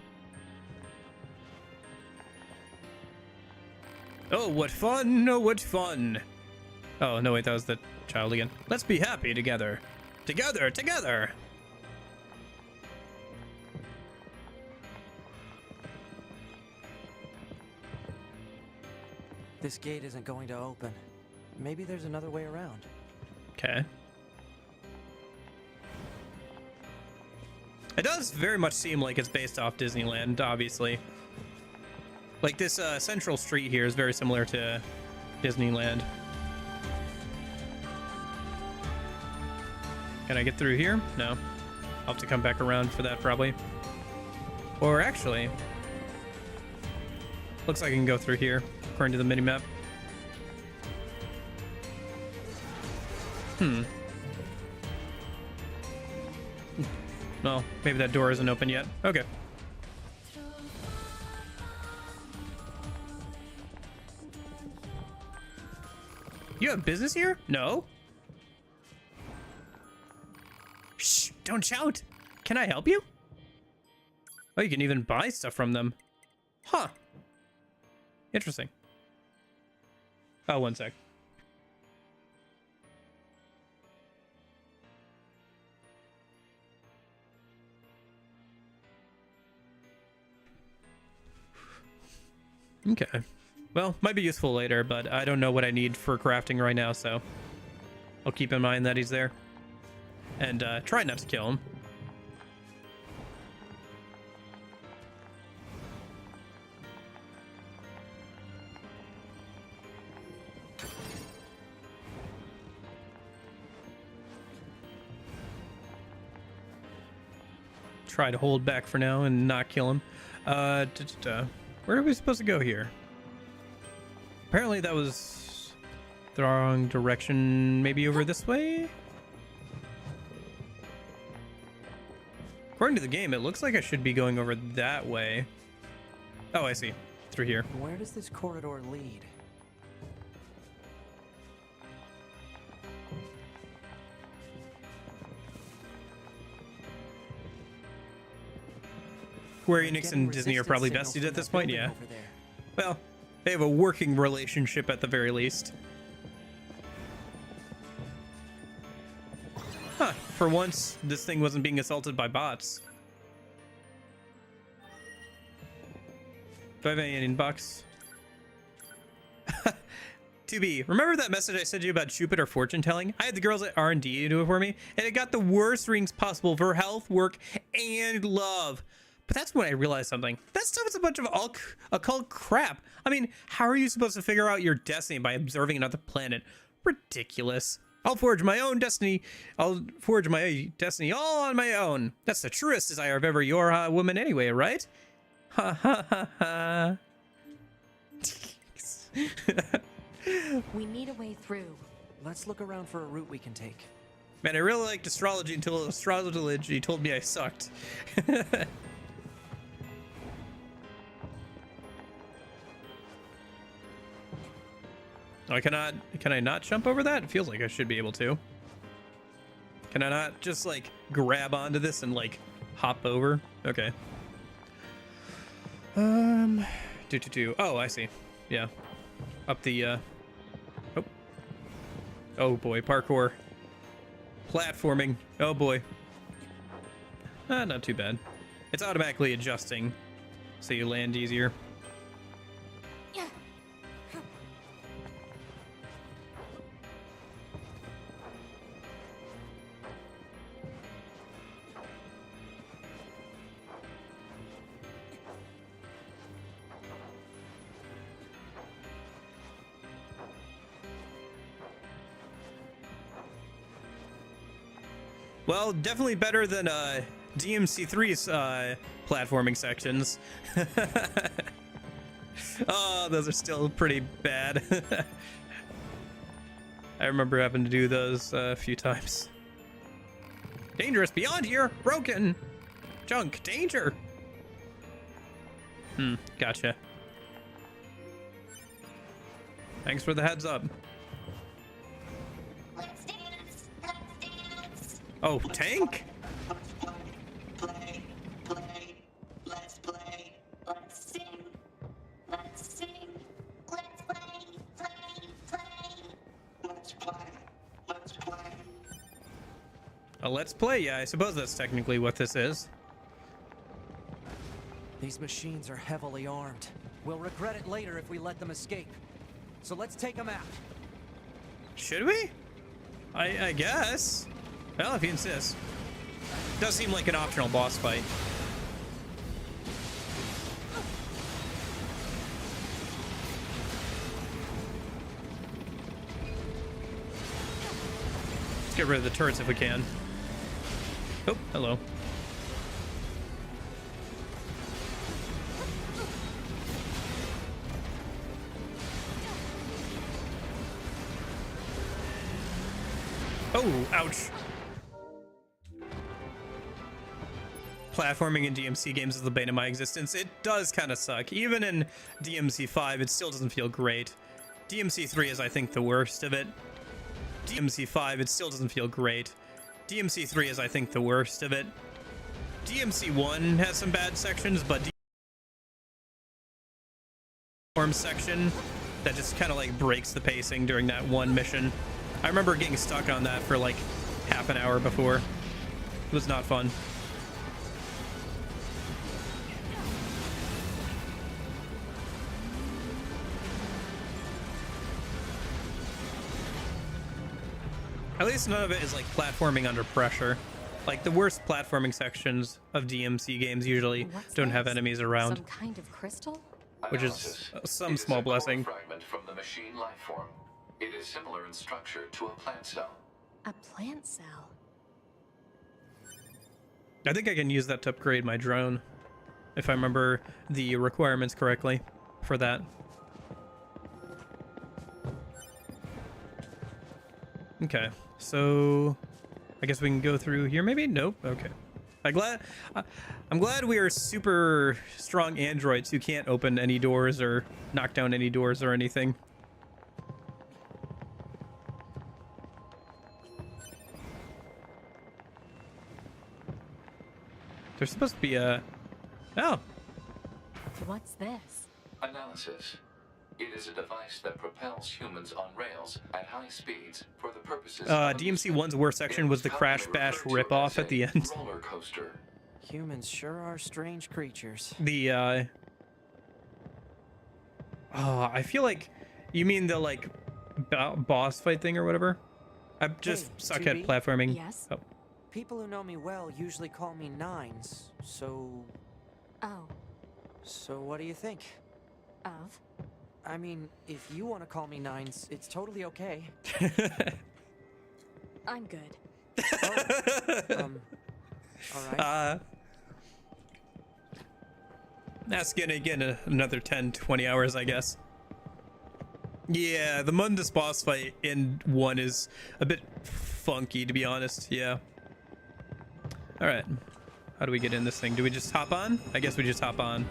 Oh, what fun! Oh, what fun! Oh, no, wait, that was the child again. Let's be happy together. Together, together! This gate isn't going to open. Maybe there's another way around. Okay. It does very much seem like it's based off Disneyland, obviously. Like this central street here is very similar to Disneyland. Can I get through here? No. I'll have to come back around for that probably. Or actually, looks like I can go through here according to the minimap. Well, maybe that door isn't open yet. Okay. You have business here? No. Shh, don't shout. Can I help you? Oh, you can even buy stuff from them. Huh. Interesting. Oh, one sec. Okay. Well, might be useful later, but I don't know what I need for crafting right now, so I'll keep in mind that he's there. And try not to kill him. Try to hold back for now and not kill him. Where are we supposed to go here? Apparently that was the wrong direction. Maybe over this way? According to the game, it looks like I should be going over that way. Oh, I see. Through here. Where does this corridor lead? Square Enix and Disney are probably besties at this point, yeah. Well, they have a working relationship at the very least. Huh, for once, this thing wasn't being assaulted by bots. Do I have any inbox? 2B, remember that message I sent you about Jupiter fortune telling? I had the girls at R&D do it for me, and it got the worst rings possible for health, work, and love. But that's when I realized something. That stuff is a bunch of occult crap. I mean, how are you supposed to figure out your destiny by observing another planet? Ridiculous. I'll forge my own destiny. I'll forge my destiny all on my own. That's the truest desire of every Yorha woman anyway, right? Ha ha ha ha. We need a way through. Let's look around for a route we can take. Man, I really liked astrology until astrology told me I sucked. Oh, can I not jump over that? It feels like I should be able to. Can I not just like grab onto this and like hop over? Okay. Oh, I see. Yeah. Up the oh boy, parkour. Platforming. Oh boy. Not too bad. It's automatically adjusting so you land easier. Well, definitely better than DMC3's platforming sections. Oh, those are still pretty bad. I remember having to do those a few times. Dangerous beyond here, broken. Junk, danger. Gotcha. Thanks for the heads up. Let's dance. Let's dance. Oh, tank? Play. Let's play. Let's sing. Let's sing. Let's play. Let's A let's play, yeah, I suppose that's technically what this is. These machines are heavily armed. We'll regret it later if we let them escape. So let's take them out. Should we? I guess. Well, if you insist. Does seem like an optional boss fight. Let's get rid of the turrets if we can. Oh, hello. Oh, ouch. Platforming in DMC games is the bane of my existence. It does kind of suck. Even in DMC 5, it still doesn't feel great. DMC 3 is, I think, the worst of it. DMC 5, it still doesn't feel great. DMC 3 is, I think, the worst of it. DMC 1 has some bad sections, but DMC section that just kind of like breaks the pacing during that one mission. I remember getting stuck on that for like half an hour before. It was not fun. At least none of it is like platforming under pressure. Like the worst platforming sections of DMC games usually don't have enemies around. Some kind of crystal? Which is some small blessing. Fragment from the machine life form. It is similar in structure to a plant cell. A plant cell? I think I can use that to upgrade my drone, if I remember the requirements correctly for that. Okay, so I guess we can go through here maybe? Nope, okay. I'm glad we are super strong androids who can't open any doors or knock down any doors or anything. There's supposed to be a... Oh. What's this? Analysis. It is a device that propels humans on rails at high speeds for the purposes of DMC 1's worst section was the Crash Bash ripoff at the end. roller coaster. Humans sure are strange creatures. The oh, I feel like you mean the like boss fight thing or whatever. I just suck at 2B? platforming. Yes. Oh. People who know me well usually call me Nines, so... Oh. So what do you think? Of? I mean, if you want to call me Nines, it's totally okay. I'm good. Alright. That's gonna get another 10-20 hours, I guess. Yeah, the Mundus boss fight in 1 is a bit funky, to be honest. Yeah. Alright. How do we get in this thing? Do we just hop on? I guess we just hop on.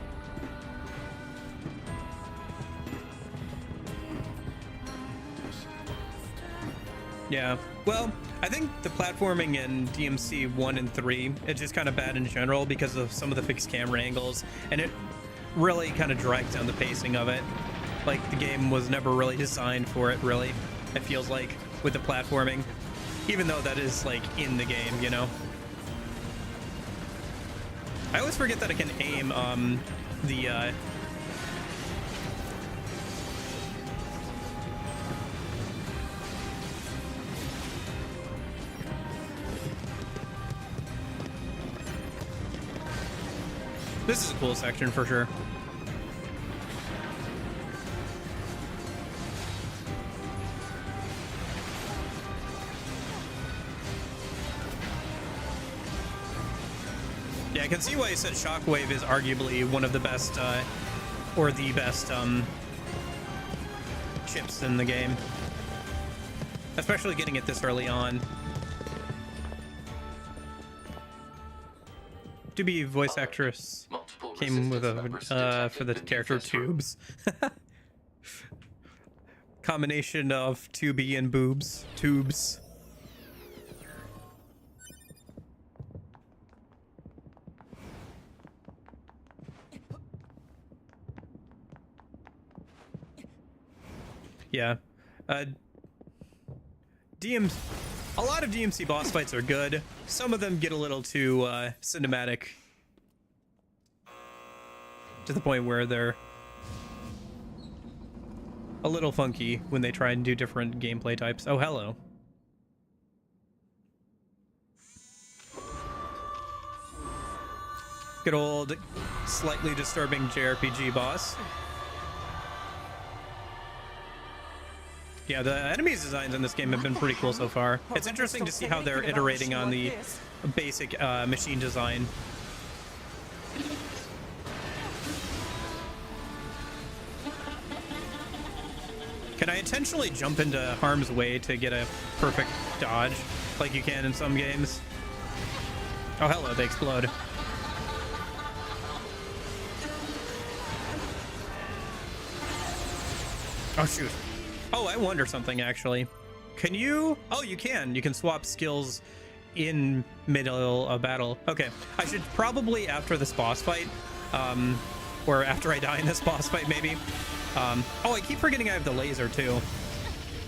Yeah. Well, I think the platforming in DMC 1 and 3 is just kind of bad in general because of some of the fixed camera angles, and it really kind of drags down the pacing of it. Like, the game was never really designed for it, really. It feels like, with the platforming. Even though that is, like, in the game, you know? I always forget that I can aim, the, This is a cool section for sure. Yeah, I can see why you said Shockwave is arguably one of the best, or the best, chips in the game. Especially getting it this early on. To be voice actress came with a, for the character Tubes. Combination of 2B and boobs. Tubes. Yeah. DMC A lot of DMC boss fights are good. Some of them get a little too cinematic, to the point where they're a little funky when they try and do different gameplay types. Oh, hello. Good old, slightly disturbing JRPG boss. Yeah, the enemies designs in this game have been pretty cool so far. It's interesting to see how they're iterating on the basic machine design. Can I intentionally jump into harm's way to get a perfect dodge, like you can in some games? Oh, hello, they explode. Oh, shoot. Oh, I wonder something, actually. Can you... Oh, you can. You can swap skills in middle of battle. Okay. I should probably, after this boss fight, or after I die in this boss fight, maybe. Oh, I keep forgetting I have the laser, too.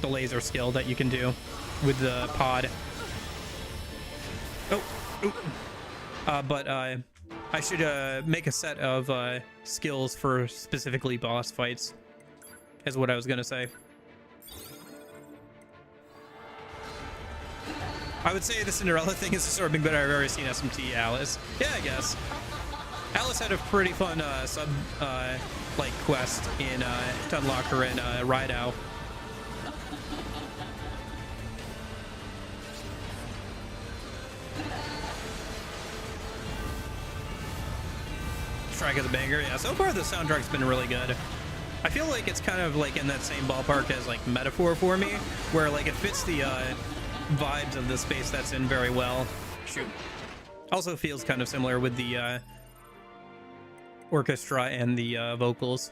The laser skill that you can do with the pod. Oh. But I should make a set of skills for specifically boss fights, is what I was going to say. I would say the Cinderella thing is disturbing, but I've already seen SMT Alice. Yeah, I guess. Alice had a pretty fun like quest in to unlock her in Rideout. Strike of the Banger. Yeah, so far the soundtrack's been really good. I feel like it's kind of like in that same ballpark as like Metaphor for me, where like it fits the vibes of the space that's in very well. Shoot. Also feels kind of similar with the orchestra and the vocals.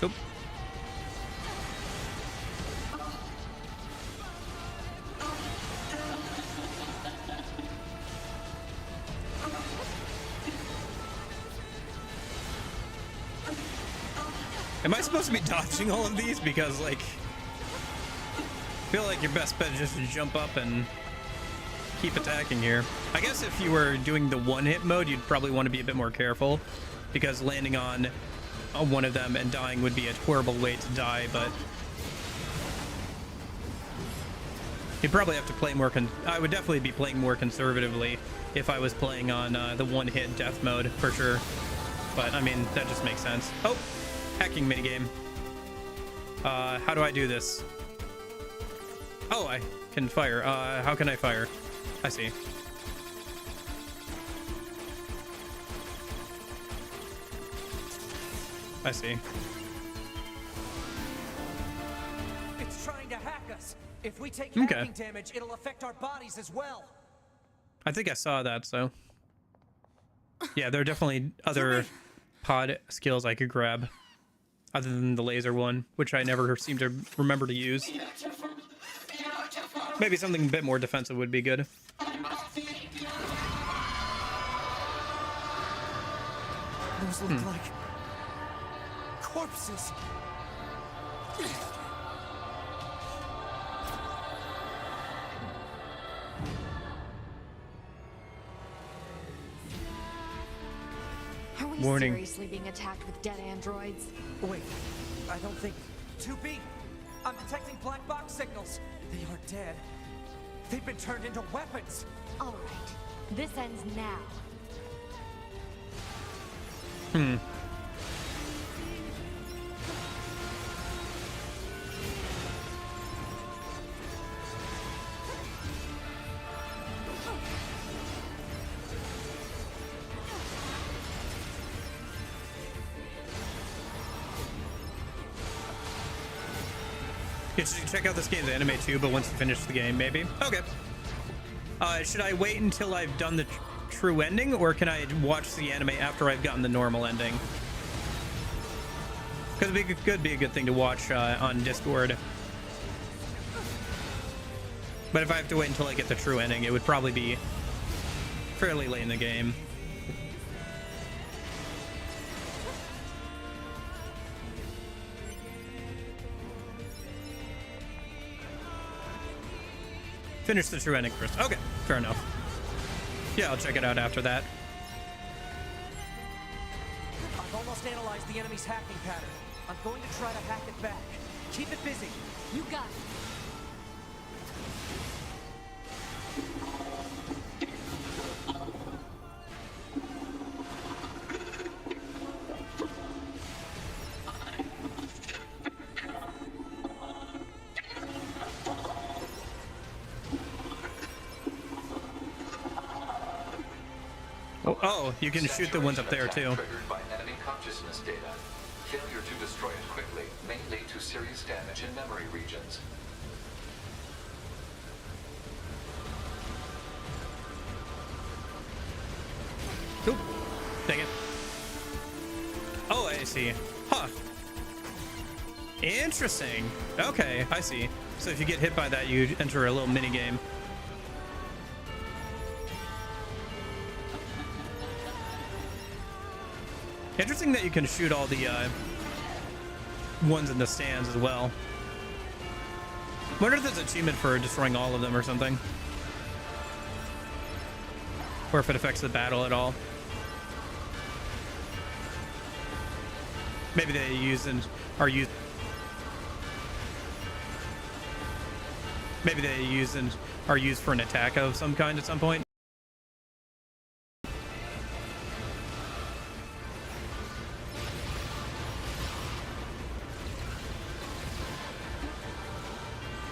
Oop. Am I supposed to be dodging all of these? Because, like, I feel like your best bet is just to jump up and keep attacking here. I guess if you were doing the one-hit mode, you'd probably want to be a bit more careful, because landing on one of them and dying would be a horrible way to die, but you'd probably have to play more I would definitely be playing more conservatively if I was playing on the one-hit death mode, for sure. But, I mean, that just makes sense. Oh! Hacking minigame. How do I do this? Oh, I can fire. How can I fire? I see. I see. It's trying to hack us. If we take hacking damage, it'll affect our bodies as well. I think I saw that, so. Yeah, there are definitely other pod skills I could grab, other than the laser one, which I never seem to remember to use. Maybe something a bit more defensive would be good. Those look like corpses. Are we Warning. seriously being attacked with dead androids? Wait, I don't think... 2B! I'm detecting black box signals. They aren't dead. They've been turned into weapons. All right. This ends now. You should check out this game's anime too, but once you finish the game, maybe. Okay. Should I wait until I've done the true ending, or can I watch the anime after I've gotten the normal ending? Because it could be a good thing to watch on Discord. But if I have to wait until I get the true ending, it would probably be fairly late in the game. Finish the true ending first. Okay, fair enough. Yeah, I'll check it out after that. I've almost analyzed the enemy's hacking pattern. I'm going to try to hack it back. Keep it busy. You got it. Oh, you can shoot the ones up there too. Triggered by enemy consciousness data. Failure to destroy it quickly may lead to serious damage in memory regions. Oop. Dang it. Oh, I see. Huh. Interesting. Okay, I see. So if you get hit by that, you enter a little mini game. Interesting that you can shoot all the ones in the stands as well. Wonder if there's an achievement for destroying all of them or something. Or if it affects the battle at all. Maybe they use and are used. Maybe they use and are used for an attack of some kind at some point.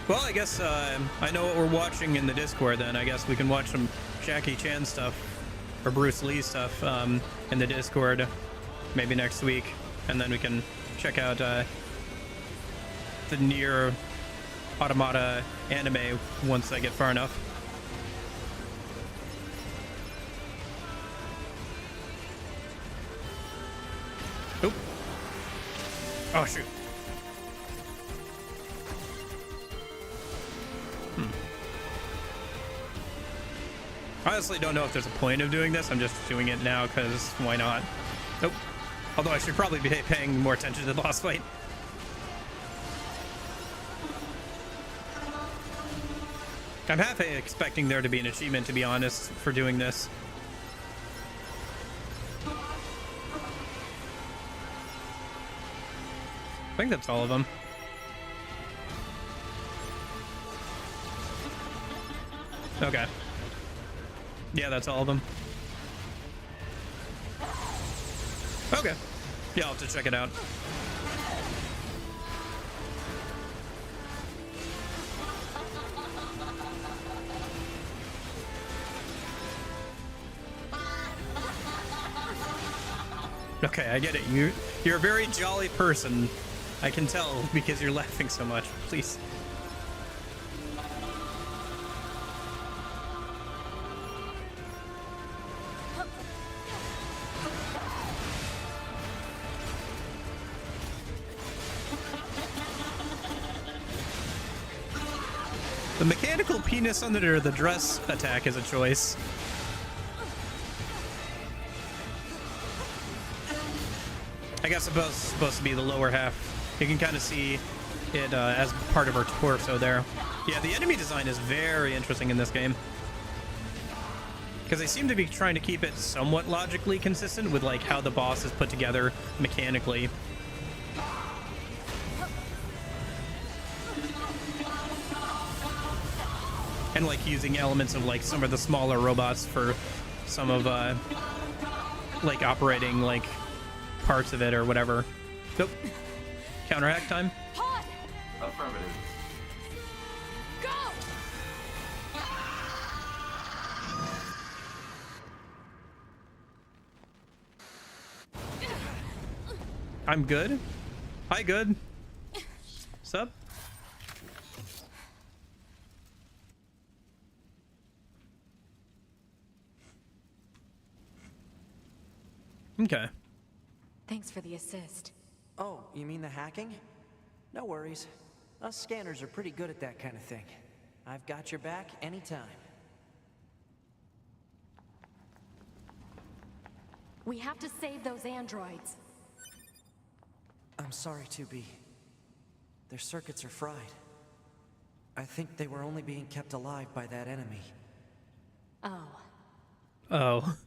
Well, I guess I know what we're watching in the Discord then. I guess we can watch some Jackie Chan stuff or Bruce Lee stuff in the Discord maybe next week. And then we can check out the Nier Automata anime once I get far enough. Oop. Oh, shoot. I honestly don't know if there's a point of doing this. I'm just doing it now because why not? Nope. Although I should probably be paying more attention to the boss fight. I'm half expecting there to be an achievement, to be honest, for doing this. I think that's all of them. Okay. Yeah, that's all of them. Okay. Yeah, I'll have to check it out. Okay, I get it. You're a very jolly person. I can tell because you're laughing so much. Please. The mechanical penis under the dress attack is a choice. I guess it's supposed to be the lower half. You can kind of see it as part of her torso there. Yeah, the enemy design is very interesting in this game. Because they seem to be trying to keep it somewhat logically consistent with like how the boss is put together mechanically. And like using elements of like some of the smaller robots for some of like operating like parts of it or whatever. Nope. Counteract time. Affirmative. Go! I'm good. Hi, good. Sup? Okay. Thanks for the assist. Oh, you mean the hacking? No worries. Us scanners are pretty good at that kind of thing. I've got your back anytime. We have to save those androids. I'm sorry, 2B. Their circuits are fried. I think they were only being kept alive by that enemy. Oh. Oh.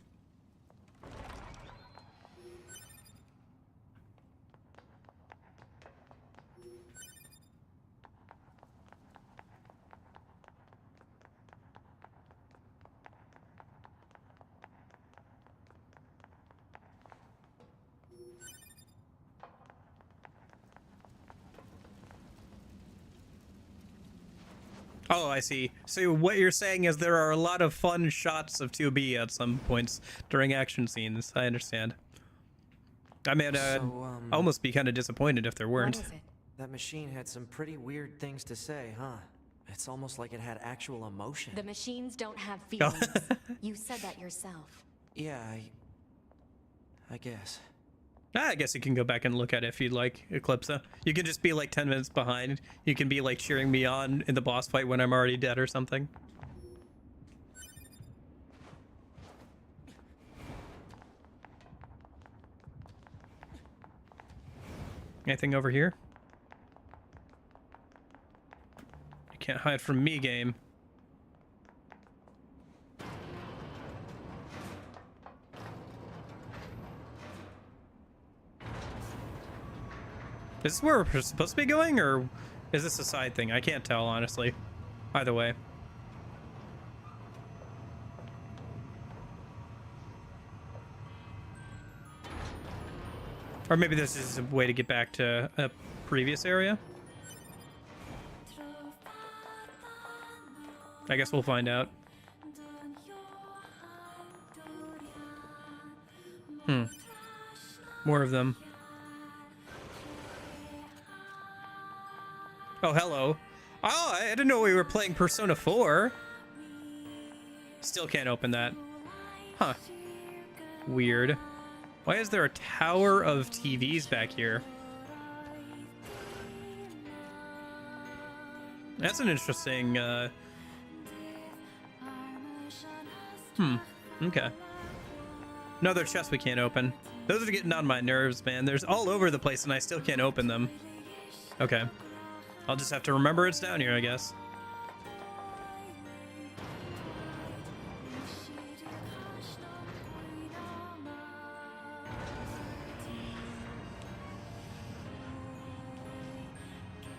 Oh, I see. So what you're saying is there are a lot of fun shots of 2B at some points during action scenes. I understand. I mean, almost be kind of disappointed if there weren't. What is it? That machine had some pretty weird things to say, huh? It's almost like it had actual emotion. The machines don't have feelings. You said that yourself. Yeah, I guess. I guess you can go back and look at it if you'd like, Eclipse. You can just be like 10 minutes behind. You can be like cheering me on in the boss fight when I'm already dead or something. Anything over here? You can't hide from me, game. Is this where we're supposed to be going, or is this a side thing? I can't tell, honestly. Either way. Or maybe this is a way to get back to a previous area. I guess we'll find out. More of them. Oh, hello. Oh, I didn't know we were playing Persona 4. Still can't open that. Huh. Weird. Why is there a tower of TVs back here? That's an interesting, okay. Another chest we can't open. Those are getting on my nerves, man. There's all over the place and I still can't open them. Okay. I'll just have to remember it's down here, I guess.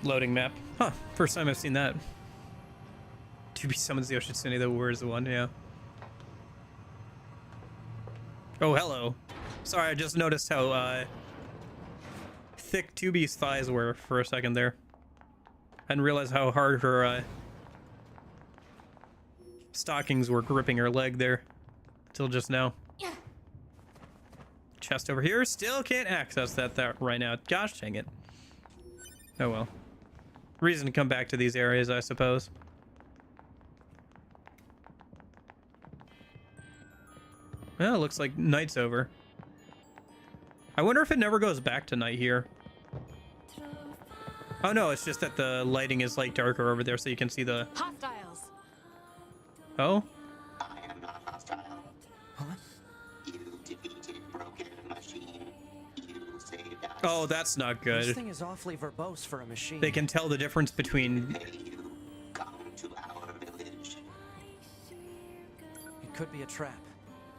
Loading map. Huh. First time I've seen that. To be summons the Ocean City, the war is the one, yeah. Oh, hello. Sorry, I just noticed how thick 2B's thighs were for a second there. I didn't realize how hard her stockings were gripping her leg there. Till just now. Yeah. Chest over here. Still can't access that right now. Gosh dang it. Oh well. Reason to come back to these areas, I suppose. Well, it looks like night's over. I wonder if it never goes back to night here. Oh no, it's just that the lighting is like darker over there so you can see the... Hostiles. Oh? I am not hostile. Huh? You defeated broken machine. You saved us. Oh, that's not good. This thing is awfully verbose for a machine. They can tell the difference between... May you come to our village. It could be a trap.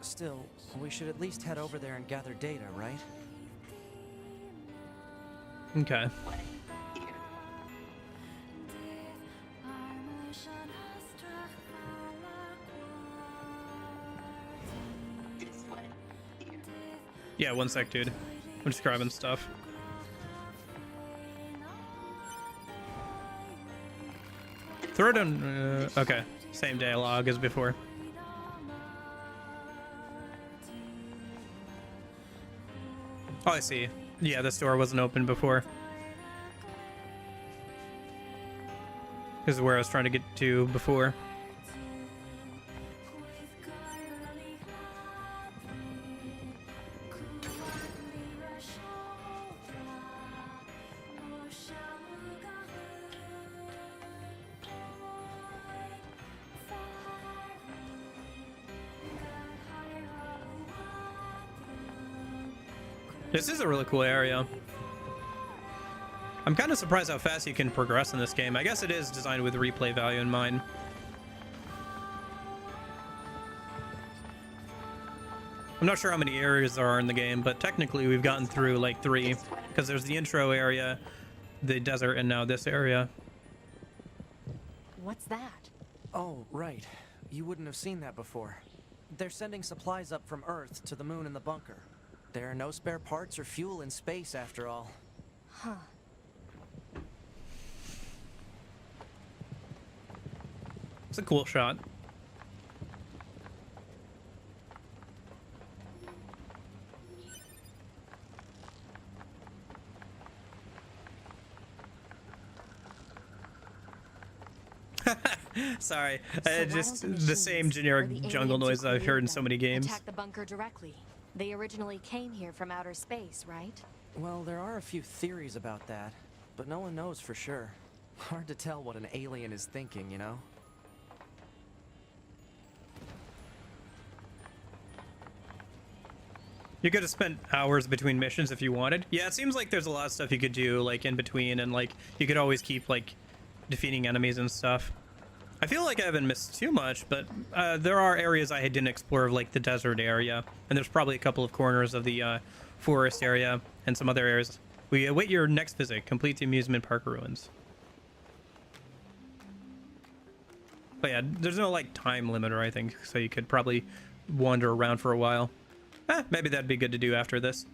Still, we should at least head over there and gather data, right? Okay. Yeah, one sec, dude. I'm just grabbing stuff. Throw it on... okay. Same dialogue as before. Oh, I see. Yeah, this door wasn't open before. This is where I was trying to get to before. This is a really cool area. I'm kind of surprised how fast you can progress in this game. I guess it is designed with replay value in mind. I'm not sure how many areas there are in the game, but technically we've gotten through like 3, because there's the intro area, the desert, and now this area. What's that? Oh, right. You wouldn't have seen that before. They're sending supplies up from Earth to the moon and the bunker. There are no spare parts or fuel in space, after all. Huh. It's a cool shot. Sorry, just the same generic jungle noise I've heard in so many games. Attack the bunker directly. They originally came here from outer space, right? Well, there are a few theories about that, but no one knows for sure. Hard to tell what an alien is thinking, you know? You could have spent hours between missions if you wanted. Yeah, it seems like there's a lot of stuff you could do like in between, and like you could always keep like defeating enemies and stuff. I feel like I haven't missed too much, but there are areas I didn't explore, like the desert area, and there's probably a couple of corners of the forest area and some other areas. We await your next visit. Complete the amusement park ruins. But yeah, there's no like time limit or anything, so you could probably wander around for a while. Maybe that'd be good to do after this.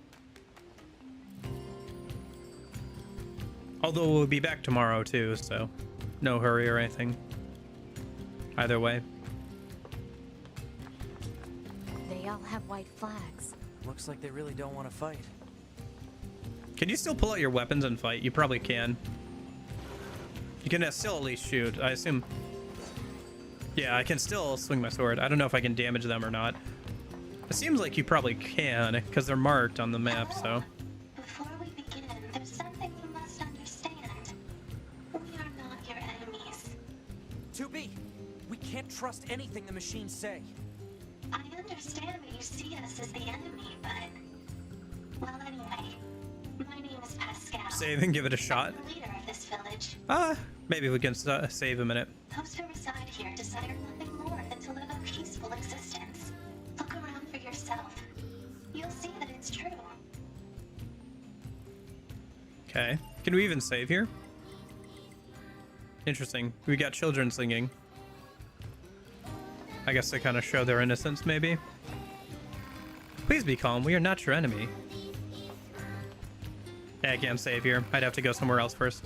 Although we'll be back tomorrow too, so no hurry or anything. Either way. They all have white flags. Looks like they really don't want to fight. Can you still pull out your weapons and fight? You probably can. You can still at least shoot, I assume. Yeah, I can still swing my sword. I don't know if I can damage them or not. It seems like you probably can, because they're marked on the map, so. Before we begin, there's something you must understand. We are not your enemies. 2B, we can't trust anything the machines say. I understand that you see us as the enemy, but... Well, anyway, my name is Pascal. Save and give it a shot. I'm the leader of this village. Maybe we can save a minute. Those who reside here desire nothing more than to live a peaceful existence. Look around for yourself. You'll see that it's true. Okay. Can we even save here? Interesting. We got children singing. I guess to kind of show their innocence, maybe. Please be calm. We are not your enemy. Yeah, I can't save here. I'd have to go somewhere else first.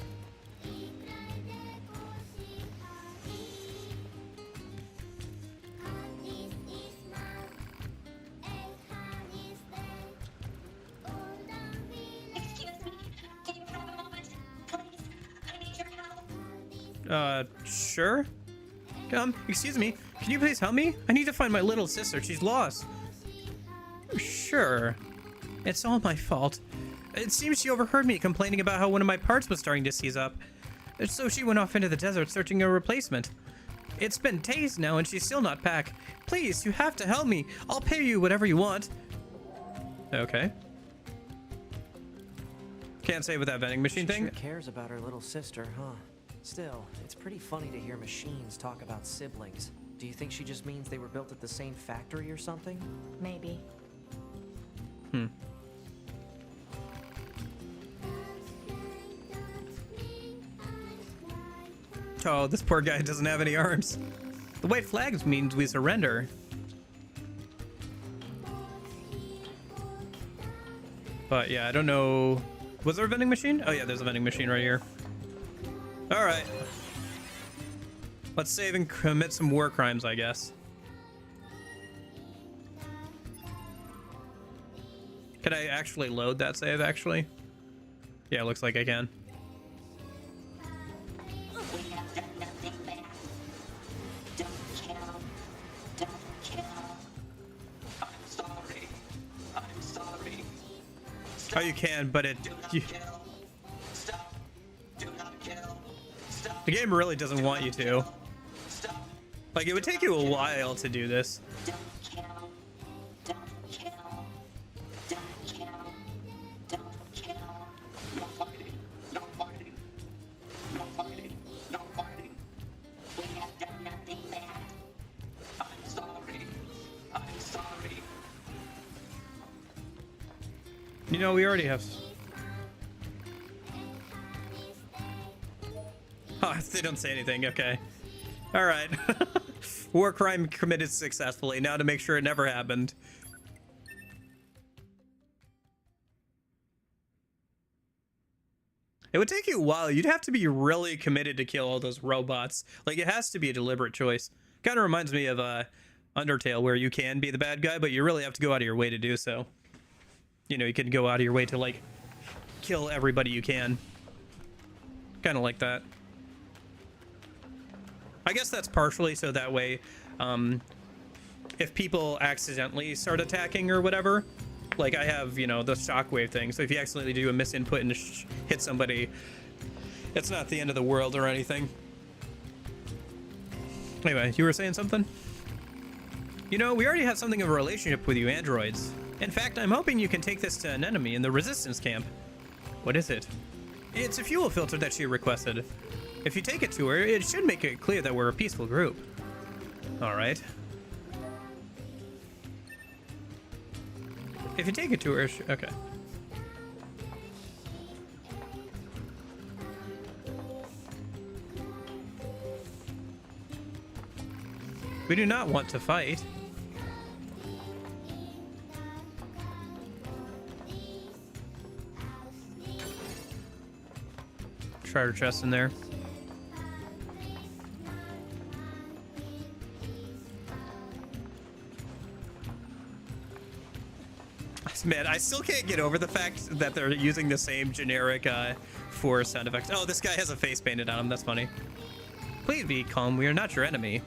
Sure? Excuse me. Can you please help me? I need to find my little sister. She's lost. Sure. It's all my fault. It seems she overheard me complaining about how one of my parts was starting to seize up. So she went off into the desert searching a replacement. It's been days now and she's still not back. Please, you have to help me. I'll pay you whatever you want. Okay. Can't say with that vending machine thing. She sure cares about her little sister, huh? Still, it's pretty funny to hear machines talk about siblings. Do you think she just means they were built at the same factory or something? Maybe. Oh, this poor guy doesn't have any arms. The white flags means we surrender. But yeah, I don't know. Was there a vending machine? Oh yeah, there's a vending machine right here. All right. Let's save and commit some war crimes, I guess. Can I actually load that save, actually? Yeah, looks like I can. We have done nothing bad. Don't kill. Don't kill. I'm sorry. I'm sorry. Oh, you can, but it... You, Stop. Do not kill. Stop. the game really doesn't want you to. Stop. Like, it would take you a while to do this. Don't kill. Don't kill. Don't kill. know, we already have... Oh, they don't say anything. Okay. All right. War crime committed successfully. Now to make sure it never happened. It would take you a while. You'd have to be really committed to kill all those robots. Like, it has to be a deliberate choice. Kind of reminds me of Undertale, where you can be the bad guy, but you really have to go out of your way to do so. You know, you can go out of your way to, like, kill everybody you can. Kind of like that. I guess that's partially so that way, if people accidentally start attacking or whatever, like I have, you know, the shockwave thing. So if you accidentally do a misinput and hit somebody, it's not the end of the world or anything. Anyway, you were saying something? You know, we already have something of a relationship with you androids. In fact, I'm hoping you can take this to an enemy in the resistance camp. What is it? It's a fuel filter that she requested. If you take it to her, it should make it clear that we're a peaceful group. All right. If you take it to her, okay. We do not want to fight. Treasure chest in there. Man, I still can't get over the fact that they're using the same generic force sound effects. Oh, this guy has a face painted on him. That's funny. Please be calm. We are not your enemy.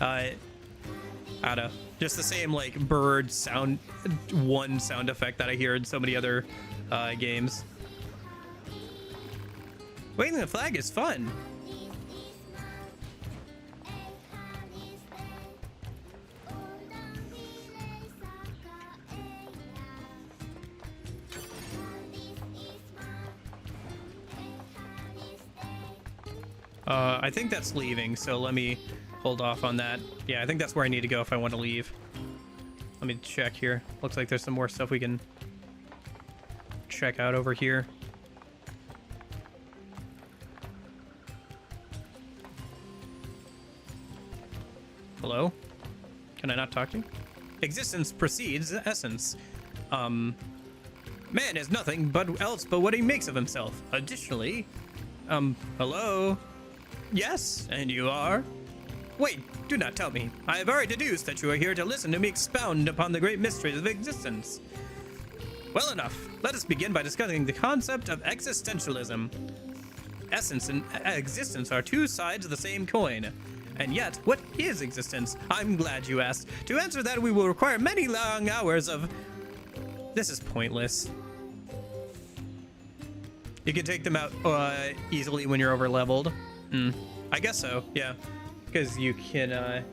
I don't know. Just the same, like, bird sound, one sound effect that I hear in so many other games. Waving the flag is fun. I think that's leaving, so let me hold off on that. Yeah, I think that's where I need to go if I want to leave. Let me check here. Looks like there's some more stuff we can check out over here. Hello? Can I not talk to you? Existence precedes essence. Man is nothing but else but what he makes of himself. Additionally, hello? Yes, and you are? Wait, do not tell me. I have already deduced that you are here to listen to me expound upon the great mysteries of existence. Well enough. Let us begin by discussing the concept of existentialism. Essence and existence are two sides of the same coin. And yet, what is existence? I'm glad you asked. To answer that, we will require many long hours of... This is pointless. You can take them out easily when you're over-leveled. I guess so, yeah. Because you can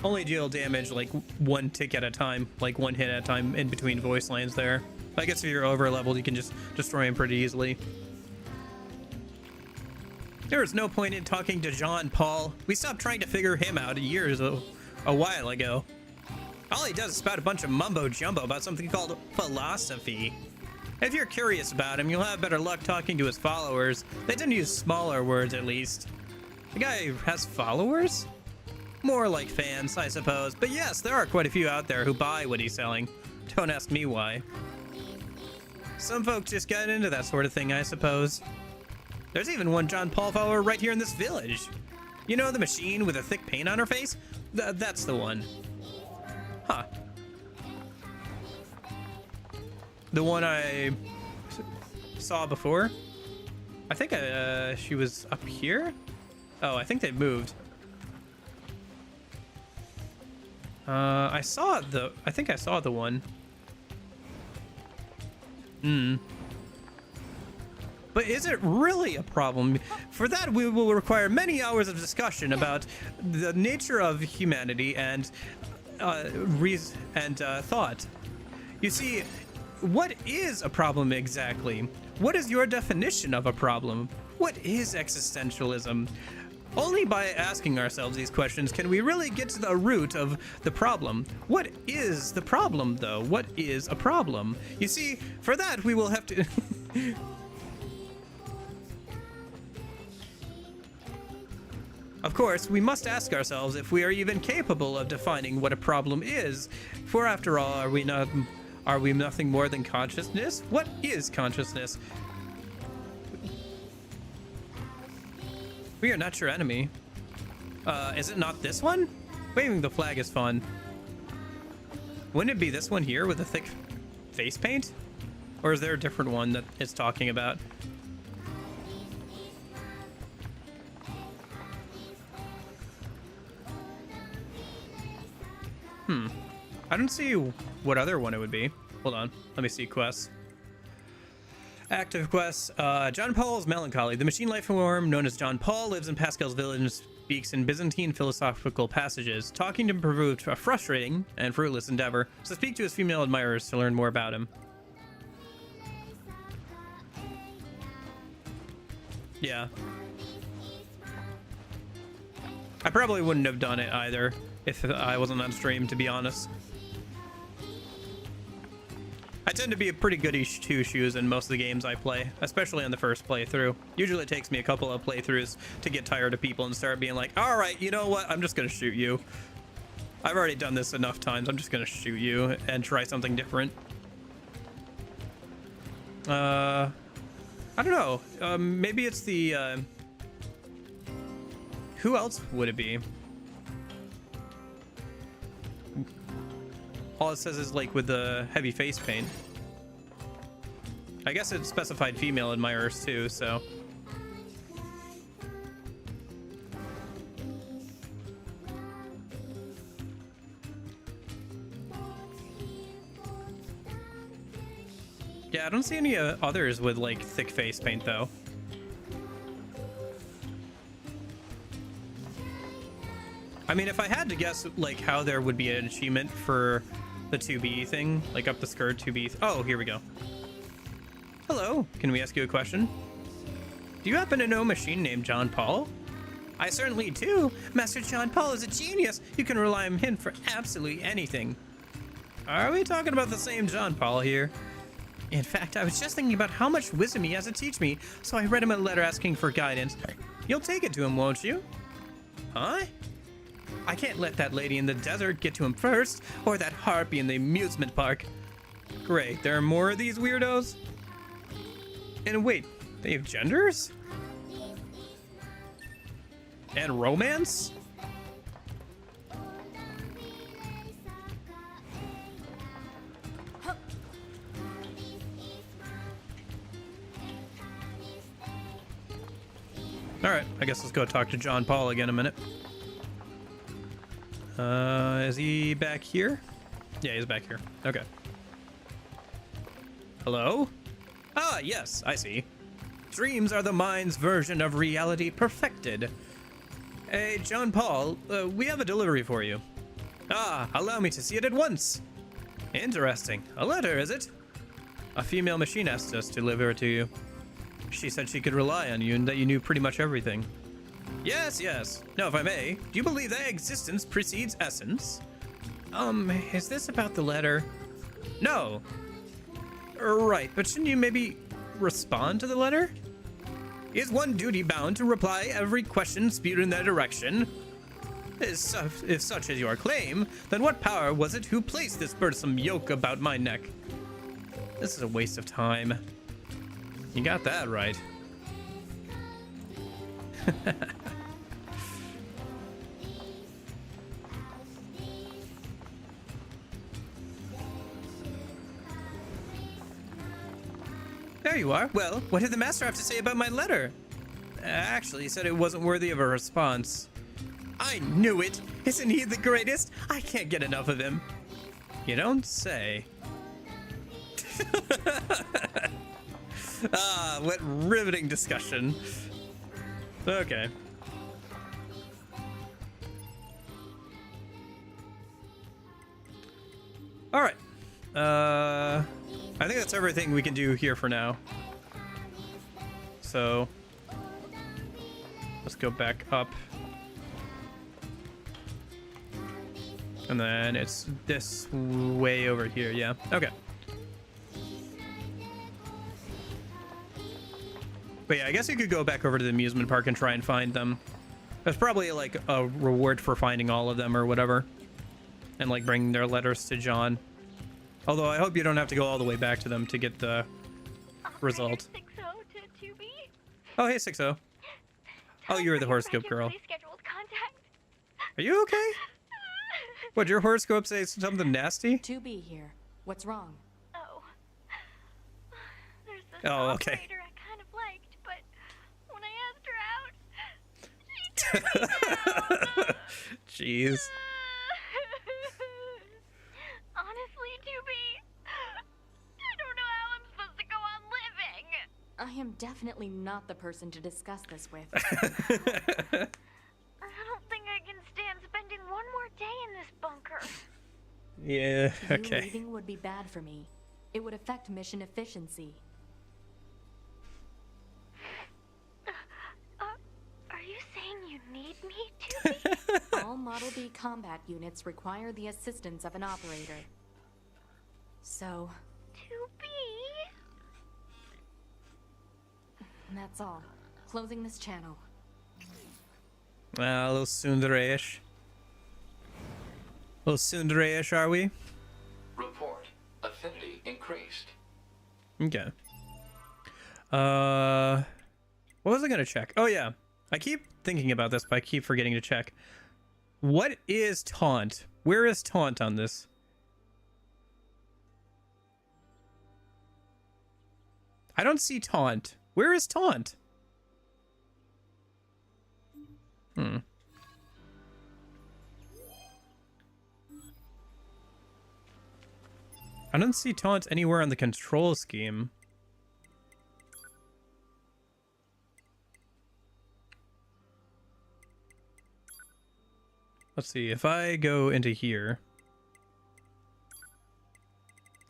only deal damage like one tick at a time, like one hit at a time in between voice lines there. I guess if you're over-leveled, you can just destroy him pretty easily. There is no point in talking to John Paul. We stopped trying to figure him out a while ago. All he does is spout a bunch of mumbo-jumbo about something called philosophy. If you're curious about him, you'll have better luck talking to his followers. They tend to use smaller words, at least. The guy has followers? More like fans, I suppose. But yes, there are quite a few out there who buy what he's selling. Don't ask me why. Some folks just get into that sort of thing, I suppose. There's even one John Paul follower right here in this village. You know the machine with a thick paint on her face? That's the one. Huh. The one I saw before? I think she was up here? Oh, I think they moved. I think I saw the one. But is it really a problem? For that, we will require many hours of discussion about the nature of humanity and thought. You see, what is a problem exactly? What is your definition of a problem? What is existentialism? Only by asking ourselves these questions can we really get to the root of the problem. What is the problem, though? What is a problem? You see, for that we will have to... Of course, we must ask ourselves if we are even capable of defining what a problem is. For after all, are we nothing more than consciousness? What is consciousness? We are not your enemy. Is it not this one? Waving the flag is fun. Wouldn't it be this one here with the thick face paint? Or is there a different one that it's talking about? I don't see what other one it would be. Hold on. Let me see quests. Active quests. John Paul's Melancholy. The machine life form known as John Paul lives in Pascal's village and speaks in Byzantine philosophical passages. Talking to him proved a frustrating and fruitless endeavor, so speak to his female admirers to learn more about him. Yeah. I probably wouldn't have done it either if I wasn't on stream, to be honest. I tend to be a pretty goody two-shoes in most of the games I play, especially on the first playthrough. Usually it takes me a couple of playthroughs to get tired of people and start being like, all right, you know what? I'm just going to shoot you. I've already done this enough times. I'm just going to shoot you and try something different. I don't know. Maybe it's the... Who else would it be? All it says is like with the heavy face paint. I guess it specified female admirers too, so. Yeah, I don't see any others with like thick face paint though. I mean, if I had to guess like how there would be an achievement for the 2B thing, like up the skirt 2B. Oh, here we go. Hello, can we ask you a question? Do you happen to know a machine named John Paul? I certainly do. Master John Paul is a genius. You can rely on him for absolutely anything. Are we talking about the same John Paul here? In fact, I was just thinking about how much wisdom he has to teach me, so I read him a letter asking for guidance. You'll take it to him, won't you? Huh? I can't let that lady in the desert get to him first, or that harpy in the amusement park. Great, there are more of these weirdos? And wait, they have genders? And romance? Alright, I guess let's go talk to John Paul again in a minute. Is he back here? Yeah, he's back here. Okay. Hello? Ah, yes, I see. Dreams are the mind's version of reality perfected. Hey, John Paul, we have a delivery for you. Ah, allow me to see it at once. Interesting. A letter, is it? A female machine asked us to deliver it to you. She said she could rely on you and that you knew pretty much everything. Yes, yes. Now, if I may, do you believe that existence precedes essence? Is this about the letter? No. Right, but shouldn't you maybe respond to the letter? Is one duty bound to reply every question spewed in that direction? If such is your claim, then what power was it who placed this burdensome yoke about my neck? This is a waste of time. You got that right. There you are. Well, what did the master have to say about my letter? Actually, he said it wasn't worthy of a response. I knew it! Isn't he the greatest? I can't get enough of him. You don't say. Ah, what riveting discussion. Okay. All right. I think that's everything we can do here for now. So Let's go back up. And then it's this way over here, yeah. Okay. But yeah, I guess you could go back over to the amusement park and try and find them. There's probably like a reward for finding all of them or whatever. And like bring their letters to John. Although I hope you don't have to go all the way back to them to get the result. 60 to 2B. Oh, hey, 60. Oh, you're the horoscope girl. Are you okay? What, your horoscope say something nasty? 2B here. What's wrong? Oh. There's this okay. operator I kind of liked, but when I asked her out, she turned me down. Jeez. Honestly, 2B, I don't know how I'm supposed to go on living. I am definitely not the person to discuss this with. I don't think I can stand spending one more day in this bunker. Yeah, okay. You leaving would be bad for me. It would affect mission efficiency. Are you saying you need me, 2B? All Model B combat units require the assistance of an operator. So... 2B? That's all. Closing this channel. A little tsundere-ish. A little tsundere-ish, are we? Report. Affinity increased. Okay. What was I gonna check? Oh yeah. I keep thinking about this, but I keep forgetting to check. What is taunt? Where is taunt on this? I don't see taunt. Where is taunt? I don't see taunt anywhere on the control scheme. Let's see, if I go into here,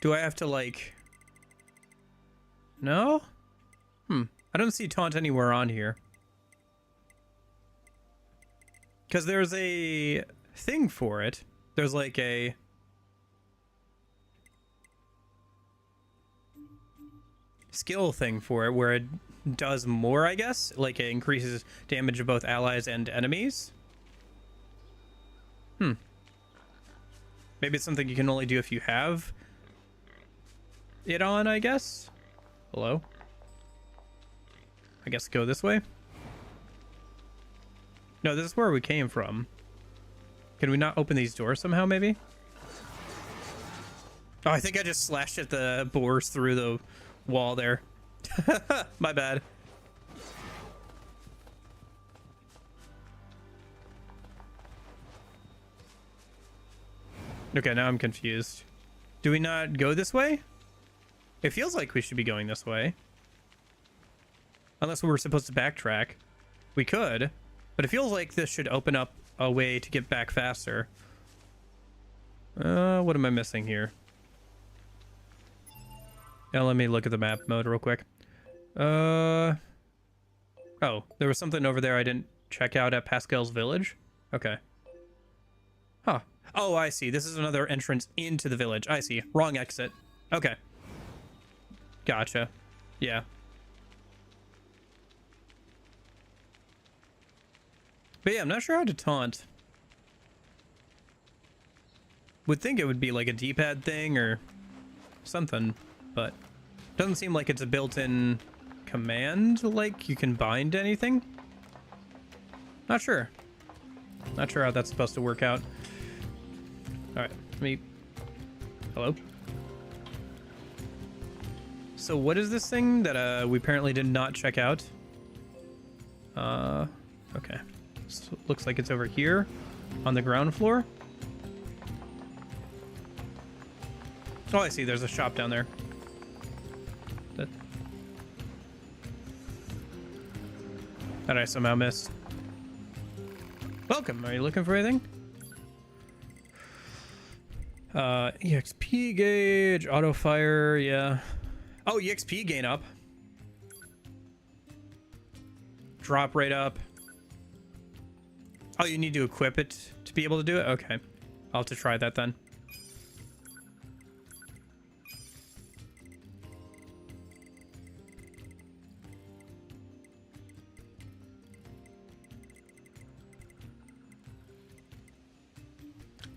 do I have to like... No? I don't see taunt anywhere on here. Because there's a thing for it. There's like a... skill thing for it where it does more, I guess. Like it increases damage of both allies and enemies. Maybe it's something you can only do if you have it on, I guess. Hello? I guess go this way? No, this is where we came from. Can we not open these doors somehow, maybe? Oh, I think I just slashed at the boars through the wall there. My bad. Okay, now I'm confused. Do we not go this way? It feels like we should be going this way. Unless we were supposed to backtrack. We could. But it feels like this should open up a way to get back faster. What am I missing here? Now let me look at the map mode real quick. Oh, there was something over there I didn't check out at Pascal's village? Okay. Huh. Oh, I see. This is another entrance into the village. I see. Wrong exit. Okay. Gotcha. Yeah. But yeah, I'm not sure how to taunt. Would think it would be like a D-pad thing or something, but doesn't seem like it's a built-in command, like you can bind anything. Not sure. Not sure how that's supposed to work out. All right, let me... Hello? So what is this thing that we apparently did not check out? Okay. So looks like it's over here on the ground floor. Oh, I see. There's a shop down there. That I somehow missed. Welcome. Are you looking for anything? EXP gauge, auto fire, yeah. Oh, EXP gain up. Drop rate up. Oh, you need to equip it to be able to do it? Okay. I'll have to try that then.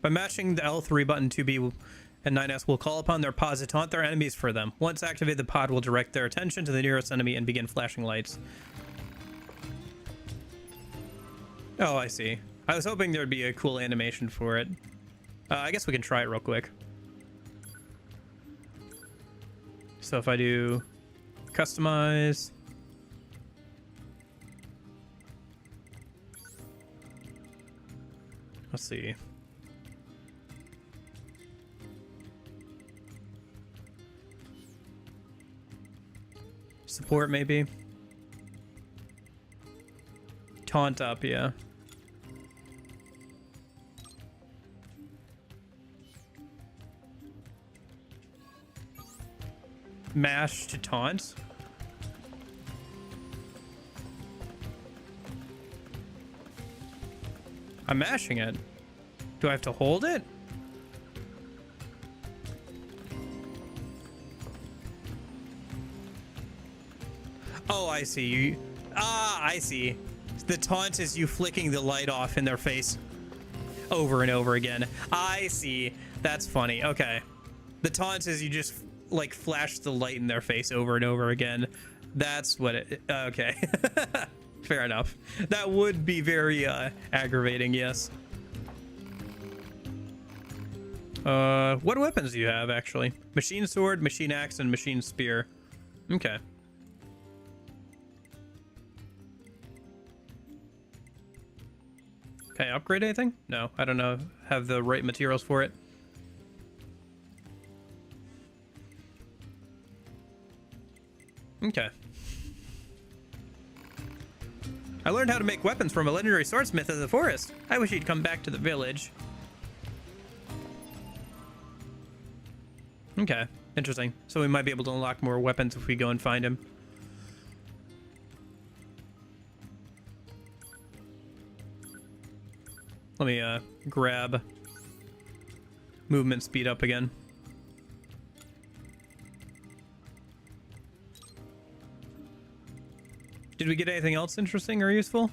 By matching the L3 button, 2B and 9S will call upon their pods to taunt their enemies for them. Once activated, the pod will direct their attention to the nearest enemy and begin flashing lights. Oh, I see. I was hoping there'd be a cool animation for it. I guess we can try it real quick. So if I do customize... Let's see. Support, maybe. Taunt up, yeah. Mash to taunt. I'm mashing it. Do I have to hold it? Oh, I see. I see. The taunt is you flicking the light off in their face over and over again. I see. That's funny. Okay. The taunt is you just like flash the light in their face over and over again. That's what it... Okay. Fair enough. That would be very aggravating, yes. What weapons do you have, actually? Machine sword, machine axe, and machine spear. Okay. Can I upgrade anything? No, I don't know. Have the right materials for it. Okay. I learned how to make weapons from a legendary swordsmith in the forest. I wish he'd come back to the village. Okay, interesting. So we might be able to unlock more weapons if we go and find him. Let me grab movement speed up again. Did we get anything else interesting or useful?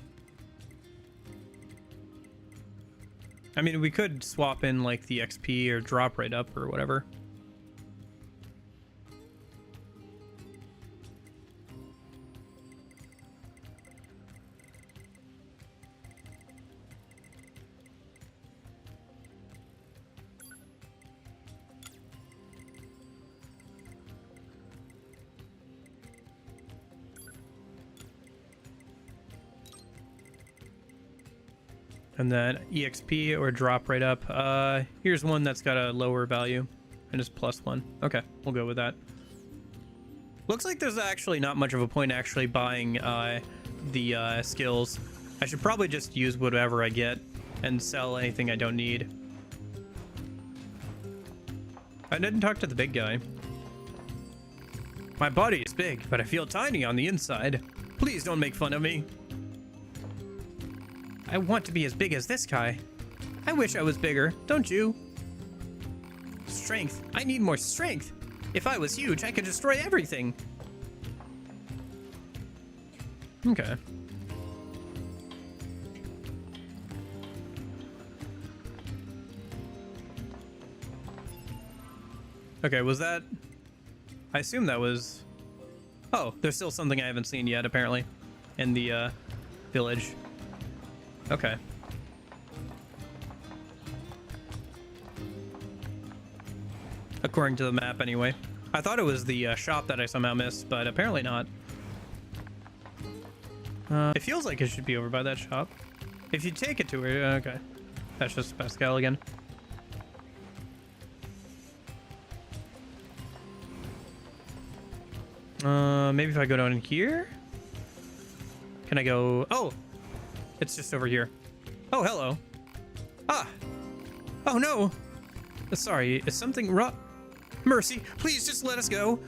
I mean, we could swap in like the XP or drop right up or whatever. And then EXP or drop right up. Here's one that's got a lower value and is +1. Okay, we'll go with that. Looks like there's actually not much of a point actually buying the skills. I should probably just use whatever I get and sell anything I don't need. I didn't talk to the big guy. My body is big, but I feel tiny on the inside. Please don't make fun of me. I want to be as big as this guy. I wish I was bigger, don't you? Strength. I need more strength. If I was huge, I could destroy everything. Okay. Okay, was that... I assume that was... Oh, there's still something I haven't seen yet, apparently, in the village. Okay. According to the map, anyway. I thought it was the shop that I somehow missed, but apparently not. It feels like it should be over by that shop. If you take it to her, okay. That's just Pascal again. Maybe if I go down in here? Can I go... Oh! It's just over here. Oh, hello. Ah! Oh, no! Sorry, is something wrong? Mercy, please just let us go.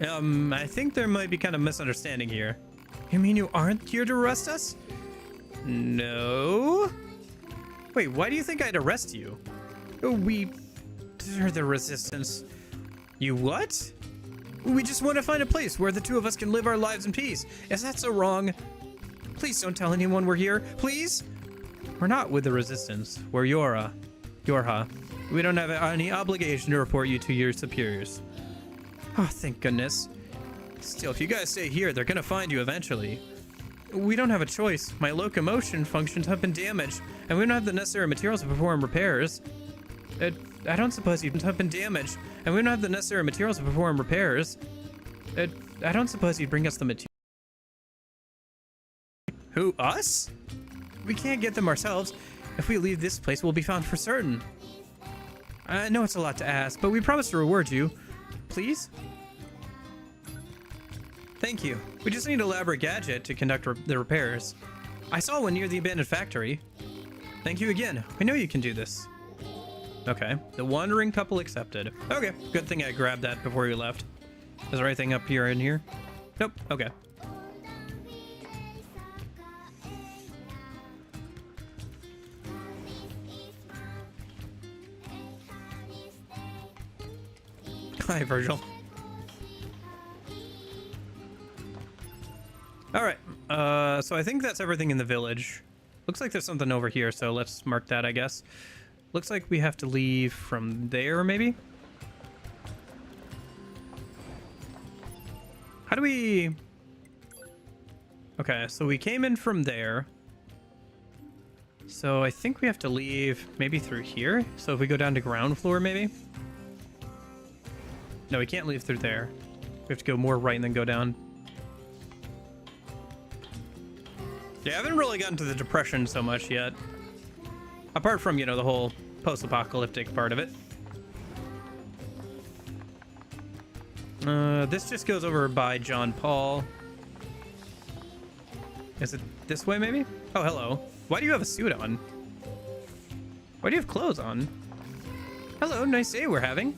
I think there might be kind of misunderstanding here. You mean you aren't here to arrest us? No? Wait, why do you think I'd arrest you? We are the Resistance. You what? We just want to find a place where the two of us can live our lives in peace. Is that so wrong? Please don't tell anyone we're here. Please? We're not with the Resistance. We're Yorha. We don't have any obligation to report you to your superiors. Oh, thank goodness. Still, if you guys stay here, they're gonna find you eventually. We don't have a choice. My locomotion functions have been damaged, and we don't have the necessary materials to perform repairs. I don't suppose you'd have been damaged, and we don't have the necessary materials to perform repairs. I don't suppose you'd bring us the materials. Who, us? We can't get them ourselves. If we leave this place, we'll be found for certain. I know it's a lot to ask, but we promise to reward you. Please? Thank you. We just need an elaborate gadget to conduct the repairs. I saw one near the abandoned factory. Thank you again. We know you can do this. Okay. The wandering couple accepted. Okay. Good thing I grabbed that before you left. Is there anything up here in here? Nope. Okay. Hi, Virgil. All right. So I think that's everything in the village. Looks like there's something over here, so let's mark that, I guess. Looks like we have to leave from there, maybe? How do we... Okay, so we came in from there. So I think we have to leave maybe through here. So if we go down to ground floor, maybe? No, we can't leave through there. We have to go more right and then go down. Yeah, I haven't really gotten to the depression so much yet. Apart from, you know, the whole post-apocalyptic part of it. This just goes over by John Paul. Is it this way, maybe? Oh, hello. Why do you have a suit on? Why do you have clothes on? Hello, nice day we're having.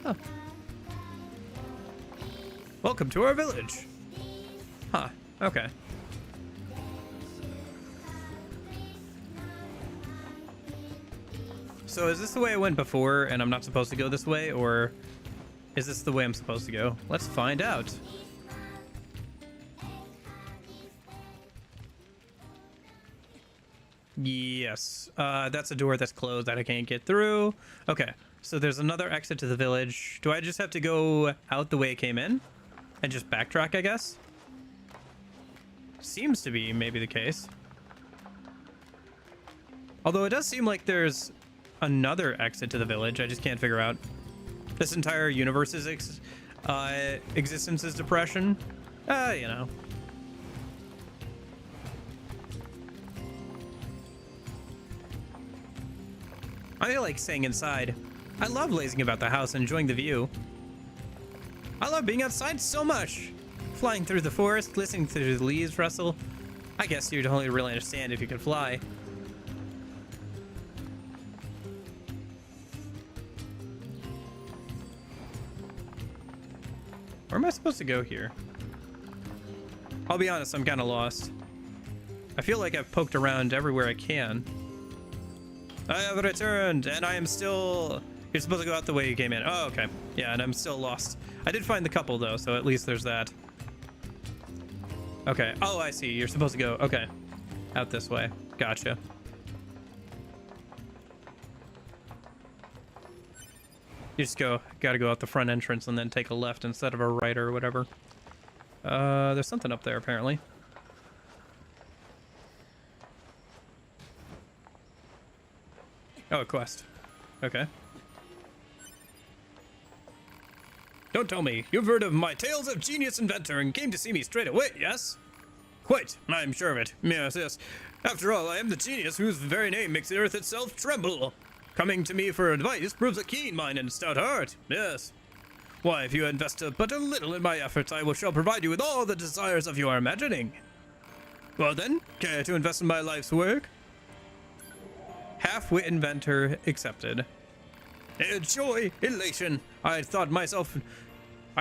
Oh. Welcome to our village. Huh, okay. So is this the way I went before and I'm not supposed to go this way, or is this the way I'm supposed to go? Let's find out. Yes, that's a door that's closed that I can't get through. Okay, so there's another exit to the village. Do I just have to go out the way it came in and just backtrack, I guess? Seems to be maybe the case. Although it does seem like there's another exit to the village. I just can't figure out. This entire universe's existence is depression. You know. I like staying inside. I love lazing about the house and enjoying the view. I love being outside so much. Flying through the forest, listening to the leaves rustle. I guess you'd only really understand if you could fly. Where am I supposed to go here? I'll be honest, I'm kind of lost. I feel like I've poked around everywhere I can. I have returned, and I am still... You're supposed to go out the way you came in. Oh, okay. Yeah, and I'm still lost. I did find the couple, though, so at least there's that. Okay. Oh, I see. You're supposed to go... Okay. Out this way. Gotcha. You just gotta go out the front entrance and then take a left instead of a right or whatever. There's something up there, apparently. Oh, a quest. Okay. Don't tell me. You've heard of my Tales of Genius Inventor and came to see me straight away, yes? Quite. I'm sure of it. Yes, yes. After all, I am the genius whose very name makes the earth itself tremble. Coming to me for advice proves a keen mind and stout heart. Yes. Why, if you invest but a little in my efforts, shall provide you with all the desires of your imagining. Well then, care to invest in my life's work? Half-wit inventor accepted. Joy, elation. I'd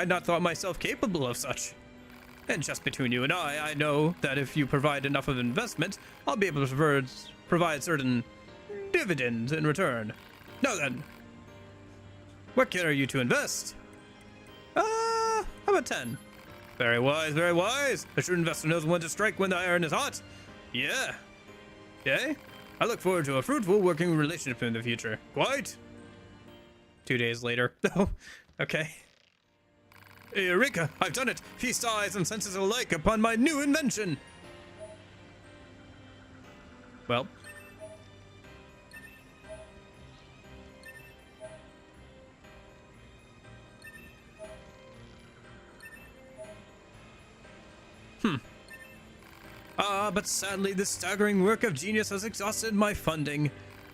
not thought myself capable of such. And just between you and I know that if you provide enough of investment, I'll be able to provide certain dividends in return. Now then, what care you to invest? How about 10? Very wise, very wise. A shrewd investor knows when to strike when the iron is hot. Yeah. Okay. I look forward to a fruitful working relationship in the future. Quite. 2 days later. Oh, okay. Eureka! I've done it! Feast eyes and senses alike upon my new invention! Well. But sadly, this staggering work of genius has exhausted my funding.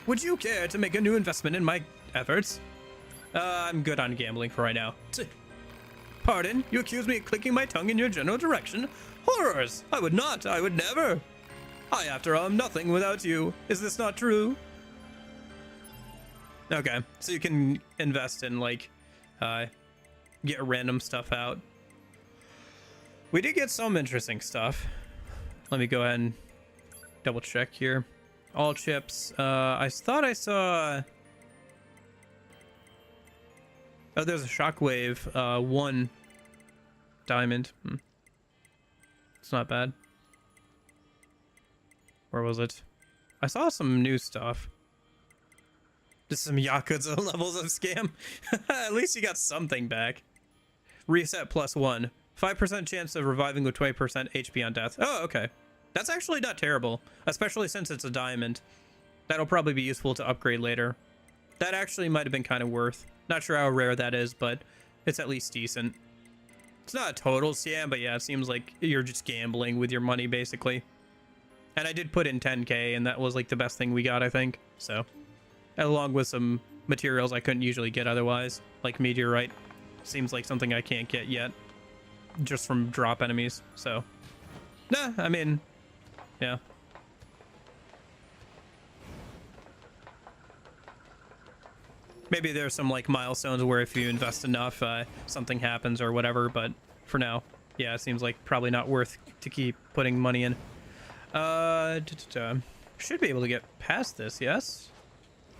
Would you care to make a new investment in my efforts? I'm good on gambling for right now. Pardon? You accuse me of clicking my tongue in your general direction? Horrors! I would not! I would never! I, after all, am nothing without you. Is this not true? Okay, so you can invest in, like, get random stuff out. We did get some interesting stuff. Let me go ahead and double check here. All chips. I thought I saw... Oh, there's a shockwave. 1 diamond. It's not bad. Where was it? I saw some new stuff. Just some Yakuza levels of scam. At least you got something back. Reset +1. 5% chance of reviving with 20% HP on death. Oh, okay. That's actually not terrible, especially since it's a diamond. That'll probably be useful to upgrade later. That actually might have been kind of worth. Not sure how rare that is, but it's at least decent. It's not a total scam, but yeah, it seems like you're just gambling with your money, basically. And I did put in 10k, and that was like the best thing we got, I think. So, along with some materials I couldn't usually get otherwise, like meteorite. Seems like something I can't get yet, just from drop enemies. So, nah, I mean, yeah. Maybe there's some like milestones where if you invest enough, something happens or whatever. But for now, yeah, it seems like probably not worth to keep putting money in. Should be able to get past this, yes?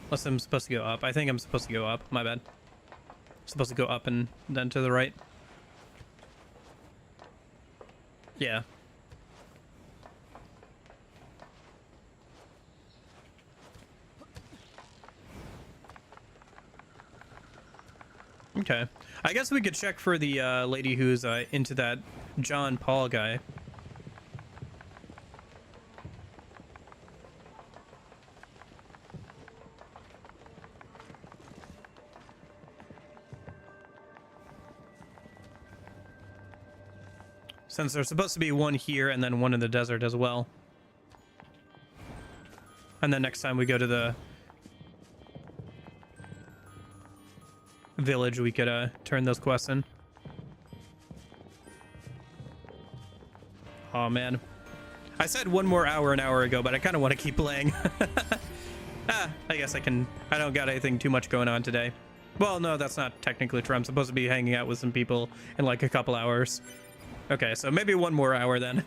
Unless I'm supposed to go up. I think I'm supposed to go up. My bad. Supposed to go up and then to the right. Yeah. Okay. I guess we could check for the lady who's into that John Paul guy. Since there's supposed to be one here and then one in the desert as well. And then next time we go to the village, we could turn those quests in. Oh man. I said 1 more hour an hour ago, but I kind of want to keep playing. I guess I don't got anything too much going on today. Well, no, that's not technically true. I'm supposed to be hanging out with some people in like a couple hours. Okay, so maybe 1 more hour then.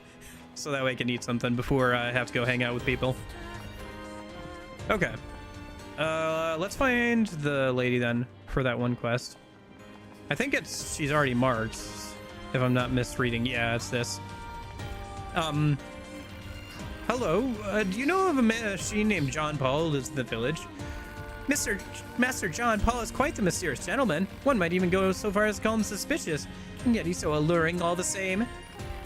So that way I can eat something before I have to go hang out with people. Okay. Let's find the lady then for that one quest. I think she's already marked, if I'm not misreading. Yeah, it's this. Hello. Do you know of a machine named John Paul who lives in the village? Master John Paul is quite the mysterious gentleman. One might even go so far as to call him suspicious, and yet he's so alluring all the same.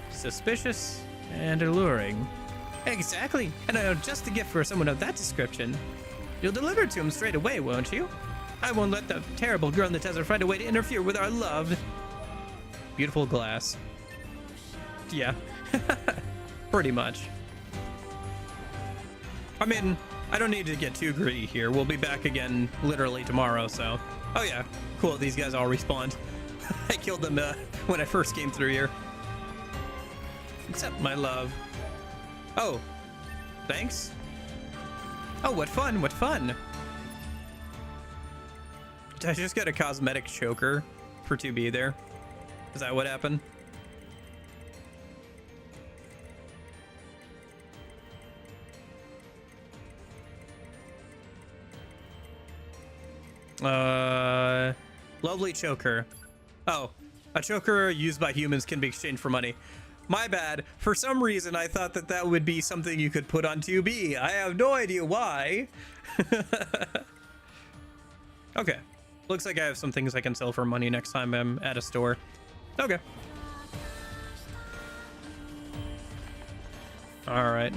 Suspicious and alluring. Exactly, and I know just the gift for someone of that description. You'll deliver it to him straight away, won't you? I won't let the terrible girl in the desert find a way to interfere with our love. Beautiful glass. Yeah, pretty much. I mean, I don't need to get too greedy here. We'll be back again literally tomorrow, so... Oh yeah, cool, these guys all respawned. I killed them when I first came through here. Accept my love. Oh, thanks. Oh, what fun, what fun. Did I just get a cosmetic choker for 2B there? Is that what happened? Lovely choker. Oh, a choker used by humans can be exchanged for money. My bad. For some reason, I thought that that would be something you could put on 2B. I have no idea why. Okay. Looks like I have some things I can sell for money next time I'm at a store. Okay. All right.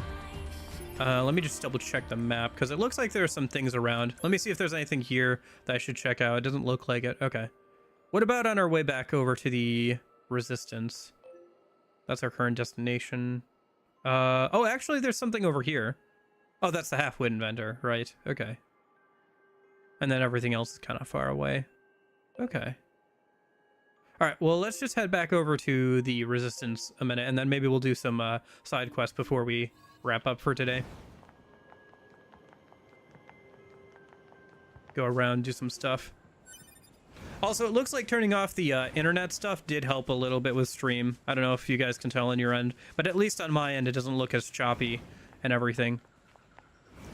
Let me just double check the map because it looks like there are some things around. Let me see if there's anything here that I should check out. It doesn't look like it. Okay. What about on our way back over to the Resistance? That's our current destination. Oh, actually, there's something over here. Oh, that's the half-wit vendor, right? Okay. And then everything else is kind of far away. Okay. All right, well, let's just head back over to the Resistance a minute, and then maybe we'll do some side quests before we wrap up for today. Go around, do some stuff. Also, it looks like turning off the internet stuff did help a little bit with stream. I don't know if you guys can tell on your end, but at least on my end, it doesn't look as choppy and everything.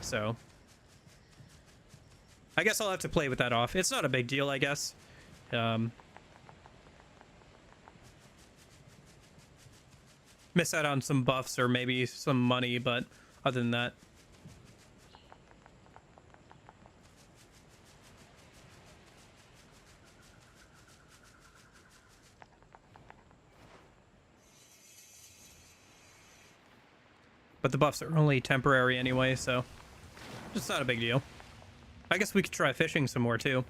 So, I guess I'll have to play with that off. It's not a big deal, I guess. Miss out on some buffs or maybe some money, but other than that. But the buffs are only temporary anyway, so it's not a big deal. I guess we could try fishing some more too.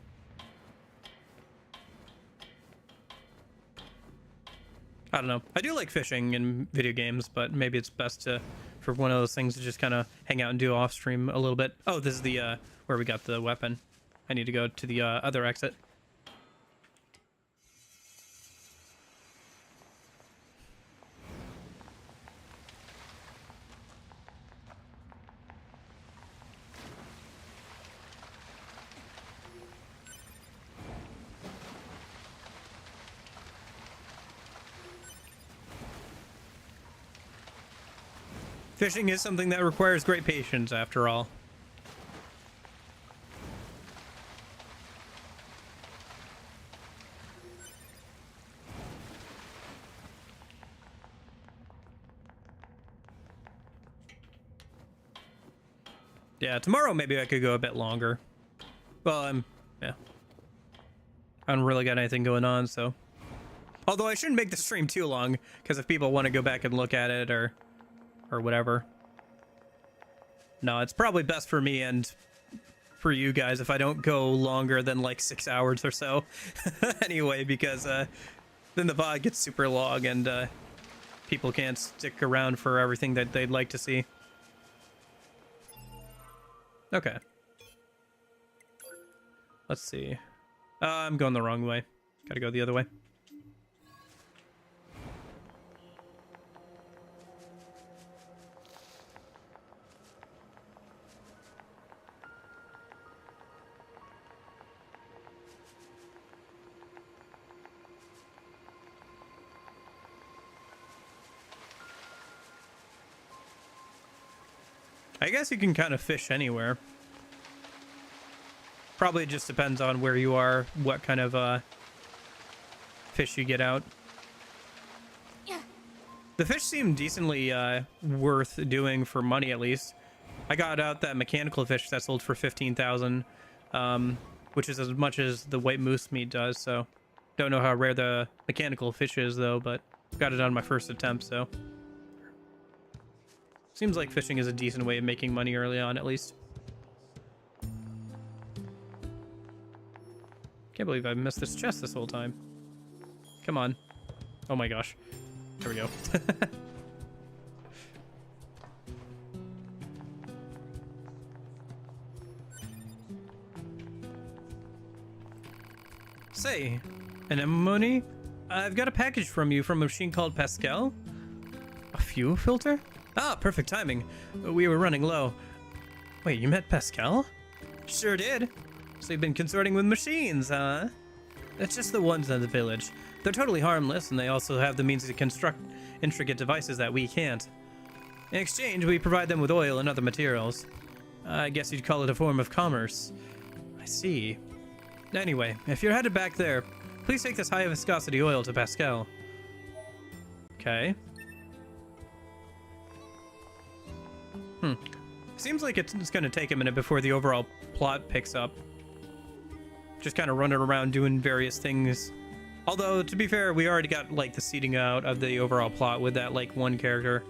I don't know. I do like fishing in video games, but maybe it's best to, for one of those things, to just kind of hang out and do off stream a little bit. Oh, this is the where we got the weapon. I need to go to the other exit. Fishing is something that requires great patience, after all. Yeah, tomorrow maybe I could go a bit longer. Well, yeah. I don't really got anything going on, so. Although I shouldn't make the stream too long, because if people want to go back and look at it or whatever. No, it's probably best for me and for you guys if I don't go longer than like 6 hours or so. Anyway, because then the VOD gets super long and people can't stick around for everything that they'd like to see. Okay. Let's see. I'm going the wrong way. Gotta go the other way. I guess you can kind of fish anywhere. Probably just depends on where you are, what kind of fish you get out. Yeah. The fish seem decently worth doing for money, at least. I got out that mechanical fish that sold for 15,000, which is as much as the white moose meat does. So, don't know how rare the mechanical fish is though, but got it on my first attempt. So. Seems like fishing is a decent way of making money early on, at least. Can't believe I've missed this chest this whole time. Come on. Oh my gosh. There we go. Say, an anemone? I've got a package from you from a machine called Pascal. A fuel filter? Ah, perfect timing. We were running low. Wait, you met Pascal? Sure did. So you've been consorting with machines, huh? That's just the ones in the village. They're totally harmless, and they also have the means to construct intricate devices that we can't. In exchange, we provide them with oil and other materials. I guess you'd call it a form of commerce. I see. Anyway, if you're headed back there, please take this high viscosity oil to Pascal. Okay. Seems like it's gonna take a minute before the overall plot picks up. Just kind of running around doing various things. Although, to be fair, we already got, like, the seeding out of the overall plot with that, like, one character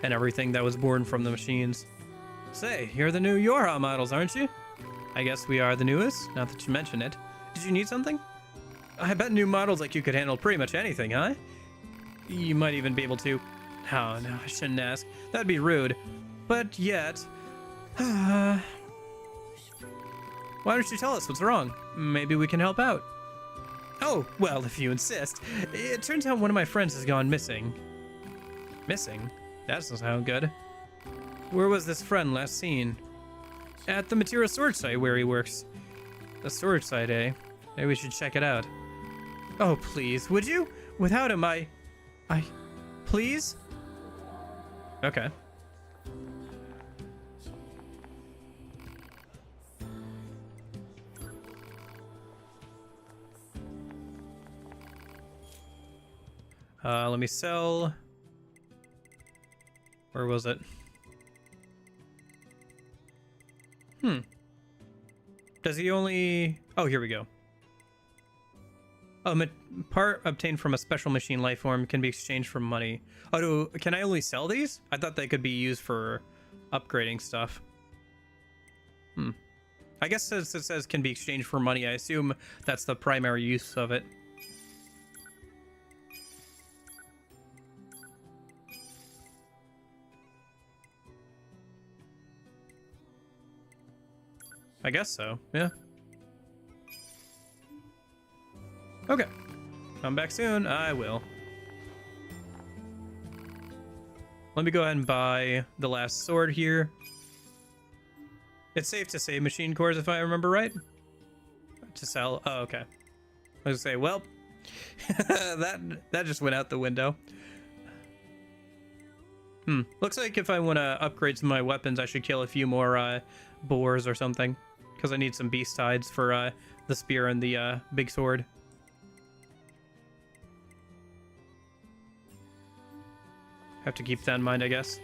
and everything that was born from the machines. Say, you're the new Yorha models, aren't you? I guess we are the newest, not that you mention it. Did you need something? I bet new models like you could handle pretty much anything, huh? You might even be able to... Oh, no, I shouldn't ask. That'd be rude. But yet... Why don't you tell us what's wrong? Maybe we can help out. Oh, well, if you insist. It turns out one of my friends has gone missing. Missing? That doesn't sound good. Where was this friend last seen? At the material storage site where he works. The storage site, eh? Maybe we should check it out. Oh, please, would you? Without him, Please? Okay. Let me sell... Where was it? Does he only... Oh, here we go. Part obtained from a special machine life form can be exchanged for money. Oh, can I only sell these? I thought they could be used for upgrading stuff. I guess since it says can be exchanged for money, I assume that's the primary use of it. I guess so, yeah. Okay. Come back soon. I will. Let me go ahead and buy the last sword here. It's safe to say machine cores if I remember right. To sell. Oh, okay. I was gonna say, well, that just went out the window. Looks like if I want to upgrade some of my weapons, I should kill a few more boars or something. Because I need some beast hides for the spear and the big sword. Have to keep that in mind, I guess.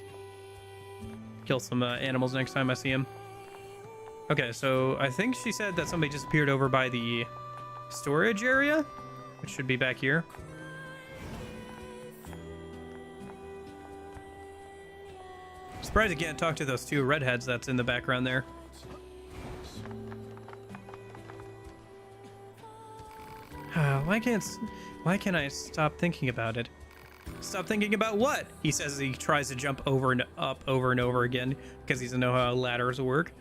Kill some animals next time I see them. Okay, so I think she said that somebody just appeared over by the storage area, which should be back here. Surprised I can't talk to those two redheads that's in the background there. Why can't I stop thinking about it? Stop thinking about what? He says as he tries to jump over and up over and over again because he doesn't know how ladders work.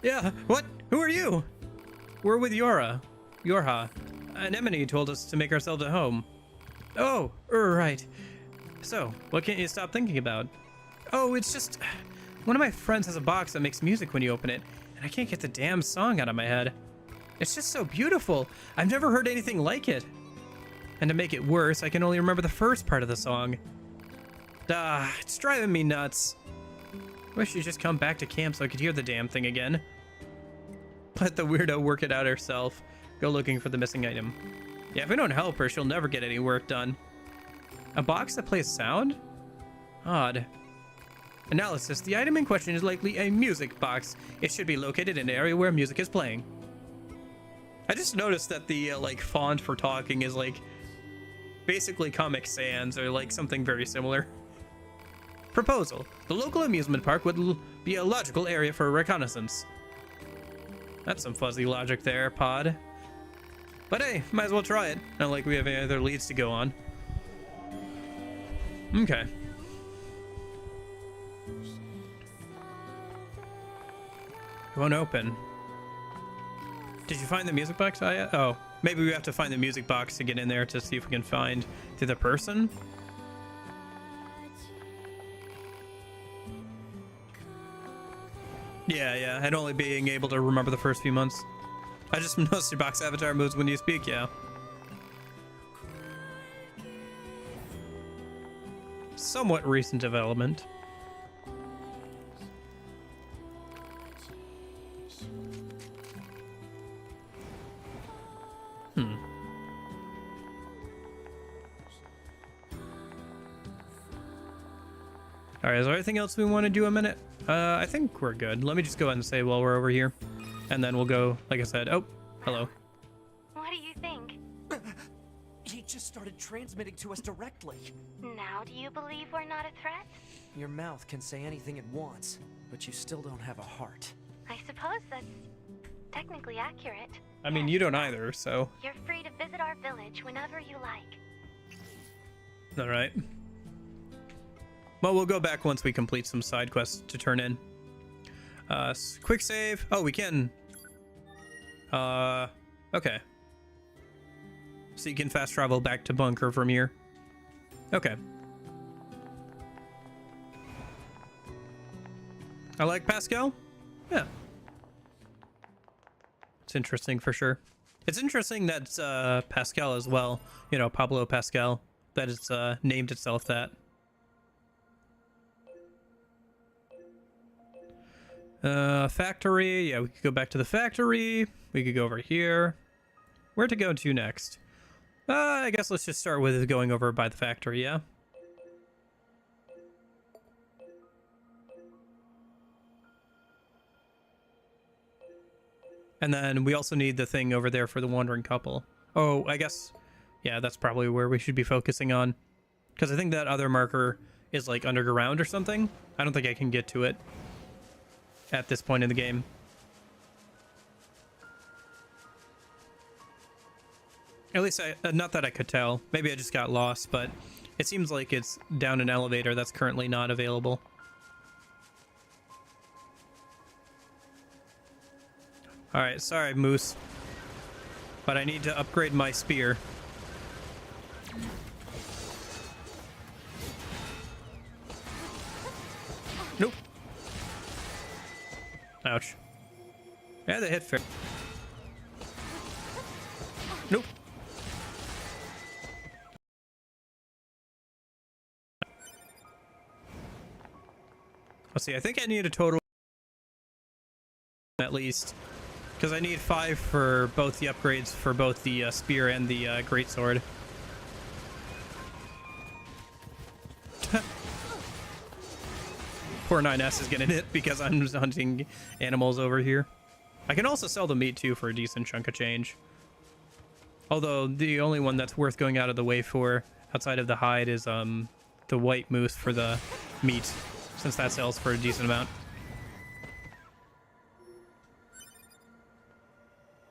Yeah, what? Who are you? We're with Yorha. Anemone told us to make ourselves at home. Oh, right. So, what can't you stop thinking about? Oh, it's just... One of my friends has a box that makes music when you open it, and I can't get the damn song out of my head. It's just so beautiful. I've never heard anything like it. And to make it worse, I can only remember the first part of the song. It's driving me nuts. Wish she'd just come back to camp so I could hear the damn thing again. Let the weirdo work it out herself. Go looking for the missing item. Yeah, if we don't help her, she'll never get any work done. A box that plays sound? Odd. Analysis. The item in question is likely a music box. It should be located in an area where music is playing. I just noticed that the like font for talking is like basically Comic Sans or like something very similar. Proposal. The local amusement park would be a logical area for reconnaissance. That's some fuzzy logic there, Pod. But hey, might as well try it. Not like we have any other leads to go on. Okay. It won't open. Did you find the music box? Oh, maybe we have to find the music box to get in there to see if we can find the other person. Yeah, and only being able to remember the first few months. I just noticed your box avatar moves when you speak, yeah. Somewhat recent development. All right, is there anything else we want to do a minute? I think we're good. Let me just go ahead and say while we're over here, and then we'll go, like I said. Oh, hello. What do you think? He just started transmitting to us directly. Now do you believe we're not a threat? Your mouth can say anything it wants, but you still don't have a heart. I suppose that's technically accurate. I mean, you don't either, so. You're free to visit our village whenever you like. All right. Well, we'll go back once we complete some side quests to turn in. Quick save. Oh, we can. Okay. So you can fast travel back to bunker from here. Okay. I like Pascal. Yeah. It's interesting for sure. It's interesting that Pascal as well. You know, Pablo Pascal. That it's named itself that. Factory. Yeah, we could go back to the factory. We could go over here. Where to go to next? I guess let's just start with going over by the factory, yeah? And then we also need the thing over there for the wandering couple. Oh, I guess, yeah, that's probably where we should be focusing on. Because I think that other marker is like underground or something. I don't think I can get to it at this point in the game. At least, not that I could tell. Maybe I just got lost, but it seems like it's down an elevator that's currently not available. Alright, sorry, Moose. But I need to upgrade my spear. Nope. Ouch. Yeah, they hit fair. Nope. Let's see, I think I need a total at least, because I need 5 for both the upgrades for both the spear and the greatsword. Poor 9S is getting hit because I'm just hunting animals over here. I can also sell the meat too for a decent chunk of change. Although the only one that's worth going out of the way for outside of the hide is the white moose for the meat, since that sells for a decent amount.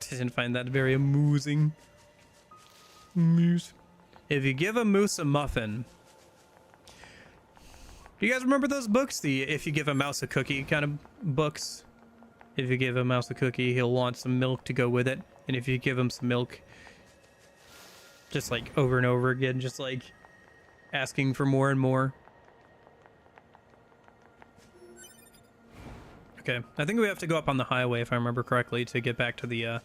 Didn't find that very amusing. Moose. If you give a moose a muffin. Do you guys remember those books? The if you give a mouse a cookie kind of books? If you give a mouse a cookie, he'll want some milk to go with it. And if you give him some milk, just like over and over again, just like asking for more and more. Okay, I think we have to go up on the highway, if I remember correctly, to get back to the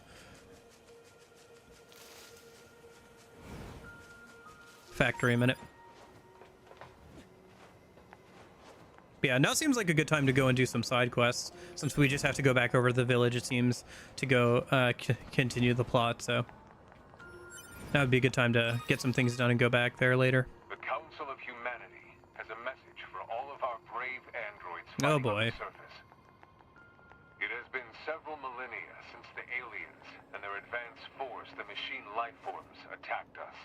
factory a minute. But yeah, now seems like a good time to go and do some side quests, since we just have to go back over to the village, it seems, to go continue the plot, so that would be a good time to get some things done and go back there later. The Council of Humanity has a message for all of our brave androids Oh fighting boy. on the surface. It has been several millennia since the aliens and their advanced force, the machine life forms, attacked us.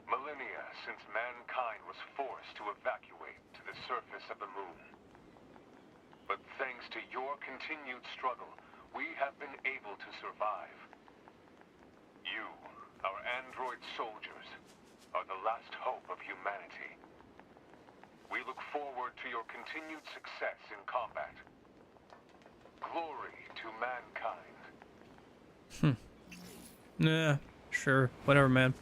Millennia since mankind was forced to evacuate to the surface of the moon. But thanks to your continued struggle, we have been able to survive. You, our android soldiers, are the last hope of humanity. We look forward to your continued success in combat. Glory to mankind. Yeah, sure. Whatever, man.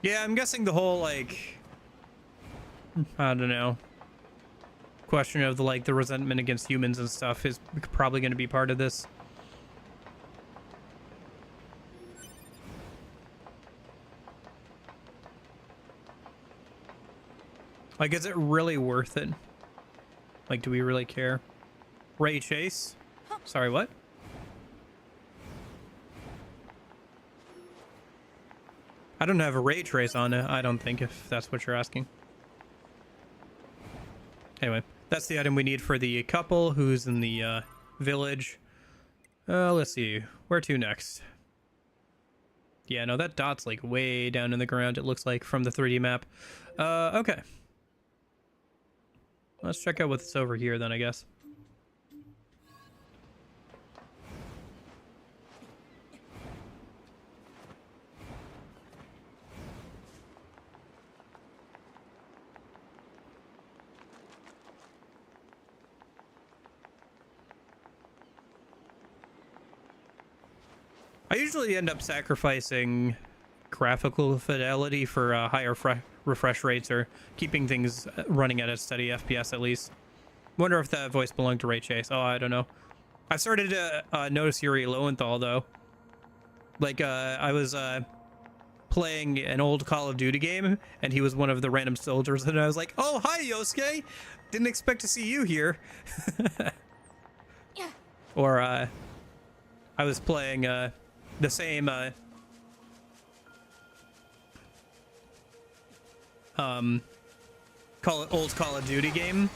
Yeah, I'm guessing the whole, like, I don't know, question of the, like, the resentment against humans and stuff is probably going to be part of this. Like, is it really worth it? Like, do we really care? Ray Chase? Huh. Sorry, what? I don't have a ray trace on it, I don't think, if that's what you're asking. Anyway, that's the item we need for the couple who's in the village. Let's see. Where to next? Yeah, no, that dot's like way down in the ground, it looks like, from the 3D map. Okay. Let's check out what's over here then, I guess. I usually end up sacrificing graphical fidelity for higher refresh rates, or keeping things running at a steady FPS at least. Wonder if that voice belonged to Ray Chase. Oh, I don't know. I started to notice Yuri Lowenthal though. Like I was playing an old Call of Duty game, and he was one of the random soldiers, and I was like, "Oh, hi Yosuke! Didn't expect to see you here." Or I was playing the same old Call of Duty game,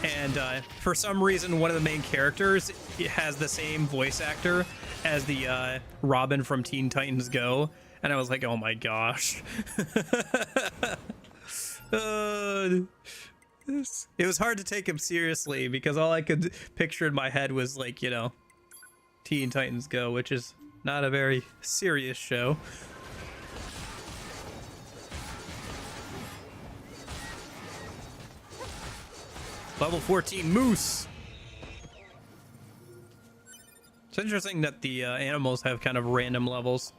and for some reason one of the main characters has the same voice actor as the Robin from Teen Titans Go, and I was like, oh my gosh. It was hard to take him seriously because all I could picture in my head was, like, you know, Teen Titans Go, which is not a very serious show. Level 14 moose. It's interesting that the animals have kind of random levels.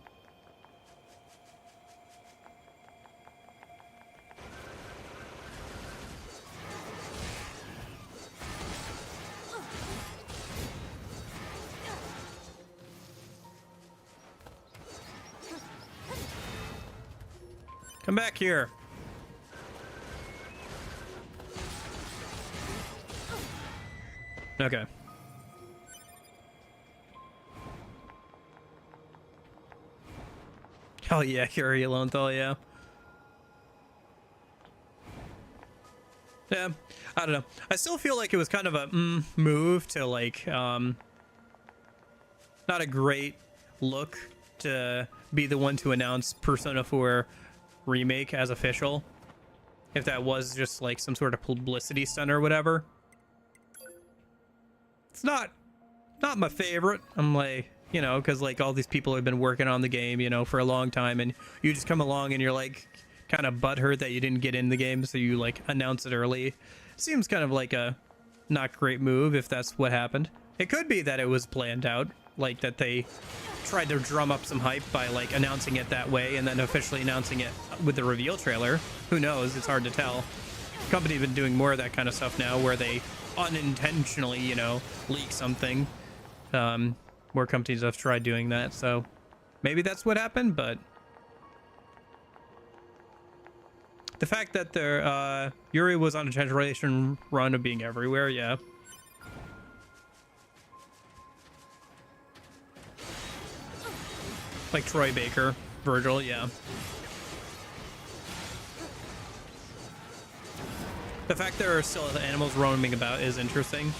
Come back here. Okay. Hell yeah, Yuri Lowenthal, yeah. Yeah, I don't know. I still feel like it was kind of a move to, like, not a great look to be the one to announce Persona 4 Remake as official. If that was just like some sort of publicity stunt or whatever. It's not my favorite. I'm like, you know, because like all these people have been working on the game, you know, for a long time, and you just come along and you're like kind of butthurt that you didn't get in the game, so you like announce it early. Seems kind of like a not great move if that's what happened. It could be that it was planned out, like that they tried to drum up some hype by like announcing it that way and then officially announcing it with the reveal trailer. Who knows? It's hard to tell. The company's been doing more of that kind of stuff now, where they unintentionally, you know, leak something. More companies have tried doing that, so maybe that's what happened. But the fact that there Yuri was on a generation run of being everywhere, yeah. Like Troy Baker, Virgil, yeah. The fact there are still animals roaming about is interesting.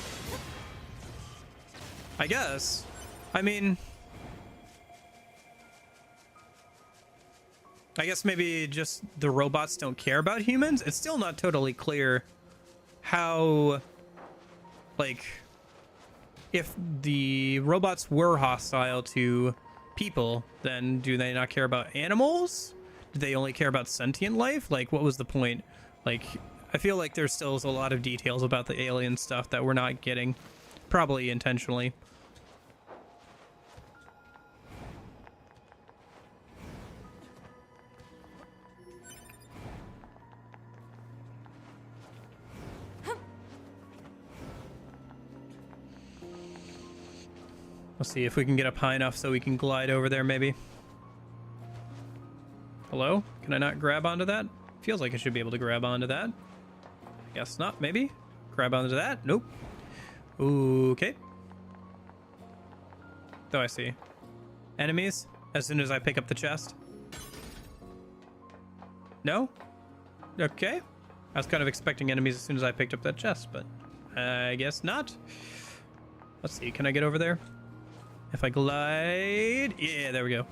I guess. I mean, I guess maybe just the robots don't care about humans. It's still not totally clear how, like, if the robots were hostile to people, then do they not care about animals? Do they only care about sentient life? Like, what was the point? Like, I feel like there's still a lot of details about the alien stuff that we're not getting, probably intentionally. Let's see if we can get up high enough so we can glide over there, maybe. Hello? Can I not grab onto that? Feels like I should be able to grab onto that. Guess not, maybe. Grab onto that? Nope. Okay. Oh, I see. Enemies as soon as I pick up the chest? No? Okay. I was kind of expecting enemies as soon as I picked up that chest, but I guess not. Let's see, can I get over there? If I glide... Yeah, there we go.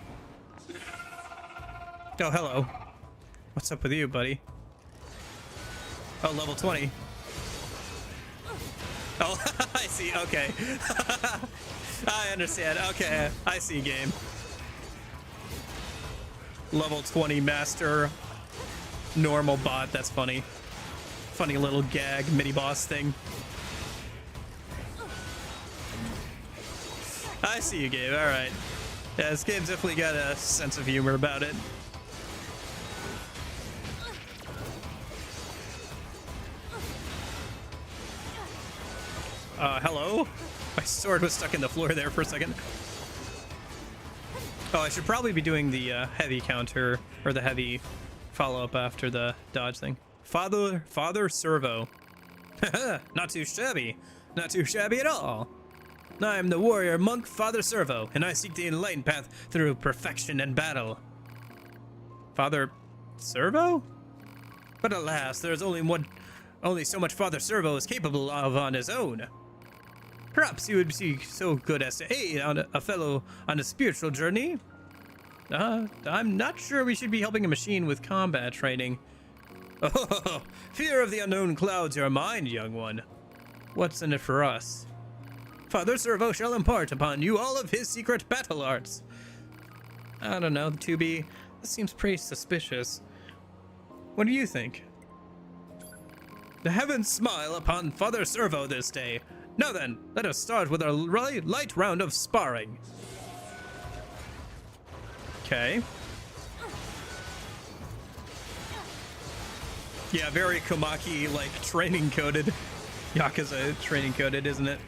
Oh, hello. What's up with you, buddy? Oh, level 20. Oh, I see, okay. I understand, okay. I see, game. Level 20 master normal bot, that's funny. Funny little gag mini boss thing. I see you, Gabe. All right. Yeah, this game's definitely got a sense of humor about it. Hello? My sword was stuck in the floor there for a second. Oh, I should probably be doing the heavy counter, or the heavy follow-up after the dodge thing. Father Servo. Not too shabby. Not too shabby at all. I am the warrior monk Father Servo, and I seek the enlightened path through perfection and battle. Father Servo? But alas, there is only so much Father Servo is capable of on his own. Perhaps you would be so good as to aid on a fellow on a spiritual journey? I'm not sure we should be helping a machine with combat training. Oh, fear of the unknown clouds your mind, young one. What's in it for us? Father Servo shall impart upon you all of his secret battle arts. I don't know, 2B. This seems pretty suspicious. What do you think? The heavens smile upon Father Servo this day. Now then, let us start with our light round of sparring. Okay. Yeah, very Komaki, like, training coded. Yakuza training coded, isn't it?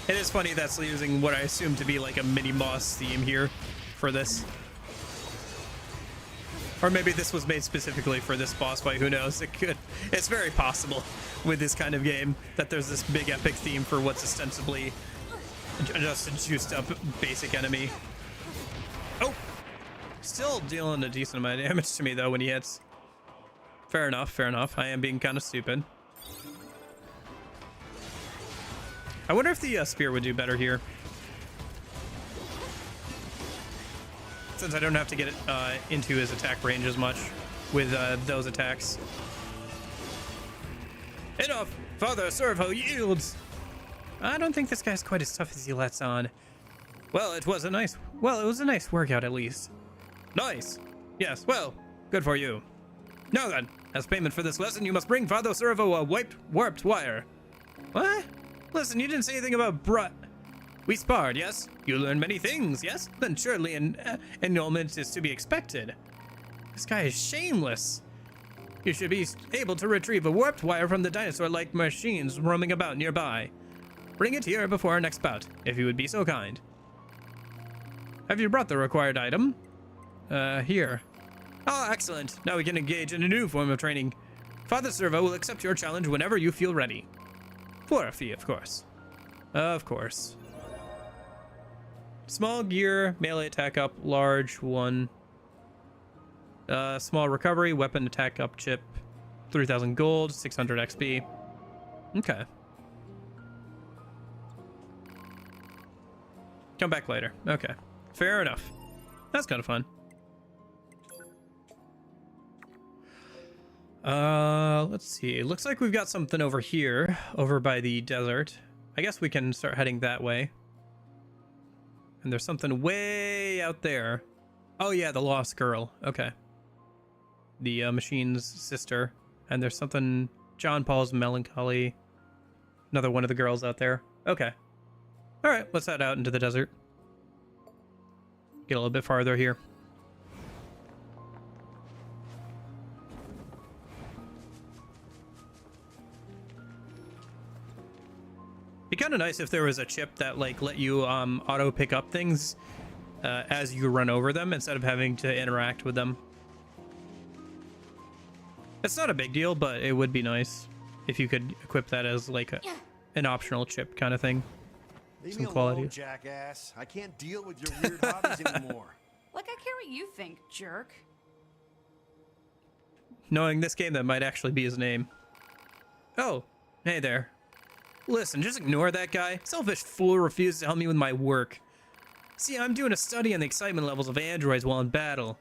It is funny that's using what I assume to be like a mini Moss theme here for this. Or maybe this was made specifically for this boss fight, who knows? It could. It's very possible with this kind of game that there's this big epic theme for what's ostensibly just a juiced up basic enemy. Oh! Still dealing a decent amount of damage to me though when he hits. Fair enough, fair enough. I am being kind of stupid. I wonder if the spear would do better here. Since I don't have to get it into his attack range as much with those attacks. Enough! Father Servo yields! I don't think this guy's quite as tough as he lets on. Well, it was a nice workout at least. Nice! Yes, well, good for you. Now then, as payment for this lesson, you must bring Father Servo a warped wire. What? Listen, you didn't say anything about We sparred, yes? You learned many things, yes? Then surely an annulment is to be expected. This guy is shameless. You should be able to retrieve a warped wire from the dinosaur-like machines roaming about nearby. Bring it here before our next bout, if you would be so kind. Have you brought the required item? Here. Oh, excellent. Now we can engage in a new form of training. Father Servo will accept your challenge whenever you feel ready. For a fee, of course. Of course. Small gear, melee attack up, large one. Small recovery, weapon attack up chip, 3,000 gold, 600 XP. Okay. Come back later. Okay. Fair enough. That's kind of fun. Let's see. It looks like we've got something over here, over by the desert. I guess we can start heading that way. And there's something way out there. Oh yeah, the lost girl. Okay. The machine's sister. And there's something, John Paul's Melancholy. Another one of the girls out there. Okay. All right, let's head out into the desert. Get a little bit farther here. Be kind of nice if there was a chip that like let you auto pick up things as you run over them instead of having to interact with them. It's not a big deal, but it would be nice if you could equip that as like an optional chip kind of thing. Leave some me quality. alone, jackass. I can't deal with your weird hobbies anymore. Like I care what you think, jerk. Knowing this game, that might actually be his name. Oh, hey there. Listen, just ignore that guy. Selfish fool refuses to help me with my work. See, I'm doing a study on the excitement levels of androids while in battle.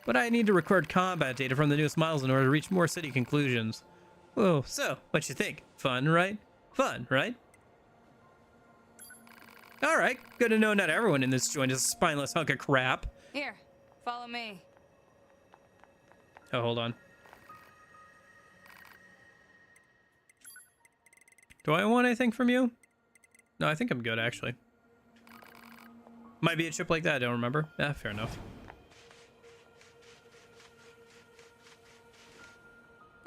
But I need to record combat data from the newest models in order to reach more steady conclusions. Whoa, so, what you think? Fun, right? Fun, right? Alright, good to know not everyone in this joint is a spineless hunk of crap. Here, follow me. Oh, hold on. Do I want anything from you? No, I think I'm good, actually. Might be a chip like that, I don't remember. Yeah, fair enough.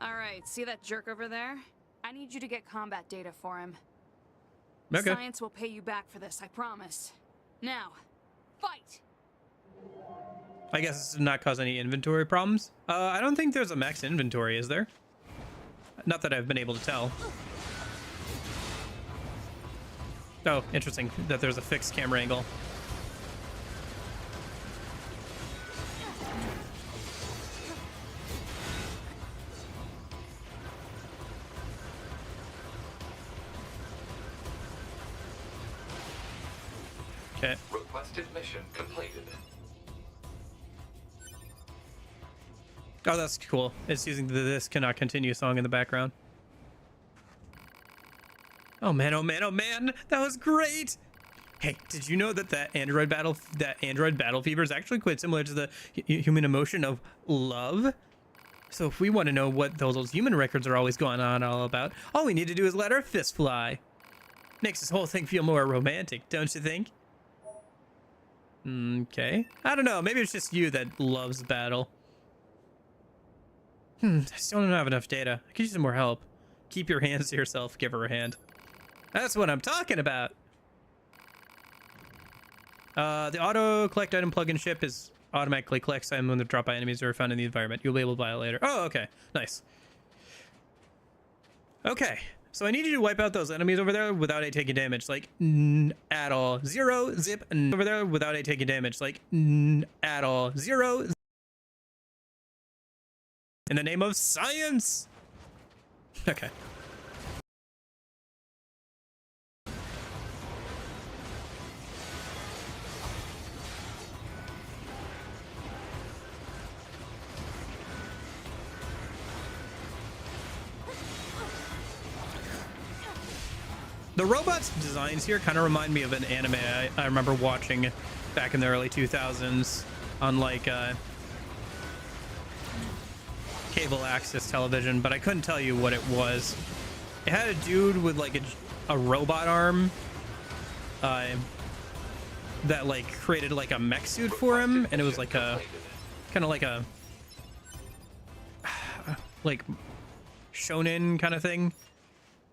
Alright, see that jerk over there? I need you to get combat data for him. Okay. Science will pay you back for this, I promise. Now, fight! I guess this did not cause any inventory problems. I don't think there's a max inventory, is there? Not that I've been able to tell. Oh, interesting that there's a fixed camera angle. Okay. Requested mission completed. Oh, that's cool. It's using the "This Cannot Continue" song in the background. Oh man, oh man, oh man! That was great! Hey, did you know that that android battle fever is actually quite similar to the human emotion of love? So if we want to know what those human records are always going on all about, all we need to do is let our fist fly. Makes this whole thing feel more romantic, don't you think? Okay. I don't know. Maybe it's just you that loves battle. I still don't have enough data. I could use some more help. Keep your hands to yourself. Give her a hand. That's what I'm talking about. The auto collect item plugin ship is automatically collects items when they're dropped by enemies or found in the environment. You'll be able to buy it later. Oh, okay. Nice. Okay. So I need you to wipe out those enemies over there without it taking damage. Like, at all. Zero, zip, over there without it taking damage. Like, at all. Zero. In the name of science. Okay. The robots' designs here kind of remind me of an anime I remember watching back in the early 2000s on like cable access television, but I couldn't tell you what it was. It had a dude with like a robot arm that like created like a mech suit for him, and it was like a kind of like a like shonen kind of thing.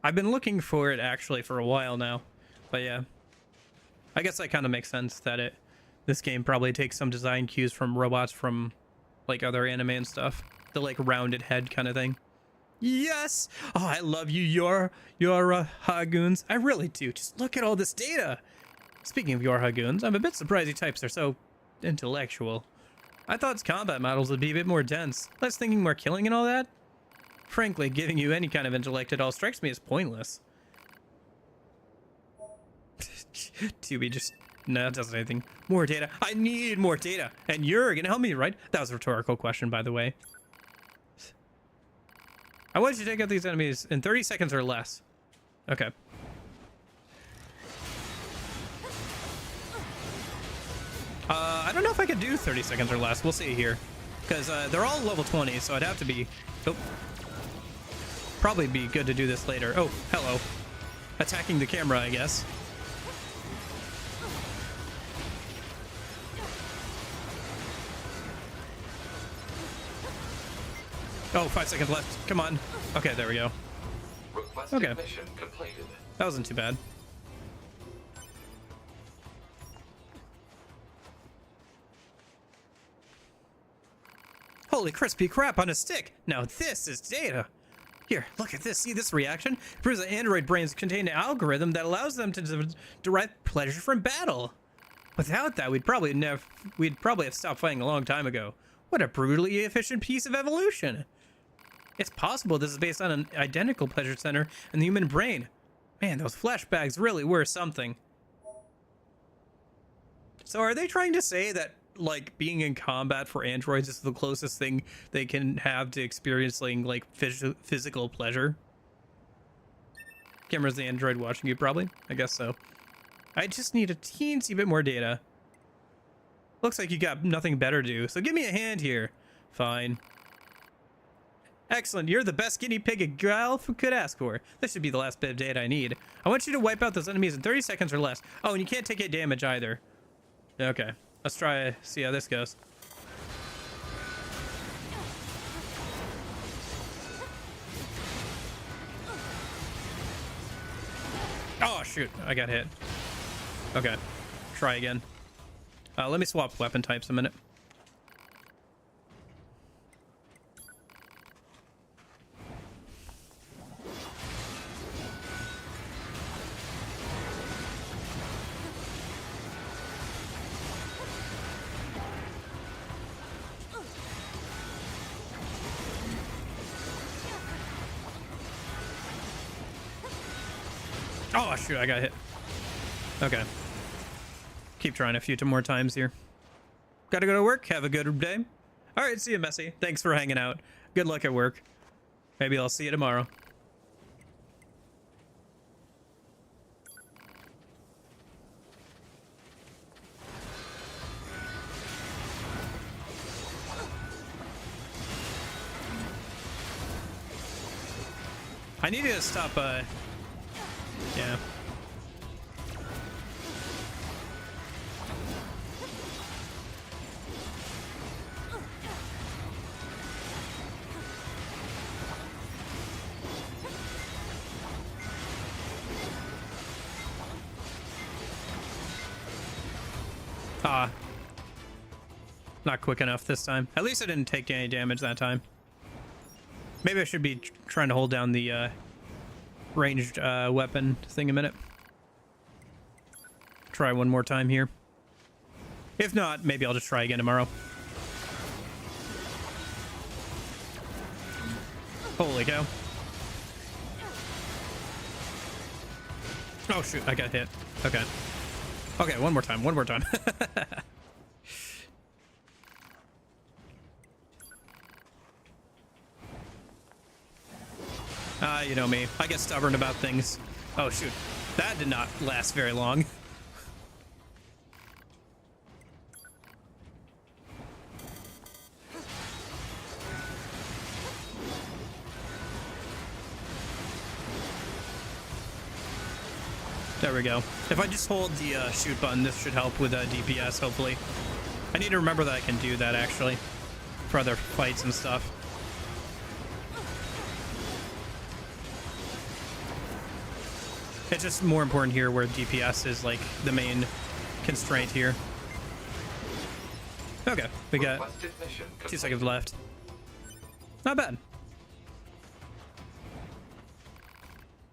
I've been looking for it actually for a while now, but yeah, I guess that kind of makes sense that this game probably takes some design cues from robots from like other anime and stuff. The like rounded head kind of thing. Yes! Oh, I love you, your Hagoons. I really do. Just look at all this data. Speaking of your Hagoons, I'm a bit surprised you types are so intellectual. I thought combat models would be a bit more dense, less thinking, more killing and all that. Frankly, giving you any kind of intellect at all strikes me as pointless. Tubi just no, doesn't anything. More data. I need more data. And you're gonna help me, right? That was a rhetorical question, by the way. I want you to take out these enemies in 30 seconds or less. Okay. I don't know if I could do 30 seconds or less. We'll see here. Because they're all level 20, so I'd have to be... Oh. Probably be good to do this later. Oh, hello. Attacking the camera, I guess. Oh, 5 seconds left. Come on. Okay, there we go. Okay. Mission completed. That wasn't too bad. Holy crispy crap on a stick! Now this is data! Here, look at this. See this reaction? It proves that android brains contain an algorithm that allows them to derive pleasure from battle. Without that, we'd probably have stopped fighting a long time ago. What a brutally efficient piece of evolution. It's possible this is based on an identical pleasure center in the human brain. Man, those flashbacks really were something. So are they trying to say that, like, being in combat for androids is the closest thing they can have to experiencing, like, physical pleasure? Camera's the android watching you, probably. I guess so. I just need a teensy bit more data. Looks like you got nothing better to do, so give me a hand here. Fine. Excellent, you're the best guinea pig a gal could ask for. This should be the last bit of data I need. I want you to wipe out those enemies in 30 seconds or less. Oh, and you can't take any damage either. Okay, let's try see how this goes. Oh shoot, I got hit. Okay, try again. Let me swap weapon types a minute. Oh shoot, I got hit. Okay. Keep trying a few more times here. Gotta go to work. Have a good day. All right, see you, Messi. Thanks for hanging out. Good luck at work. Maybe I'll see you tomorrow. I need to stop, yeah. Not quick enough this time. At least I didn't take any damage that time. Maybe I should be trying to hold down the ranged weapon thing a minute. Try one more time here. If not, maybe I'll just try again tomorrow. Holy cow. Oh shoot, I got hit. Okay. Okay, one more time, one more time. You know me. I get stubborn about things. Oh shoot. That did not last very long. There we go. If I just hold the shoot button, this should help with DPS, hopefully. I need to remember that I can do that, actually, for other fights and stuff. It's just more important here where DPS is, like, the main constraint here. Okay, we got 2 seconds left. Not bad.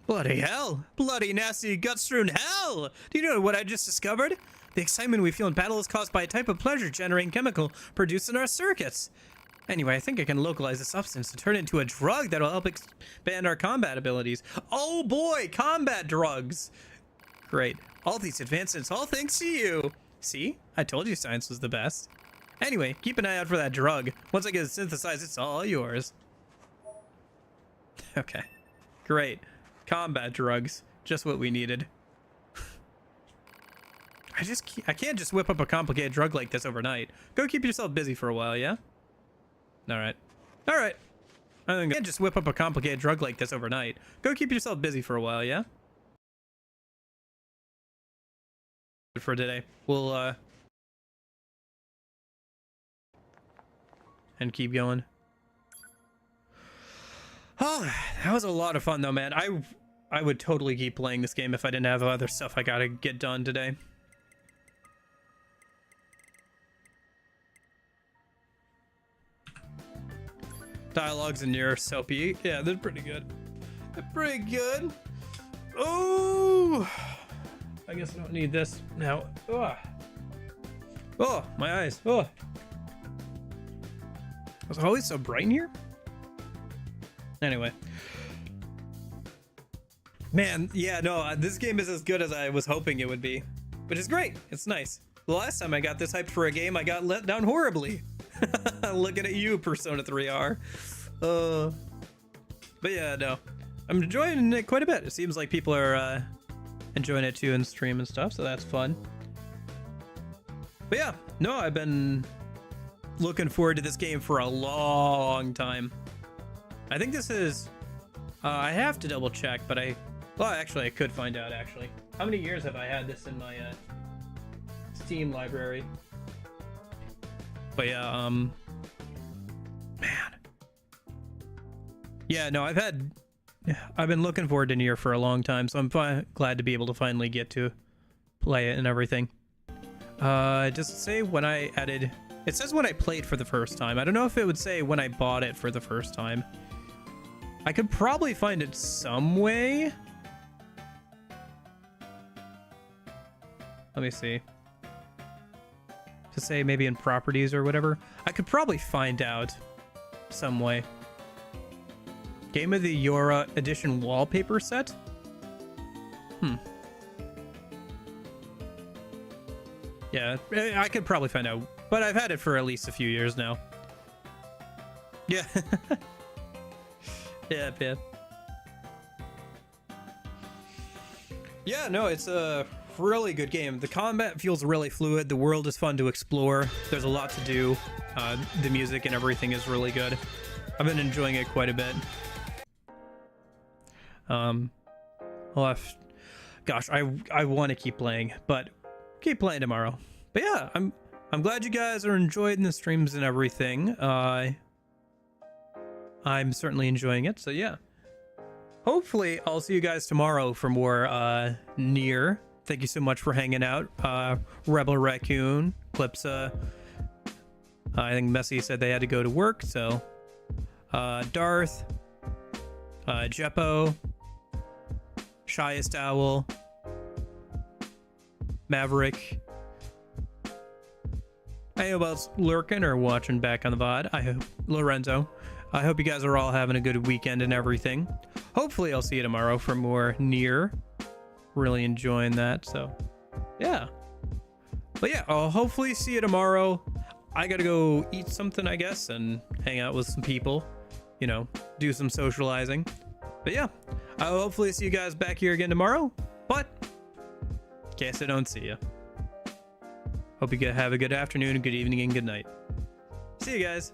Bloody hell! Bloody nasty gut-strewn hell! Do you know what I just discovered? The excitement we feel in battle is caused by a type of pleasure-generating chemical produced in our circuits. Anyway, I think I can localize the substance and turn it into a drug that'll help expand our combat abilities. Oh boy, combat drugs! Great. All these advancements, all thanks to you! See? I told you science was the best. Anyway, keep an eye out for that drug. Once I get it synthesized, it's all yours. Okay. Great. Combat drugs. Just what we needed. I can't just whip up a complicated drug like this overnight. Go keep yourself busy for a while, yeah? Alright. Alright. I think I can't just whip up a complicated drug like this overnight. Go keep yourself busy for a while, yeah? For today. We'll, and keep going. Oh, that was a lot of fun though, man. I would totally keep playing this game if I didn't have other stuff I gotta get done today. Dialogues in Nier are soapy. Yeah, they're pretty good. They're pretty good. Oh, I guess I don't need this now. Ugh. Oh, my eyes. Oh. Was it always so bright in here? Anyway. Man, yeah, no, this game is as good as I was hoping it would be, which is great. It's nice. The last time I got this hyped for a game, I got let down horribly. Looking at you, Persona 3R. But yeah, no, I'm enjoying it quite a bit. It seems like people are enjoying it too in stream and stuff, so that's fun. But yeah, no, I've been looking forward to this game for a long time. I think this is, I have to double check, but well, actually I could find out actually. How many years have I had this in my Steam library? But yeah, man. Yeah, no, I've been looking forward to Nier for a long time, so I'm glad to be able to finally get to play it and everything. Does it say when I added, it says when I played for the first time. I don't know if it would say when I bought it for the first time. I could probably find it some way. Let me see. To say maybe in properties or whatever. I could probably find out some way. Game of the Yora edition wallpaper set? Yeah, I could probably find out, but I've had it for at least a few years now. Yeah. Yeah. Yeah, no, it's a really good game. The combat feels really fluid. The world is fun to explore. There's a lot to do. The music and everything is really good. I've been enjoying it quite a bit. Gosh, I want to keep playing, but keep playing tomorrow. But yeah, I'm glad you guys are enjoying the streams and everything. I'm certainly enjoying it, so yeah. Hopefully, I'll see you guys tomorrow for more Nier. Thank you so much for hanging out. Rebel Raccoon, Clipsa. I think Messy said they had to go to work, so Darth, Jeppo, Shyest Owl, Maverick. Anybody else lurking or watching back on the VOD? I hope Lorenzo. I hope you guys are all having a good weekend and everything. Hopefully I'll see you tomorrow for more Nier. Really enjoying that, so yeah. But yeah, I'll hopefully see you tomorrow. I gotta go eat something, I guess, and hang out with some people. You know, do some socializing. But yeah, I'll hopefully see you guys back here again tomorrow. But in case I don't see you, hope you have a good afternoon, good evening, and good night. See you guys.